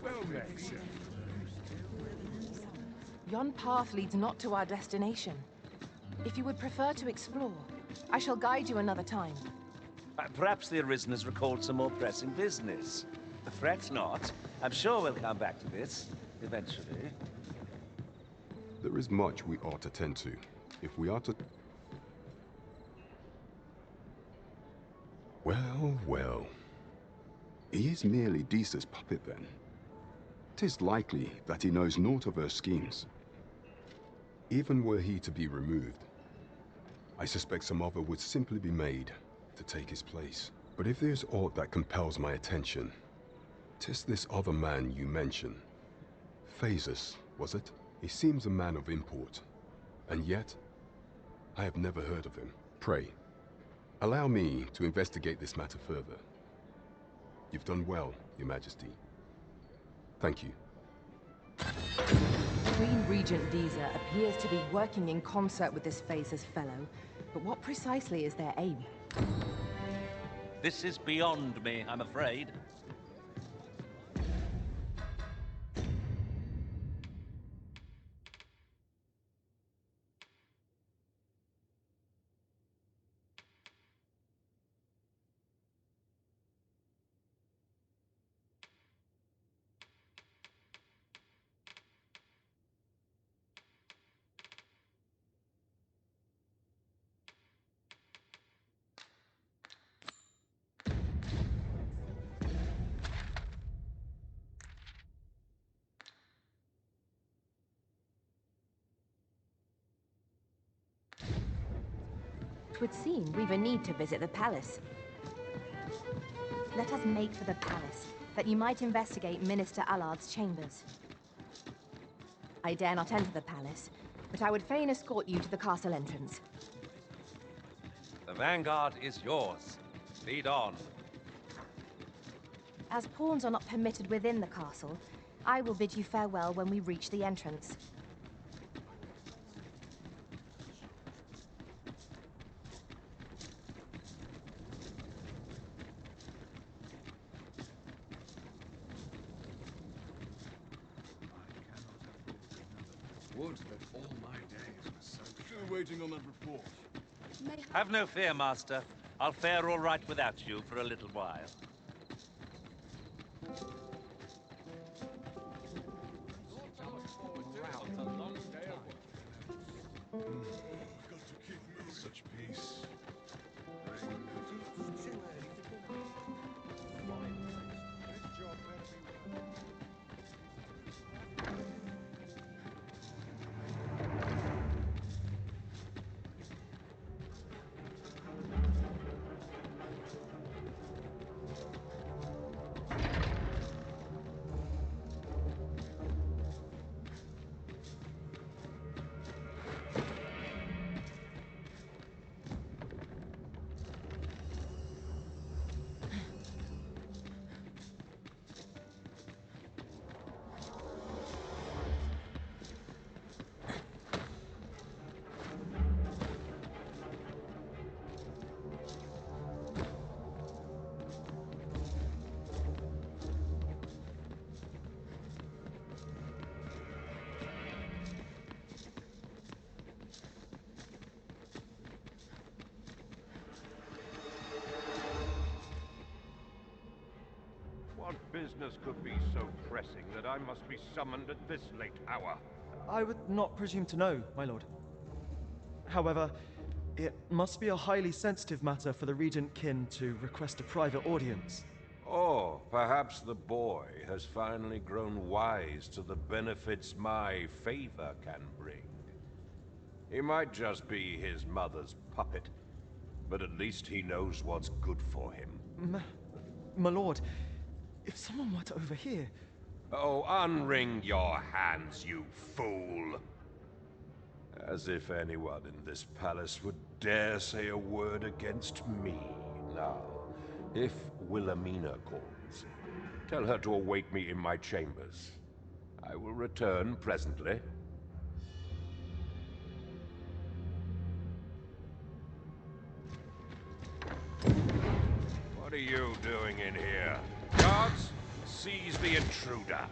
Well met, sir. Yon path leads not to our destination. If you would prefer to explore, I shall guide you another time. Perhaps the Arisen has recalled some more pressing business. Fret not. I'm sure we'll come back to this, eventually. There is much we ought to tend to, if we are to... Well, well. He is merely Disa's puppet, then. 'Tis likely that he knows naught of her schemes. Even were he to be removed, I suspect some other would simply be made to take his place. But if there's aught that compels my attention, 'tis this other man you mention. Phasus, was it? He seems a man of import, and yet I have never heard of him. Pray, allow me to investigate this matter further. You've done well, Your Majesty. Thank you. Queen Regent Disa appears to be working in concert with this Phasus fellow, but what precisely is their aim? This is beyond me, I'm afraid. Twould seem we've a need to visit the palace. Let us make for the palace, that you might investigate Minister Allard's chambers. I dare not enter the palace, but I would fain escort you to the castle entrance. The vanguard is yours. Lead on. As pawns are not permitted within the castle, I will bid you farewell when we reach the entrance. Would that all my days were so... Still waiting on that report. Have no fear, Master. I'll fare all right without you for a little while. Such peace. What business could be so pressing that I must be summoned at this late hour? I would not presume to know, my lord. However, it must be a highly sensitive matter for the Regent Kin to request a private audience. Or perhaps the boy has finally grown wise to the benefits my favor can bring. He might just be his mother's puppet, but at least he knows what's good for him. My lord, if someone were to overhear... Oh, unwring your hands, you fool! As if anyone in this palace would dare say a word against me. Now, if Wilhelmina calls, tell her to await me in my chambers. I will return presently. What are you doing in here? Guards, seize the intruder.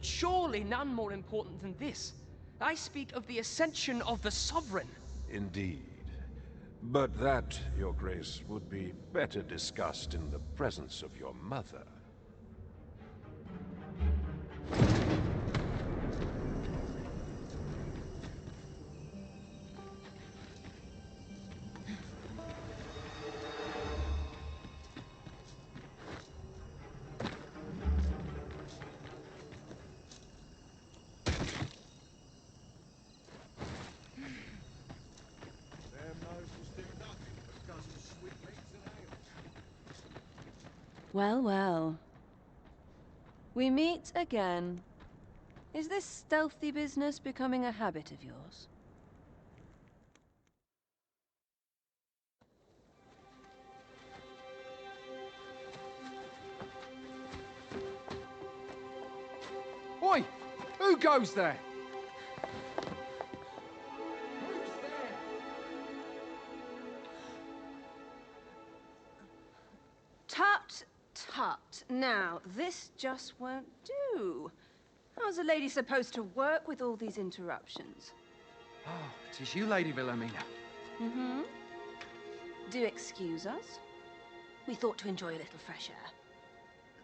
surely none more important than this. I speak of the ascension of the Sovereign. Indeed. But that, Your Grace, would be better discussed in the presence of your mother. Well, well. We meet again. Is this stealthy business becoming a habit of yours? Oi! Who goes there? Tut, tut. Now, this just won't do. How's a lady supposed to work with all these interruptions? Oh, it is you, Lady Wilhelmina. Mm-hmm. Do excuse us. We thought to enjoy a little fresh air.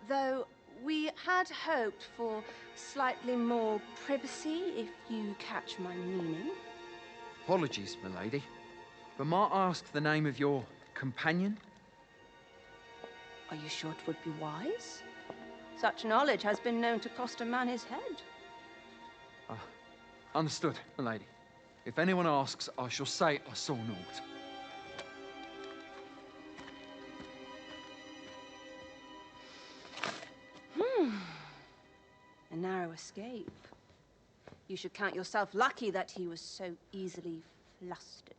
Though, we had hoped for slightly more privacy, if you catch my meaning. Apologies, milady. But might I ask the name of your companion? Are you sure it would be wise? Such knowledge has been known to cost a man his head. Understood, milady. If anyone asks, I shall say I saw naught. A narrow escape. You should count yourself lucky that he was so easily flustered.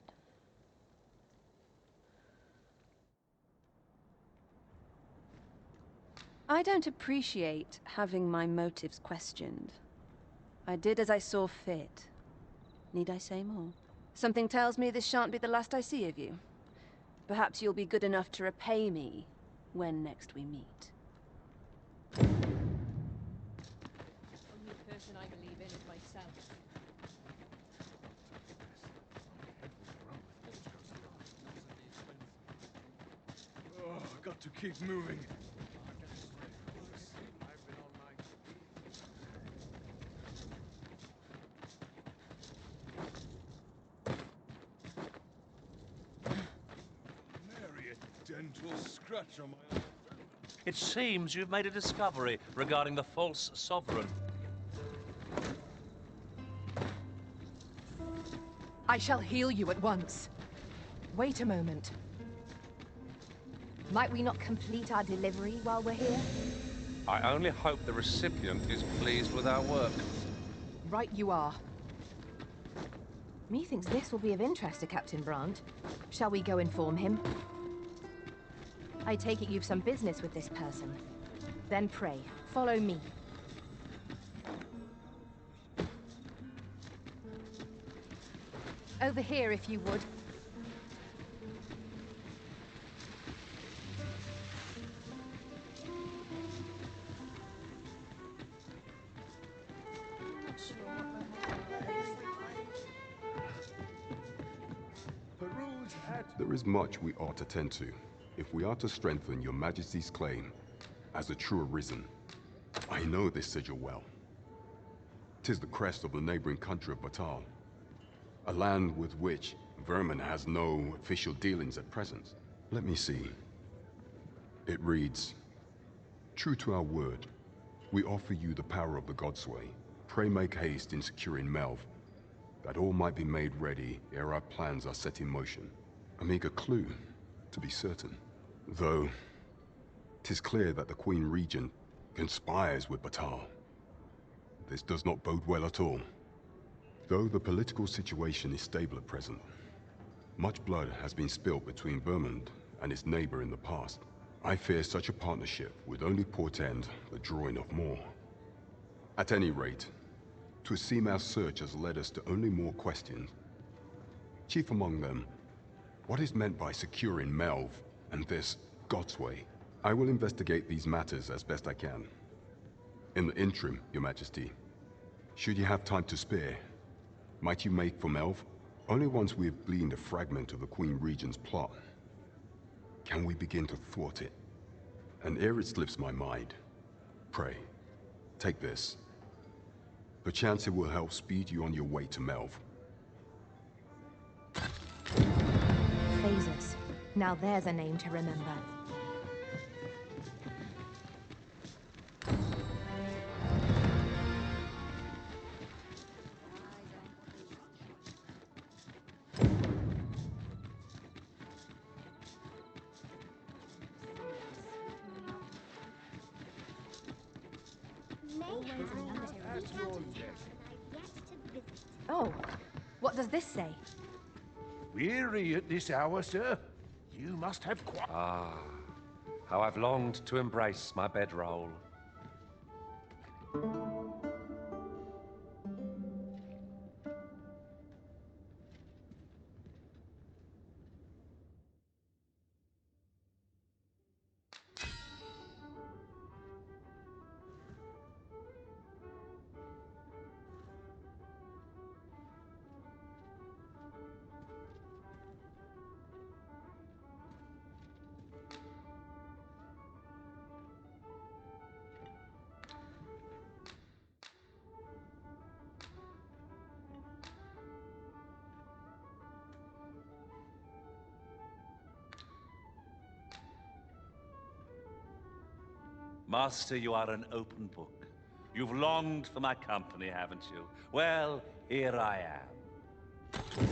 I don't appreciate having my motives questioned. I did as I saw fit. Need I say more? Something tells me this shan't be the last I see of you. Perhaps you'll be good enough to repay me when next we meet. Only person I believe in is myself. Oh, I got to keep moving. Nary a dental scratch on my arm. It seems you've made a discovery regarding the false sovereign. I shall heal you at once. Wait a moment. Might we not complete our delivery while we're here? I only hope the recipient is pleased with our work. Right you are. Methinks this will be of interest to Captain Brandt. Shall we go inform him? I take it you've some business with this person. Then pray, follow me. Over here, if you would. There is much we ought to tend to, if we are to strengthen your Majesty's claim as a true Arisen. I know this sigil well. 'Tis the crest of the neighboring country of Batal, a land with which Vermund has no official dealings at present. Let me see. It reads, "True to our word, we offer you the power of the Godsway. Pray make haste in securing Melv, that all might be made ready ere our plans are set in motion." A meager clue, to be certain. Though, 'tis clear that the Queen Regent conspires with Batal. This does not bode well at all. Though the political situation is stable at present, much blood has been spilled between Vermund and its neighbor in the past. I fear such a partnership would only portend the drawing of more. At any rate, 'twould seem our search has led us to only more questions. Chief among them, what is meant by securing Melv and this Godsway? I will investigate these matters as best I can. In the interim, Your Majesty, should you have time to spare, might you make for Melve? Only once we have gleaned a fragment of the Queen Regent's plot can we begin to thwart it. And ere it slips my mind, pray, take this. Perchance it will help speed you on your way to Melve. Phases. Now there's a name to remember. Oh, what does this say? Weary at this hour, sir? You must have quite... Ah, how I've longed to embrace my bedroll. Master, you are an open book. You've longed for my company, haven't you? Well, here I am.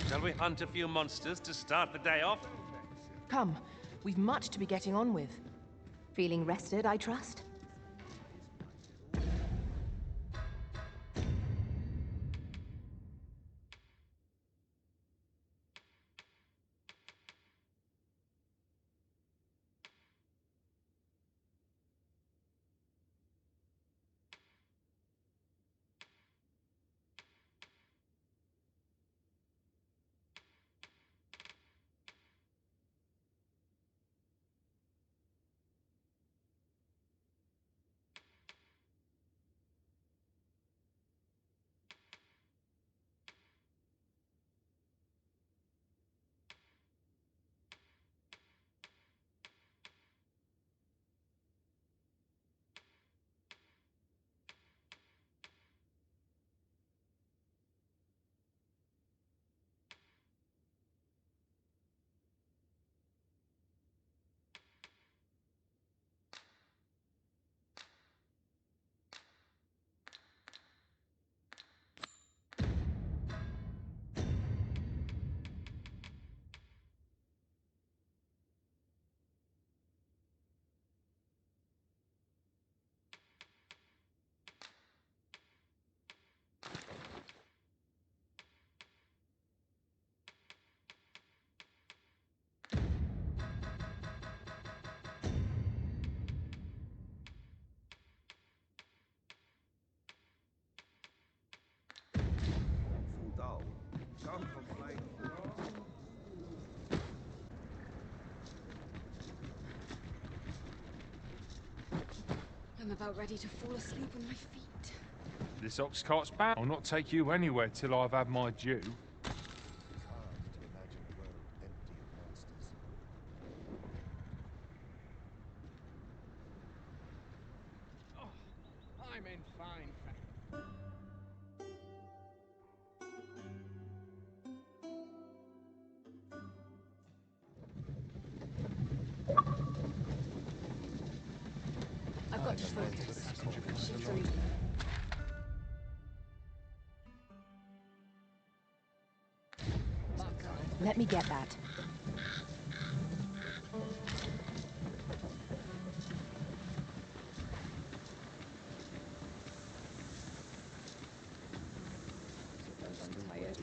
Shall we hunt a few monsters to start the day off? Come, we've much to be getting on with. Feeling rested, I trust? I'm about ready to fall asleep on my feet. This ox cart's bound. I'll not take you anywhere till I've had my due. I'm in fine fact. I've got to focus. Shift through. Let me get that. I'm tired.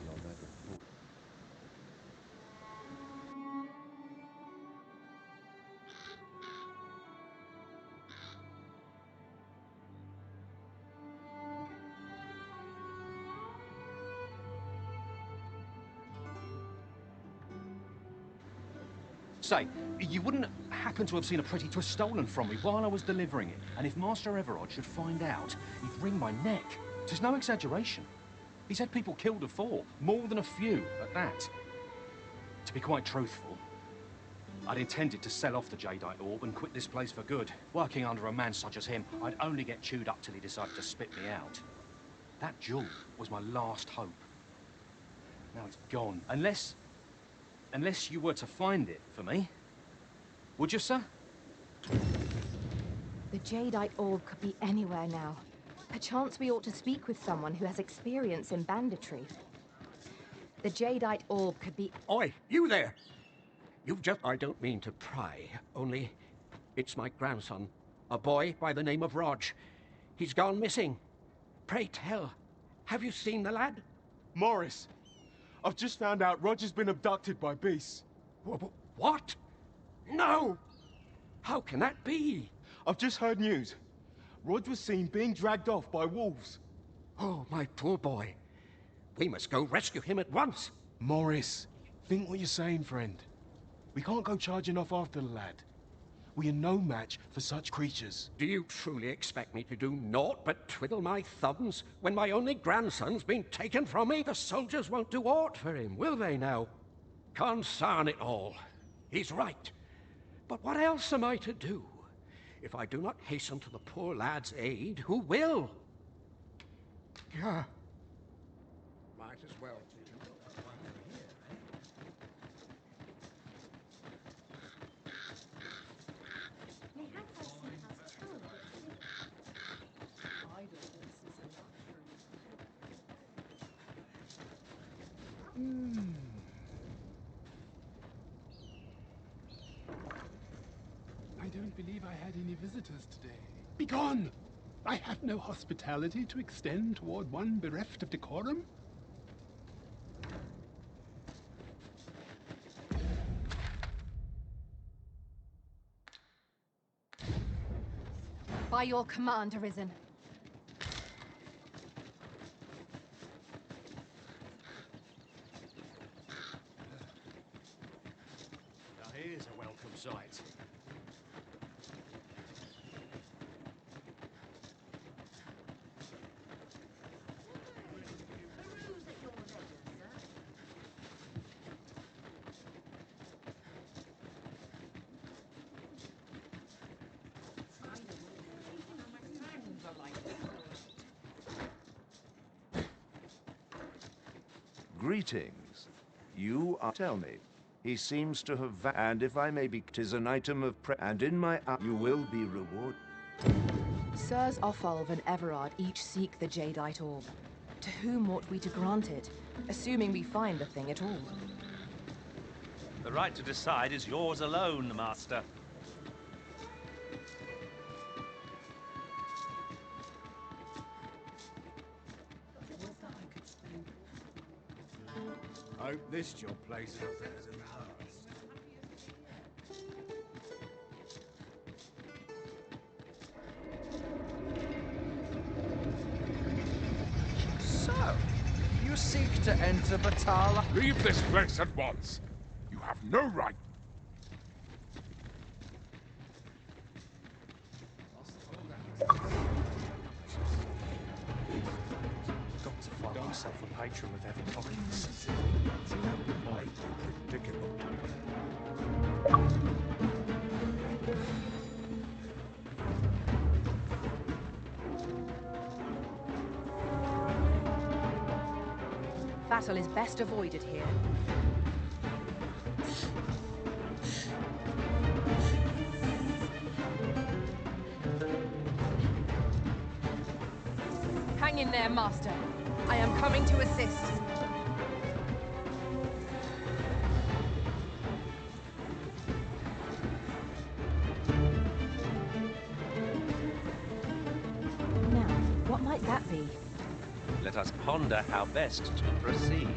Say, you wouldn't happen to have seen a pretty twist stolen from me while I was delivering it, and if Master Everard should find out, he'd wring my neck. 'Tis no exaggeration. He's had people killed afore, more than a few at that. To be quite truthful, I'd intended to sell off the Jadeite Orb and quit this place for good. Working under a man such as him, I'd only get chewed up till he decided to spit me out. That jewel was my last hope. Now it's gone. Unless you were to find it for me. Would you, sir? The Jadeite Orb could be anywhere now. Perchance we ought to speak with someone who has experience in banditry. The Jadeite Orb could be... Oi, you there! I don't mean to pry, only it's my grandson, a boy by the name of Rog. He's gone missing. Pray tell, have you seen the lad? Morris, I've just found out Roger's been abducted by beasts. What? No! How can that be? I've just heard news. Rog was seen being dragged off by wolves. Oh, my poor boy. We must go rescue him at once. Morris, think what you're saying, friend. We can't go charging off after the lad. We are no match for such creatures. Do you truly expect me to do naught but twiddle my thumbs when my only grandson's been taken from me? The soldiers won't do aught for him, will they now? Consarn it all. He's right. But what else am I to do? If I do not hasten to the poor lad's aid, who will? Yeah. Might as well. I don't believe I had any visitors today. Begone! I have no hospitality to extend toward one bereft of decorum. By your command, Arisen. Now here's a welcome sight. Greetings. You are... Tell me. He seems to have... And if I may be... 'Tis an item of and in my... You will be rewarded. Sirs Offalv and Everard each seek the Jadeite Orb. To whom ought we to grant it, assuming we find the thing at all? The right to decide is yours alone, Master. I hope this job places up better than ours. So, you seek to enter Batala? Leave this place at once. You have no right. Got to find myself a patron with heavy pockets. Predicament. Battle is best avoided here. Hang in there, Master. I am coming to assist. Now, what might that be? Let us ponder how best to proceed.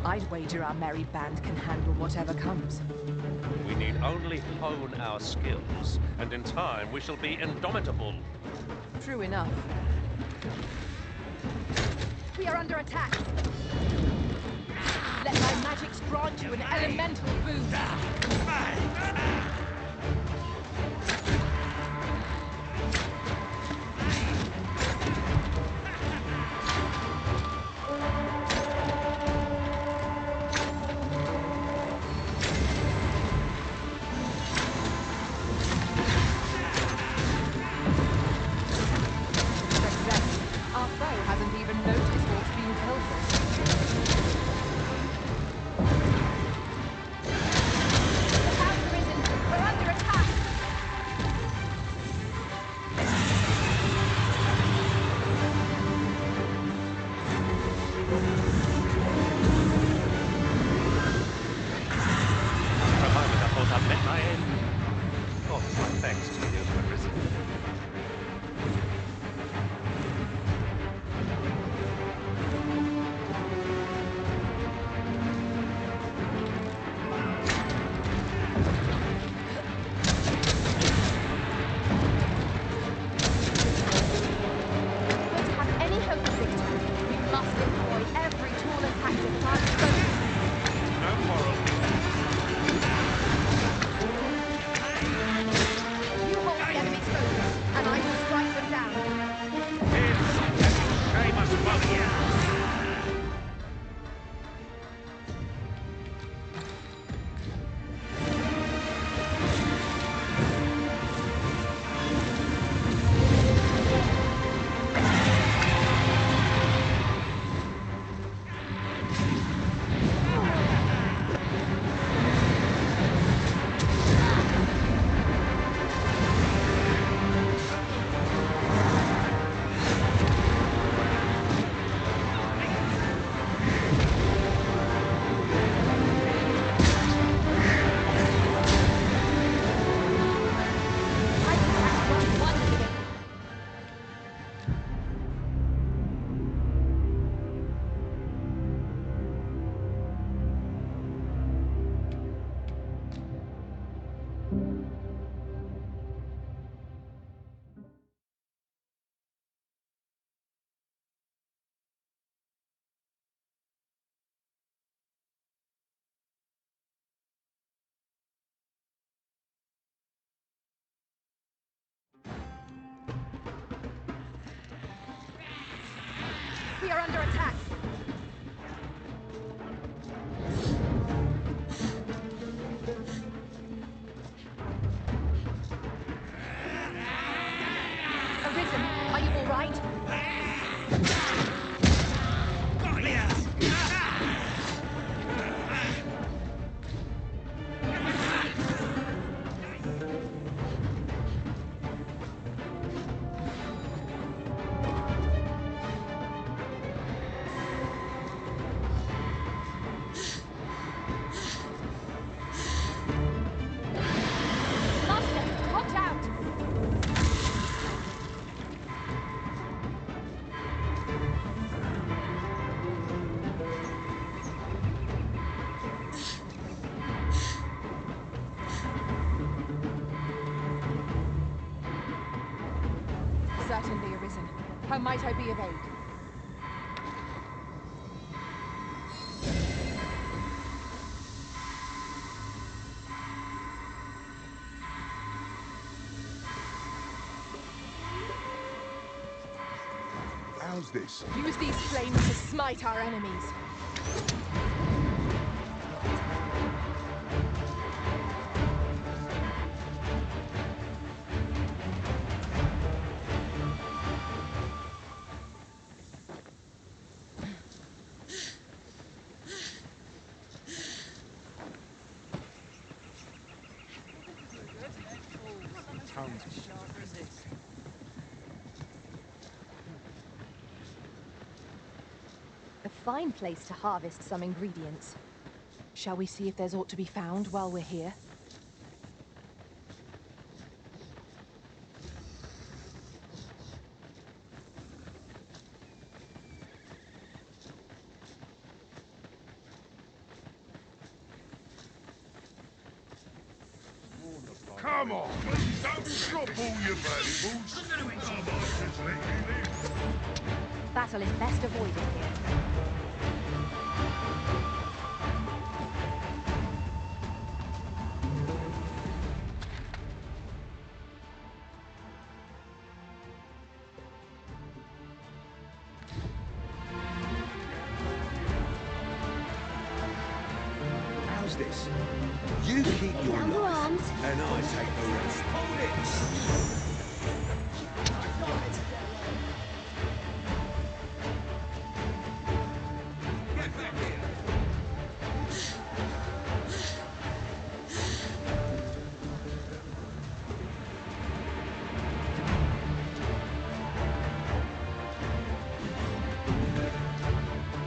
I'd wager our merry band can handle whatever comes. We need only hone our skills, and in time we shall be indomitable. True enough. We are under attack. Let my magics grant you an elemental boost. Our foe hasn't even noticed what's being pilfered. Look out, Arisen! We're under attack! For a moment I thought I'd met my end. Oh, my thanks to you, Arisen. Any hope of victory, we must employ every tool and tactic at our disposal. No quarrel. You hold the enemy's focus, and I will strike them down. Seamus Warrior! We are under attack. Arisen, are you all right? Master, watch out! Certainly, Arisen. How might I be of aid? How's this? Use these flames to smite our enemies. A fine place to harvest some ingredients. Shall we see if there's aught to be found while we're here? Come on! Don't drop all your valuables! Battle is best avoided here. your Down to life, arms. and I take the rest. Hold it! Get back here!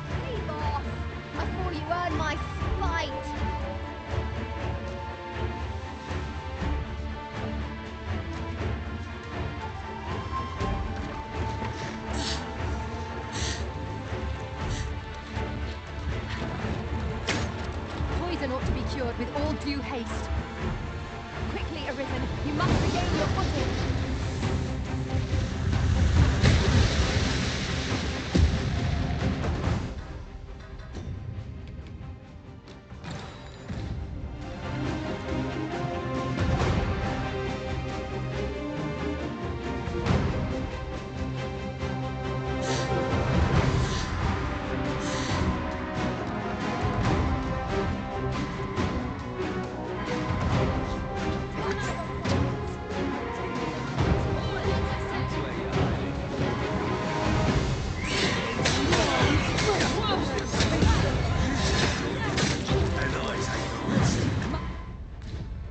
Hey, boss. I thought you earned my spite. Poison ought to be cured with all due haste. Quickly, Arisen. You must regain your footing.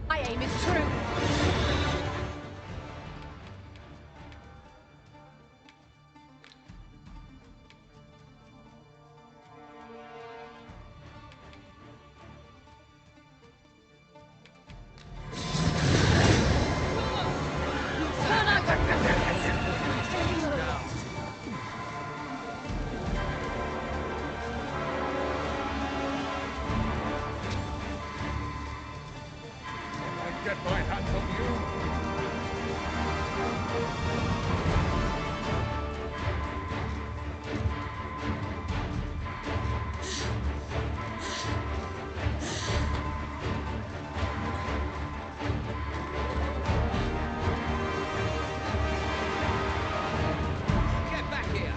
My aim is true. Get my hands on you! Get back here!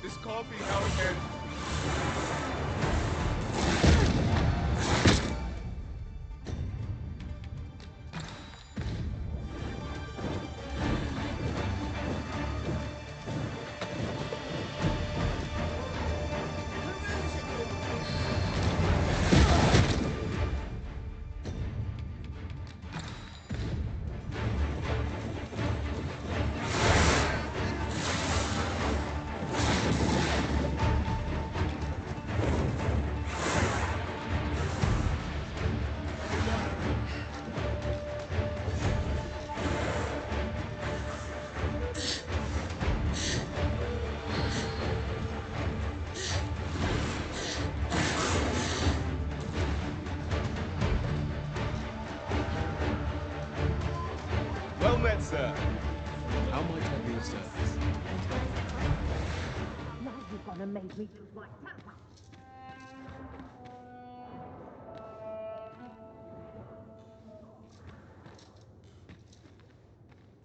This can't be how it ends. service. Now you're gonna make me lose my temper.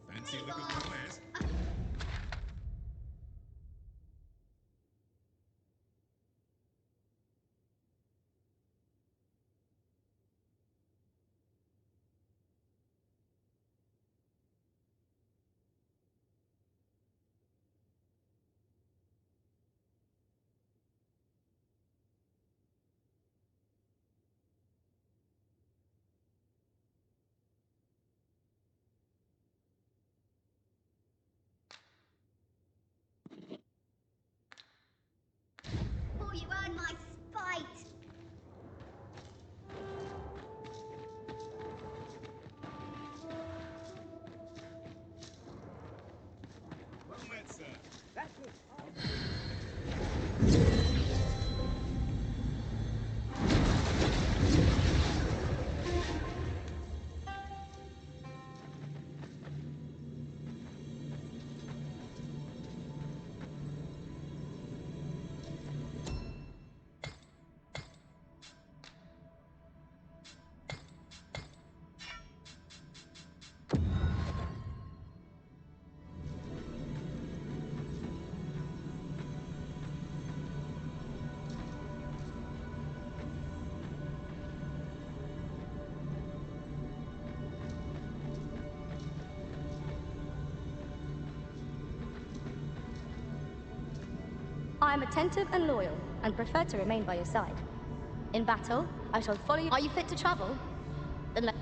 Fancy a look at my wares? Oh, you earn my spite! Well met, sir. That's it. I am attentive and loyal, and prefer to remain by your side. In battle, I shall follow you. Are you fit to travel? Then let...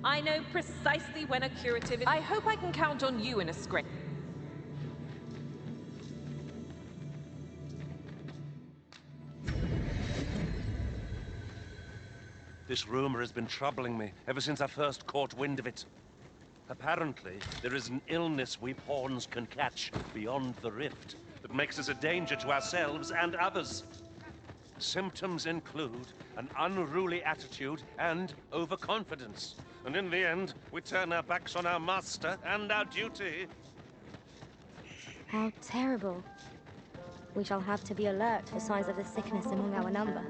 I know precisely when a curative is. I hope I can count on you in a script. This rumor has been troubling me ever since I first caught wind of it. Apparently, there is an illness we pawns can catch beyond the rift that makes us a danger to ourselves and others. Symptoms include an unruly attitude and overconfidence. And in the end, we turn our backs on our master and our duty. How terrible. We shall have to be alert for signs of the sickness among our number.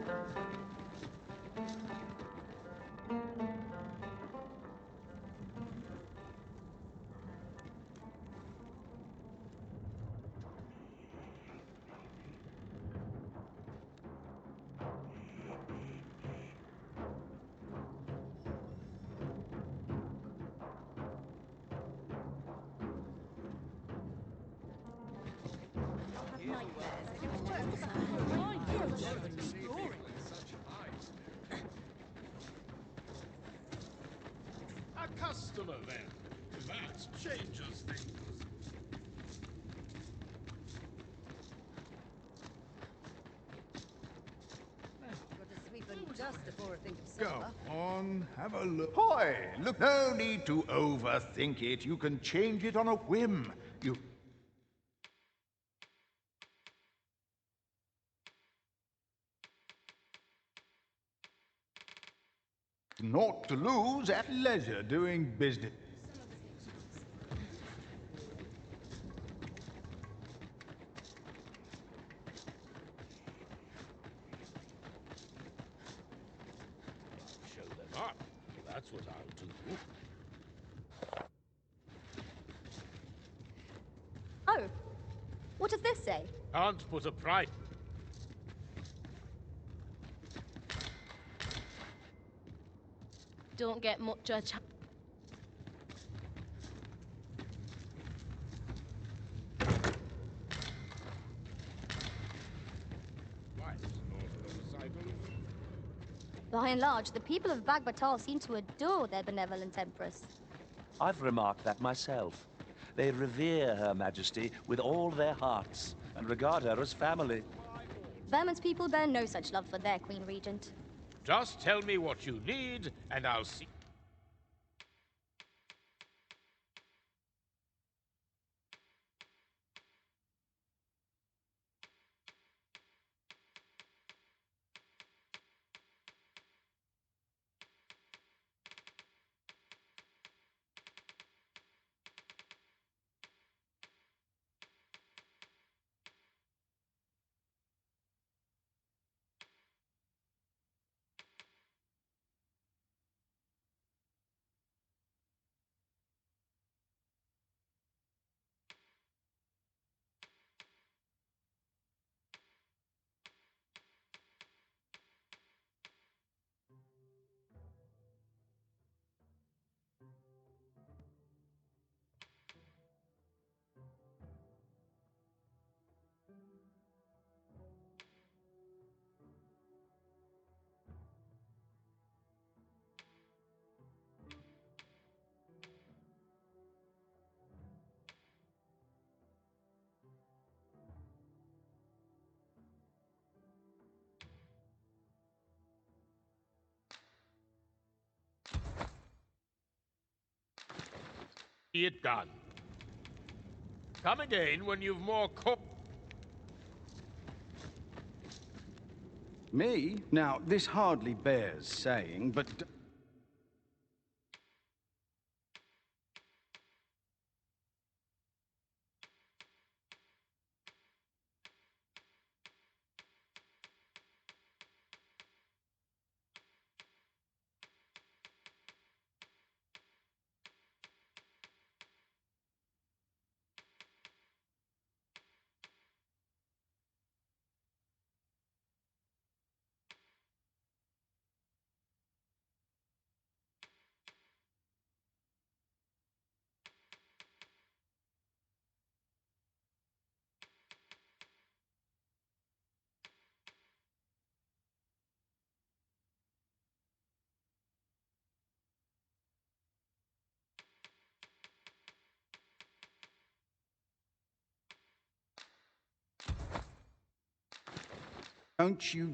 A customer, then. That changes things. Got to sweep and dust before I think of Go supper. on, have a look. Hoy! Look, no need to overthink it. You can change it on a whim. You... Naught to lose at leisure doing business. Show them up. That's what I'll do. say? Can't put a price. Don't get much a chance. By and large, the people of Bagbatal seem to adore their benevolent empress. I've remarked that myself. They revere Her Majesty with all their hearts and regard her as family. Vermund's people bear no such love for their Queen Regent. Just tell me what you need, and I'll see. It done. Come again when you've more Me? Now, this hardly bears saying, but... Don't you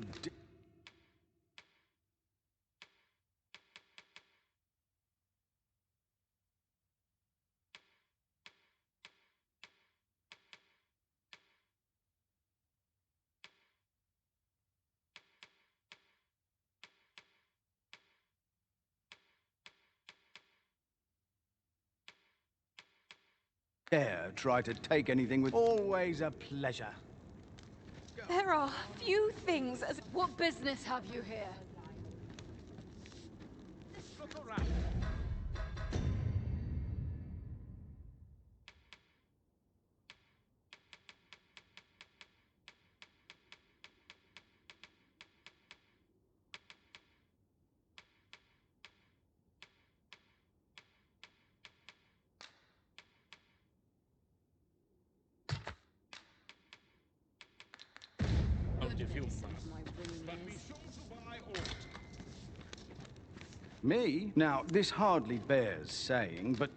dare try to take anything with... Always a pleasure. There are few things as... What business have you here? Look around. If you must, but be sure to buy aught. Me? Now, this hardly bears saying, but...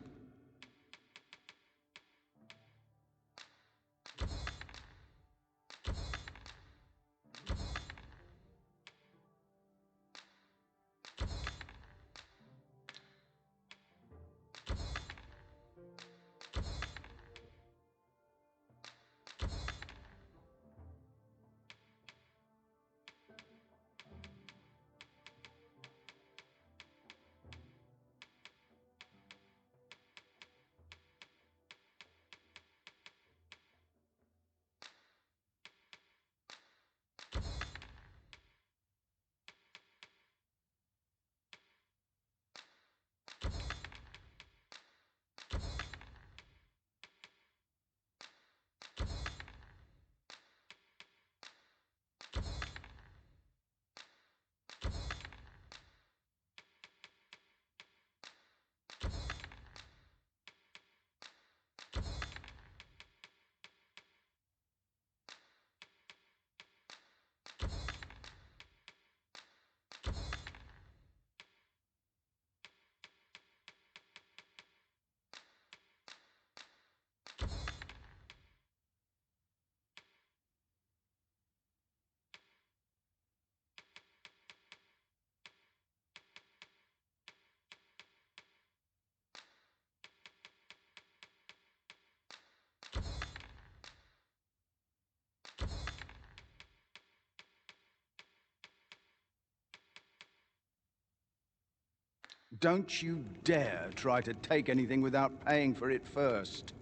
Don't you dare try to take anything without paying for it first.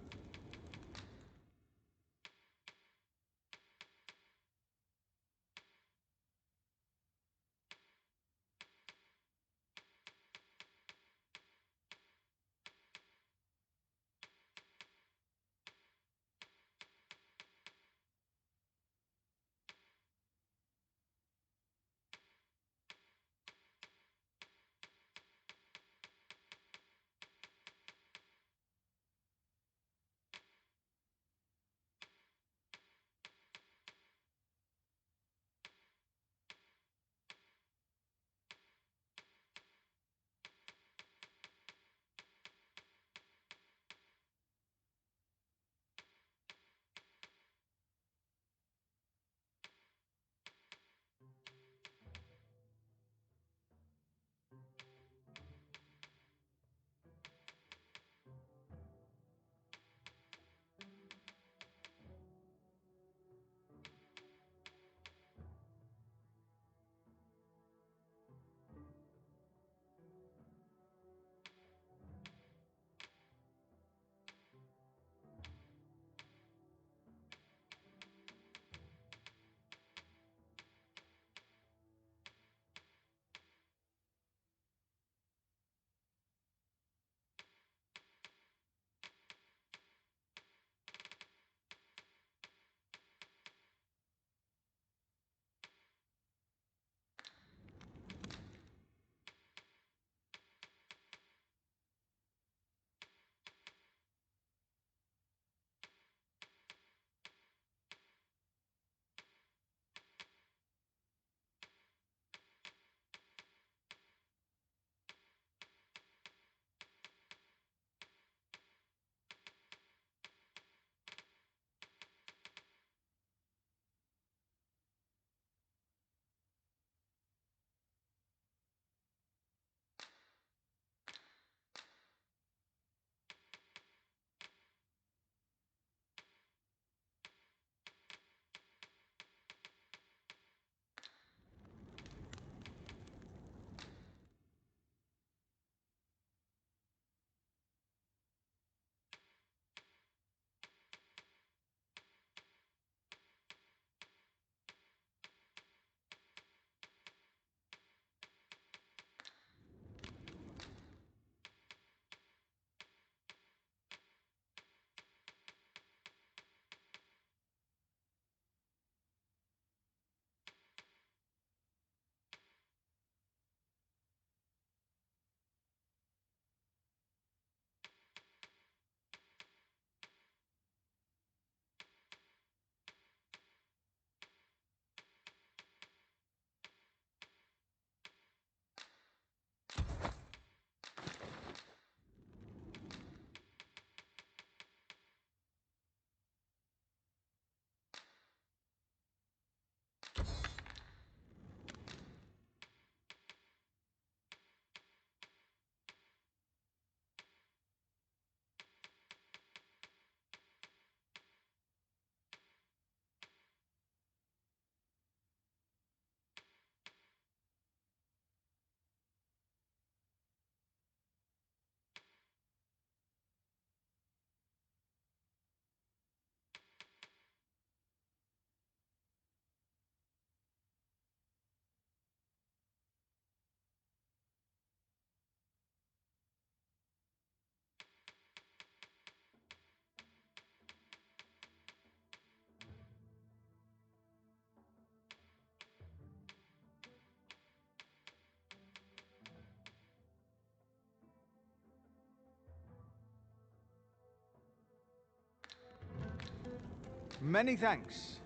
Many thanks.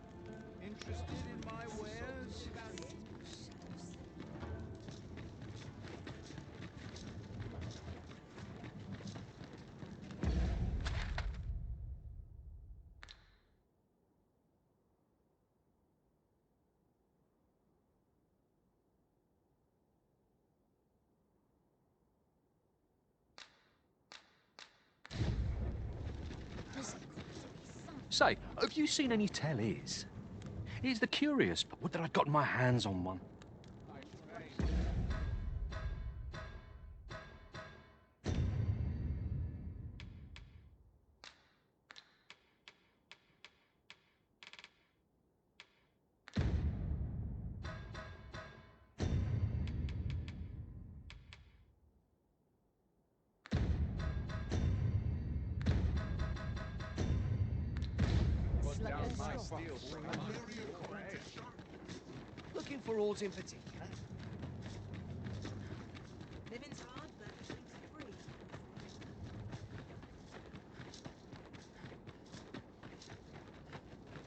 Interested in my wares? Say, have you seen any tellies? Here's the curious, but would that I'd gotten my hands on one. It's like a my straw. steel Looking for ores in particular? Living's hard, but drinks are free.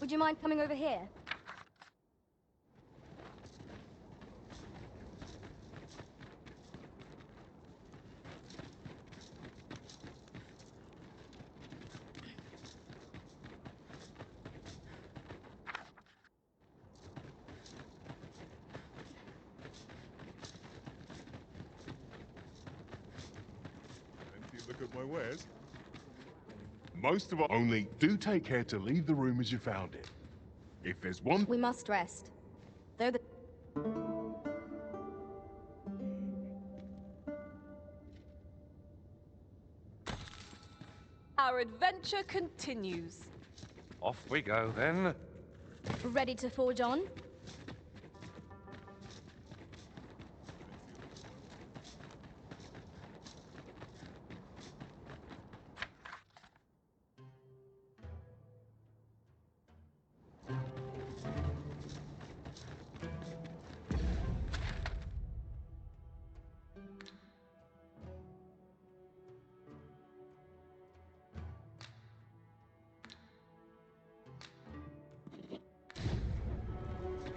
Would you mind coming over here? Look at my wares. Most of all, only do take care to leave the room as you found it. If there's one... We must rest. Though the... Our adventure continues. Off we go, then. Ready to forge on?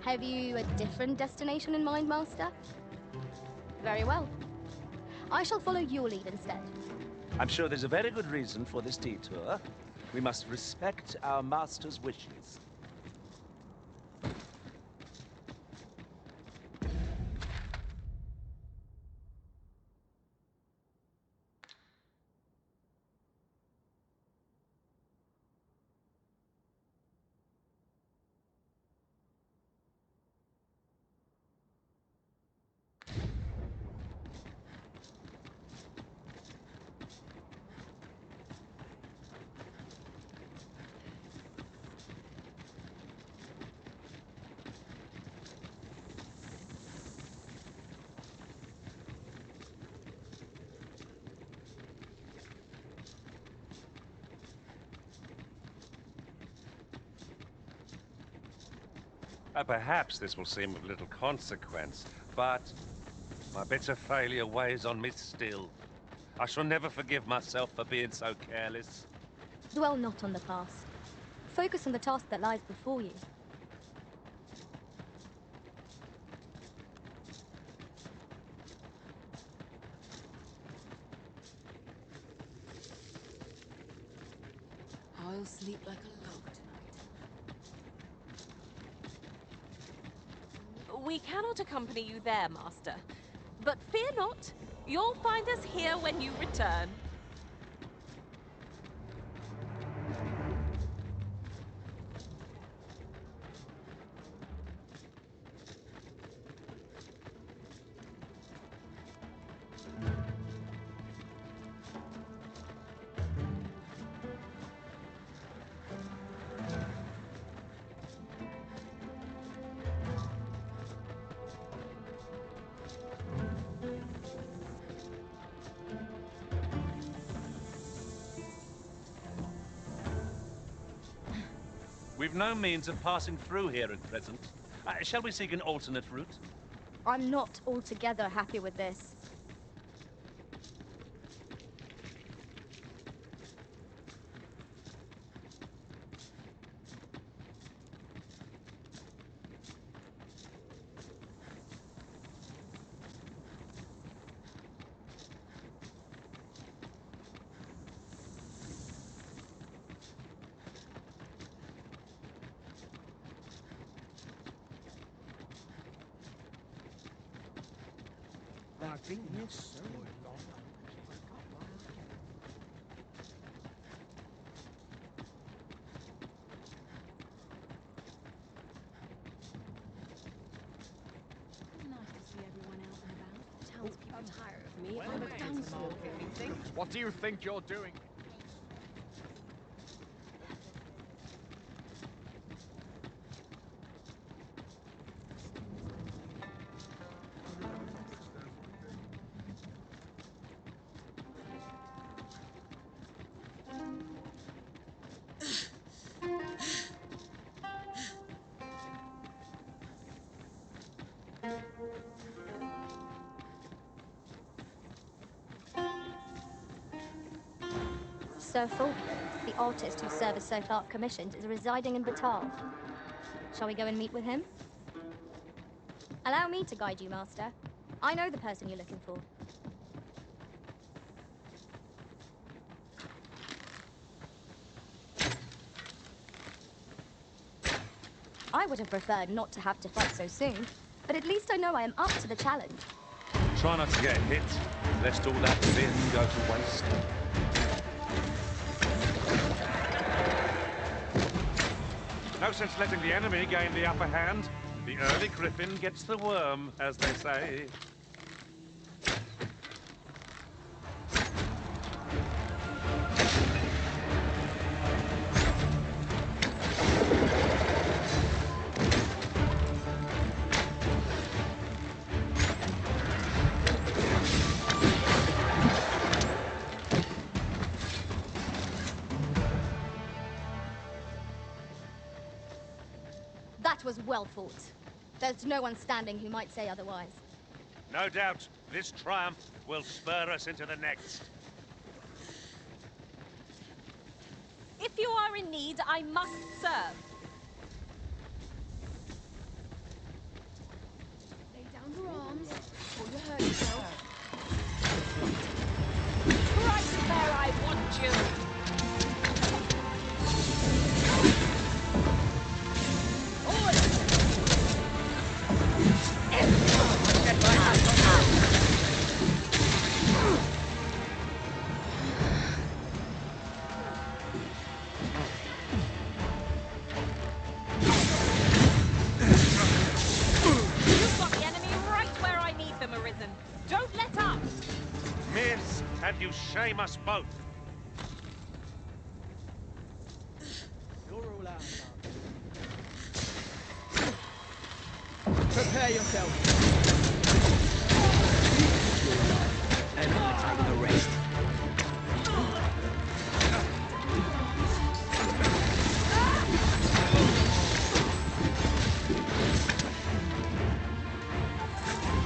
Have you a different destination in mind, Master? Very well. I shall follow your lead instead. I'm sure there's a very good reason for this detour. We must respect our master's wishes. Perhaps this will seem of little consequence, but my bitter failure weighs on me still. I shall never forgive myself for being so careless. Dwell not on the past. Focus on the task that lies before you. I'll sleep like a log tonight. We cannot accompany you there, Master. But fear not, you'll find us here when you return. We've no means of passing through here at present. Shall we seek an alternate route? I'm not altogether happy with this. I've been here so long. Nice to see everyone out and about. The townspeople tire of me if Well, I look down slow. What do you think you're doing? Sir Fulvio, the artist whose service so far commissioned, is residing in Batal. Shall we go and meet with him? Allow me to guide you, Master. I know the person you're looking for. I would have preferred not to have to fight so soon, but at least I know I am up to the challenge. Try not to get hit, lest all that vim go to waste. No sense letting the enemy gain the upper hand. The early griffin gets the worm, as they say. That was well fought. There's no one standing who might say otherwise. No doubt, this triumph will spur us into the next. If you are in need, I must serve. Lay down your arms, or you hurt yourself. Right where I want you. You've got the enemy right where I need them, Arisen. Don't let up! Miss, and you shame us both. You're all out, love. Prepare yourself. And I'll take the rest.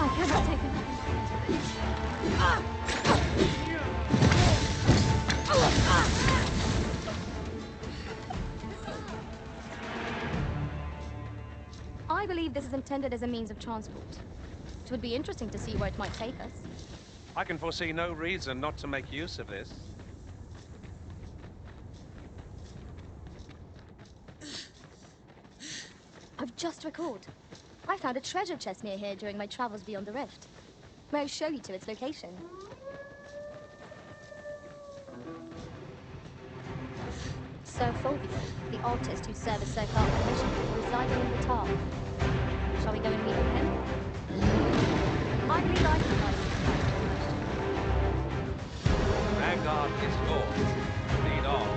I cannot take another moment of this. I believe this is intended as a means of transport. It would be interesting to see where it might take us. I can foresee no reason not to make use of this. I've just recalled. I found a treasure chest near here during my travels beyond the rift. May I show you to its location? Sir Fulvio, the artist whose service so far commissioned, is residing in Batal. Shall we go and meet with him? I believe I can guide you. Vanguard is yours. Lead on.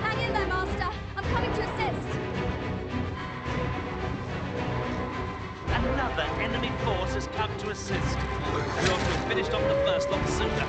Hang in there, Master. I'm coming to assist. Another enemy force has come to assist. We ought to have finished off the first lot sooner.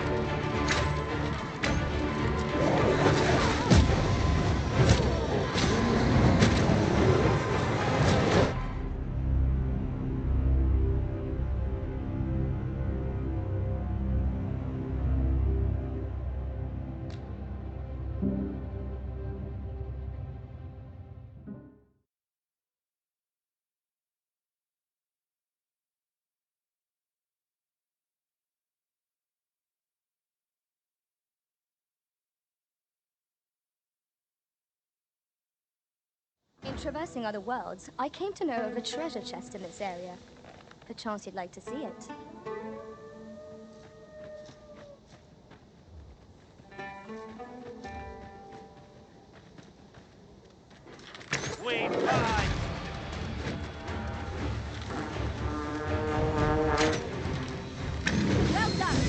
In traversing other worlds, I came to know of a treasure chest in this area. Perchance you'd like to see it. We fly! Well done!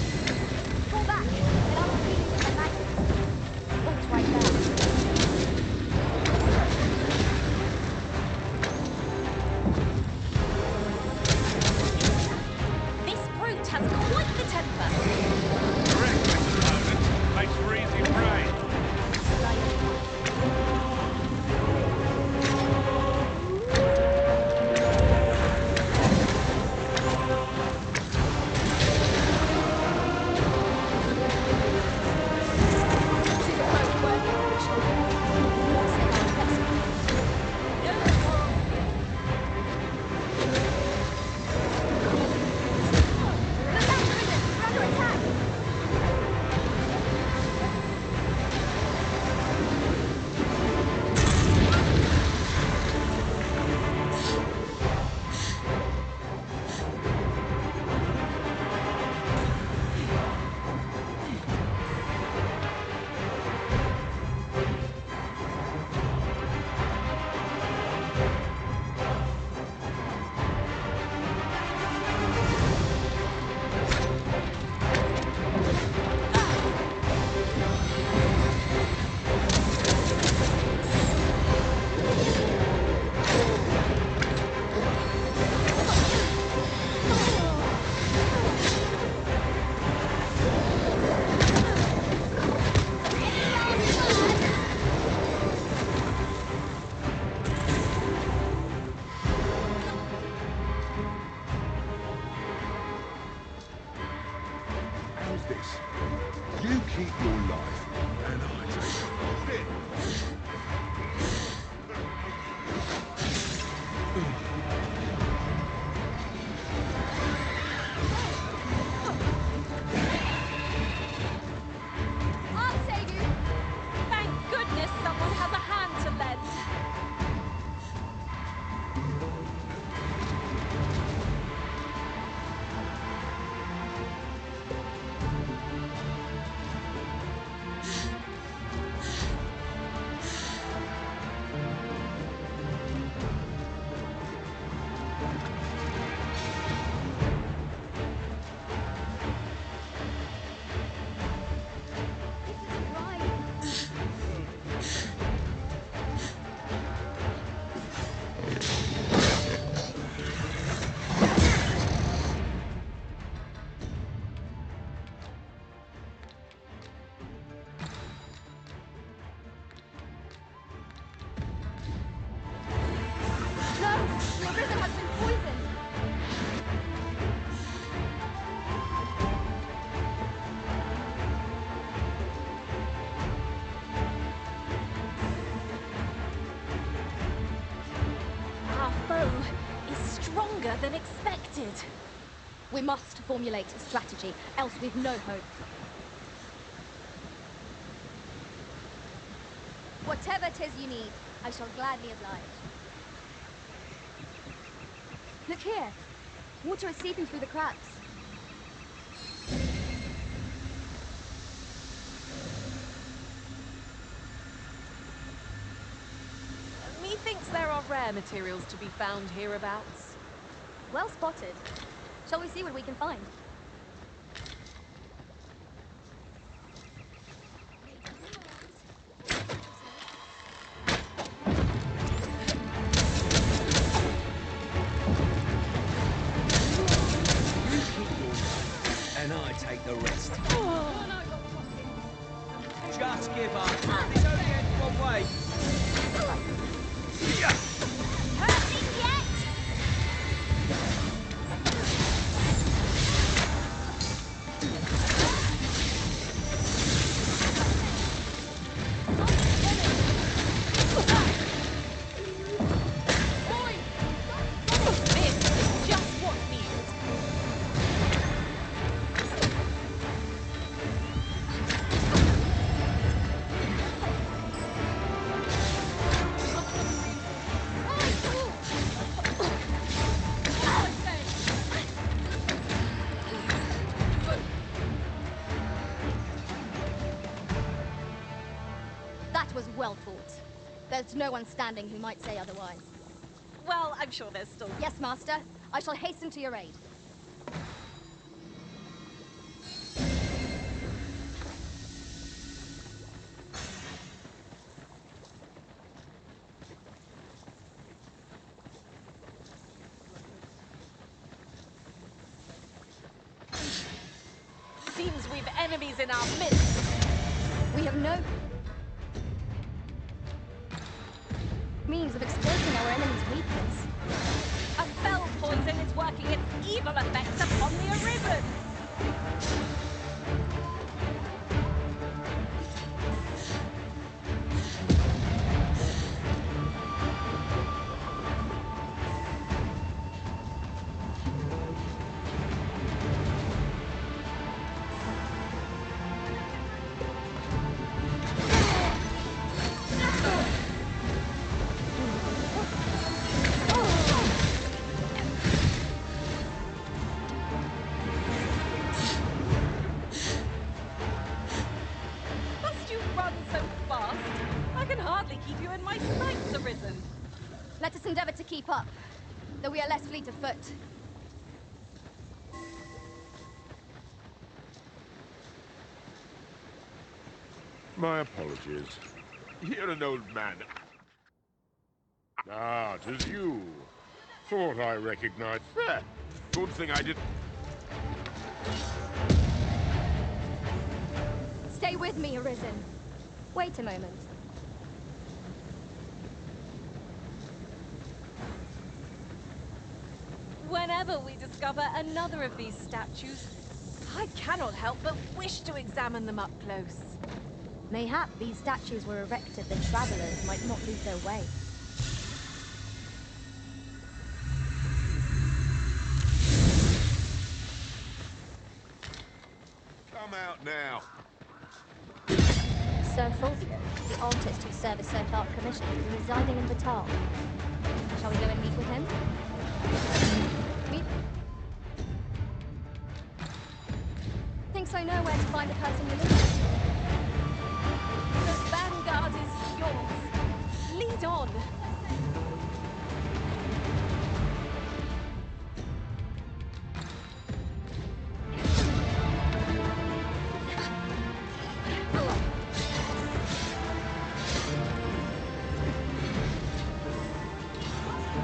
Fall back, and I will feed you with my magnet. Hold right there. stronger than expected. We must formulate a strategy, else we've no hope. Whatever 'tis you need, I shall gladly oblige. Look here. Water is seeping through the cracks. Methinks there are rare materials to be found hereabouts. Well spotted. Shall we see what we can find? And I take the rest. Just give up. This only ends one way. Hurting yet? This is just what's needed. That was well fought. There's no one standing who might say otherwise. Well, I'm sure there's still... Yes, Master. I shall hasten to your aid. Seems we've enemies in our midst. We have no means of exploiting our enemy's weakness. A spell poison is working its evil effects upon the Arisen. Must you run so fast? I can hardly keep you in my sights, Arisen. Let us endeavor to keep up, though we are less fleet of foot. My apologies. You're an old man. Ah, 'tis you. Thought I recognized. There. Good thing I did. Stay with me, Arisen. Wait a moment. Whenever we discover another of these statues, I cannot help but wish to examine them up close. Mayhap these statues were erected that travelers might not lose their way. Come out now. Sir Fulvio, the artist whose service Sir Clark commissioned, is residing in Batal. Shall we go and meet with him? Meet? Thinks I know where to find the person you're looking for. the vanguard is yours. Lead on.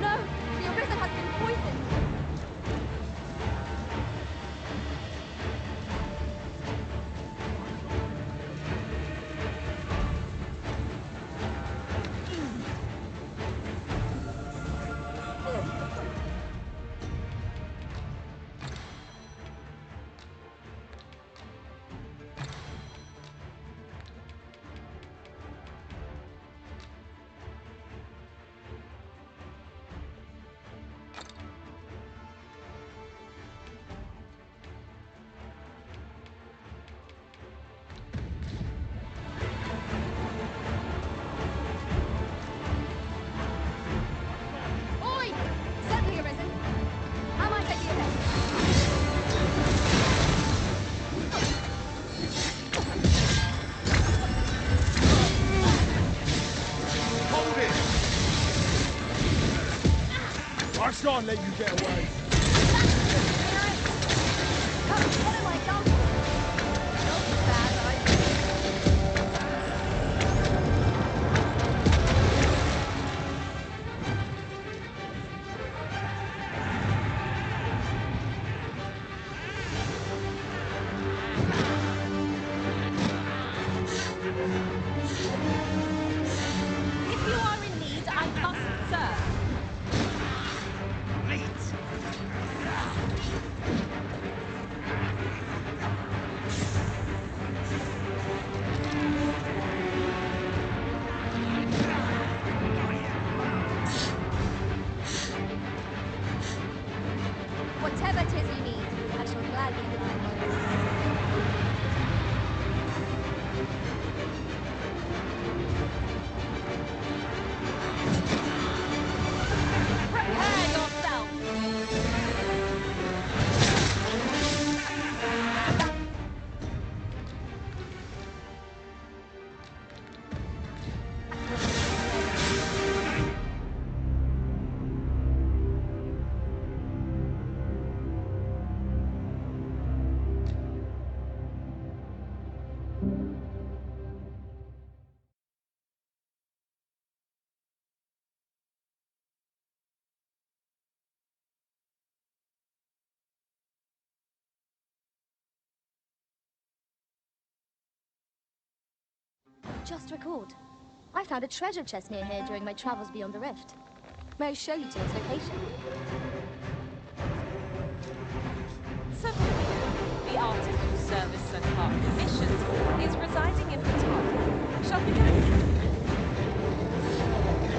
No! The Arisen has been poisoned! I shan't let you get away. What am I done for? Not a bad idea. If you are in need, I must serve. Whatever it is you need, I shall gladly oblige. Prepare yourself. Just recalled. I found a treasure chest near here during my travels beyond the rift. May I show you to its location? Certainly. The artist who serves Sir Clark commissions is residing in Batar. Shall we go?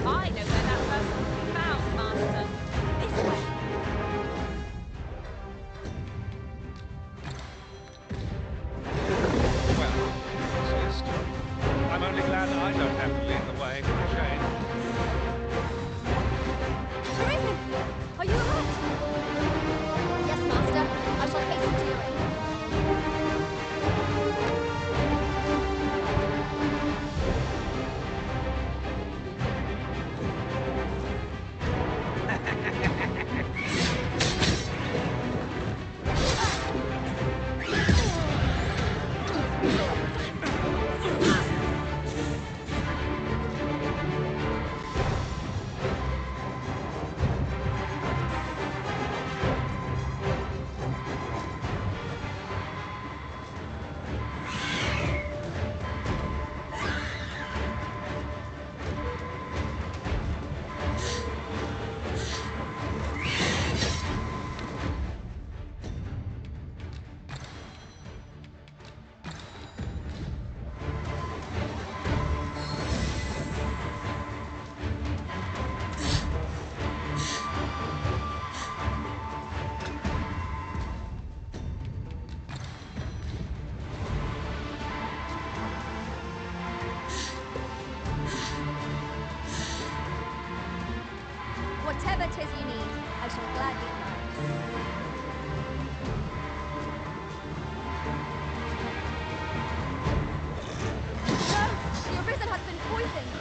I know where that person can be found, Master. This way. Well, insist. I'm only glad I don't have to lead the way for a change. Arisen! Are you alright? Yes, Master. I shall hasten to your aid. Whatever it is you need, I shall gladly oblige. No! The Arisen has been poisoned!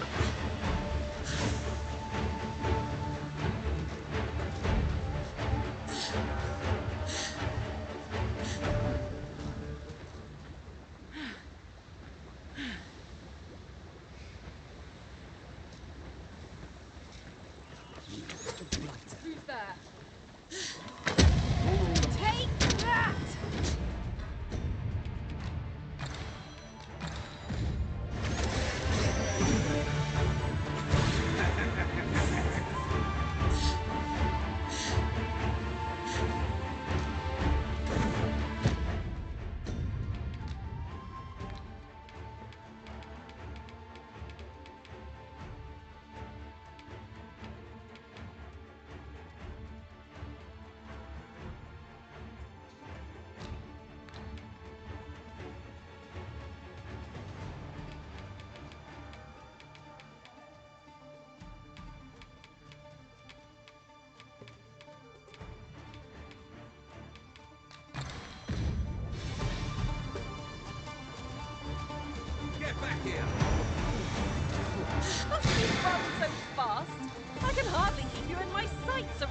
Who's there? Take that!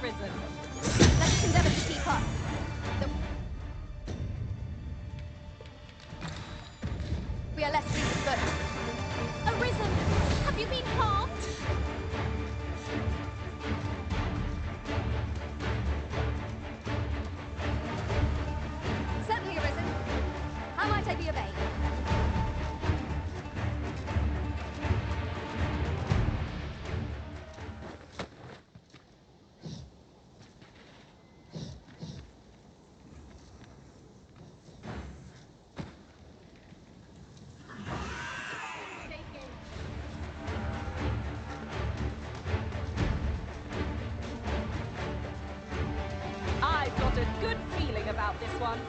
Arisen. Let's endeavor to keep up. We are less fleet of foot. Arisen, have you been harmed? Certainly, Arisen. How might I be of aid? I've got a good feeling about this one.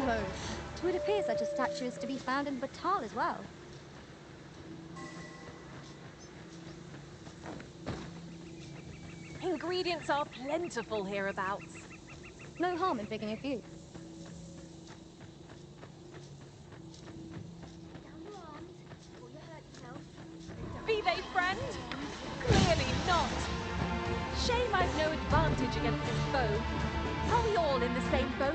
No. It appears such a statue is to be found in Batal as well. Ingredients are plentiful hereabouts. No harm in picking a few. Be they friend? Clearly not. Shame I've no advantage against this foe. Are we all in the same boat?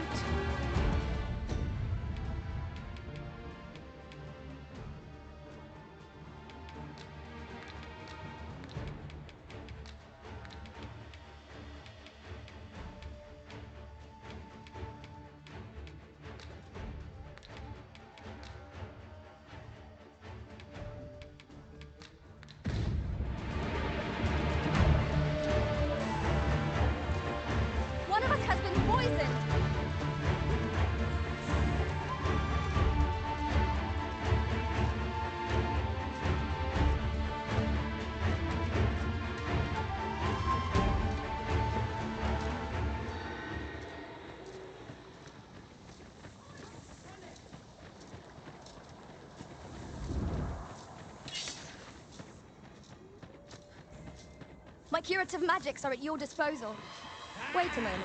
One of us has been poisoned! My curative magics are at your disposal. Wait a moment.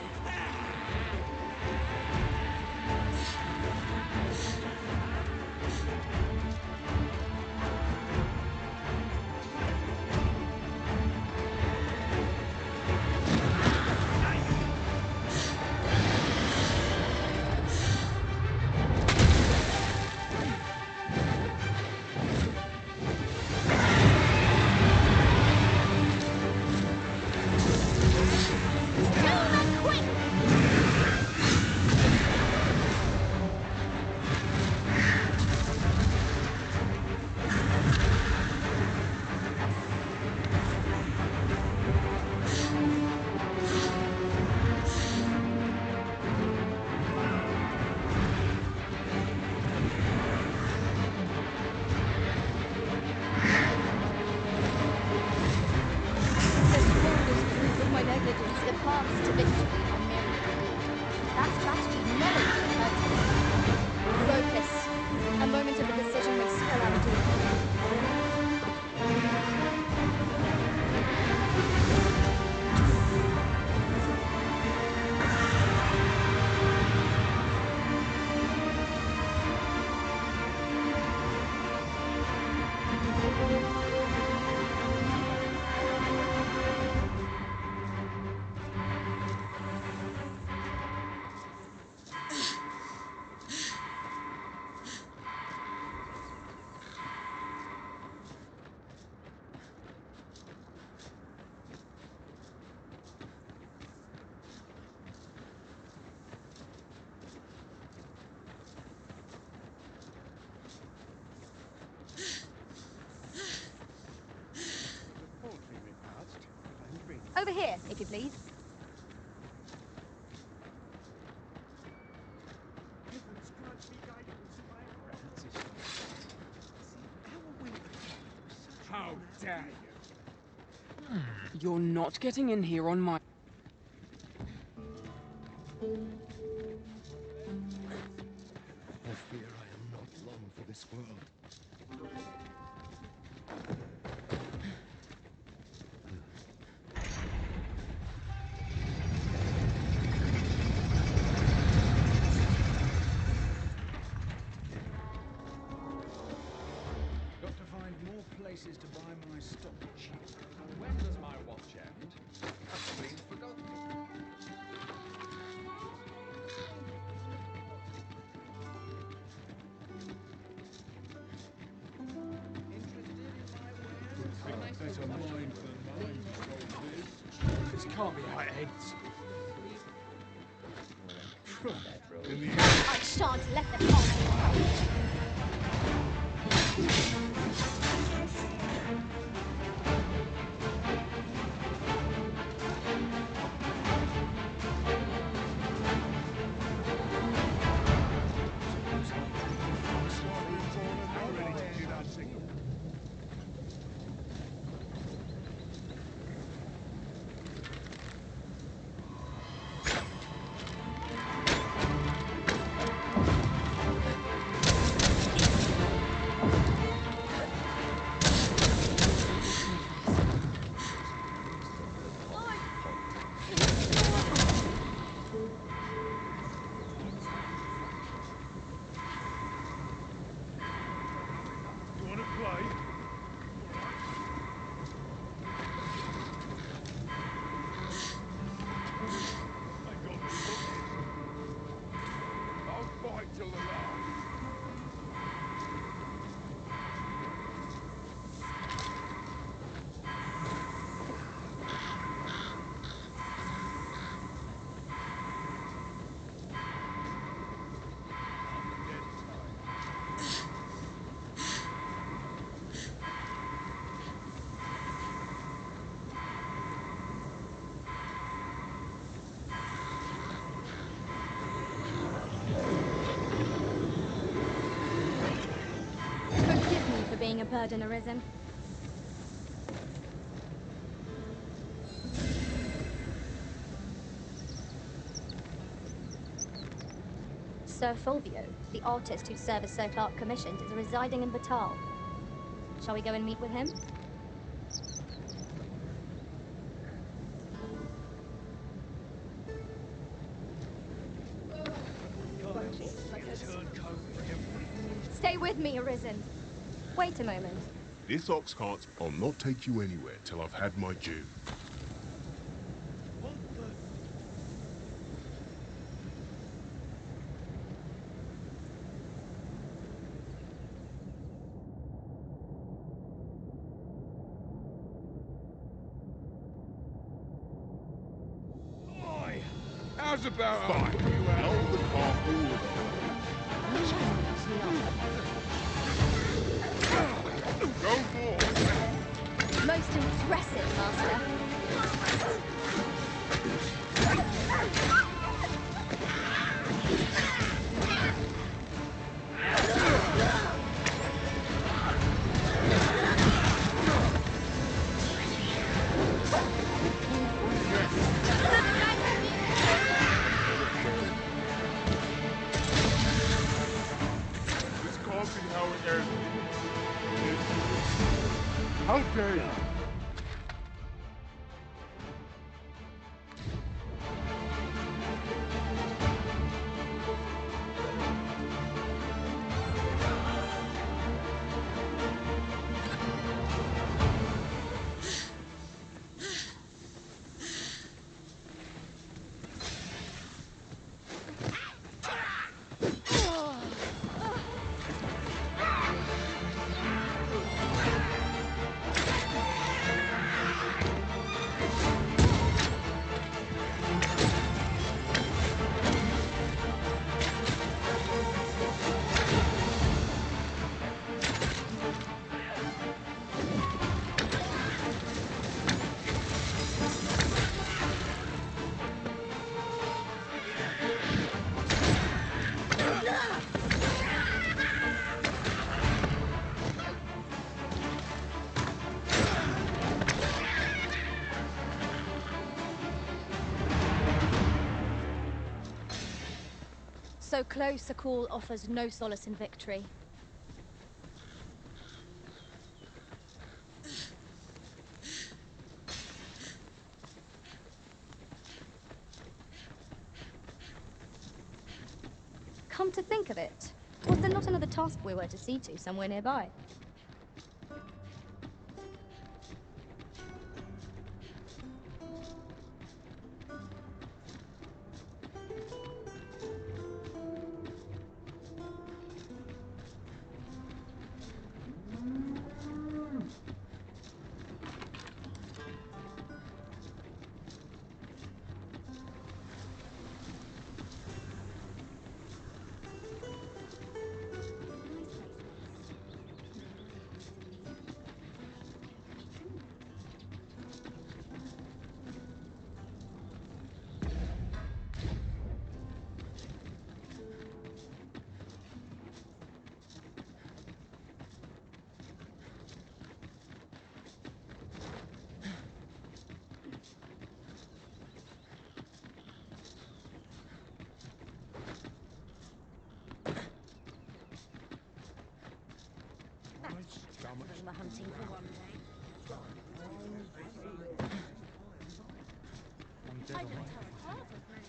Over here, if you please. How dare you? You're not getting in here on my... I fear I am not long for this world. Got to find more places to buy my stock cheap. When does my watch end? I've clean forgotten. Better mind than mine, This can't be how it ends. I shan't let them pass me. Forgive me for being a burden, Arisen. Sir Fulvio, the artist whose service Sir Clark commissioned, is residing in Batal. Shall we go and meet with him? Stay with me, Arisen. Wait a moment. This ox cart, I'll not take you anywhere till I've had my due. How's about Fine. Lower the car forward. Go for! Most impressive, Master. This can't be how it ends. How dare you? So close, a call offers no solace in victory. Come to think of it, was there not another task we were to see to somewhere nearby? The hunting for one day. I don't have half as many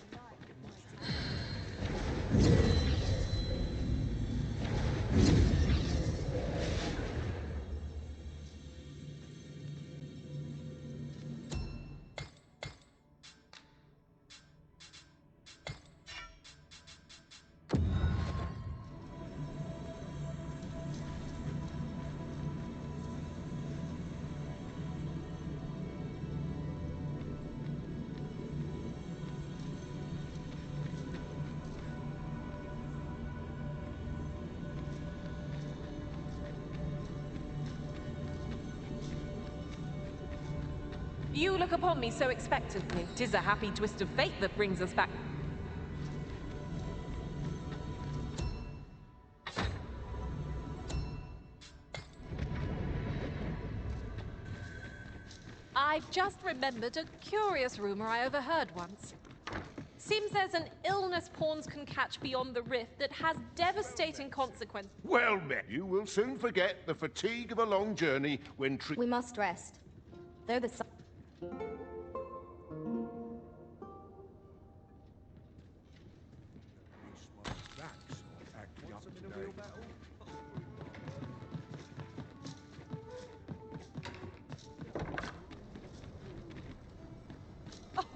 You look upon me so expectantly. 'Tis a happy twist of fate that brings us back. I've just remembered a curious rumor I overheard once. Seems there's an illness pawns can catch beyond the rift that has devastating consequences. Well met. You will soon forget the fatigue of a long journey when We must rest. Though the sun...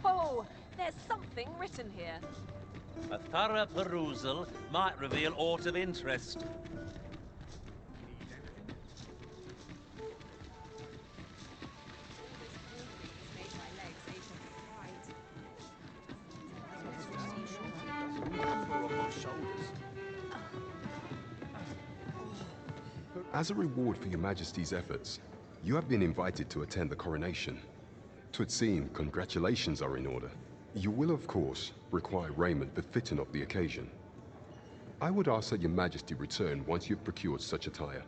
Oh, there's something written here. A thorough perusal might reveal aught of interest. As a reward for your Majesty's efforts, you have been invited to attend the coronation. 'Twould seem congratulations are in order. You will, of course, require raiment befitting of the occasion. I would ask that your Majesty return once you've procured such attire.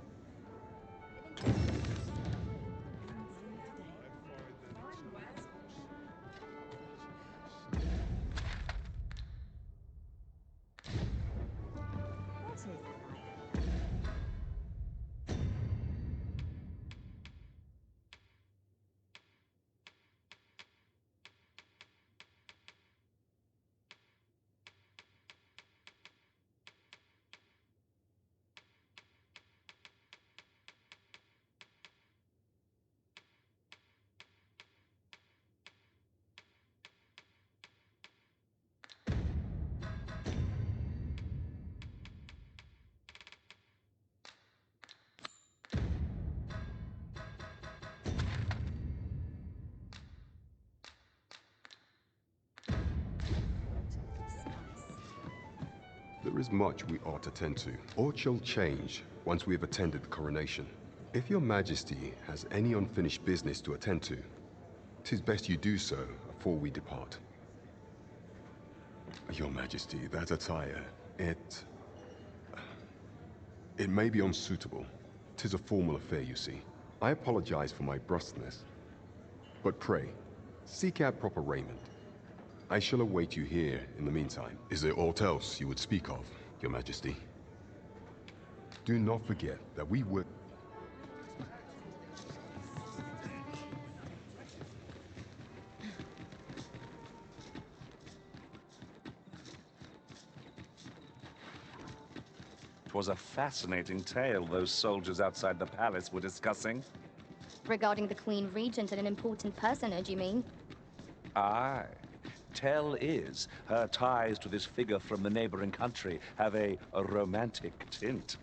There is much we ought to tend to. Aught shall change once we have attended the coronation. If your Majesty has any unfinished business to attend to, 'tis best you do so before we depart. Your Majesty, that attire, it may be unsuitable. 'Tis a formal affair, you see. I apologize for my brusqueness. But pray, seek out proper raiment. I shall await you here in the meantime. Is there aught else you would speak of, Your Majesty? Do not forget that we would... was a fascinating tale those soldiers outside the palace were discussing. Regarding the Queen Regent and an important personage, you mean? Aye. Tell is, her ties to this figure from the neighboring country have a romantic tint.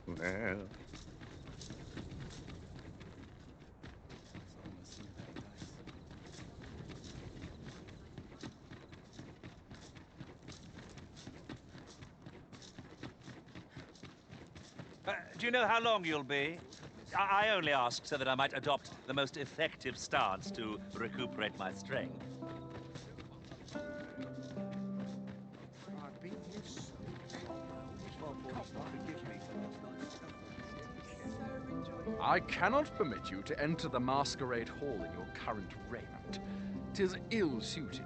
Do you know how long you'll be? I only ask so that I might adopt the most effective stance to recuperate my strength. I cannot permit you to enter the masquerade hall in your current raiment. 'Tis ill-suited.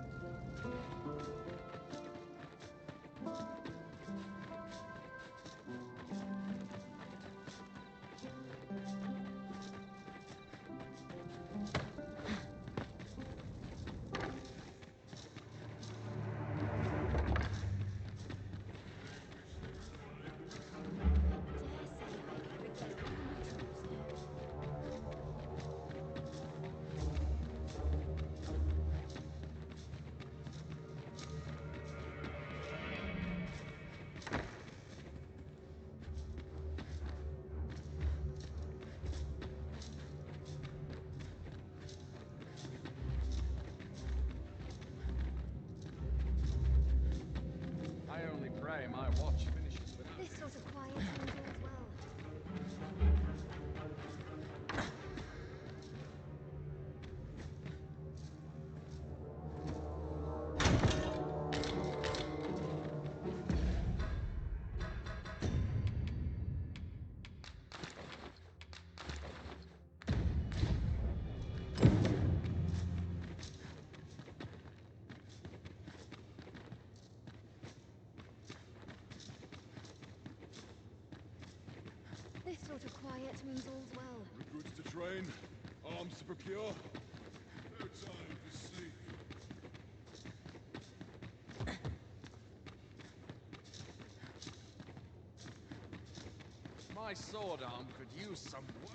My watch finishes with This sort of quiet seems all's well. This sort of quiet means all's well. Recruits to train, arms to procure. No time for sleep. My sword arm could use some work.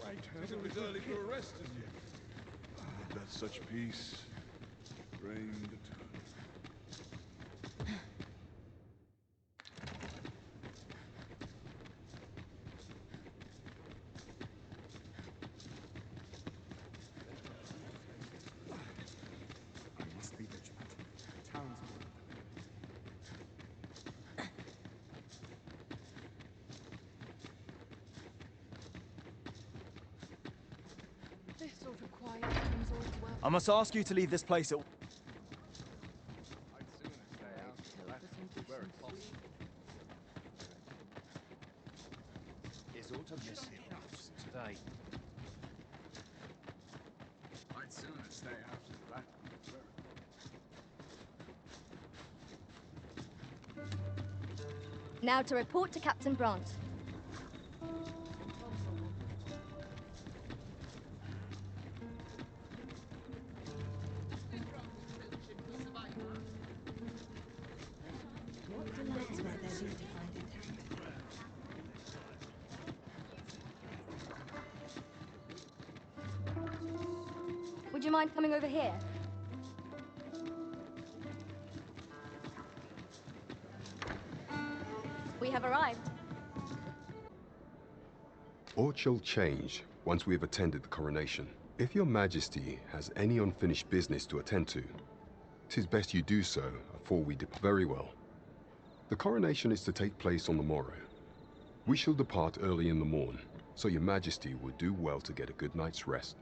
Right, it's a bit early to arrest, isn't it? That's such peace. Reigned eternal. This sort of quiet seems all's well. I must ask you to leave this place at... I'd sooner stay out to the left, where it's possible. Is autumn missing today? I'd sooner stay out to the left, where Now to report to Captain Brant. Would you mind coming over here? We have arrived. Aught shall change once we have attended the coronation. If your majesty has any unfinished business to attend to, 'tis best you do so afore we depart. Very well. The coronation is to take place on the morrow. We shall depart early in the morn, so your majesty would do well to get a good night's rest.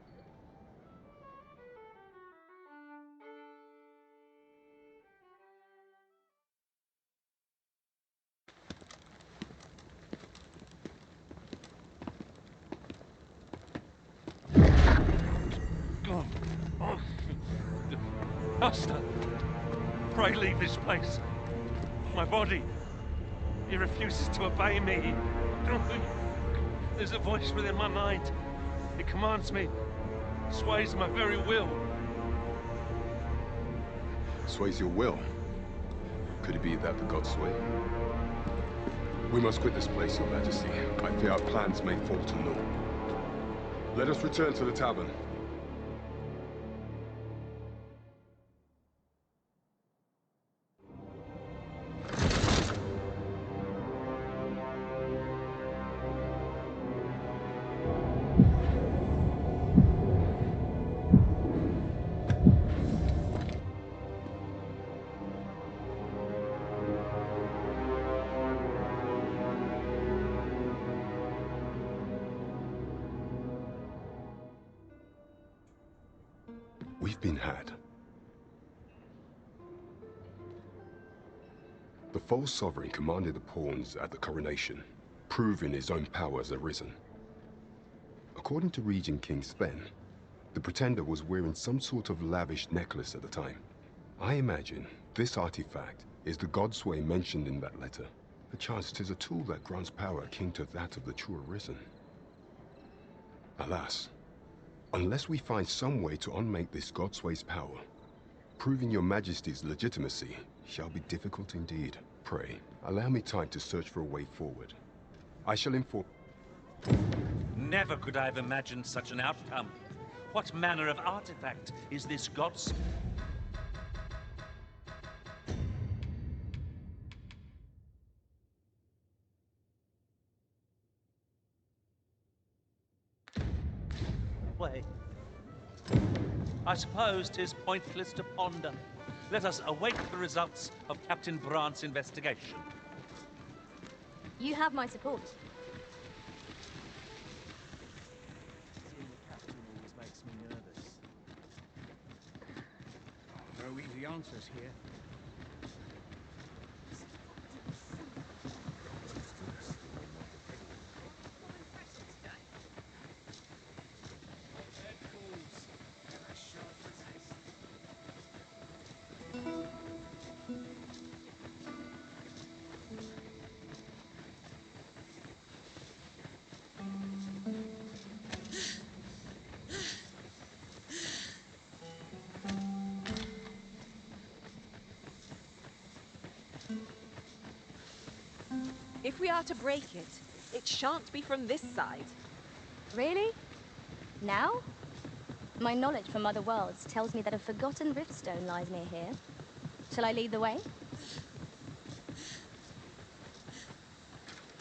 Master, pray leave this place. My body, he refuses to obey me. There's a voice within my mind. It commands me, sways my very will. Sways your will? Could it be that the gods sway? We must quit this place, Your Majesty. I fear our plans may fall to naught. Let us return to the tavern. We've been had. The false sovereign commanded the pawns at the coronation, proving his own power as Arisen. According to Regent King Sven, the pretender was wearing some sort of lavish necklace at the time. I imagine this artifact is the Godsway mentioned in that letter. Perchance 'tis a tool that grants power akin to that of the true Arisen. Alas, unless we find some way to unmake this Godsway's power, proving your Majesty's legitimacy shall be difficult indeed. Pray, allow me time to search for a way forward. I shall inform... Never could I have imagined such an outcome. What manner of artifact is this God's... way? I suppose 'tis pointless to ponder. Let us await the results of Captain Brandt's investigation. You have my support. Seeing the captain always makes me nervous. No easy answers here. If we are to break it, it shan't be from this side. Really? Now? My knowledge from other worlds tells me that a forgotten riftstone lies near here. Shall I lead the way?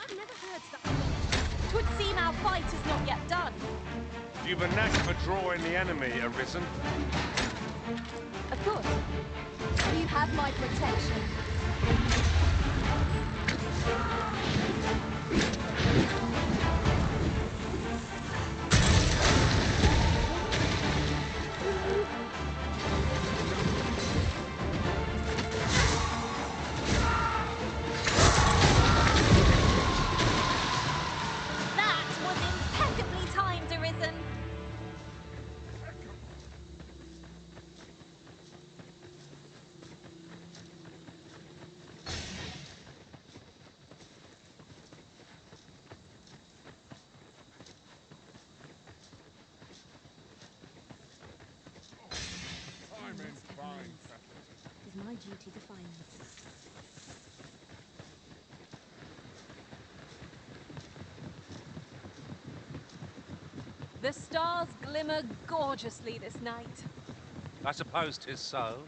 I've never heard such... 'Twould seem our fight is not yet done. You've a knack for drawing the enemy, Arisen. Of course. You have my protection. That was impeccably timed, Arisen. I'm in fine fashion. It is my duty to find them. The stars glimmer gorgeously this night. I suppose 'tis so.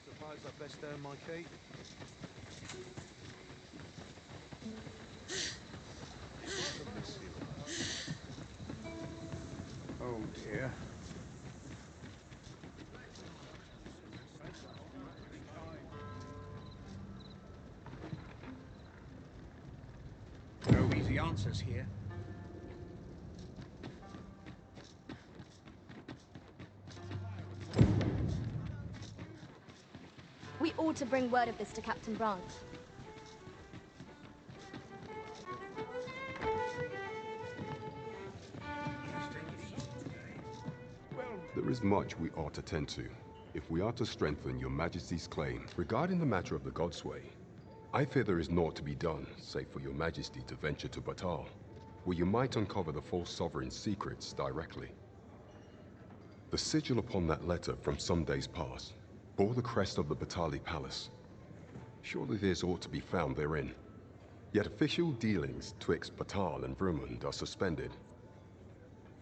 Suppose I best earn my keep. Oh dear. No easy answers here. All to bring word of this to Captain Branch. There is much we ought to tend to, if we are to strengthen your Majesty's claim. Regarding the matter of the Godsway, I fear there is naught to be done, save for your Majesty to venture to Batal, where you might uncover the false sovereign's secrets directly. The sigil upon that letter from some days past bore the crest of the Batali Palace. Surely this ought to be found therein. Yet official dealings twixt Batal and Vermund are suspended.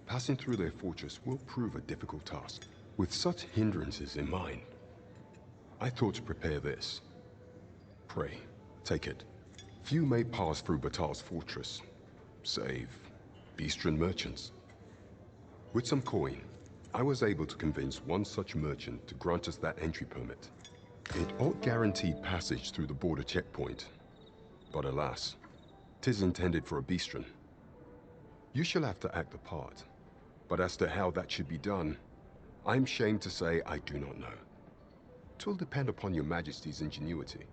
Passing through their fortress will prove a difficult task. With such hindrances in mind, I thought to prepare this. Pray, take it. Few may pass through Batal's fortress, save Beastren merchants. With some coin, I was able to convince one such merchant to grant us that entry permit. It ought guaranteed passage through the border checkpoint, but alas, 'tis intended for a Beastren. You shall have to act the part, but as to how that should be done, I'm shamed to say I do not know. 'Twill depend upon your Majesty's ingenuity.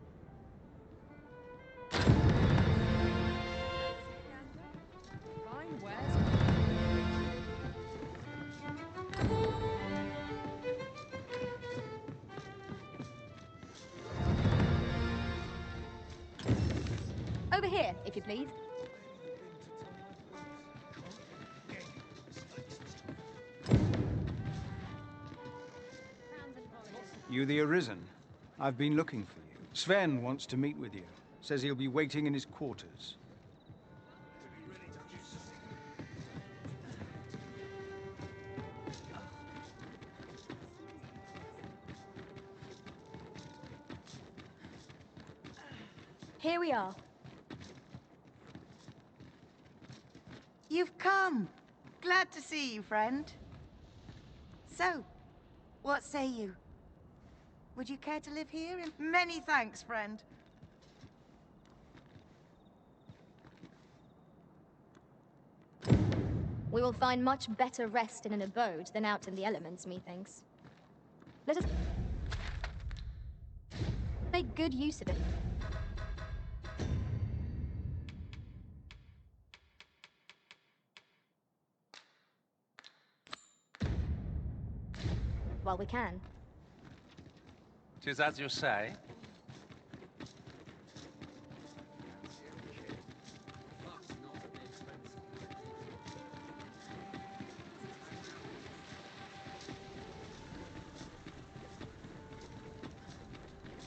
Over here, if you please. You the Arisen? I've been looking for you. Sven wants to meet with you. Says he'll be waiting in his quarters. Here we are. You've come. Glad to see you, friend. So, what say you? Would you care to live here? Many thanks, friend. We will find much better rest in an abode than out in the elements, methinks. Let us make good use of it. While we can. 'Tis as you say.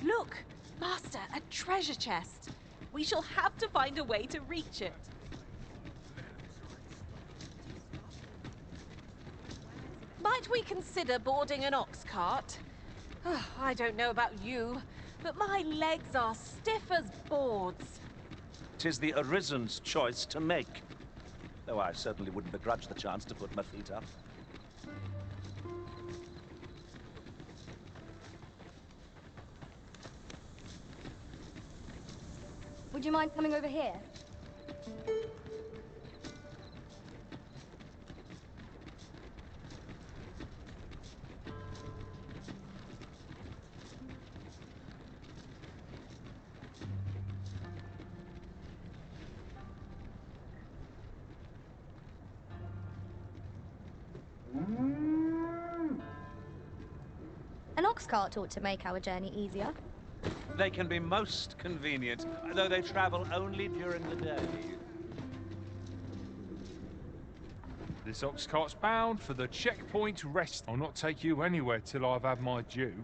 Look, Master, a treasure chest. We shall have to find a way to reach it. Might we consider boarding an ox cart? Oh, I don't know about you, but my legs are stiff as boards. 'Tis the Arisen's choice to make. Though I certainly wouldn't begrudge the chance to put my feet up. Would you mind coming over here? An ox cart ought to make our journey easier. They can be most convenient, though they travel only during the day. This ox cart's bound for the checkpoint rest. I'll not take you anywhere till I've had my due.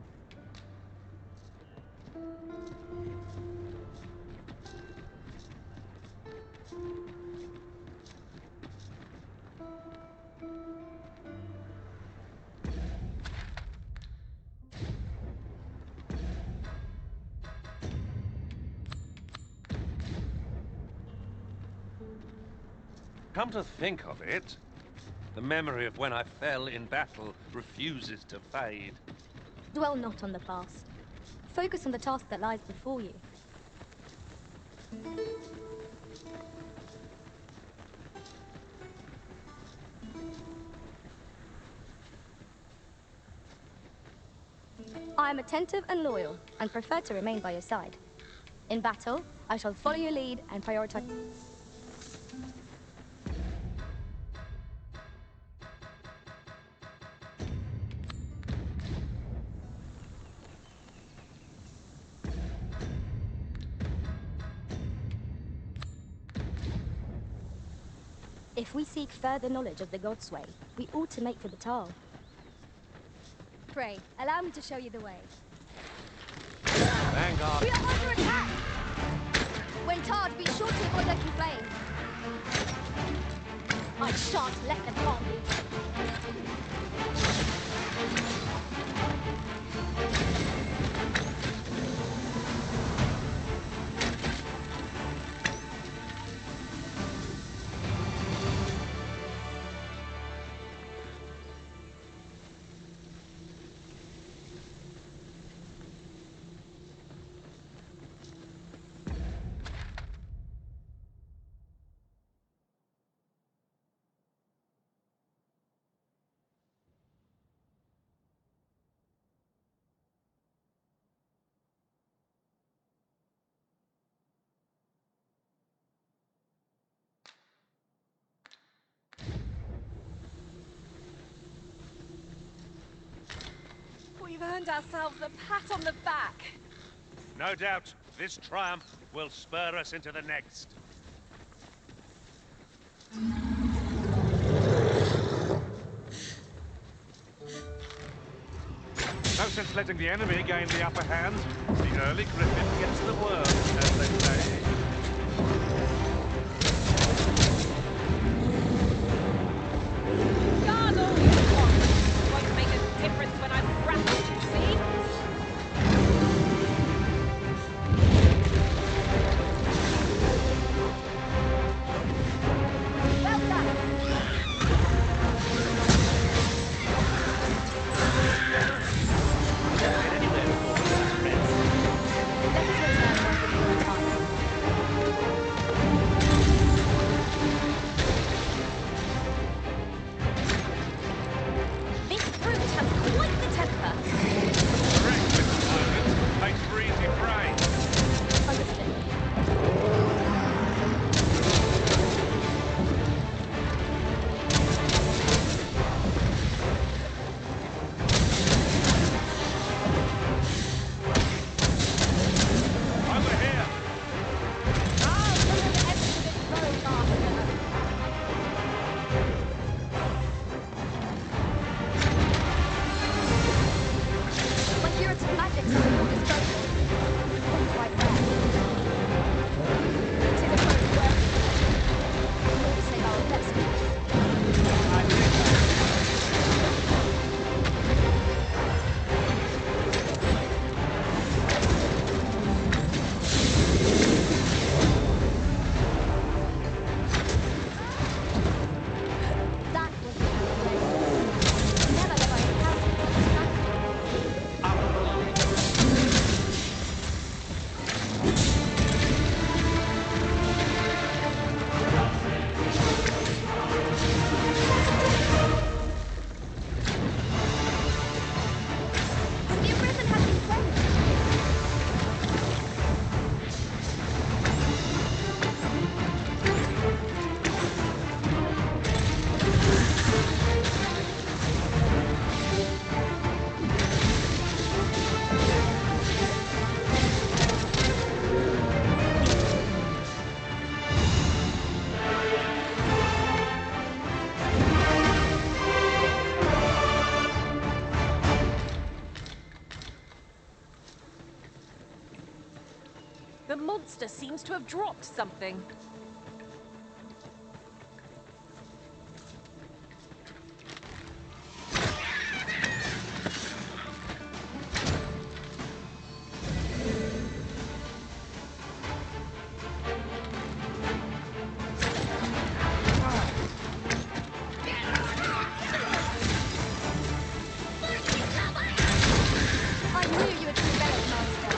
Come to think of it, the memory of when I fell in battle refuses to fade. Dwell not on the past. Focus on the task that lies before you. I am attentive and loyal, and prefer to remain by your side. In battle, I shall follow your lead and prioritize... If we seek further knowledge of the God's way, we ought to make for Batal. Pray, allow me to show you the way. Vanguard. We are under attack! When tarred, be sure to avoid open flame. I shan't let them harm you. We've earned ourselves a pat on the back. No doubt, this triumph will spur us into the next. No sense letting the enemy gain the upper hand. The early griffin gets the worm, as they say. God, all you want. Won't make a difference when I'm grappled, you see? Well done! This brute has quite the temper. Correct, Mrs. Logan. Makes for easy prey. Over here! My curative magics are at your disposal. Point right there. It is a code word. All to save our investment. That was the way. Never have I The Arisen has been saved. The monster seems to have dropped something. I knew you would prevail, Master.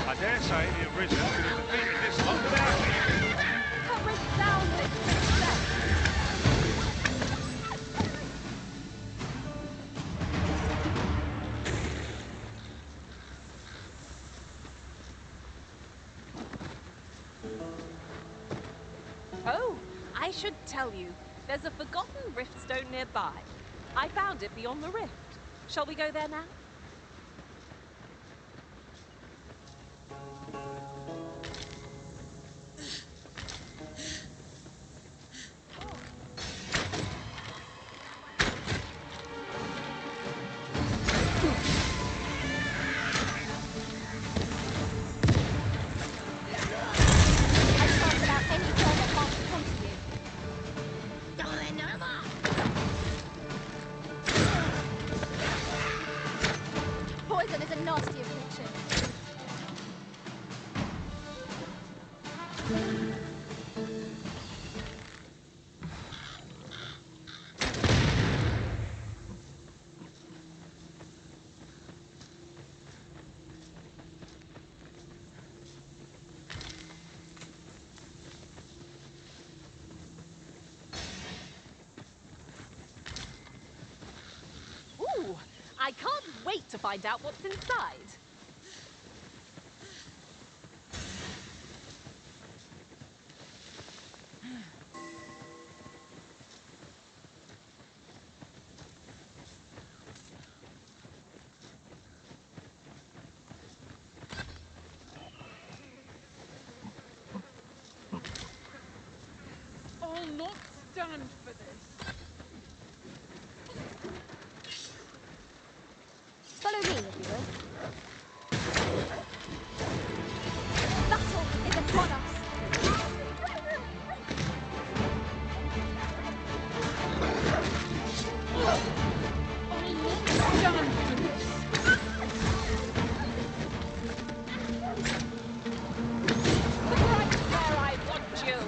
I dare say the Arisen could have defeated this lot without me. A resounding success. should tell you, there's a forgotten riftstone nearby. I found it beyond the rift. Shall we go there now? Poison is a nasty affliction. Ooh, I can't wait to find out what's inside. I'll not stand for this. Follow me, if you will. Battle is upon us. Stand for this. Right where I want you.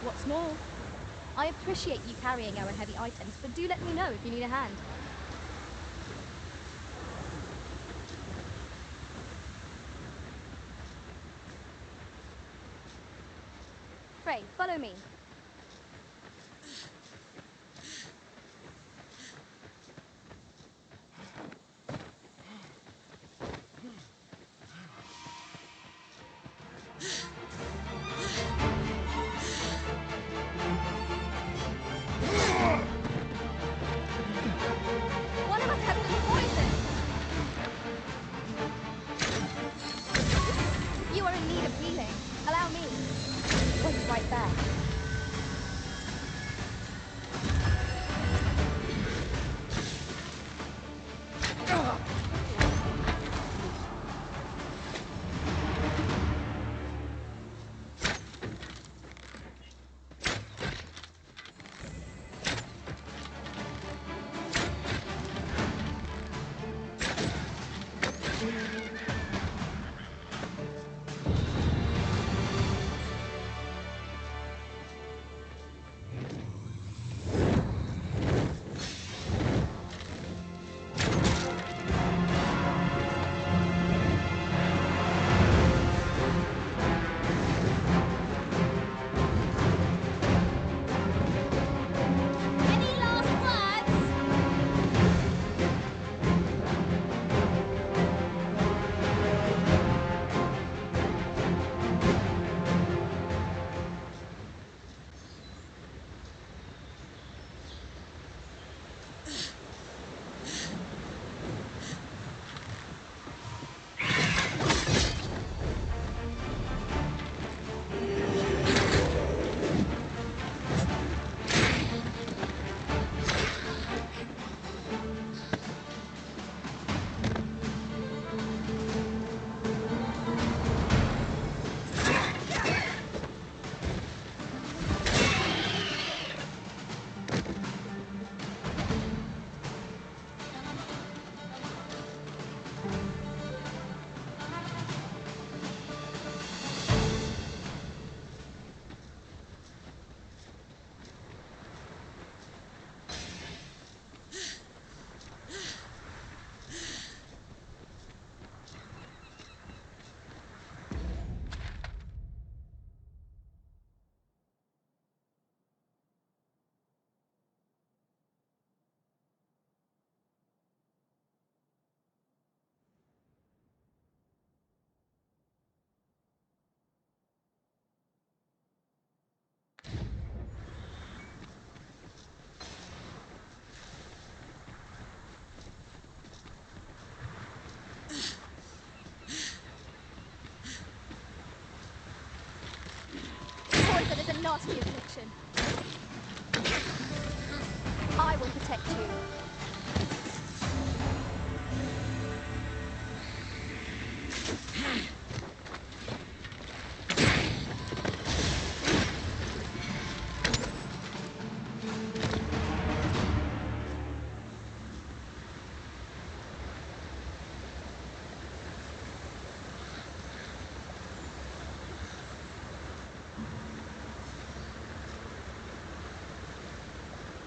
What's more, I appreciate you carrying our heavy items, but do let me know if you need a hand. Frey, follow me. One of us has little poison. You are in need of healing. Allow me. Wait right there. nasty affliction. I will protect you.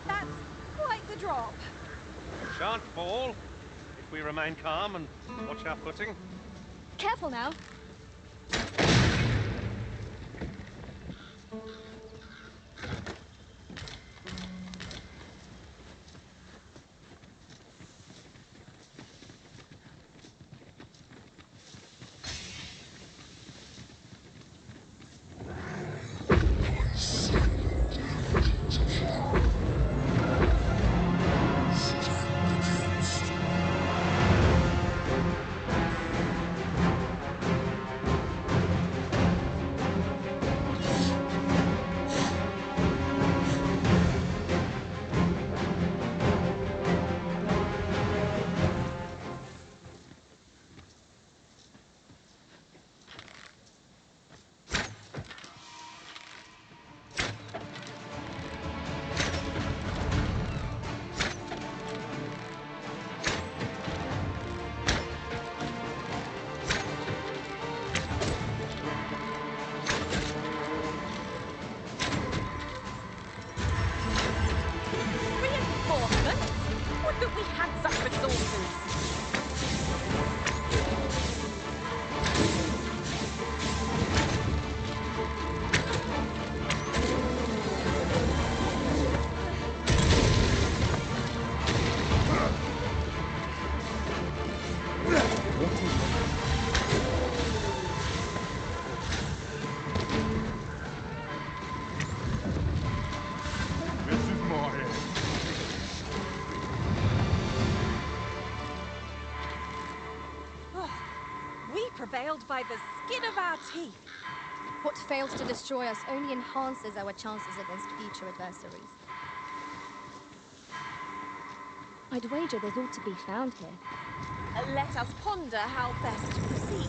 That's quite the drop. Shan't fall if we remain calm and watch our footing. Careful now. Reinforcements? Would that we had such resources. This is my end. We prevailed by the skin of our teeth. What fails to destroy us only enhances our chances against future adversaries. I'd wager there's all to be found here. Let us ponder how best to proceed.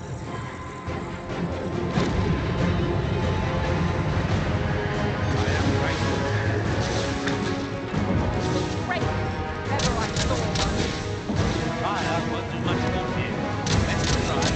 Great, if ever I saw one. Fire won't do much good here. Let's try.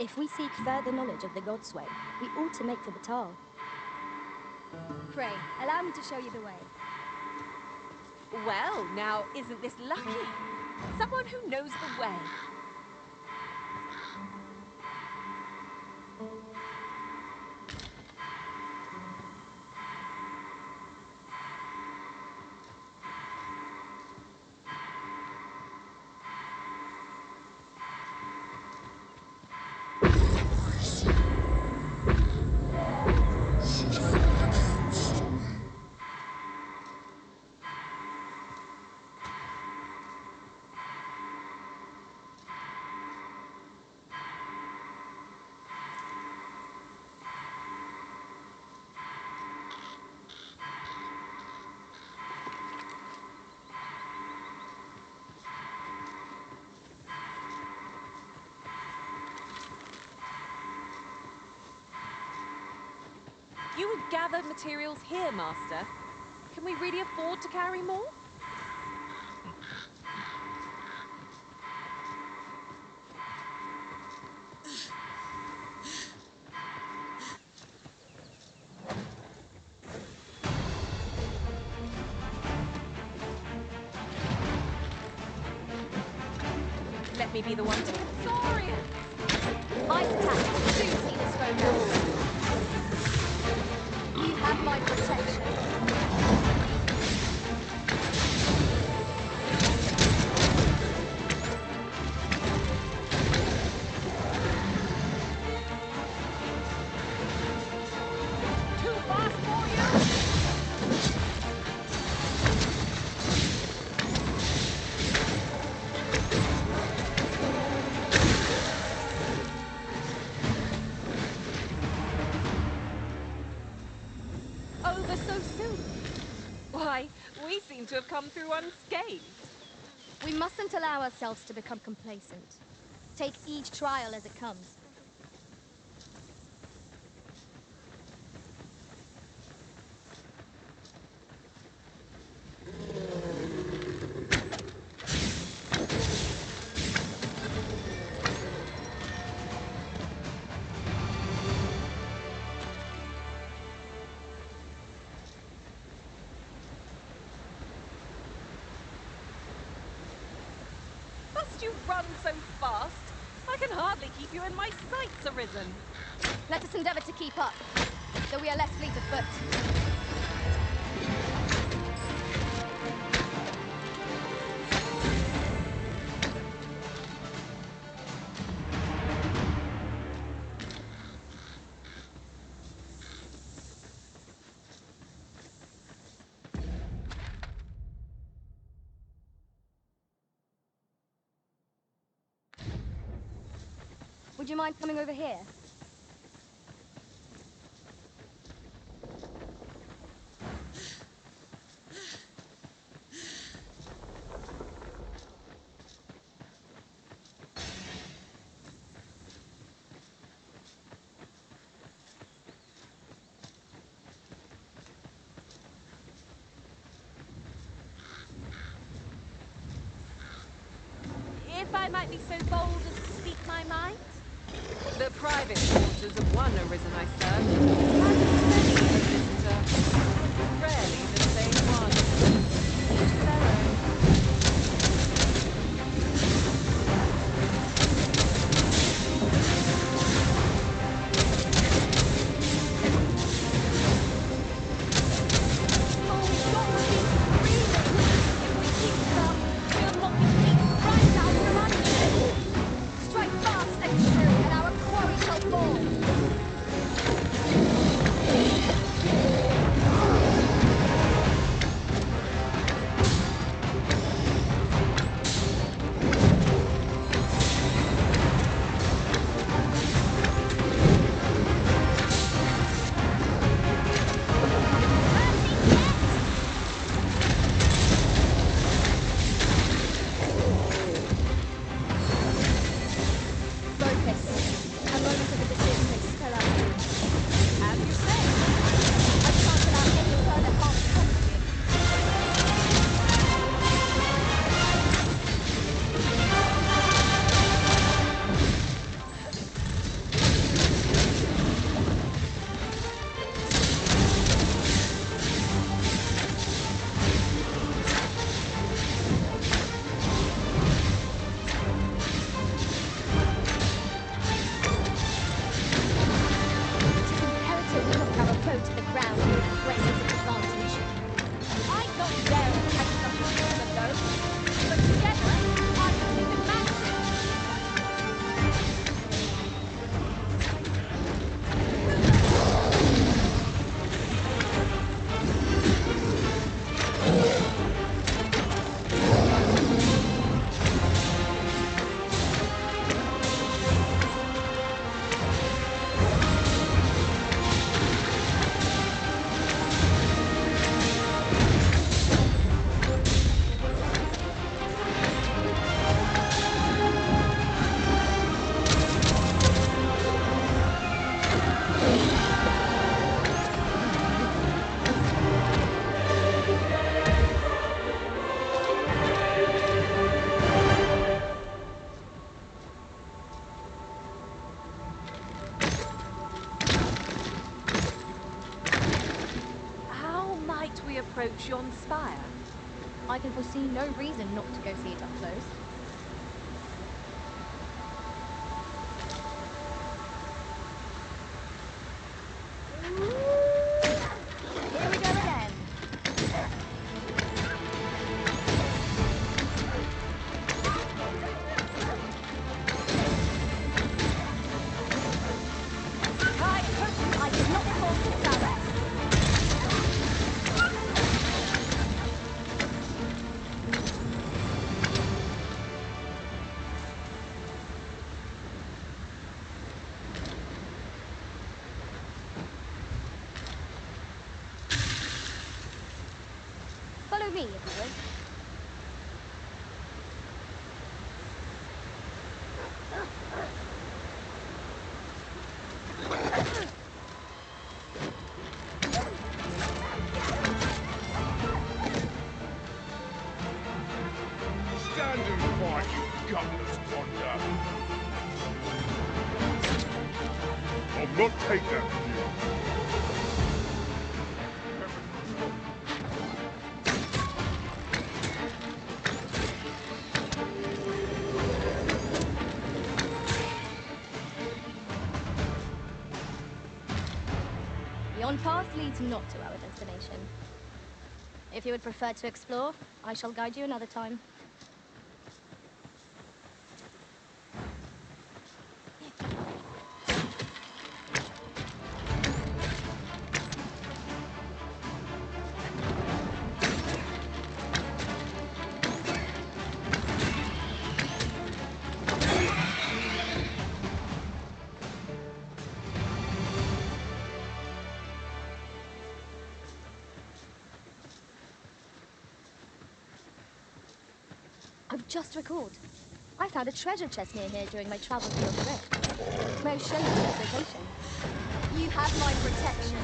If we seek further knowledge of the Godsway, we ought to make for Batal. Pray, allow me to show you the way. Well, now, isn't this lucky? Someone who knows the way. You would gather materials here, Master. Can we really afford to carry more? Let me be the one to disorient. Ice attack will soon see this foe down. You have my protection. Too fast for you! Over so soon? Why, we seem to have come through unscathed. We mustn't allow ourselves to become complacent. Take each trial as it comes. Must you run so fast? I can hardly keep you in my sights, Arisen. Let us endeavor to keep up, though we are less fleet of foot. Would you mind coming over here? If I might be so bold as to speak my mind? The private quarters of one Arisen I served had many a visitor, but rarely the same one. Each their own. Oh, don't keep breathing! If we keep it up, we'll knock his feet right out from under it! Strike fast, Secretary, and our quarry shall fall! approach yon spire? I can foresee no reason not to go see it up close. Here we go again. I did not fall for that. Follow me, if you would. Stand and fight, you gutless wander. I'll not take that from you. Yon path leads not to our destination. If you would prefer to explore, I shall guide you another time. I've just recalled. I found a treasure chest near here during my travels through the rift. May I show you its location? You have my protection.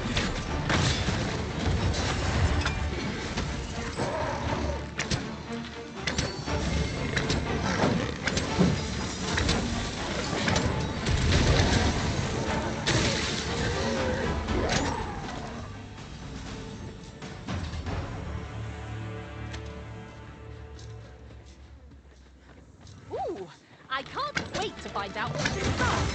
Ooh, I can't wait to find out what's inside.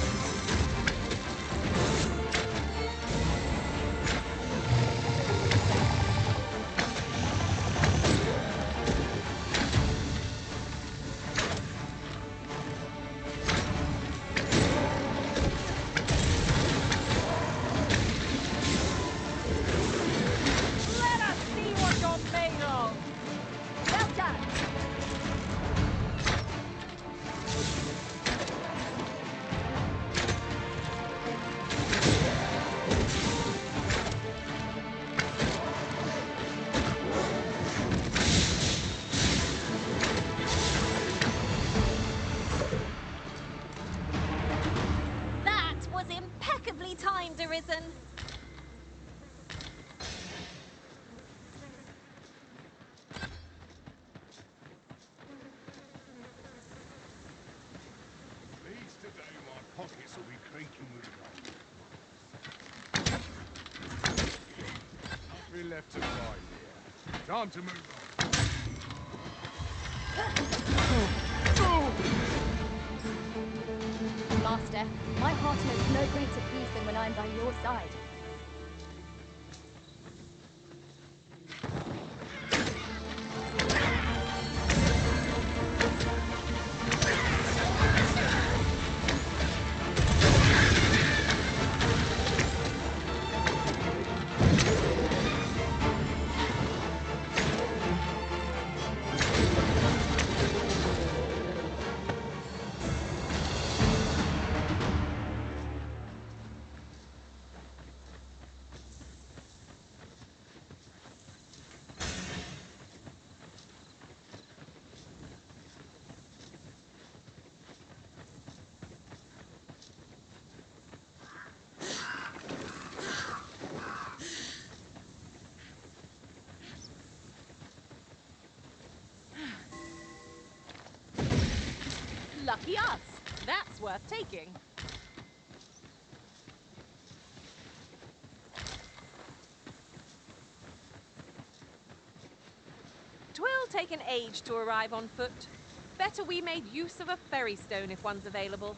Let us see what you're made of. Well done. That was impeccably timed, Arisen. Please today my pockets will be creaking with gold. Nothing left to find here. Time to move Master, my heart knows no greater peace than when I am by your side. Lucky us. That's worth taking. take an age to arrive on foot. Better we made use of a ferry stone if one's available.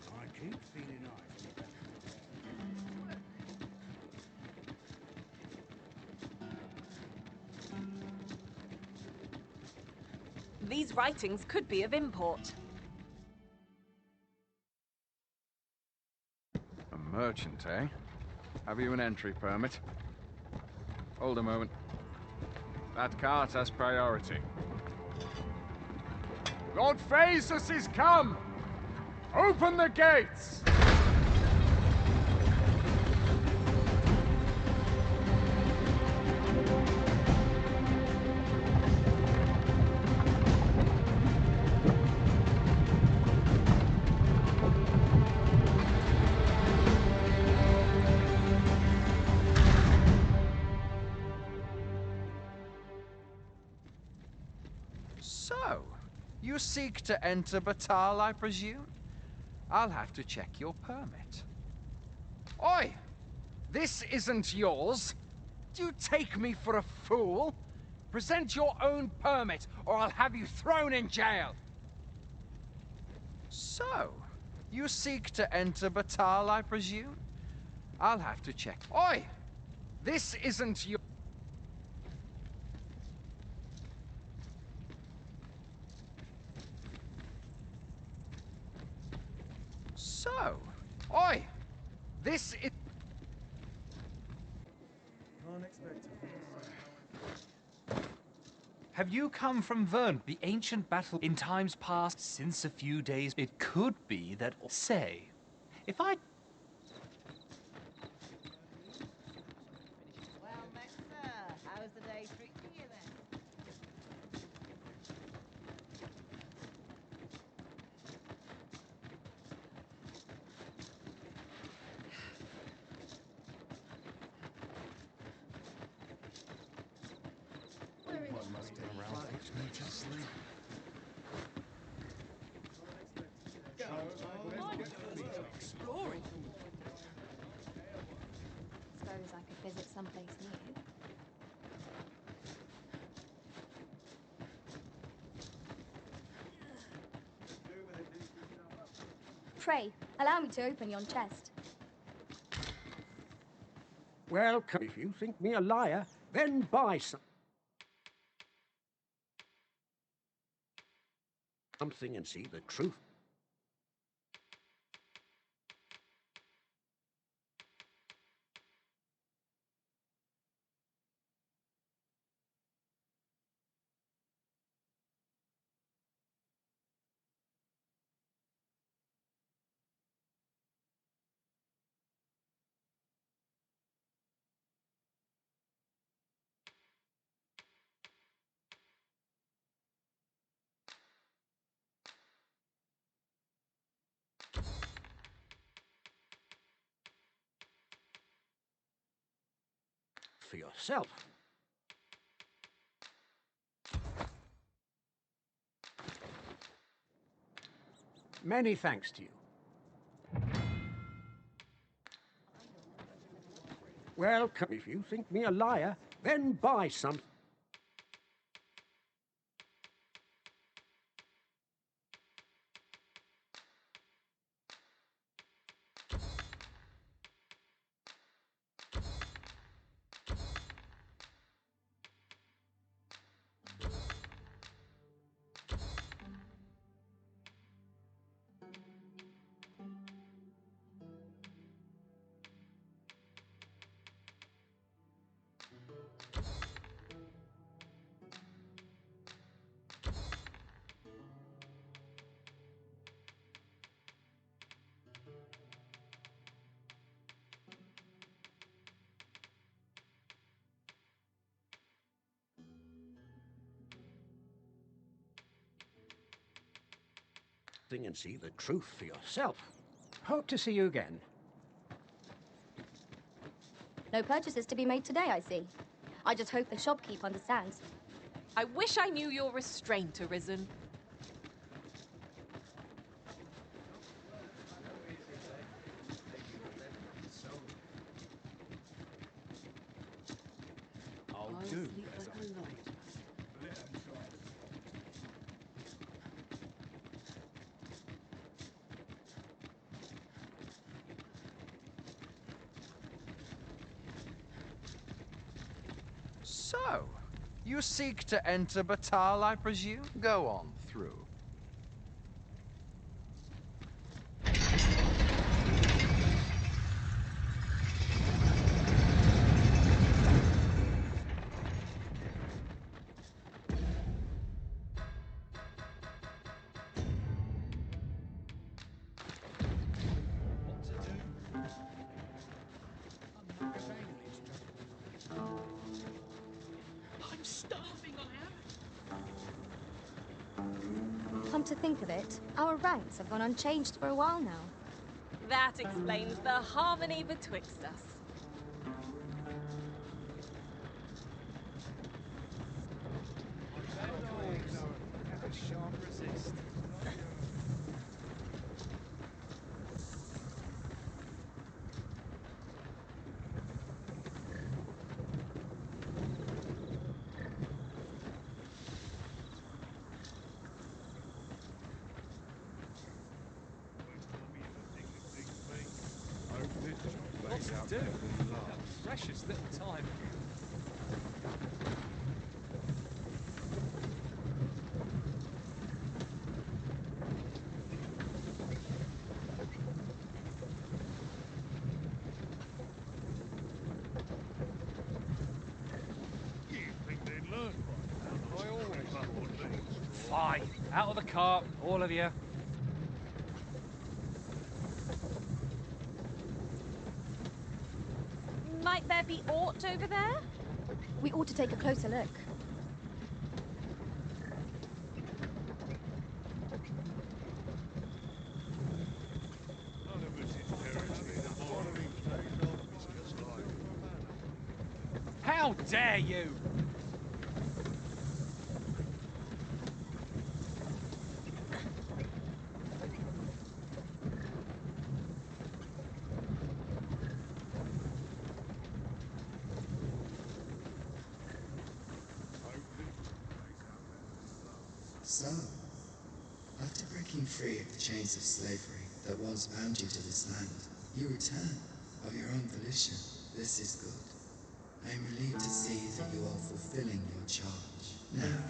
I keep feeling nice. These writings could be of import. A merchant, eh? Have you an entry permit? Hold a moment. That cart has priority. Lord Phaesus is come! Open the gates! So, you seek to enter Batal, I presume? I'll have to check your permit. Oi! This isn't yours! Do you take me for a fool? Present your own permit, or I'll have you thrown in jail! So, you seek to enter Batal, I presume? I'll have to check. Oi! This isn't your... So, oi! This is... Have you come from Vermund, the ancient battle in times past? Since a few days, it could be that... Say, if I... Well met, sir. How's the day treating you then? Exploring. Suppose I could visit someplace new. Pray, allow me to open yon chest. Well, if you think me a liar, then buy something and see the truth. For yourself. Many thanks to you. Well, if you think me a liar, then buy some. And see the truth for yourself. Hope to see you again. No purchases to be made today, I see. I just hope the shopkeep understands. I wish I knew your restraint, Arisen. I'll do as I told. So, you seek to enter Batal, I presume? Go on through. I'm starving, I am. Come to think of it, our ranks have gone unchanged for a while now. That explains the harmony betwixt us. Sharp resist. Lots to do. Precious little time. Fly! Out of the cart, all of you. Might there be aught over there? We ought to take a closer look. How dare you! So, after breaking free of the chains of slavery that once bound you to this land, you return of your own volition. This is good. I am relieved to see that you are fulfilling your charge. Now,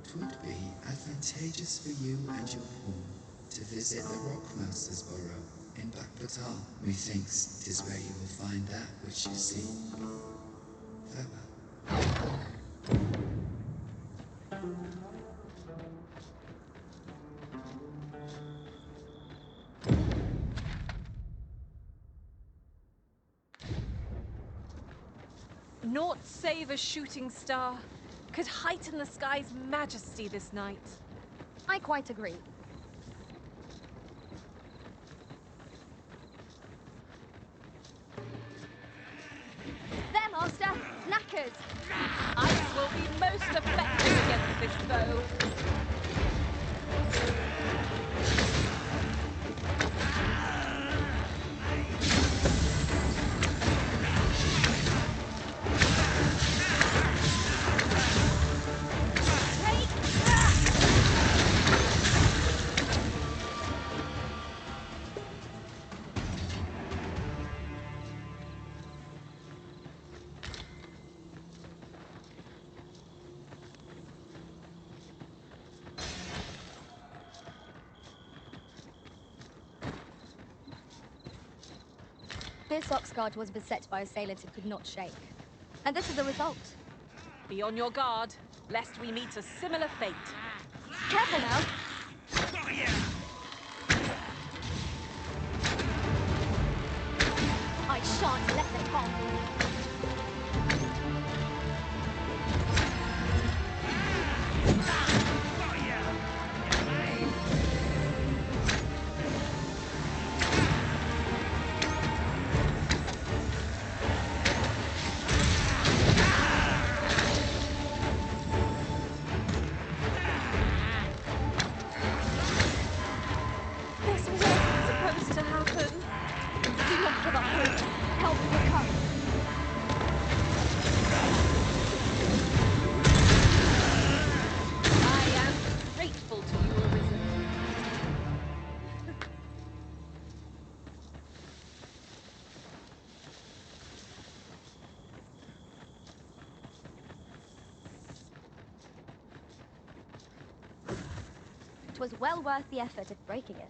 'twould be advantageous for you and your poor to visit the Rockmaster's burrow in Backbatal. Methinks 'tis where you will find that which you seek. Farewell. Naught save a shooting star could heighten the sky's majesty this night. I quite agree. There, Master! Knackers! Ice will be most effective against this foe. This Oxguard was beset by assailants it could not shake. And this is the result. Be on your guard, lest we meet a similar fate. Careful now! I shan't let them come. was well worth the effort of breaking it.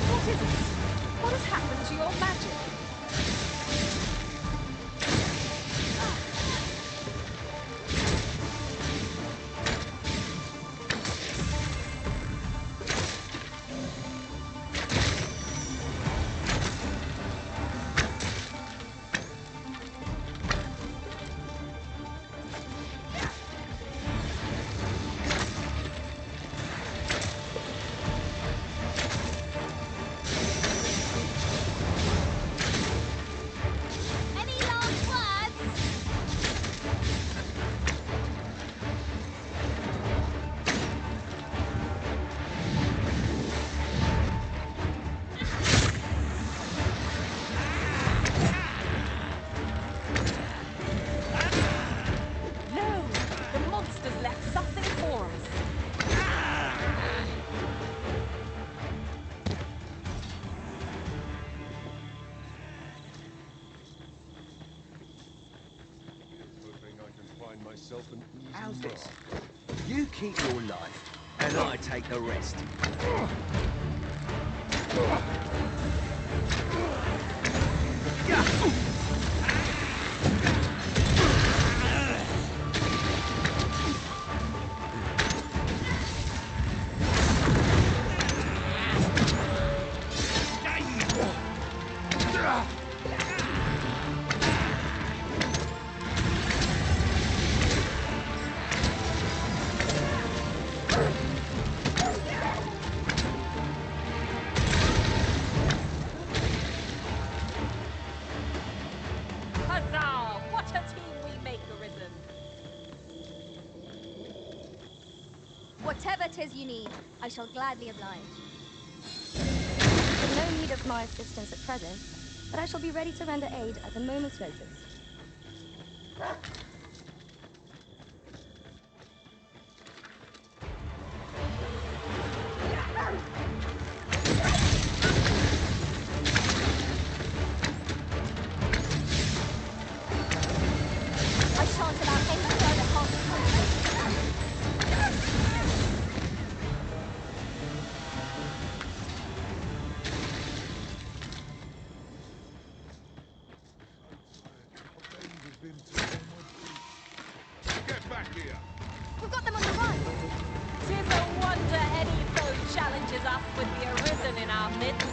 What is it? What has happened to your magic? Any last words? No! The monster's left something for us. Hoping I can find myself an easy How's mark. this? You keep your life, and I take the rest. Huzzah! What a team we make, Arisen! Whatever 'tis you need, I shall gladly oblige. No need of my assistance at present, but I shall be ready to render aid at a moment's notice. I shan't allow any further contemplation. Get back here! We've got them on the run. 'Tis a wonder any foe challenges us with the Arisen in our midst.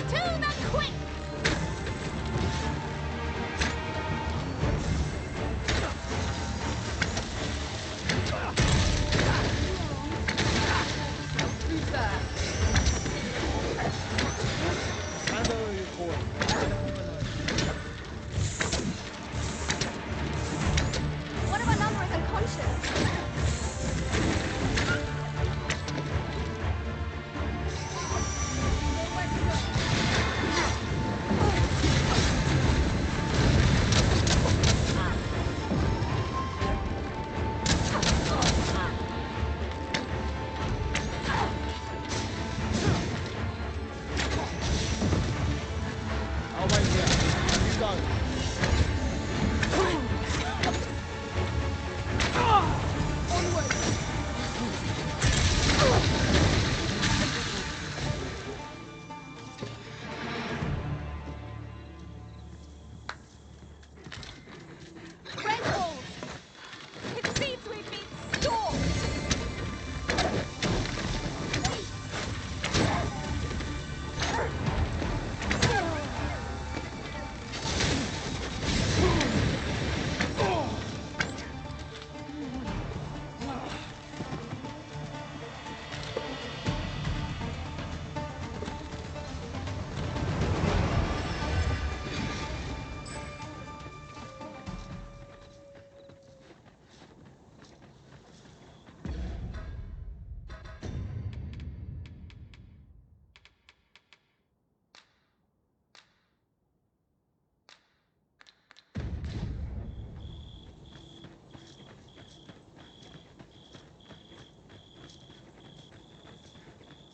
To the quick! What of a number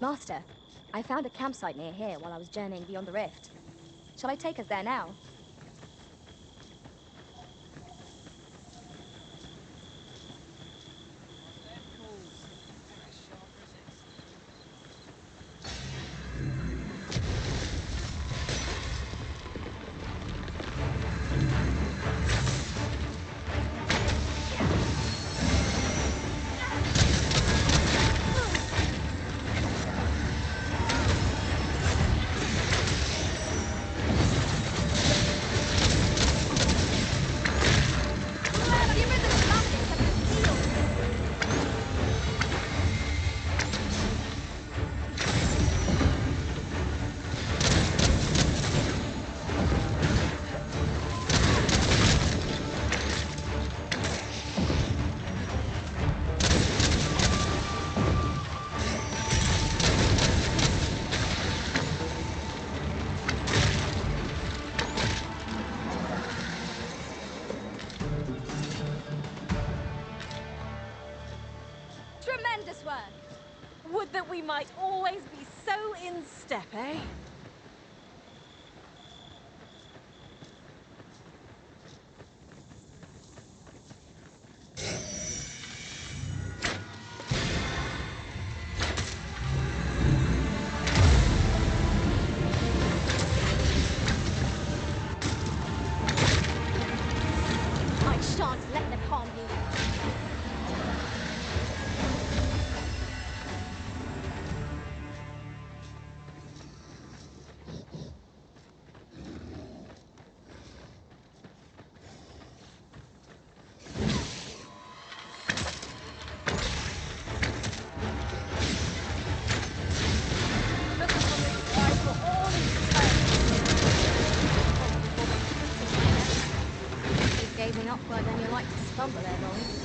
Master, I found a campsite near here while I was journeying beyond the rift. Shall I take us there now? Tremendous work! Would that we might always be so in step, eh? I shan't let them harm you. Gazing upward and you like to stumble there, boy.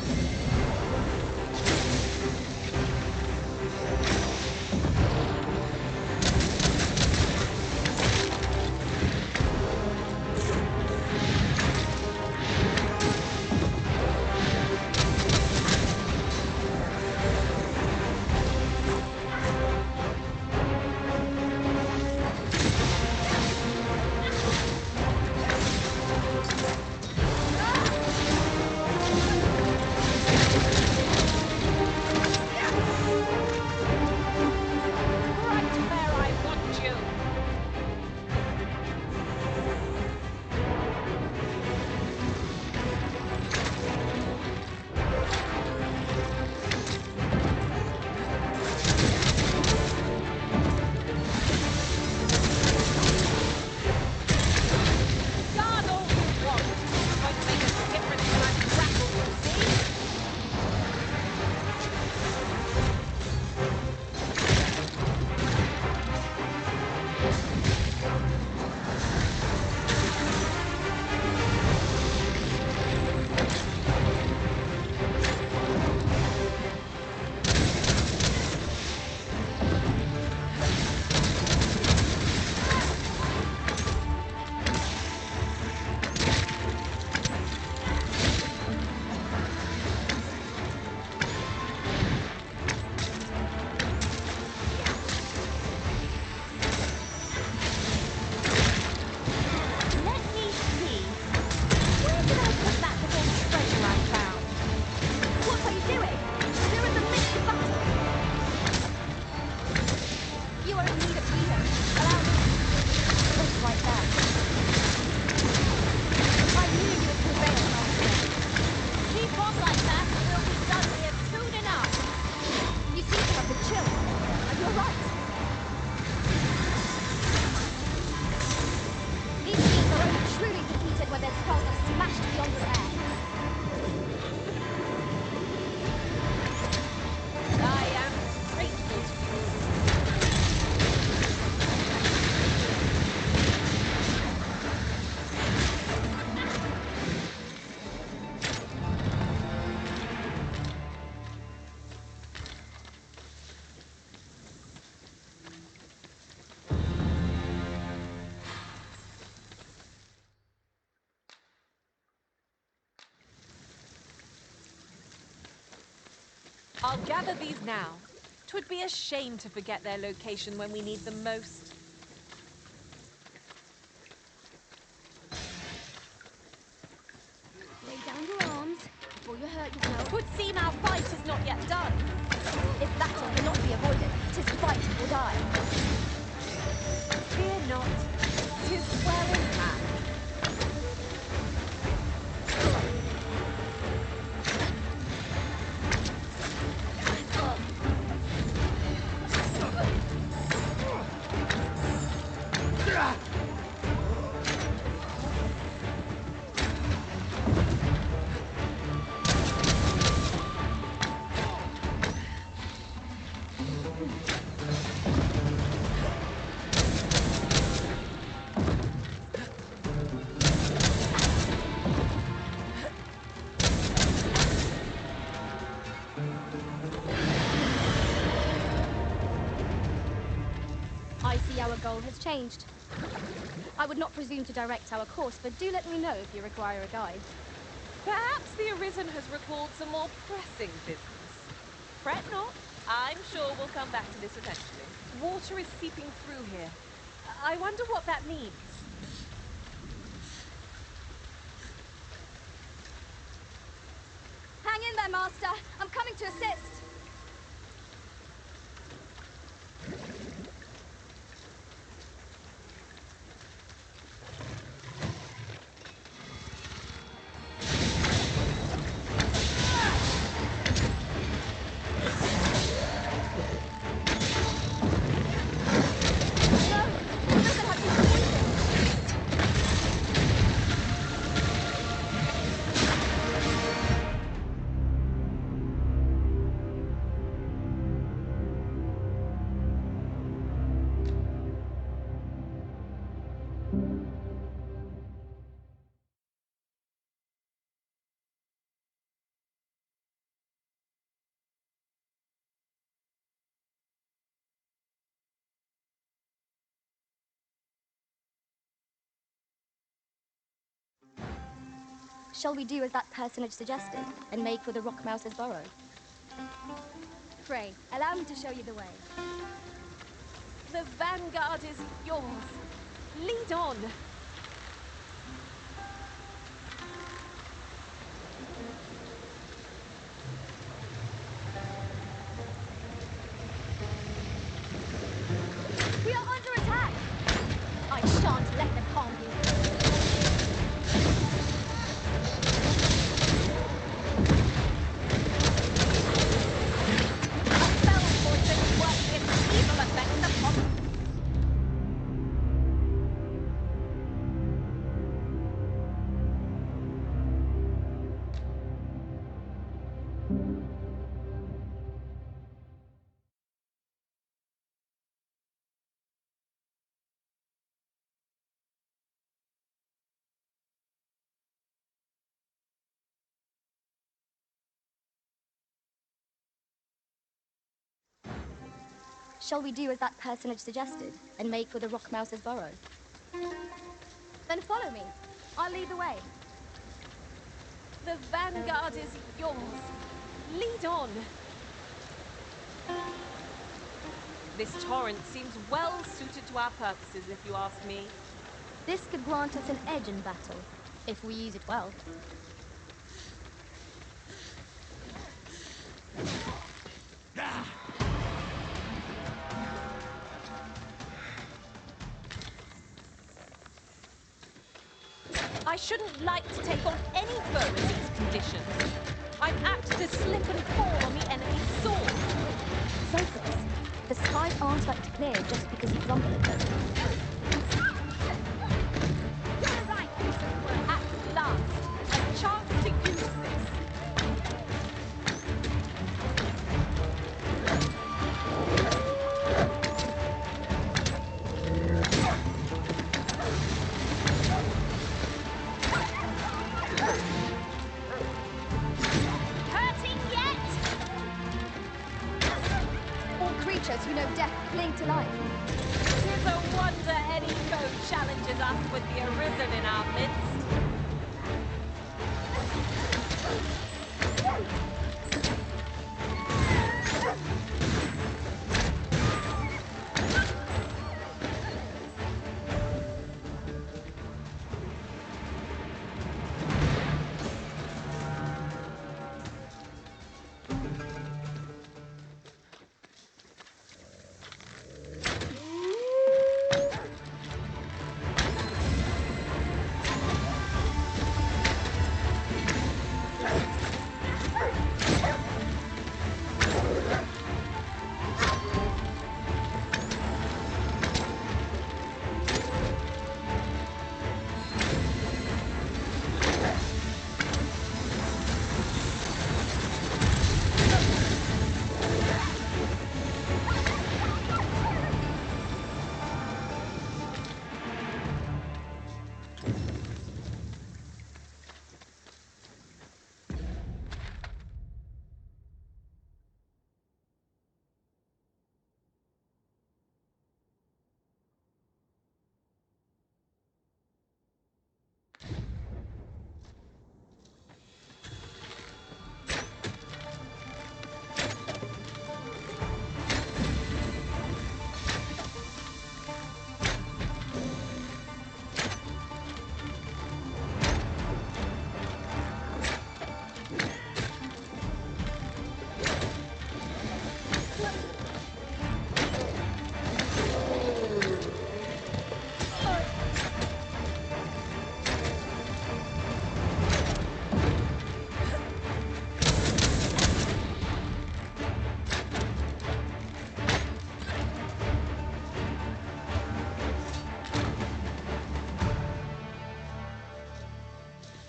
I'll gather these now. 'Twould be a shame to forget their location when we need them most. Lay down your arms before you hurt yourself. 'Twould seem our fight is not yet done. If battle cannot be avoided, 'tis fight or die. Fear not, 'tis well in hand. I see our goal has changed. I would not presume to direct our course, but do let me know if you require a guide. Perhaps the Arisen has recalled some more pressing business. Fret not. I'm sure we'll come back to this eventually. Water is seeping through here. I wonder what that means. Hang in there, Master. I'm coming to assist. Shall we do as that personage suggested and make for the Rock Mouse's burrow? Pray, allow me to show you the way. The vanguard is yours. Lead on. We are under attack! I shan't let them harm you. Shall we do as that personage suggested and make for the Rock Mouse's burrow? Then follow me. I'll lead the way. The vanguard is yours. Lead on. This torrent seems well suited to our purposes, if you ask me. This could grant us an edge in battle, if we use it well. I shouldn't like to take on any foe in these conditions. I'm apt to slip and fall on the enemy's sword. Focus. The skies aren't like to clear just because you grumble at them. You're right, at last, a chance to use this. Who know death cling to life. 'Tis a wonder any foe challenges us with the Arisen in our midst.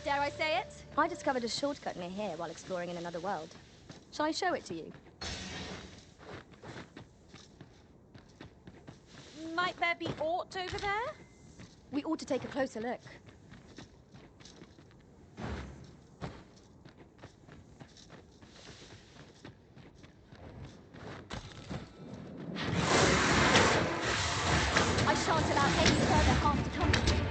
Dare I say it? I discovered a shortcut near here while exploring in another world. Shall I show it to you? Might there be aught over there? We ought to take a closer look. I shan't allow any further harm to come to you.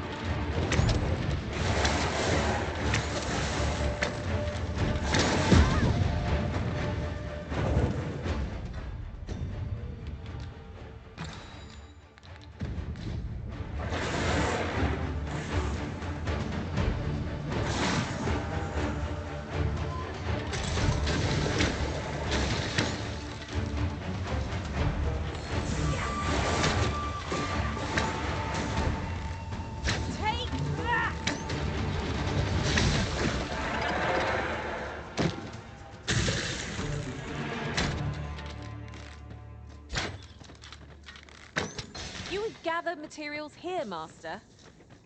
Gather materials here, Master.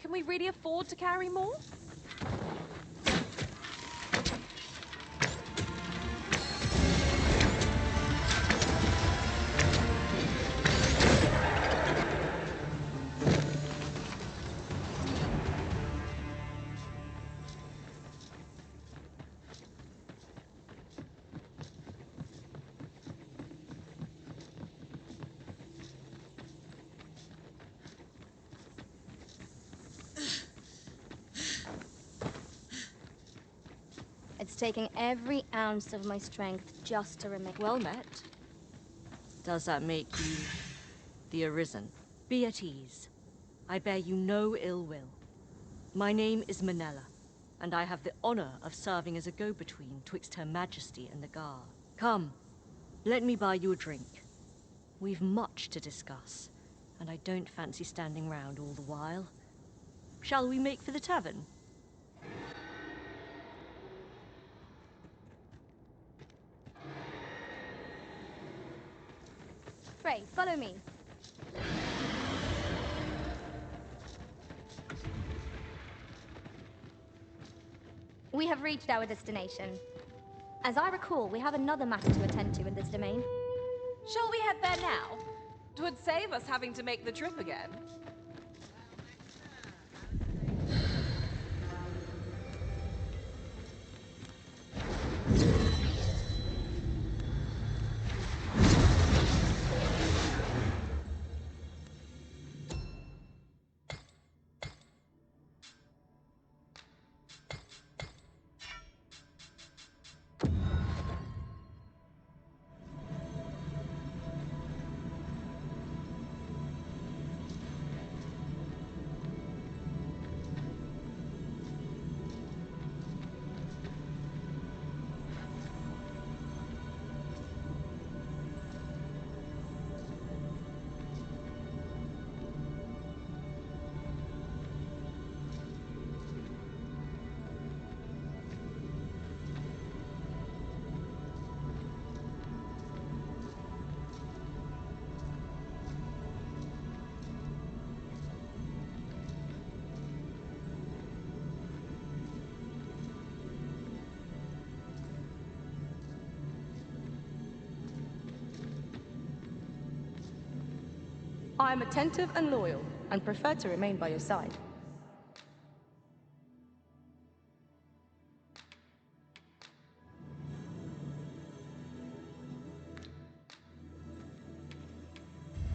Can we really afford to carry more? It's taking every ounce of my strength just to remain. Well met. Does that make you the Arisen? Be at ease. I bear you no ill will. My name is Manella, and I have the honor of serving as a go-between twixt Her Majesty and the Gar. Come, let me buy you a drink. We've much to discuss, and I don't fancy standing round all the while. Shall we make for the tavern? Frey, follow me. We have reached our destination. As I recall, we have another matter to attend to in this domain. Shall we head there now? 'Twould save us having to make the trip again. I am attentive and loyal, and prefer to remain by your side.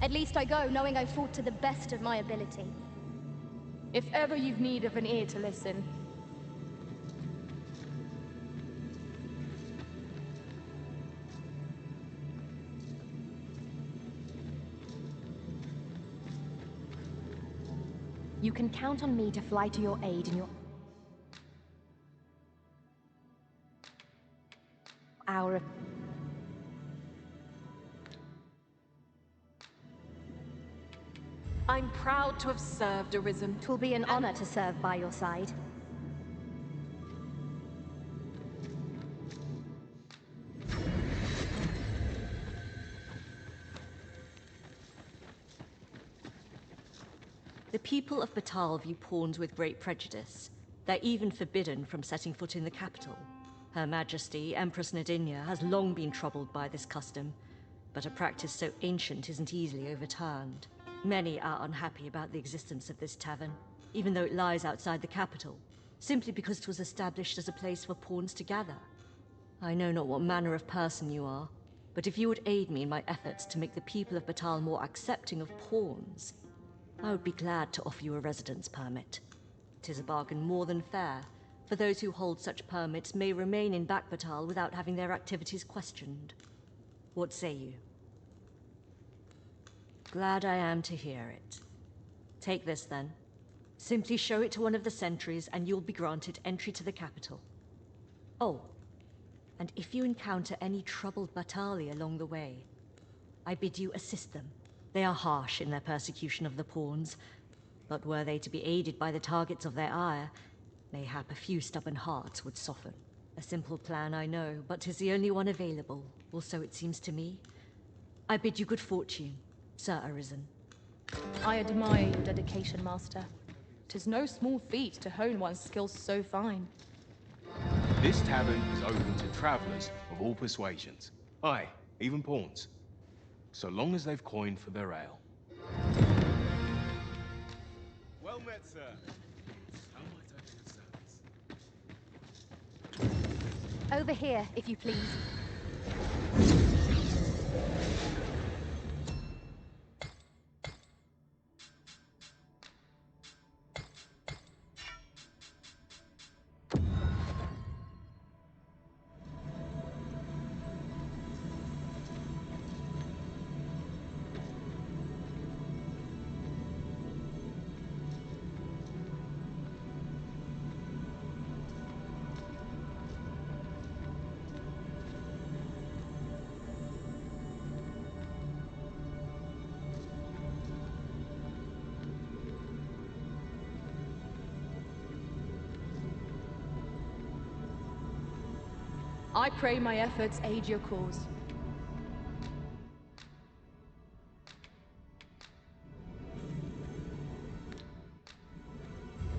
At least I go knowing I fought to the best of my ability. If ever you've need of an ear to listen. You can count on me to fly to your aid in your hour of... I'm proud to have served, Arisen. 'Twill be an honor to serve by your side. The people of Batal view pawns with great prejudice. They're even forbidden from setting foot in the capital. Her Majesty, Empress Nadinia, has long been troubled by this custom, but a practice so ancient isn't easily overturned. Many are unhappy about the existence of this tavern, even though it lies outside the capital, simply because it was established as a place for pawns to gather. I know not what manner of person you are, but if you would aid me in my efforts to make the people of Batal more accepting of pawns, I would be glad to offer you a residence permit. 'Tis a bargain more than fair, for those who hold such permits may remain in Batal without having their activities questioned. What say you? Glad I am to hear it. Take this then. Simply show it to one of the sentries and you'll be granted entry to the capital. Oh, and if you encounter any troubled Batali along the way, I bid you assist them. They are harsh in their persecution of the pawns, but were they to be aided by the targets of their ire, mayhap a few stubborn hearts would soften. A simple plan, I know, but 'tis the only one available, or so it seems to me. I bid you good fortune, Sir Arisen. I admire your dedication, Master. 'Tis no small feat to hone one's skills so fine. This tavern is open to travelers of all persuasions. Aye, even pawns. So long as they've coined for their ale. Well met, sir. Over here, if you please. I pray my efforts aid your cause.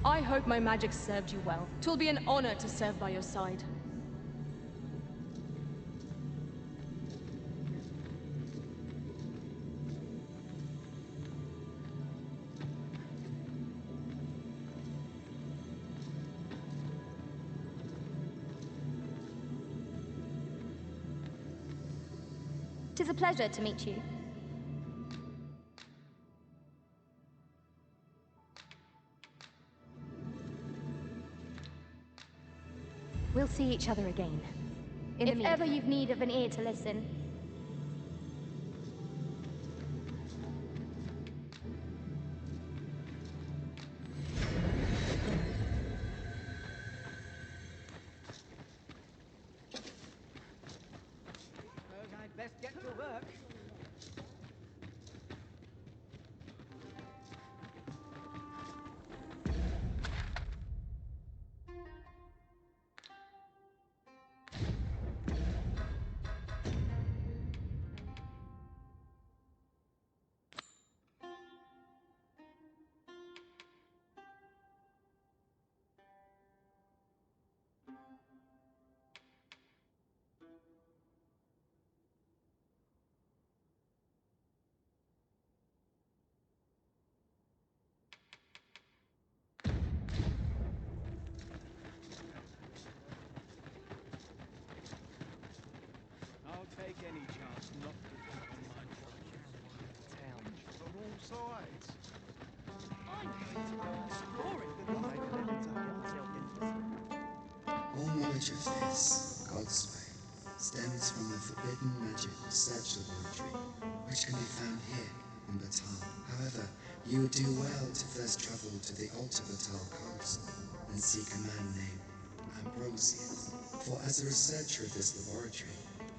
I hope my magic served you well. 'Twill be an honor to serve by your side. Tis a pleasure to meet you. We'll see each other again. If ever you've need of an ear to listen. Suppose I'd best get to work. All knowledge of this, God's way, stems from the forbidden magic research laboratory, which can be found here in Batal. However, you would do well to first travel to the Alta Batal coast and seek a man named Ambrosius. For as a researcher of this laboratory,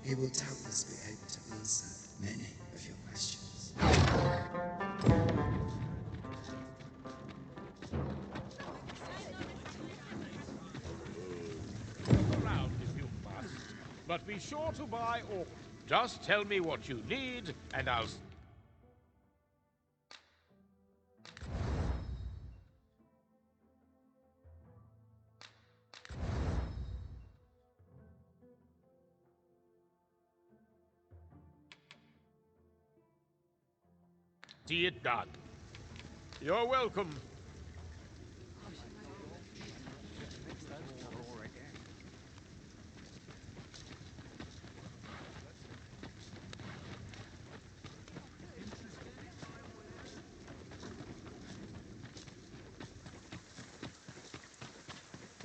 he will doubtless be able to answer many of your questions. Around if you must, but be sure to buy all. Just tell me what you need, and I'll... see it done. You're welcome.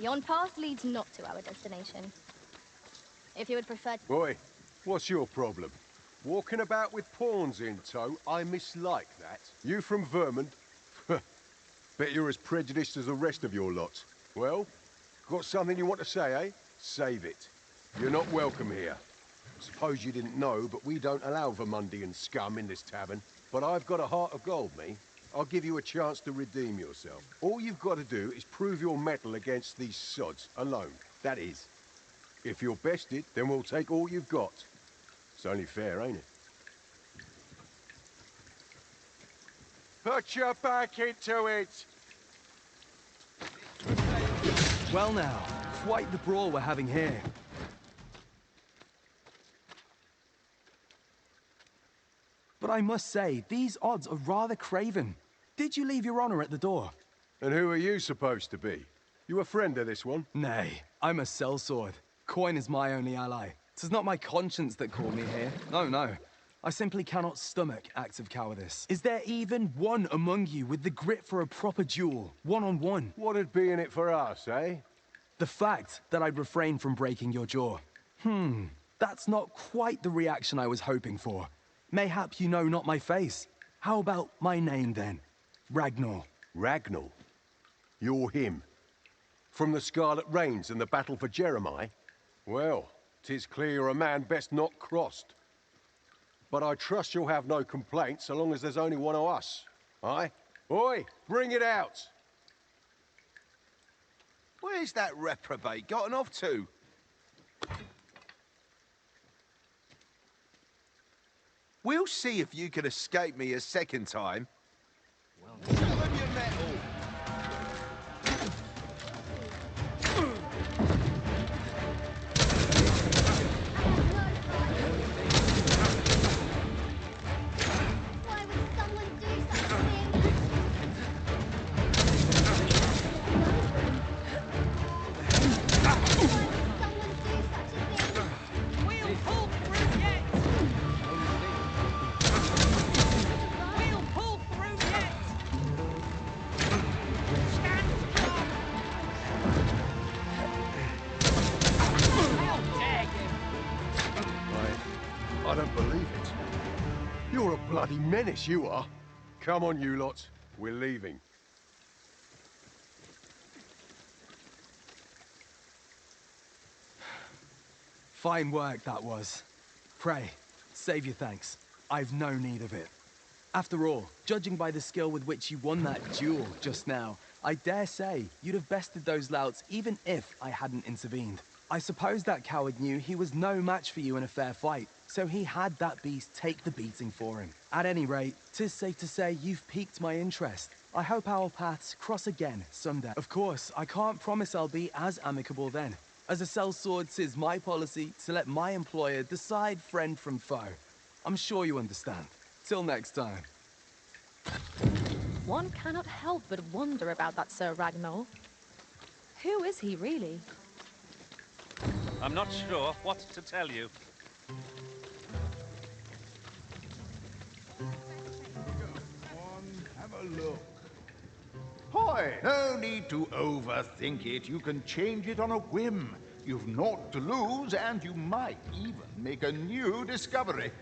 Yon path leads not to our destination. If you would prefer... Boy, what's your problem? Walking about with pawns in tow, I mislike that. You from Vermund? Bet you're as prejudiced as the rest of your lot. Well, got something you want to say, eh? Save it. You're not welcome here. Suppose you didn't know, but we don't allow Vermundian scum in this tavern. But I've got a heart of gold, me. I'll give you a chance to redeem yourself. All you've got to do is prove your mettle against these sods, alone. That is. If you're bested, then we'll take all you've got. It's only fair, ain't it? Put your back into it! Well now, quite the brawl we're having here. But I must say, these odds are rather craven. Did you leave your honor at the door? And who are you supposed to be? You a friend of this one? Nay, I'm a sellsword. Coin is my only ally. 'Tis not my conscience that called me here. No, no. I simply cannot stomach acts of cowardice. Is there even one among you with the grit for a proper duel, one-on-one? What'd be in it for us, eh? The fact that I'd refrain from breaking your jaw. That's not quite the reaction I was hoping for. Mayhap you know not my face. How about my name, then? Ragnar. Ragnar? You're him? From the Scarlet Rains and the battle for Jeremiah? Well, 'tis clear you're a man best not crossed. But I trust you'll have no complaints so long as there's only one of us. Aye? Oi, bring it out! Where's that reprobate gotten off to? We'll see if you can escape me a second time. Show them your mettle! I don't believe it. You're a bloody menace, you are. Come on, you lot. We're leaving. Fine work, that was. Pray, save your thanks. I've no need of it. After all, judging by the skill with which you won that duel just now, I dare say you'd have bested those louts even if I hadn't intervened. I suppose that coward knew he was no match for you in a fair fight, so he had that beast take the beating for him. At any rate, 'tis safe to say you've piqued my interest. I hope our paths cross again someday. Of course, I can't promise I'll be as amicable then. As a sellsword, 'tis my policy to let my employer decide friend from foe. I'm sure you understand. Till next time. One cannot help but wonder about that Sir Ragnar. Who is he really? I'm not sure what to tell you. Have a look. Hi! Oi! No need to overthink it. You can change it on a whim. You've naught to lose, and you might even make a new discovery.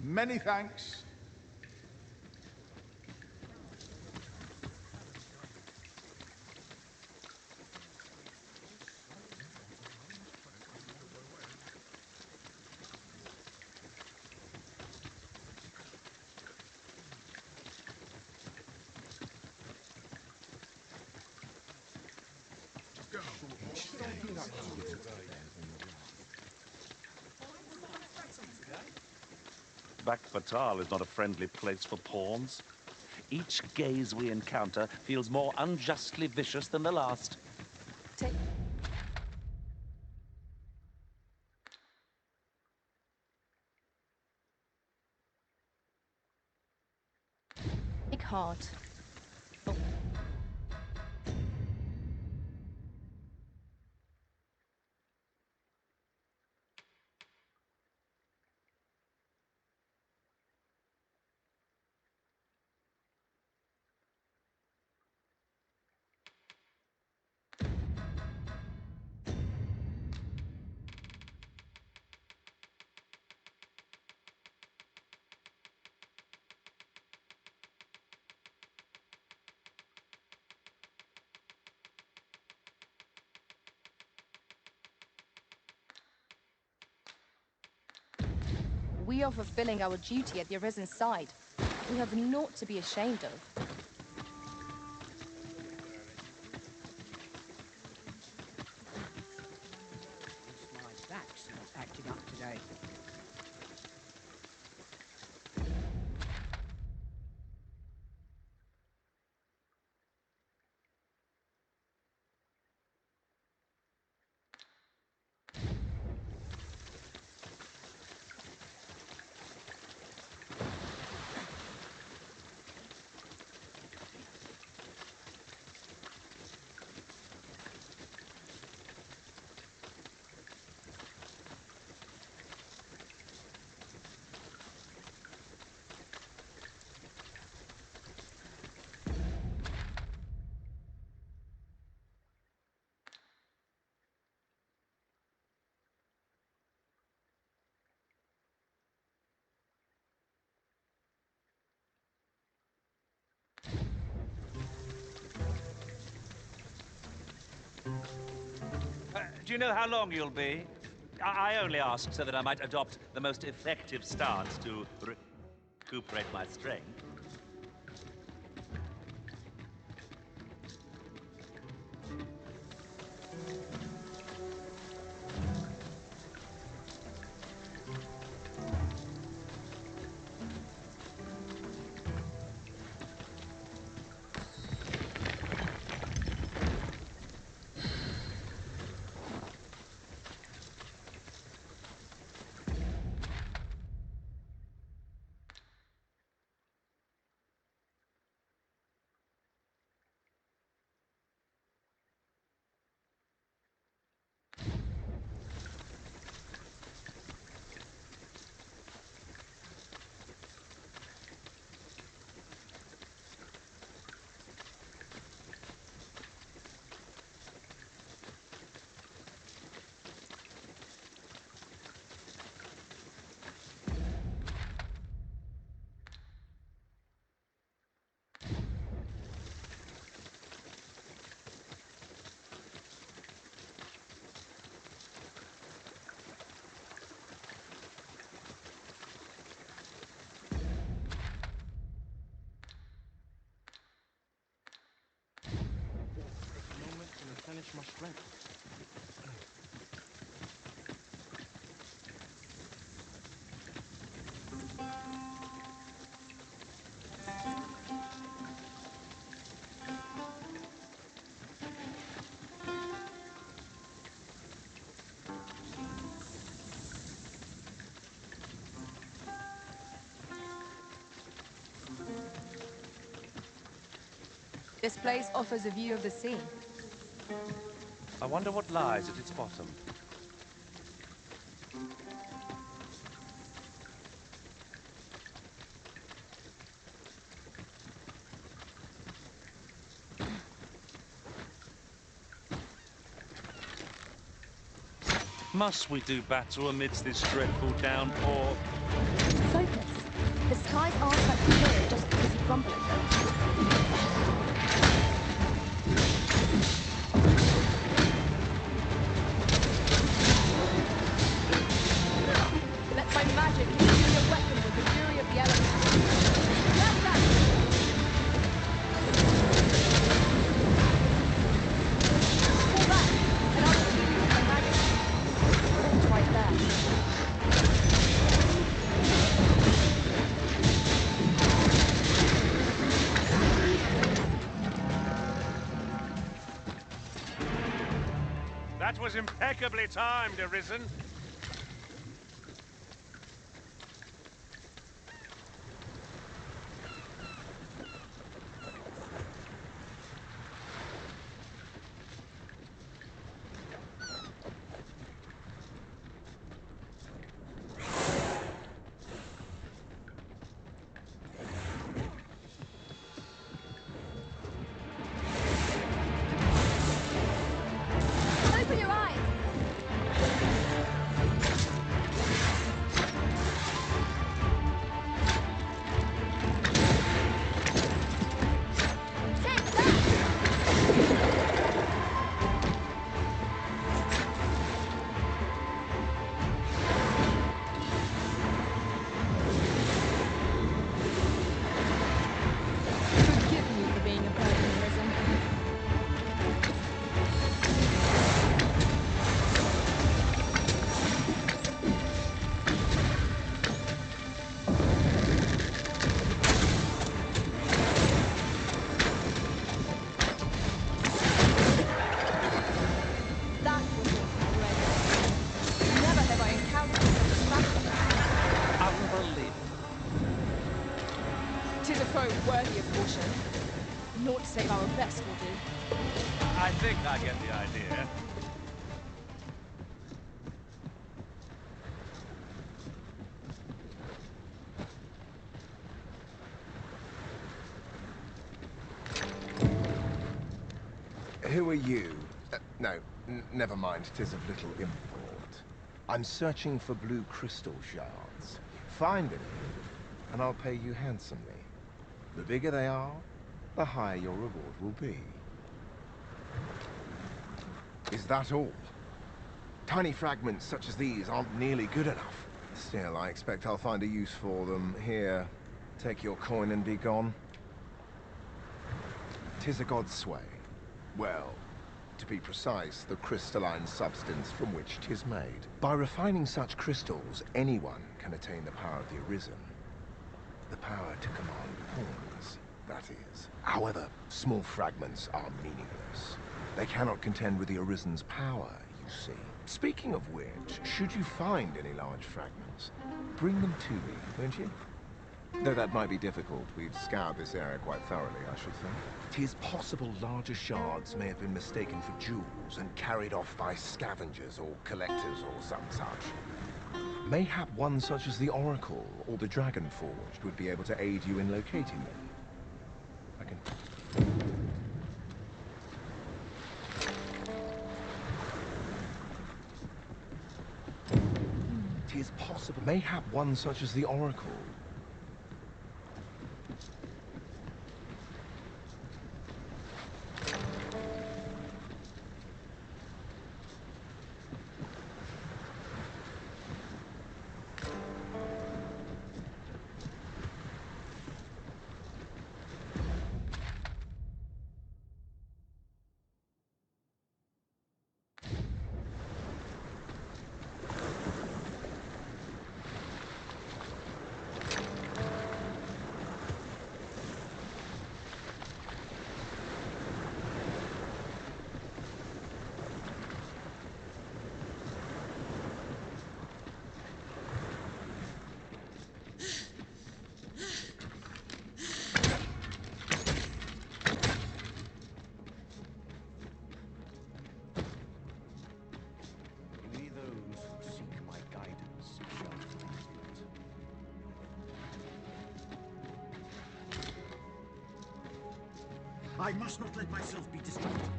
Many thanks. Batal is not a friendly place for pawns. Each gaze we encounter feels more unjustly vicious than the last. Big heart. We are fulfilling our duty at the Arisen's side. We have naught to be ashamed of. Do you know how long you'll be? I only ask so that I might adopt the most effective stance to recuperate my strength. Replenish my strength. This place offers a view of the sea. I wonder what lies at its bottom. Must we do battle amidst this dreadful downpour? Focus. The skies aren't that clear just because you grumble at them. Let my magic imbue your weapon with the fury of the elements. Grab that! Pull back, and I'll imbue you with my magic. It's right there. That was impeccably timed, Arisen. Open your eyes! Forgive me for being a burden, Arisen. That was incredible. Never have I encountered such a spectacle. Unbelievable. 'Tis a foe worthy of caution. Naught save our best will do. I think I get the idea. Who are you? No, never mind. 'Tis of little import. I'm searching for blue crystal shards. Find them, and I'll pay you handsomely. The bigger they are, the higher your reward will be. Is that all? Tiny fragments such as these aren't nearly good enough. Still, I expect I'll find a use for them. Here, take your coin and be gone. 'Tis a god's sway. Well, to be precise, the crystalline substance from which 'tis made. By refining such crystals, anyone can attain the power of the Arisen. The power to command pawns, that is. However, small fragments are meaningless. They cannot contend with the Arisen's power, you see. Speaking of which, should you find any large fragments, bring them to me, won't you? Though that might be difficult, we've scoured this area quite thoroughly, I should think. 'Tis possible larger shards may have been mistaken for jewels and carried off by scavengers or collectors or some such. Mayhap one such as the Oracle or the Dragon Forged would be able to aid you in locating them. I can... 'Tis possible. Mayhap one such as the Oracle. I must not let myself be distracted.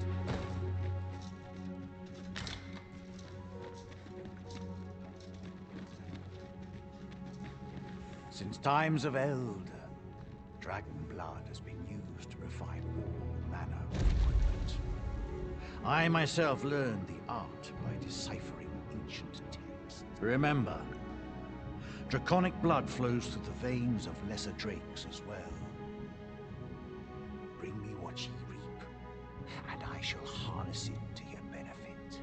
Since times of eld, dragon blood has been used to refine all manner of equipment. I myself learned the art by deciphering ancient texts. Remember, draconic blood flows through the veins of lesser drakes as well. Bring me what ye reap, and I shall harness it to your benefit.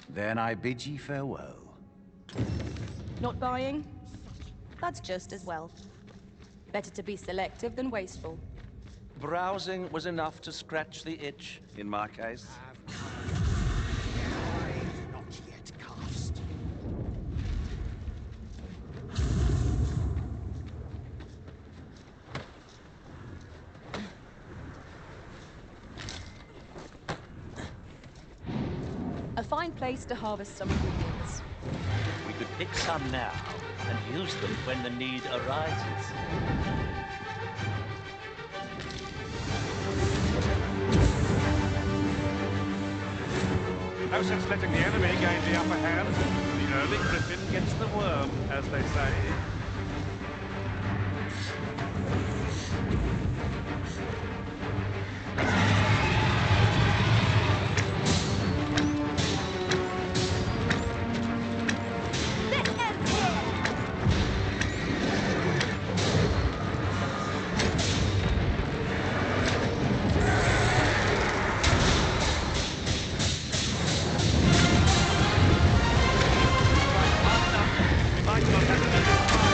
Then I bid ye farewell. Not buying? That's just as well. Better to be selective than wasteful. Browsing was enough to scratch the itch, in my case. Not yet cast. A fine place to harvest some ingredients. We could pick some now and use them when the need arises. No sense letting the enemy gain the upper hand. The early griffin gets the worm, as they say. Might not have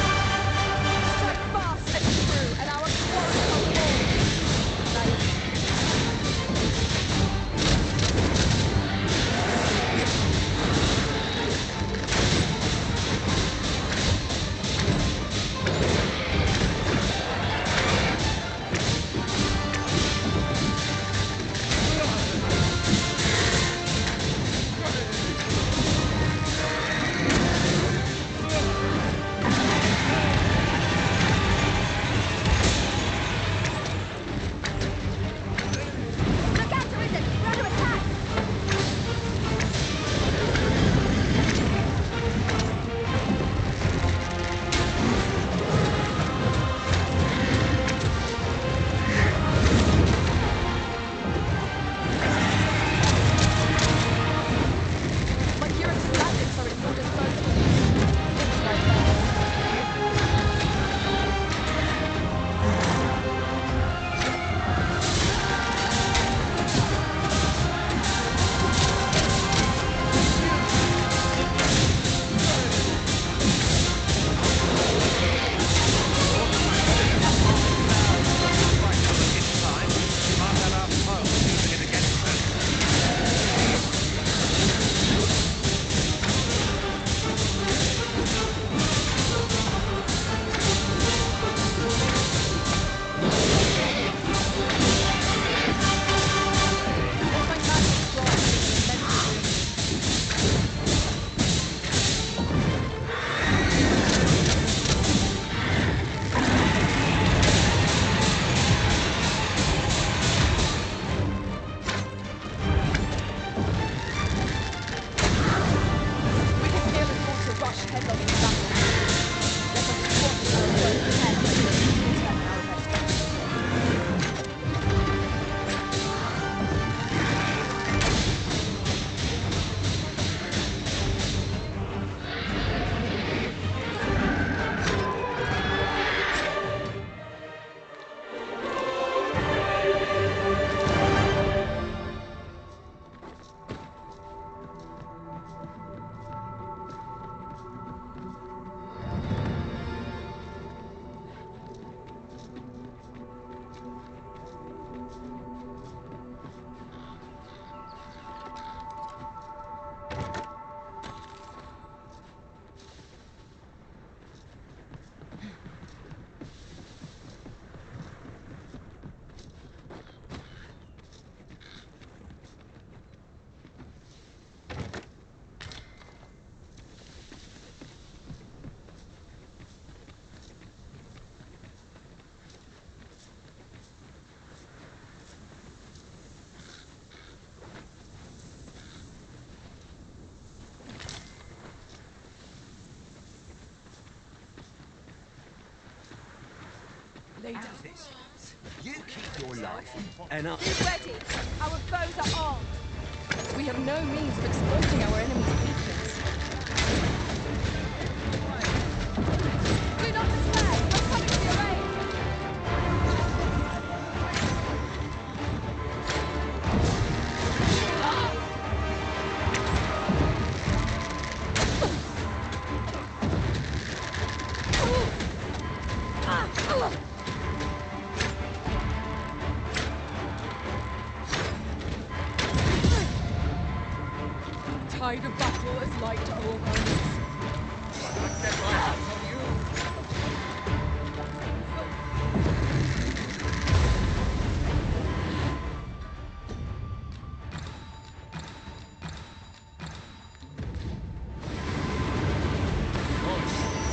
they do this? You keep your life, and I'll... Be ready! Our foes are armed! We have no means of exploiting our enemy's weakness. Do not despair! I'm coming to your aid! Tide of battle is light to all bones. Set my eyes on you.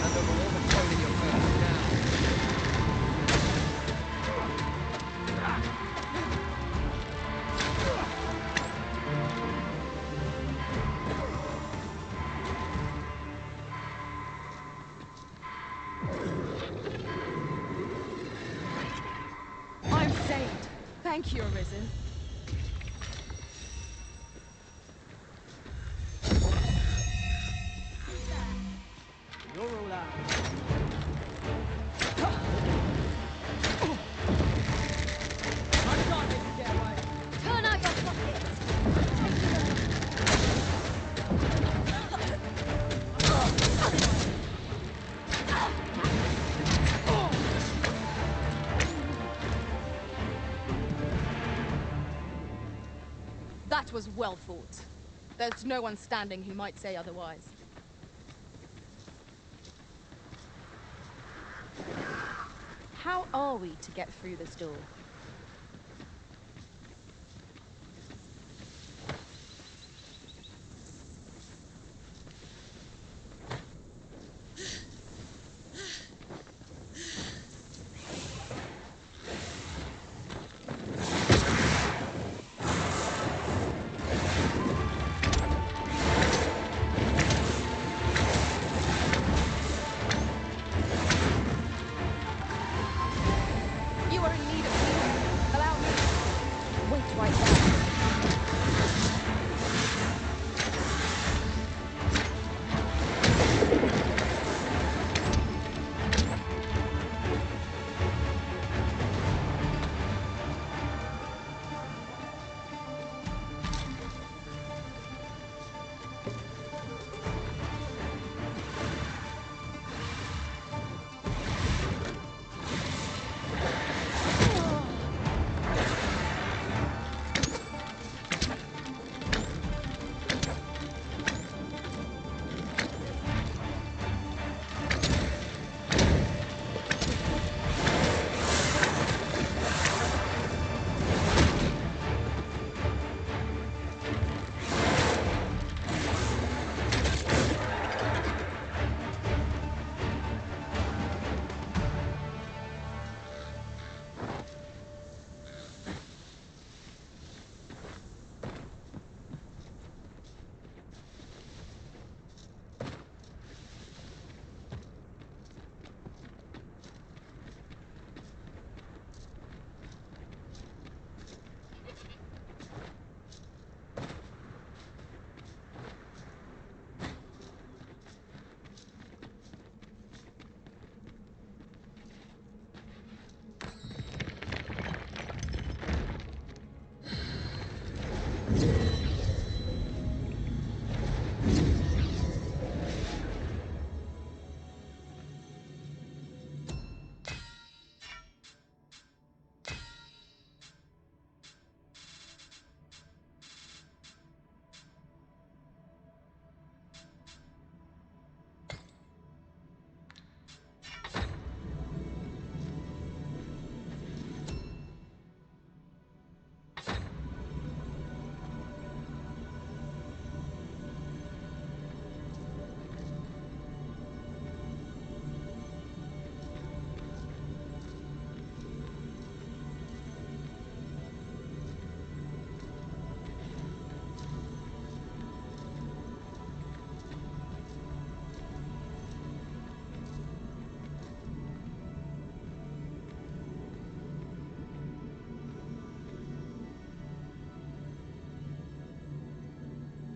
Hand over all the coin in your purse now. I'm saved. Thank you, Arisen. You're all out. I can't let you get away. Turn out your pockets. That was well fought. There's no one standing who might say otherwise. How are we to get through this door? You are in need of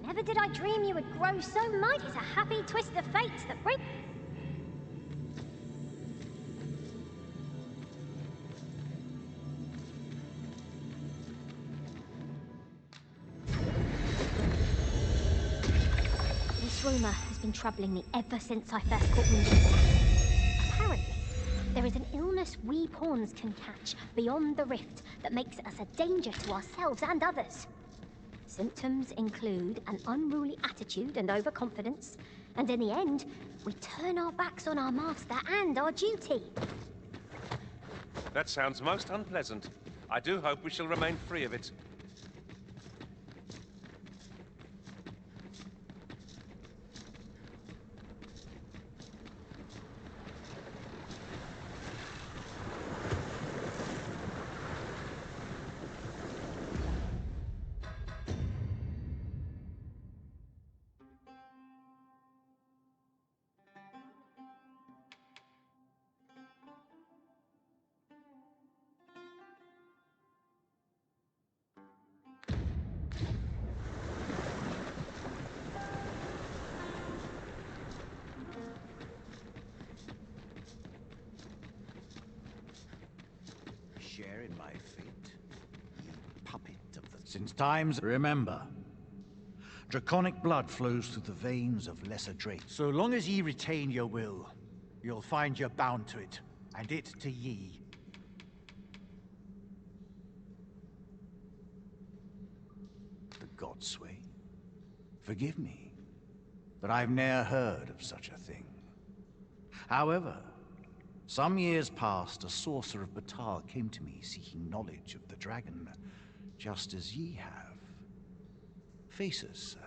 Never did I dream you would grow so mighty. It's a happy twist of fate that bring... This rumor has been troubling me ever since I first caught wind of it. Apparently, there is an illness we pawns can catch beyond the rift that makes us a danger to ourselves and others. Symptoms include an unruly attitude and overconfidence, and in the end, we turn our backs on our master and our duty. That sounds most unpleasant. I do hope we shall remain free of it. Share in my fate, ye puppet of the... Since times... Remember, draconic blood flows through the veins of lesser drakes. So long as ye retain your will, you'll find you're bound to it, and it to ye. The Godsway? Forgive me, but I've ne'er heard of such a thing. However, some years past, a sorcerer of Batal came to me seeking knowledge of the dragon, just as ye have. Faces,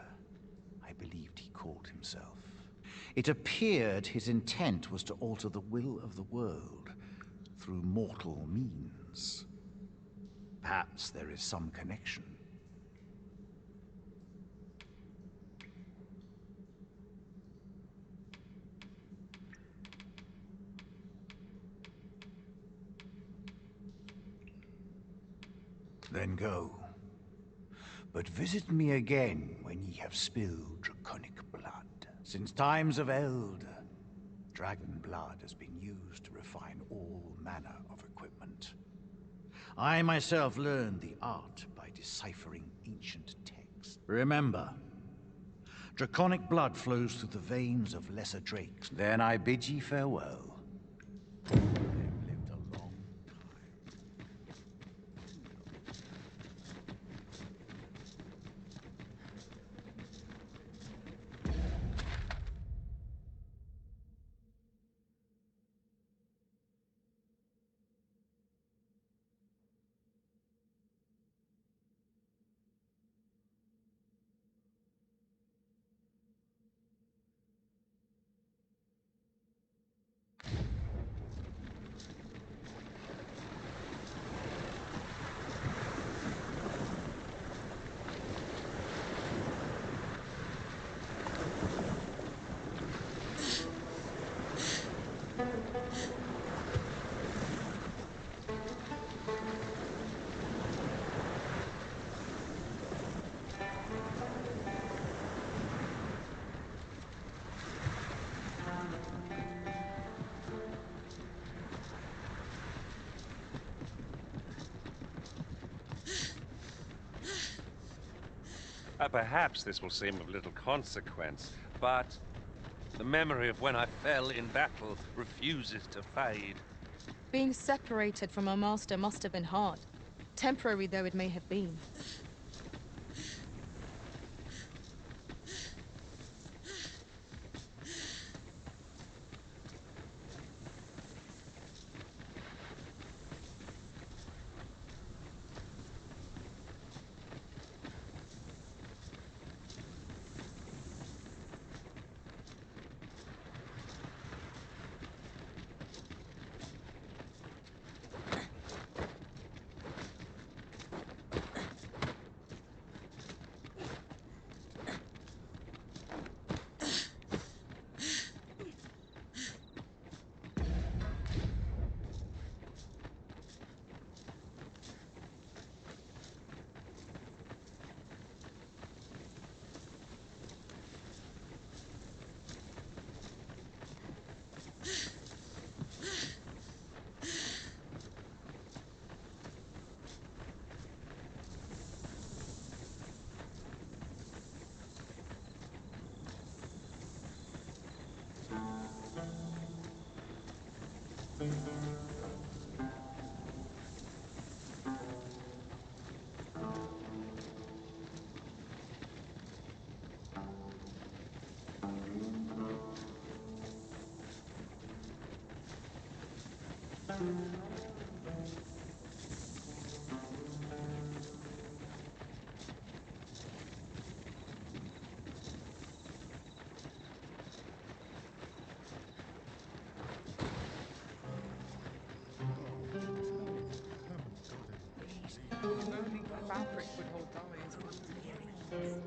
I believed he called himself. It appeared his intent was to alter the will of the world through mortal means. Perhaps there is some connection. Then go. But visit me again when ye have spilled draconic blood. Since times of Eld, dragon blood has been used to refine all manner of equipment. I myself learned the art by deciphering ancient texts. Remember, draconic blood flows through the veins of lesser drakes. Then I bid ye farewell. Perhaps this will seem of little consequence, but the memory of when I fell in battle refuses to fade. Being separated from our master must have been hard, temporary though it may have been. Only fabric would hold dye as well as anything.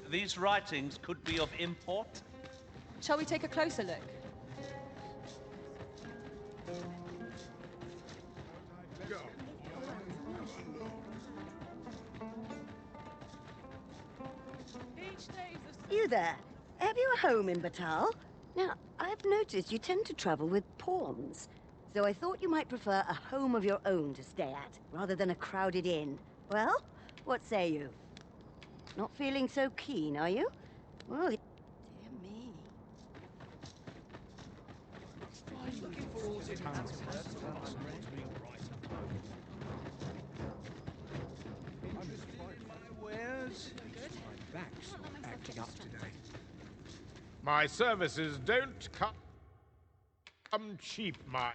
These writings could be of import. Shall we take a closer look? You there? Have you a home in Batal? Now, I've noticed you tend to travel with pawns, so I thought you might prefer a home of your own to stay at, rather than a crowded inn. Well, what say you? Not feeling so keen, are you? Well, dear me. Looking forward to My back's not acting up today. My services don't come cheap, my...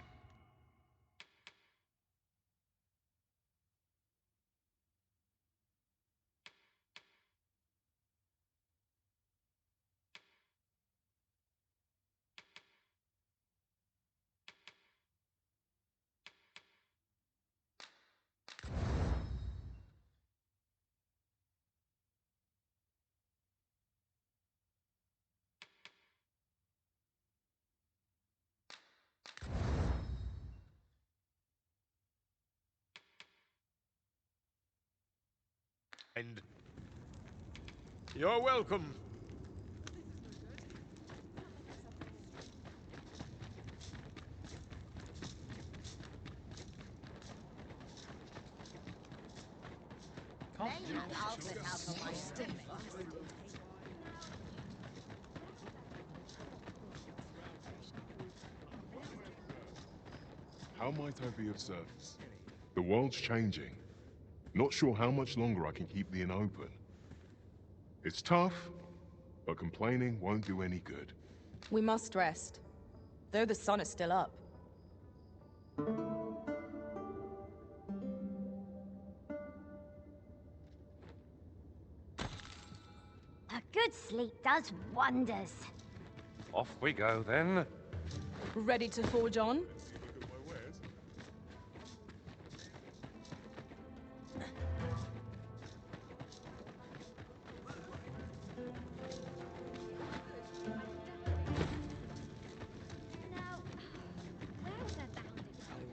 And you're welcome. How might I be of service? The world's changing. Not sure how much longer I can keep the inn open. It's tough, but complaining won't do any good. We must rest, though the sun is still up. A good sleep does wonders. Off we go, then. Ready to forge on?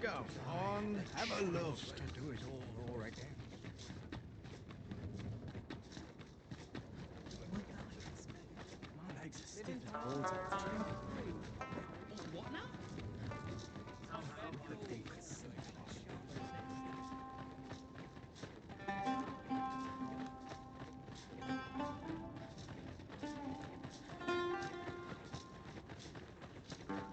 Go on, have a look. To do it all over again. My legs are stiff as boards. What now?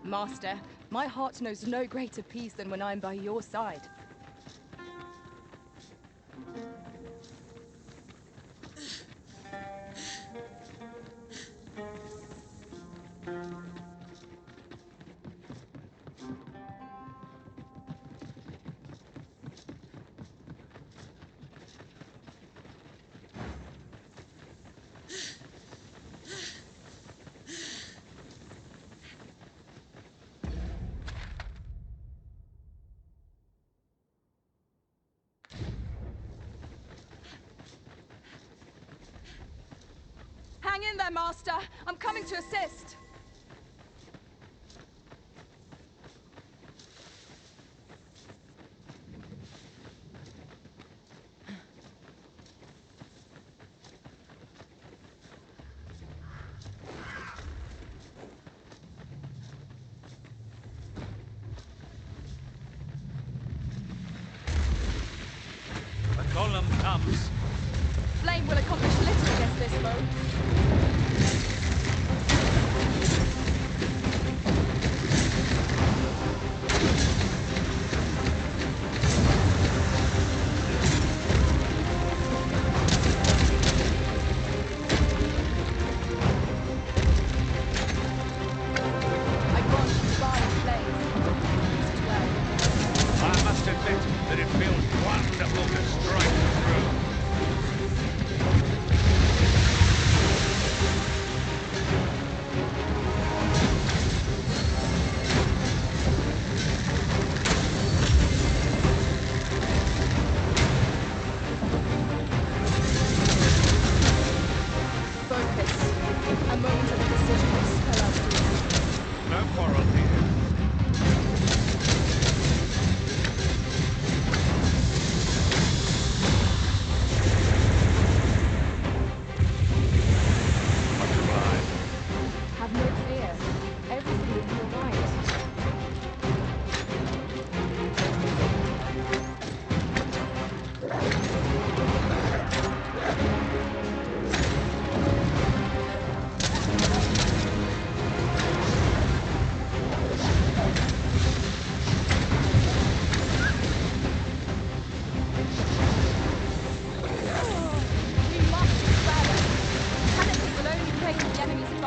Master, my heart knows no greater peace than when I'm by your side. Hang in there, Master! I'm coming to assist! The column comes. Flame will accomplish little against this foe.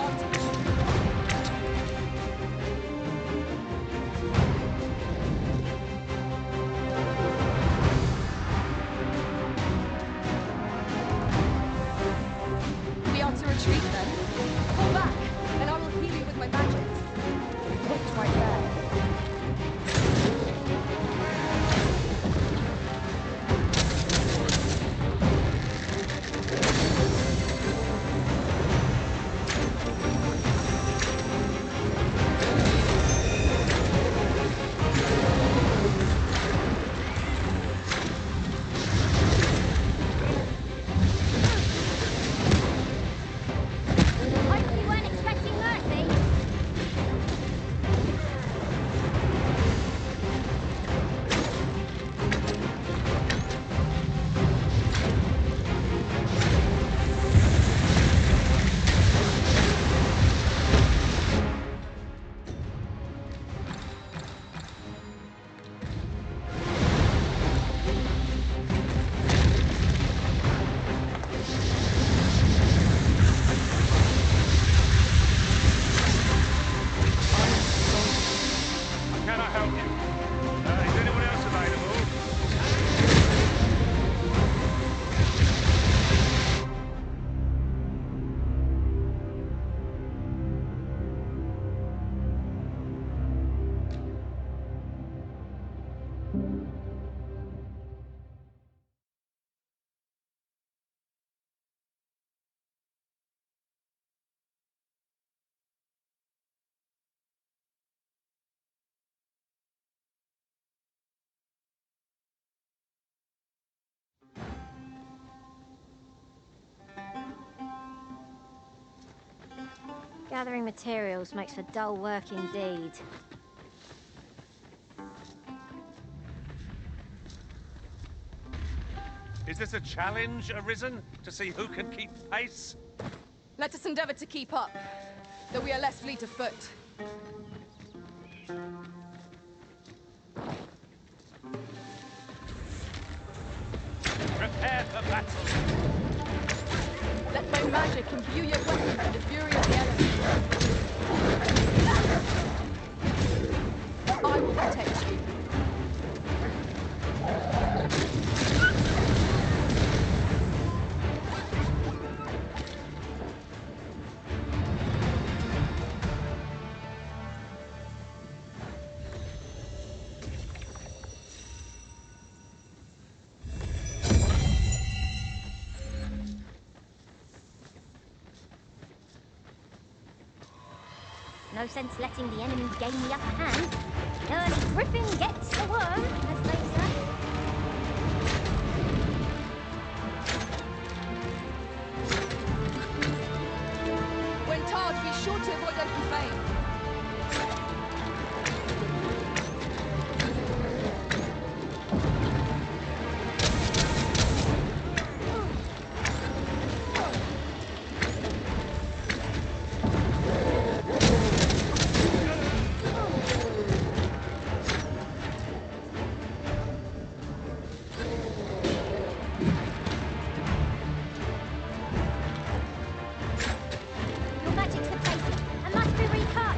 advantage. We are to retreat then. Fall back, and I will heal you with my magic. It's right there. Hope you weren't expecting mercy. Can I help you? Is anyone else available? Gathering materials makes for dull work indeed. Is this a challenge, Arisen? To see who can keep pace? Let us endeavor to keep up, though we are less fleet of foot. Prepare for battle! Let my magic imbue your weapon with the fury of the elements. I will protect you. No sense letting the enemy gain the upper hand. Early griffin gets the worm, as they say. When tarred, be sure to avoid open flame. Your magic's depleted and must be recast.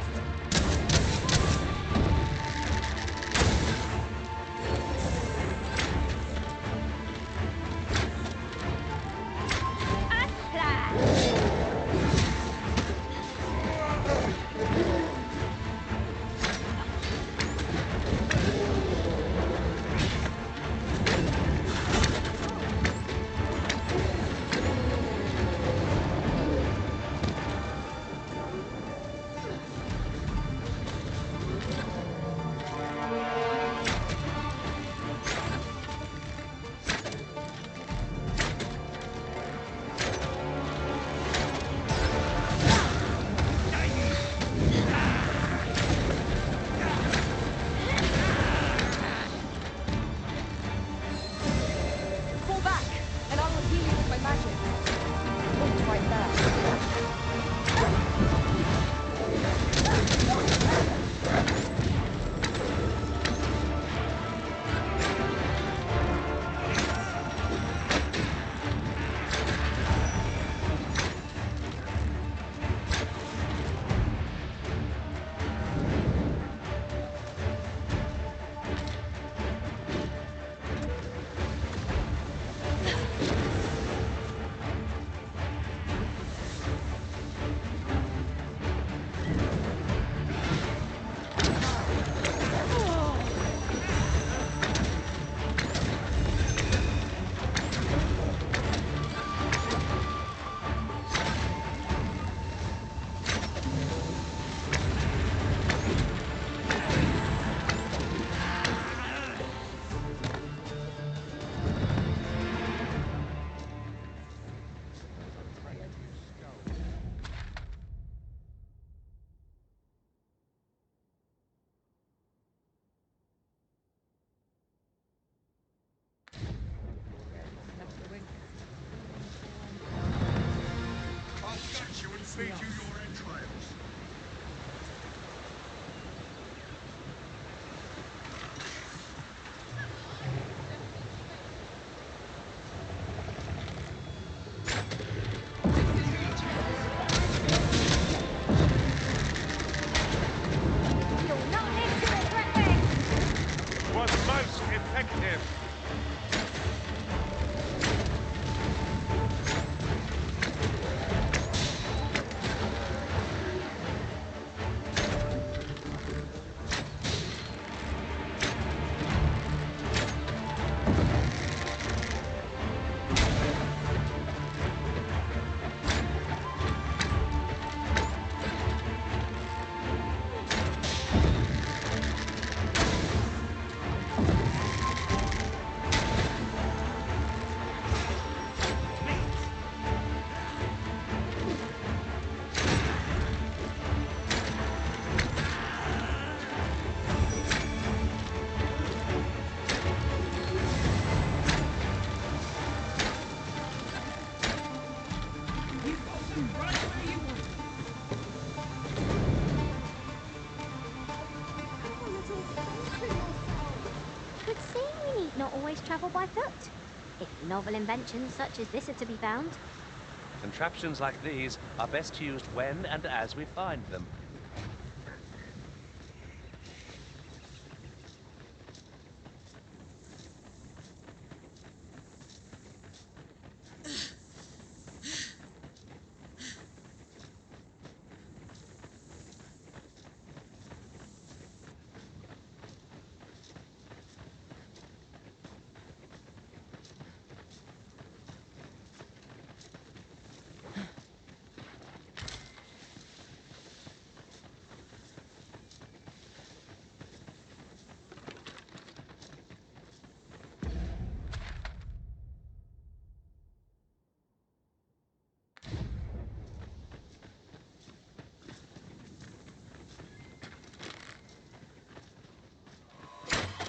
me off. Would seem we need not always travel by foot, if novel inventions such as this are to be found. Contraptions like these are best used when and as we find them.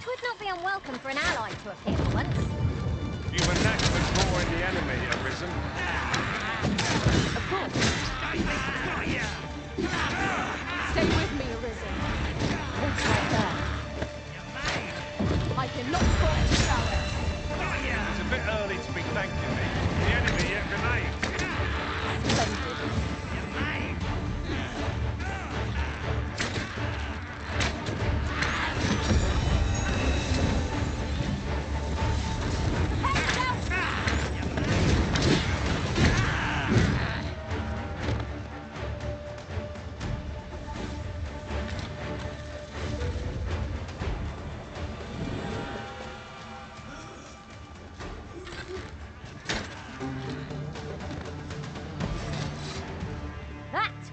Would not be unwelcome for an ally to appear for once. You've a knack for drawing the enemy, Arisen. Of course. Stay with me, Arisen. Hold right there. I cannot fall to shower. It's a bit early to be thanking me. The enemy yet remains. Splendid.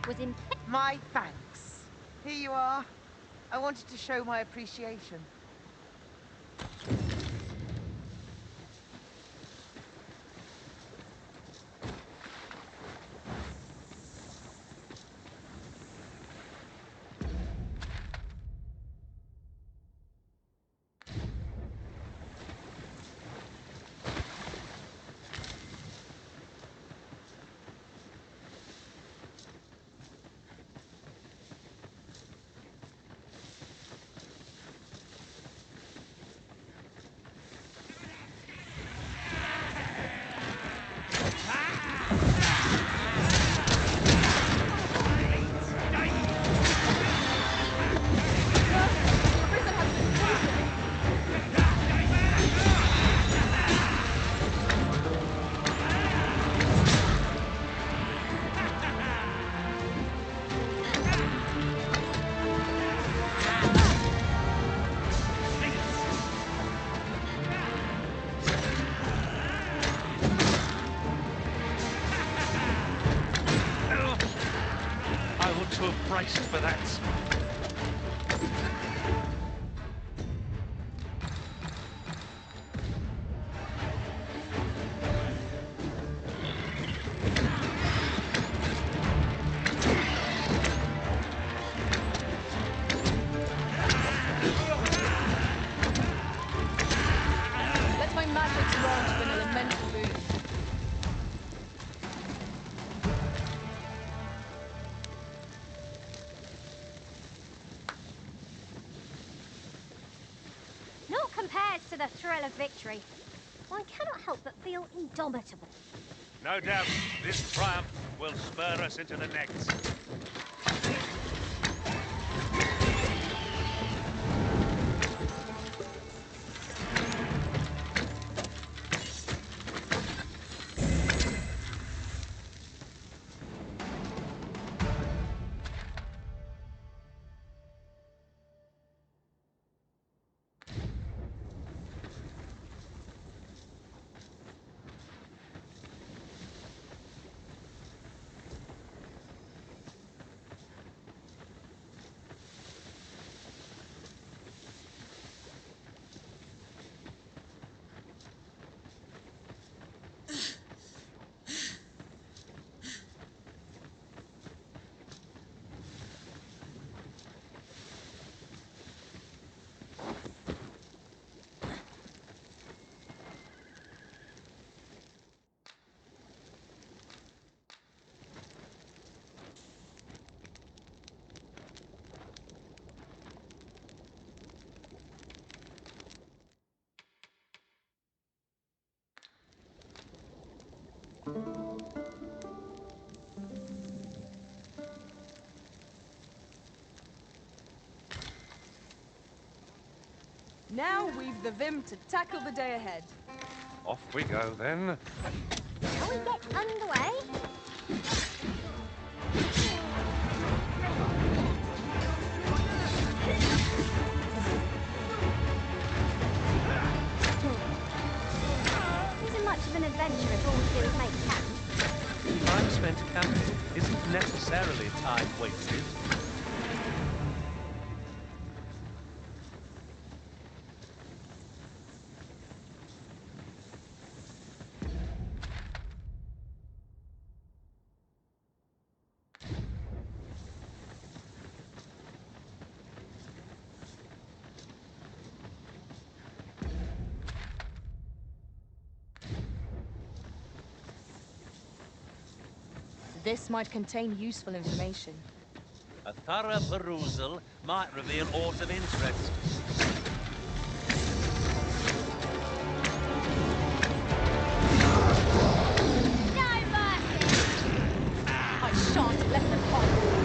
Was in my thanks. Here you are. I wanted to show my appreciation. To have braced for that. Let my magic launch an elemental boon. adds to the thrill of victory. One cannot help but feel indomitable. No doubt, this triumph will spur us into the next. Now we've the vim to tackle the day ahead. Off we go, then. Shall we get underway? Isn't much of an adventure if all we do is make camp. Time spent camping isn't necessarily time wasted. This might contain useful information. A thorough perusal might reveal aught of interest. No mercy! I shan't let them fight.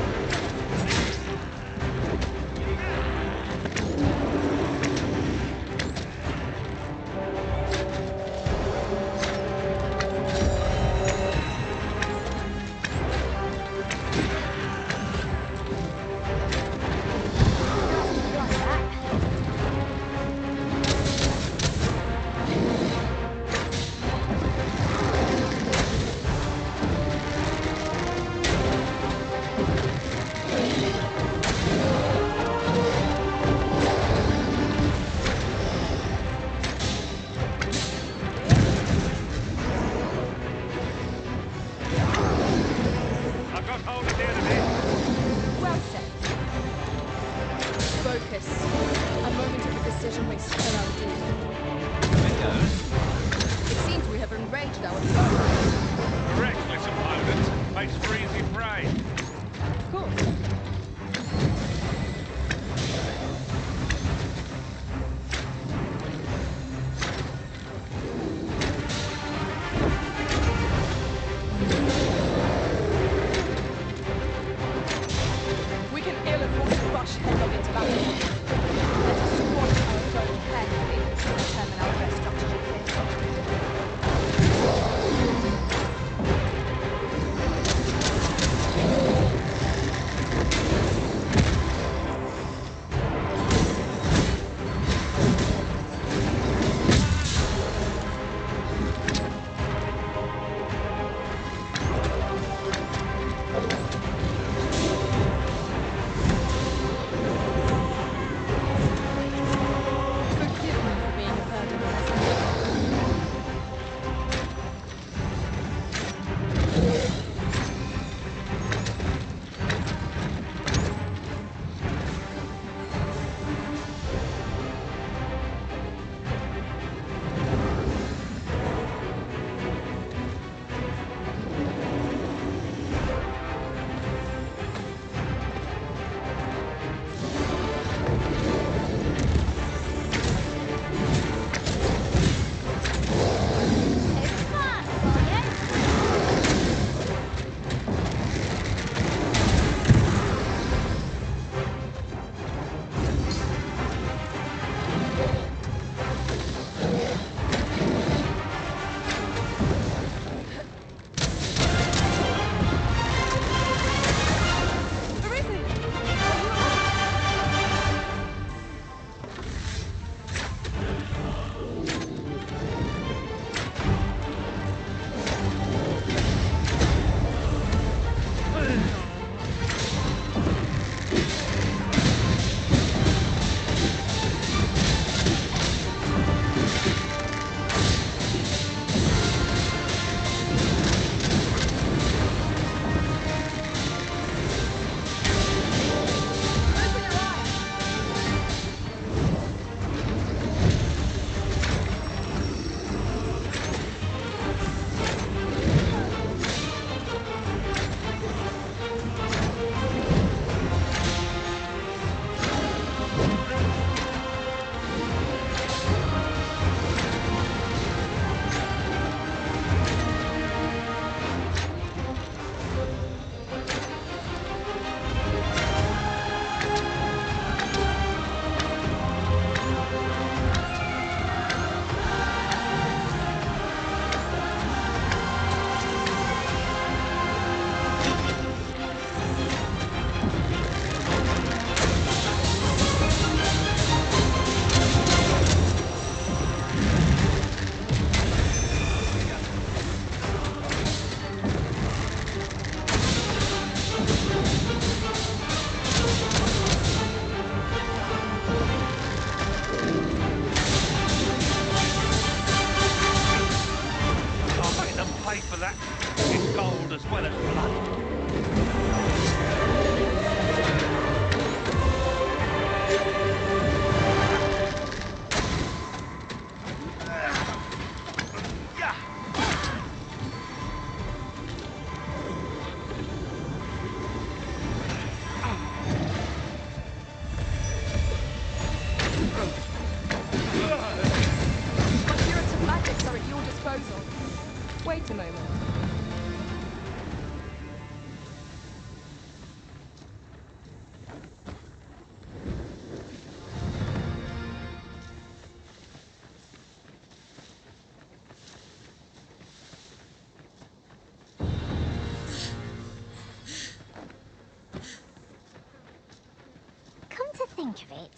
think of it.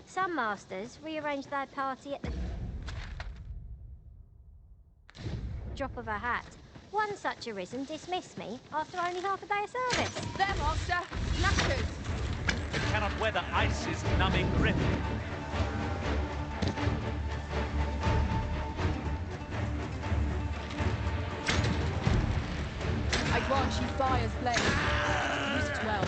Some masters rearrange their party at the drop of a hat. One such Arisen dismissed me after only half a day of service. There, master! Knackers! It cannot weather ice's numbing grip. I grant you fire's blade. Use it well.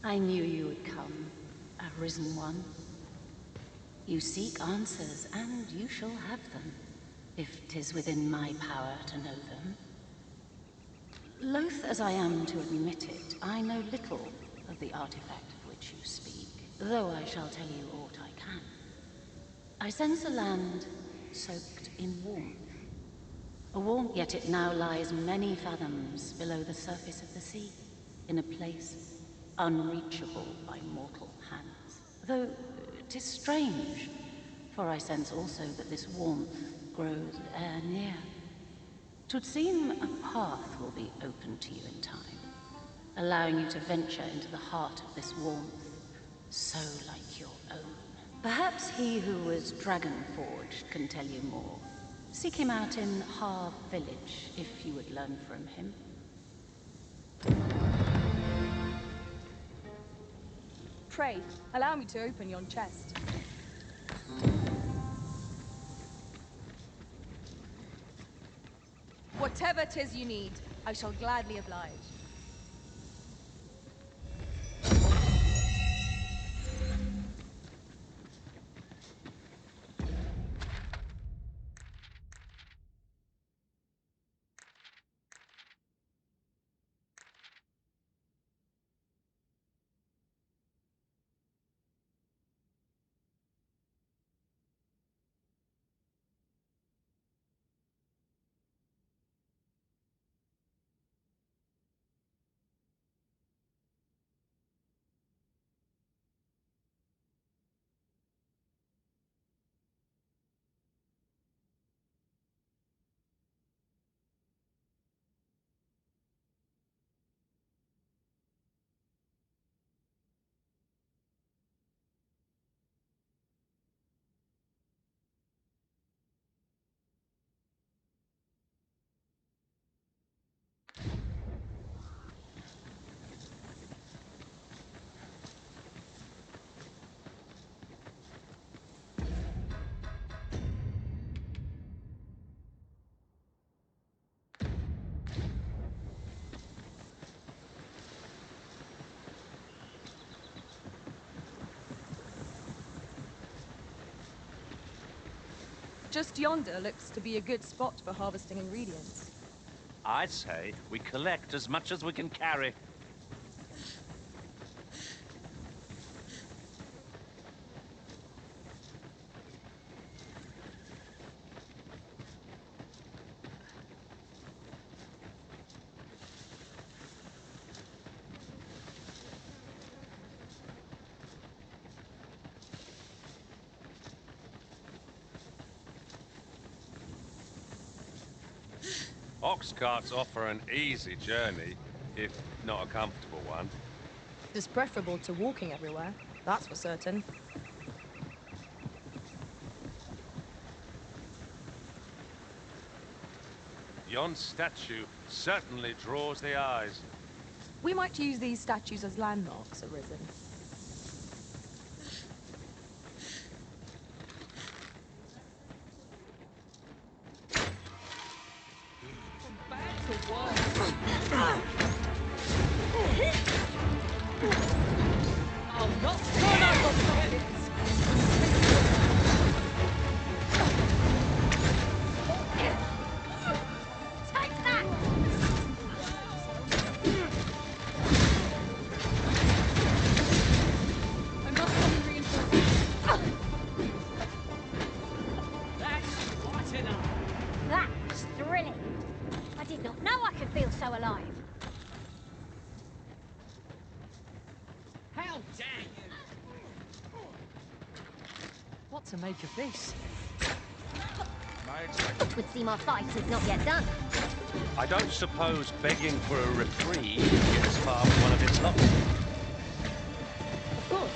I knew you would come, Arisen One. You seek answers, and you shall have them, if 'tis within my power to know them. Loath as I am to admit it, I know little of the artifact of which you speak, though I shall tell you aught I can. I sense a land soaked in warmth. A warmth, yet it now lies many fathoms below the surface of the sea, in a place unreachable by mortal hands. Though 'tis strange, for I sense also that this warmth grows ere near. 'Twould seem a path will be open to you in time, allowing you to venture into the heart of this warmth, so like your own. Perhaps he who was dragon-forged can tell you more. Seek him out in Harv Village, if you would learn from him. Pray, allow me to open yon chest. Whatever 'tis you need, I shall gladly oblige. Just yonder looks to be a good spot for harvesting ingredients. I'd say we collect as much as we can carry. Ox carts offer an easy journey, if not a comfortable one. It's preferable to walking everywhere, that's for certain. Yon statue certainly draws the eyes. We might use these statues as landmarks, Arisen. That was thrilling. I did not know I could feel so alive. How dare you! What to make of this? It would seem our fight is not yet done. I don't suppose begging for a reprieve gets far from one of its lot. Of course.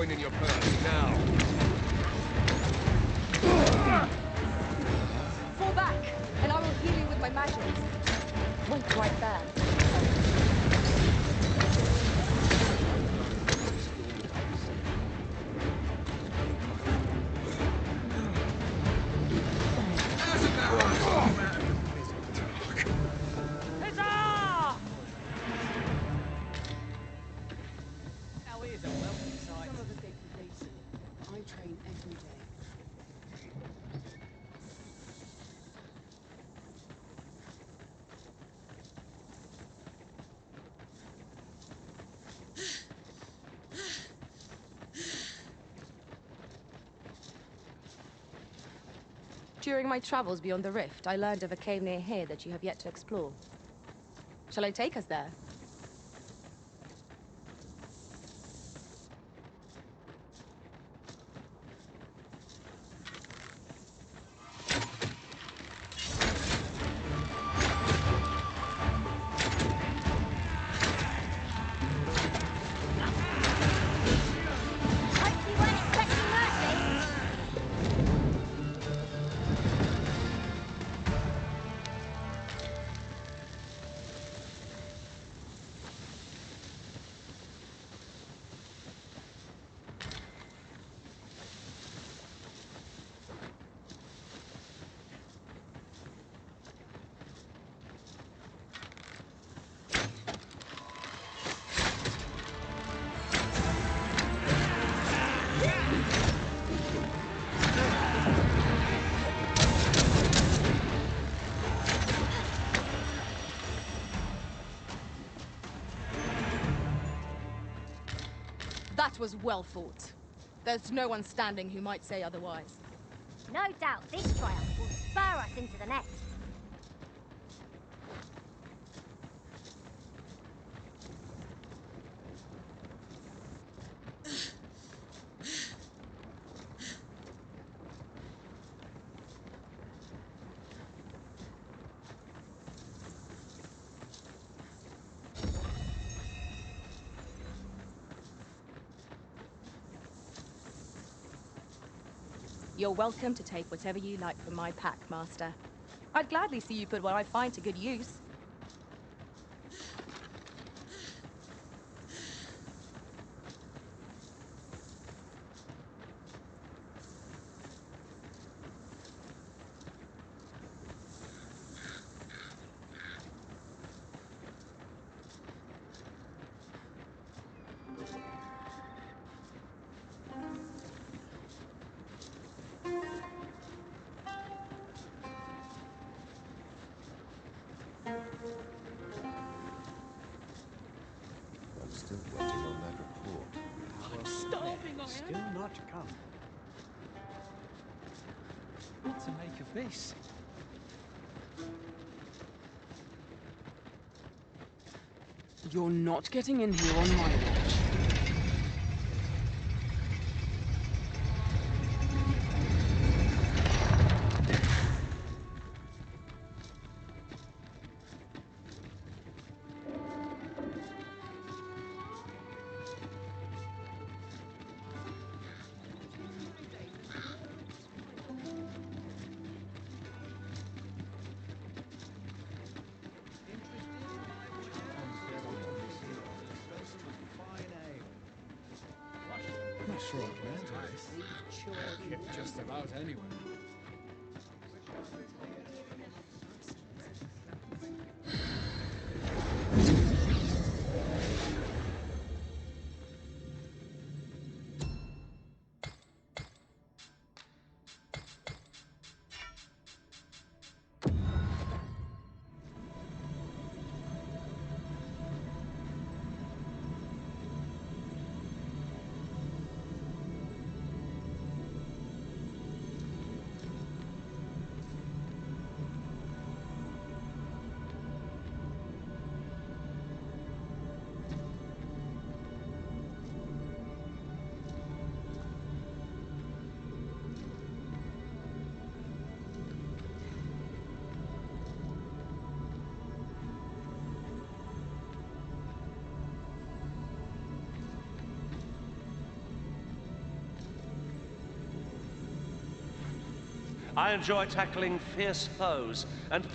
In your purse now. Fall back, and I will heal you with my magic. Wait right there. During my travels beyond the rift, I learned of a cave near here that you have yet to explore. Shall I take us there? That was well fought. There's no one standing who might say otherwise. No doubt this triumph will spur us into the next. You're welcome to take whatever you like from my pack, Master. I'd gladly see you put what I find to good use. Still waiting on that report. I'm starving, I am. Still not come. What to make of this? You're not getting in here on my watch. Not sure I can handle this. Yeah, just about anyway. I enjoy tackling fierce foes and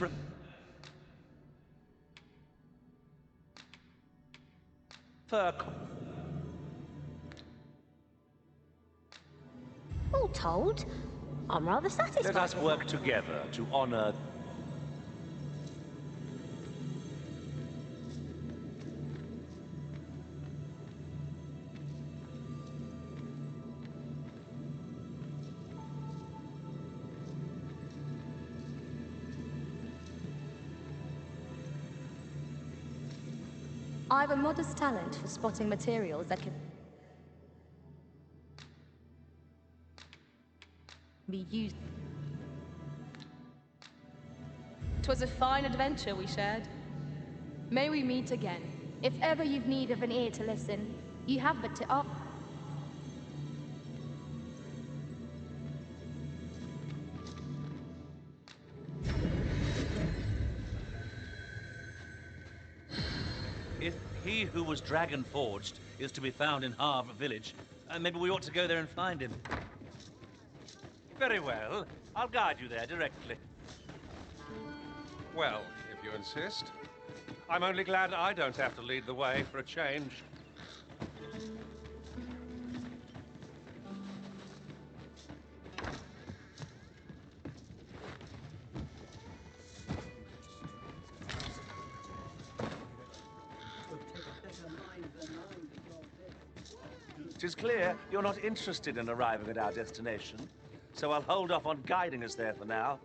All told, I'm rather satisfied. Let us work together to honor. I have a modest talent for spotting materials that can be used. 'Twas a fine adventure we shared. May we meet again. If ever you've need of an ear to listen, you have but to up. If he who was dragon forged is to be found in Harv village, maybe we ought to go there and find him. Very well. I'll guide you there directly. Well, if you insist. I'm only glad I don't have to lead the way for a change. Tis clear you're not interested in arriving at our destination, so I'll hold off on guiding us there for now.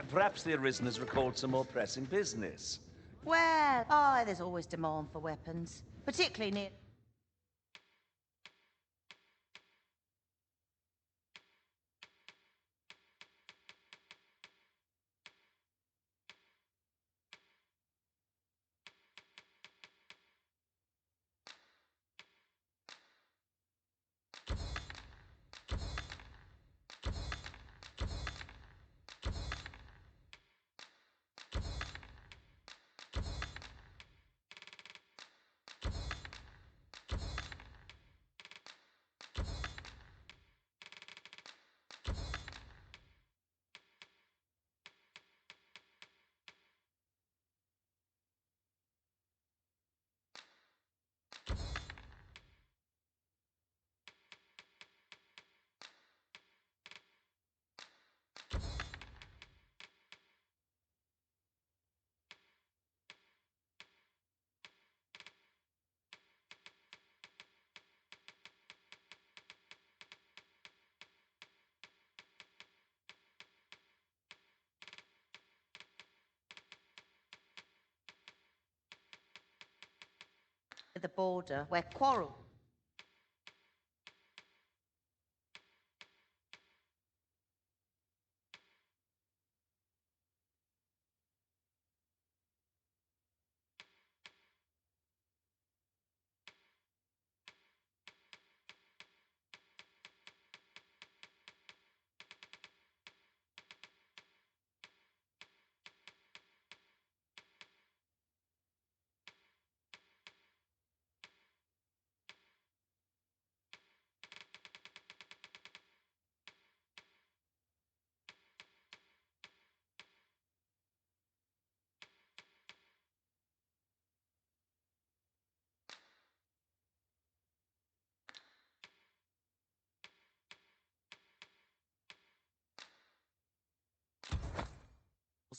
Perhaps the Arisen has recalled some more pressing business. Well, there's always demand for weapons, particularly near... the border where quarrel...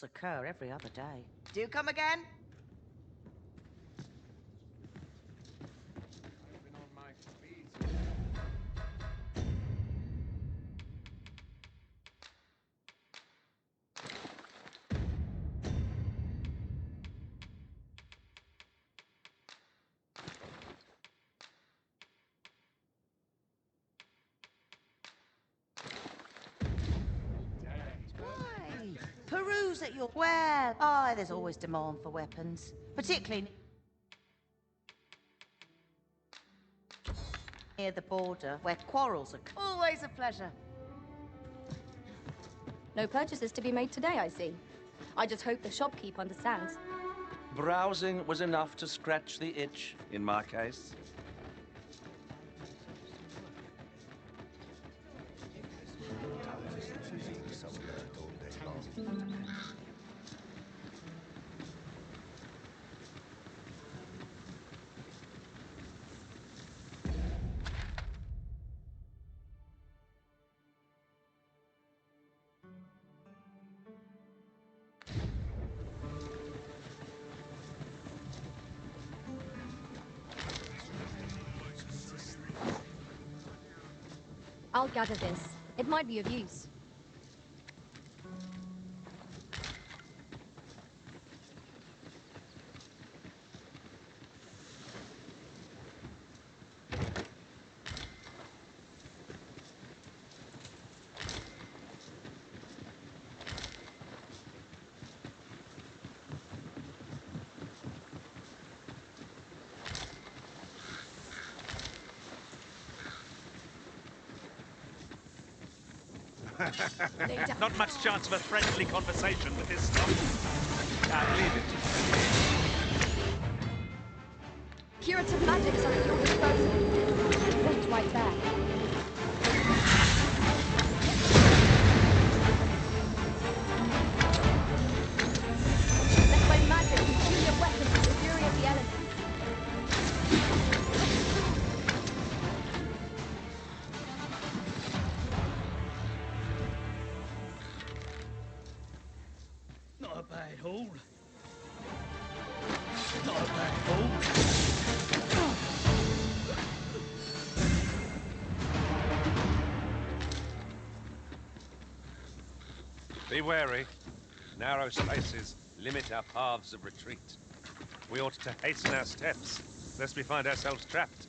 occur every other day. Do come again? Peruse at your... Well, there's always demand for weapons. Particularly... near the border, where quarrels are... Always a pleasure. No purchases to be made today, I see. I just hope the shopkeep understands. Browsing was enough to scratch the itch, in my case. I'll gather this. It might be of use. Not much chance of a friendly conversation with this stuff. Can't leave it. Curative magics are at your disposal. Wait right there. Let my magic consume your weapons with the fury of the elements. Not a bad haul. Not a bad haul. Be wary. Narrow spaces limit our paths of retreat. We ought to hasten our steps, lest we find ourselves trapped.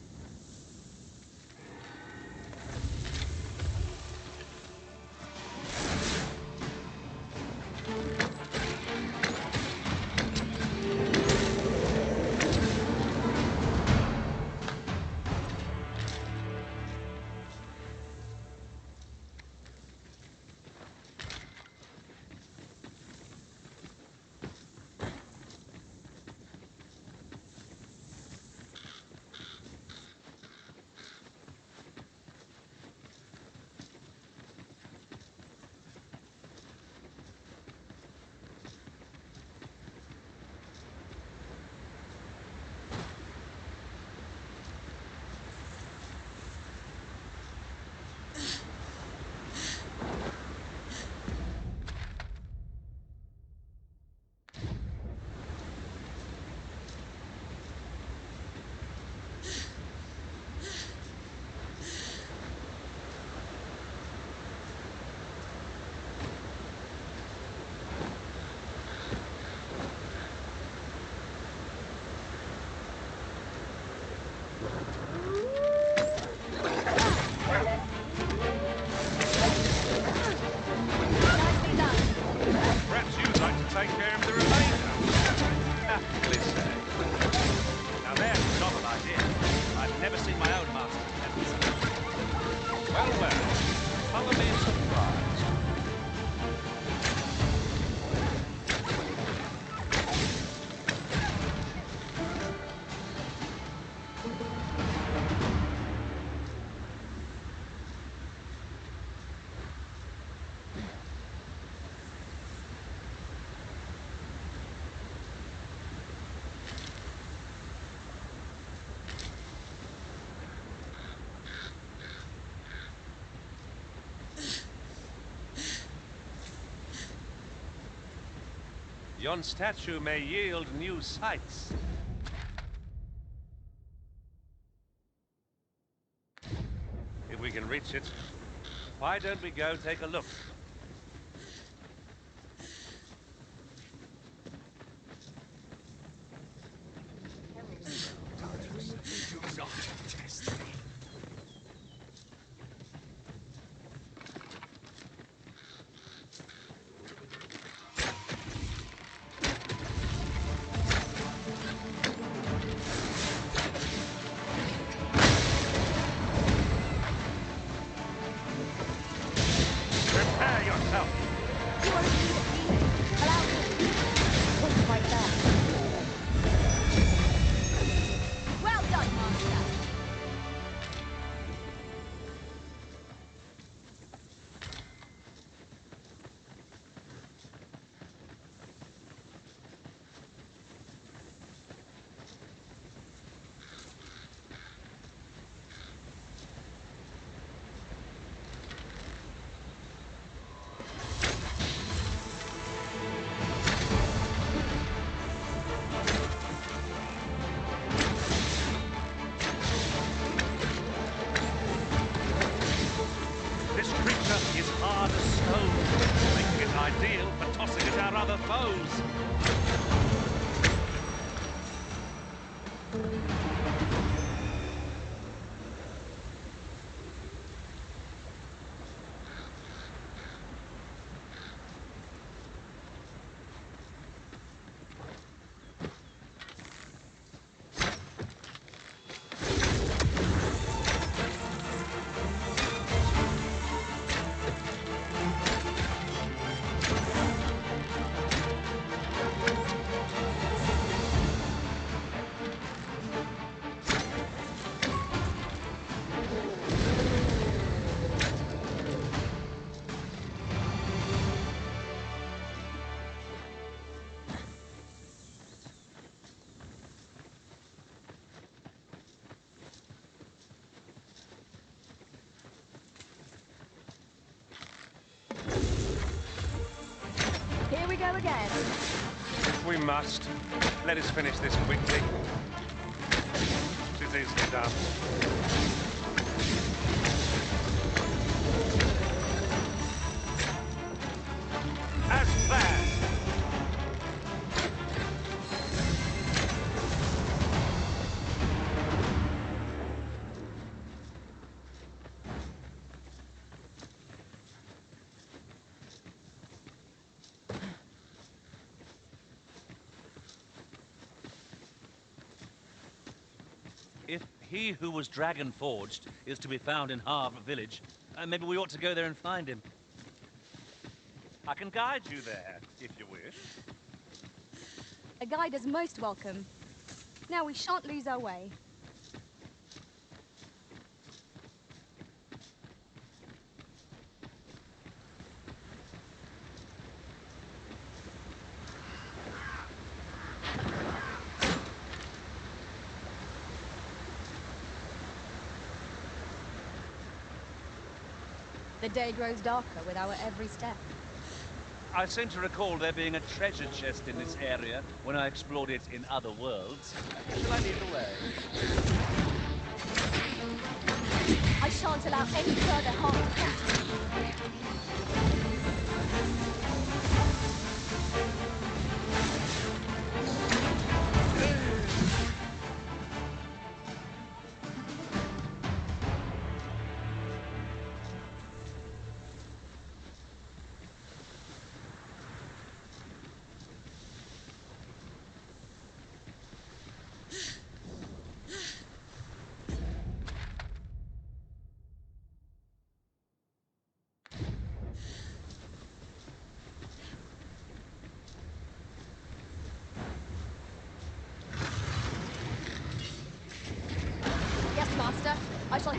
rightly say. Now there's a novel idea. I've never seen my own master attempt such. Well, well, thoroughly surprised. Yon statue may yield new sights. If we can reach it, why don't we go take a look? Ideal for tossing at our other foes. Here we go again. We must. Let us finish this quickly. It is easily done. As planned. If he who was dragon forged is to be found in Harv village, maybe we ought to go there and find him. I can guide you there, if you wish. A guide is most welcome. Now we shan't lose our way. The day grows darker with our every step. I seem to recall there being a treasure chest in this area when I explored it in other worlds. Shall I lead the way? I shan't allow any further harm.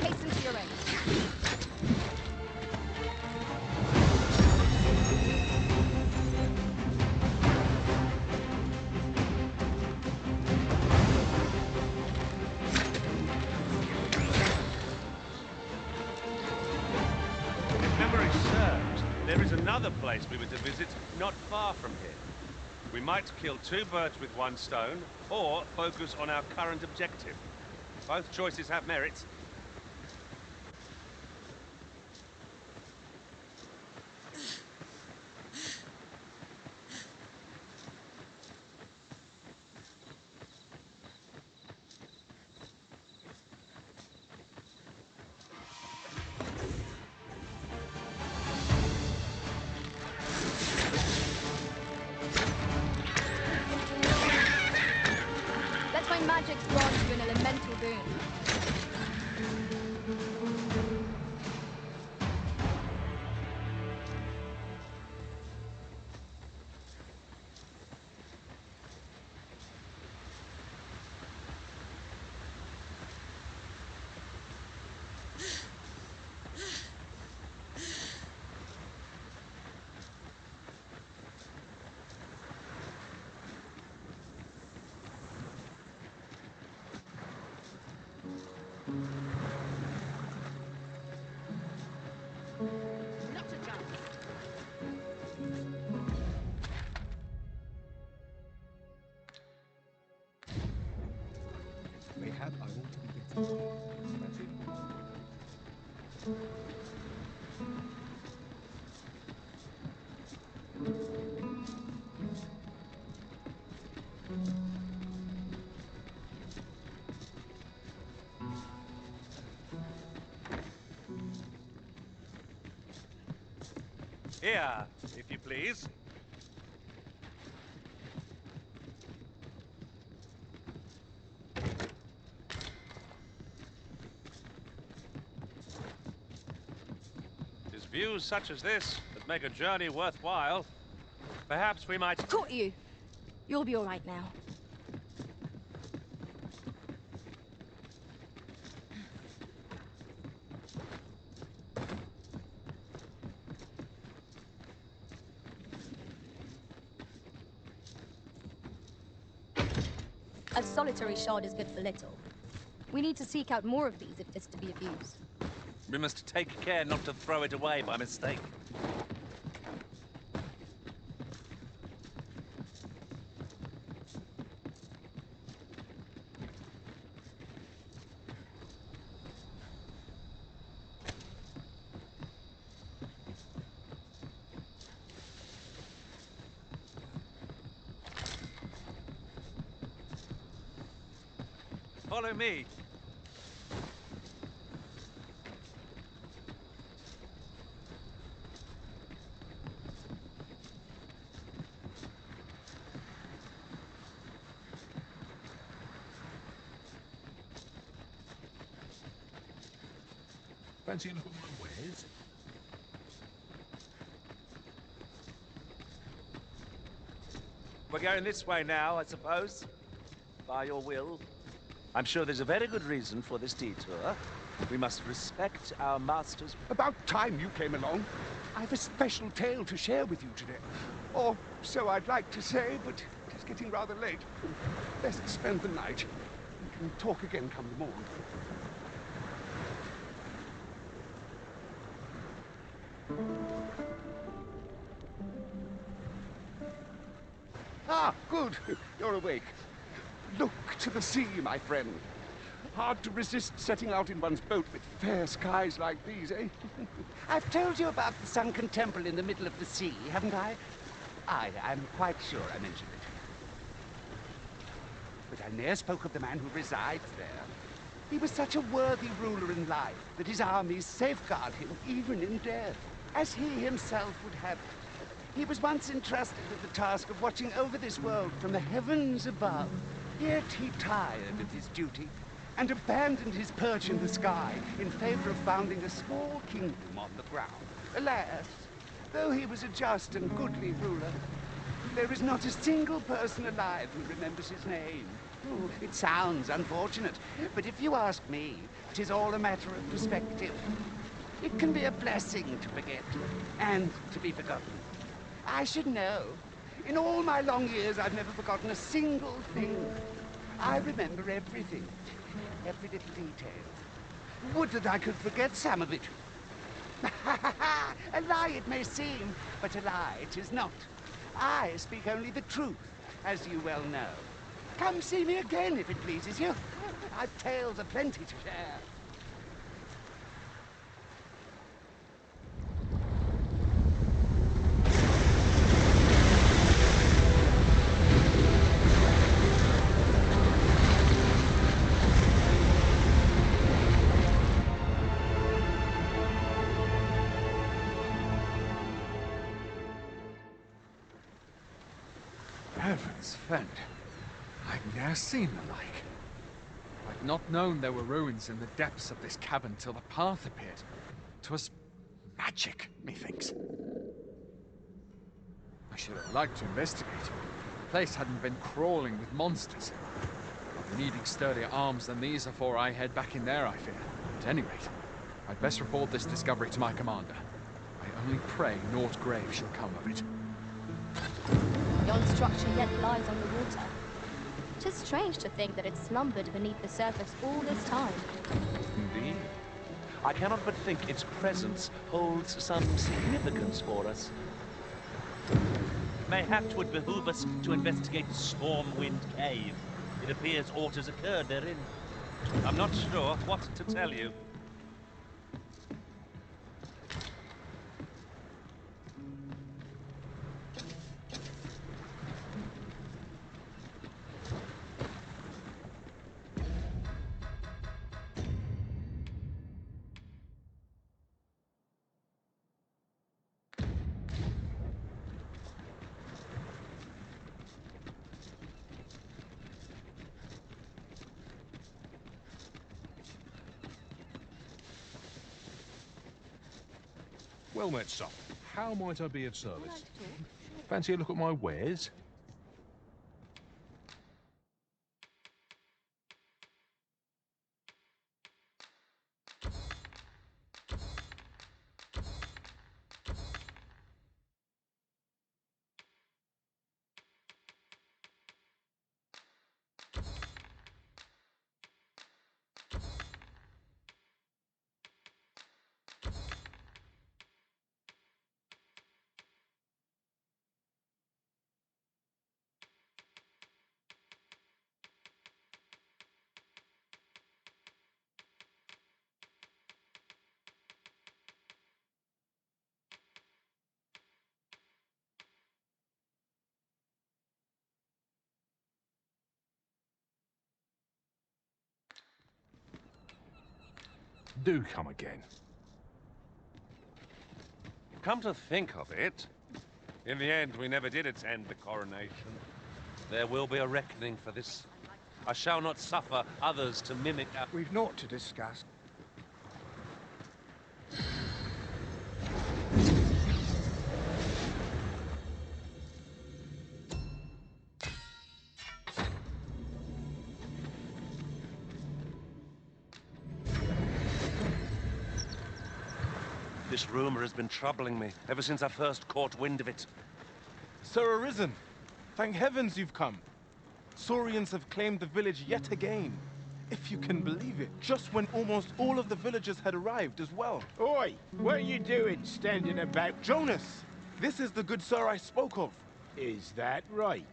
hasten to your aid. If memory serves, there is another place we were to visit not far from here. We might kill two birds with one stone, or focus on our current objective. Both choices have merits. Let my magic grant you an elemental boon. Mayhap I want to be better. That's it. Here, if you please. It is views such as this that make a journey worthwhile. Perhaps we might... Caught you! You'll be all right now. A solitary shard is good for little. We need to seek out more of these if it's to be of use. We must take care not to throw it away by mistake. Follow me. Fancy a look at my wares? We're going this way now, I suppose. By your will. I'm sure there's a very good reason for this detour. We must respect our master's... About time you came along. I've a special tale to share with you today. Or so I'd like to say, but it is getting rather late. Best spend the night. We can talk again come the morn. Ah, good. You're awake. Look to the sea, my friend. Hard to resist setting out in one's boat with fair skies like these, eh? I've told you about the sunken temple in the middle of the sea, haven't I? I'm quite sure I mentioned it. But I ne'er spoke of the man who resides there. He was such a worthy ruler in life that his armies safeguard him even in death, as he himself would have it. He was once entrusted with the task of watching over this world from the heavens above. Yet he tired of his duty and abandoned his perch in the sky in favor of founding a small kingdom on the ground. Alas, though he was a just and goodly ruler, There is not a single person alive who remembers his name. Oh, it sounds unfortunate, but if you ask me, 'tis all a matter of perspective. It can be a blessing to forget, and to be forgotten. I should know. In all my long years, I've never forgotten a single thing. I remember everything, every little detail. Would that I could forget some of it. A lie it may seem, but a lie it is not. I speak only the truth, as you well know. Come see me again if it pleases you. I've tales aplenty to share. Heavens fend. I've ne'er seen the like. I'd not known there were ruins in the depths of this cavern till the path appeared. 'Twas magic, methinks. I should have liked to investigate. The place hadn't been crawling with monsters. I'll be needing sturdier arms than these afore I head back in there, I fear. At any rate, I'd best report this discovery to my commander. I only pray naught grave shall come of it. Yon structure yet lies on the water. 'Tis strange to think that it slumbered beneath the surface all this time. Indeed. I cannot but think its presence holds some significance for us. Mayhap 'twould behoove us to investigate Stormwind Cave. It appears aught has occurred therein. I'm not sure what to tell you. Well met, son. How might I be of service? Fancy a look at my wares? Do come again. Come to think of it, in the end we never did attend the coronation. There will be a reckoning for this. I shall not suffer others to mimic our... We've naught to discuss. This rumor has been troubling me ever since I first caught wind of it. Sir Arisen, thank heavens you've come. Saurians have claimed the village yet again. If you can believe it, just when almost all of the villagers had arrived as well. Oi, what are you doing standing about? Jonas, this is the good sir I spoke of. Is that right?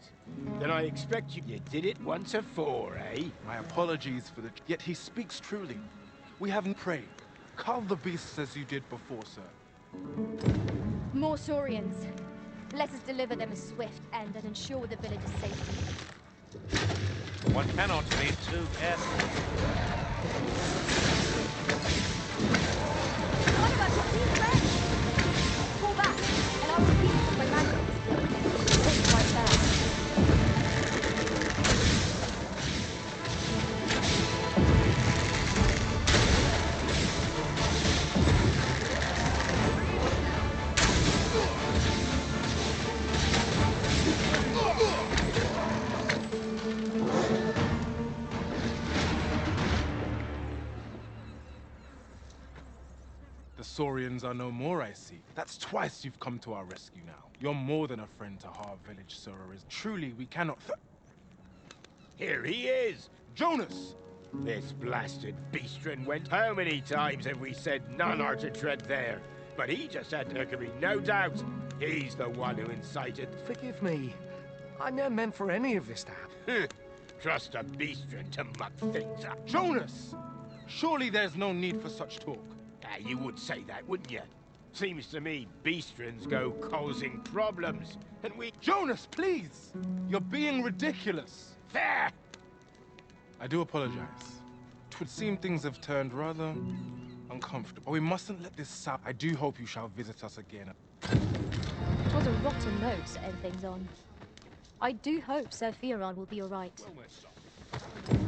Then I expect you did it once afore, eh? My apologies for the... Yet he speaks truly. We haven't prayed. Cull the beasts as you did before, sir. More Saurians. Let us deliver them a swift end and ensure the village's safety. One cannot be too careful. What about your team friends? Pull back, and I will beat with my magic. It's right there. Saurians are no more, I see. That's twice you've come to our rescue now. You're more than a friend to Har Village, Sir Arisen. Truly, we cannot Here he is! Jonas! This blasted beastren went. How many times have we said none are to tread there? But he just said there could be no doubt. He's the one who incited. Forgive me. I never meant for any of this to happen. Trust a beastren to muck things up. Jonas! Surely there's no need for such talk. You would say that, wouldn't you? Seems to me beastrens go causing problems, and we... Jonas, please! You're being ridiculous. There! I do apologize. It would seem things have turned rather uncomfortable. We mustn't let this sound. I do hope you shall visit us again. It was a rotten note to end things on. I do hope Sir Fioran will be alright. Well,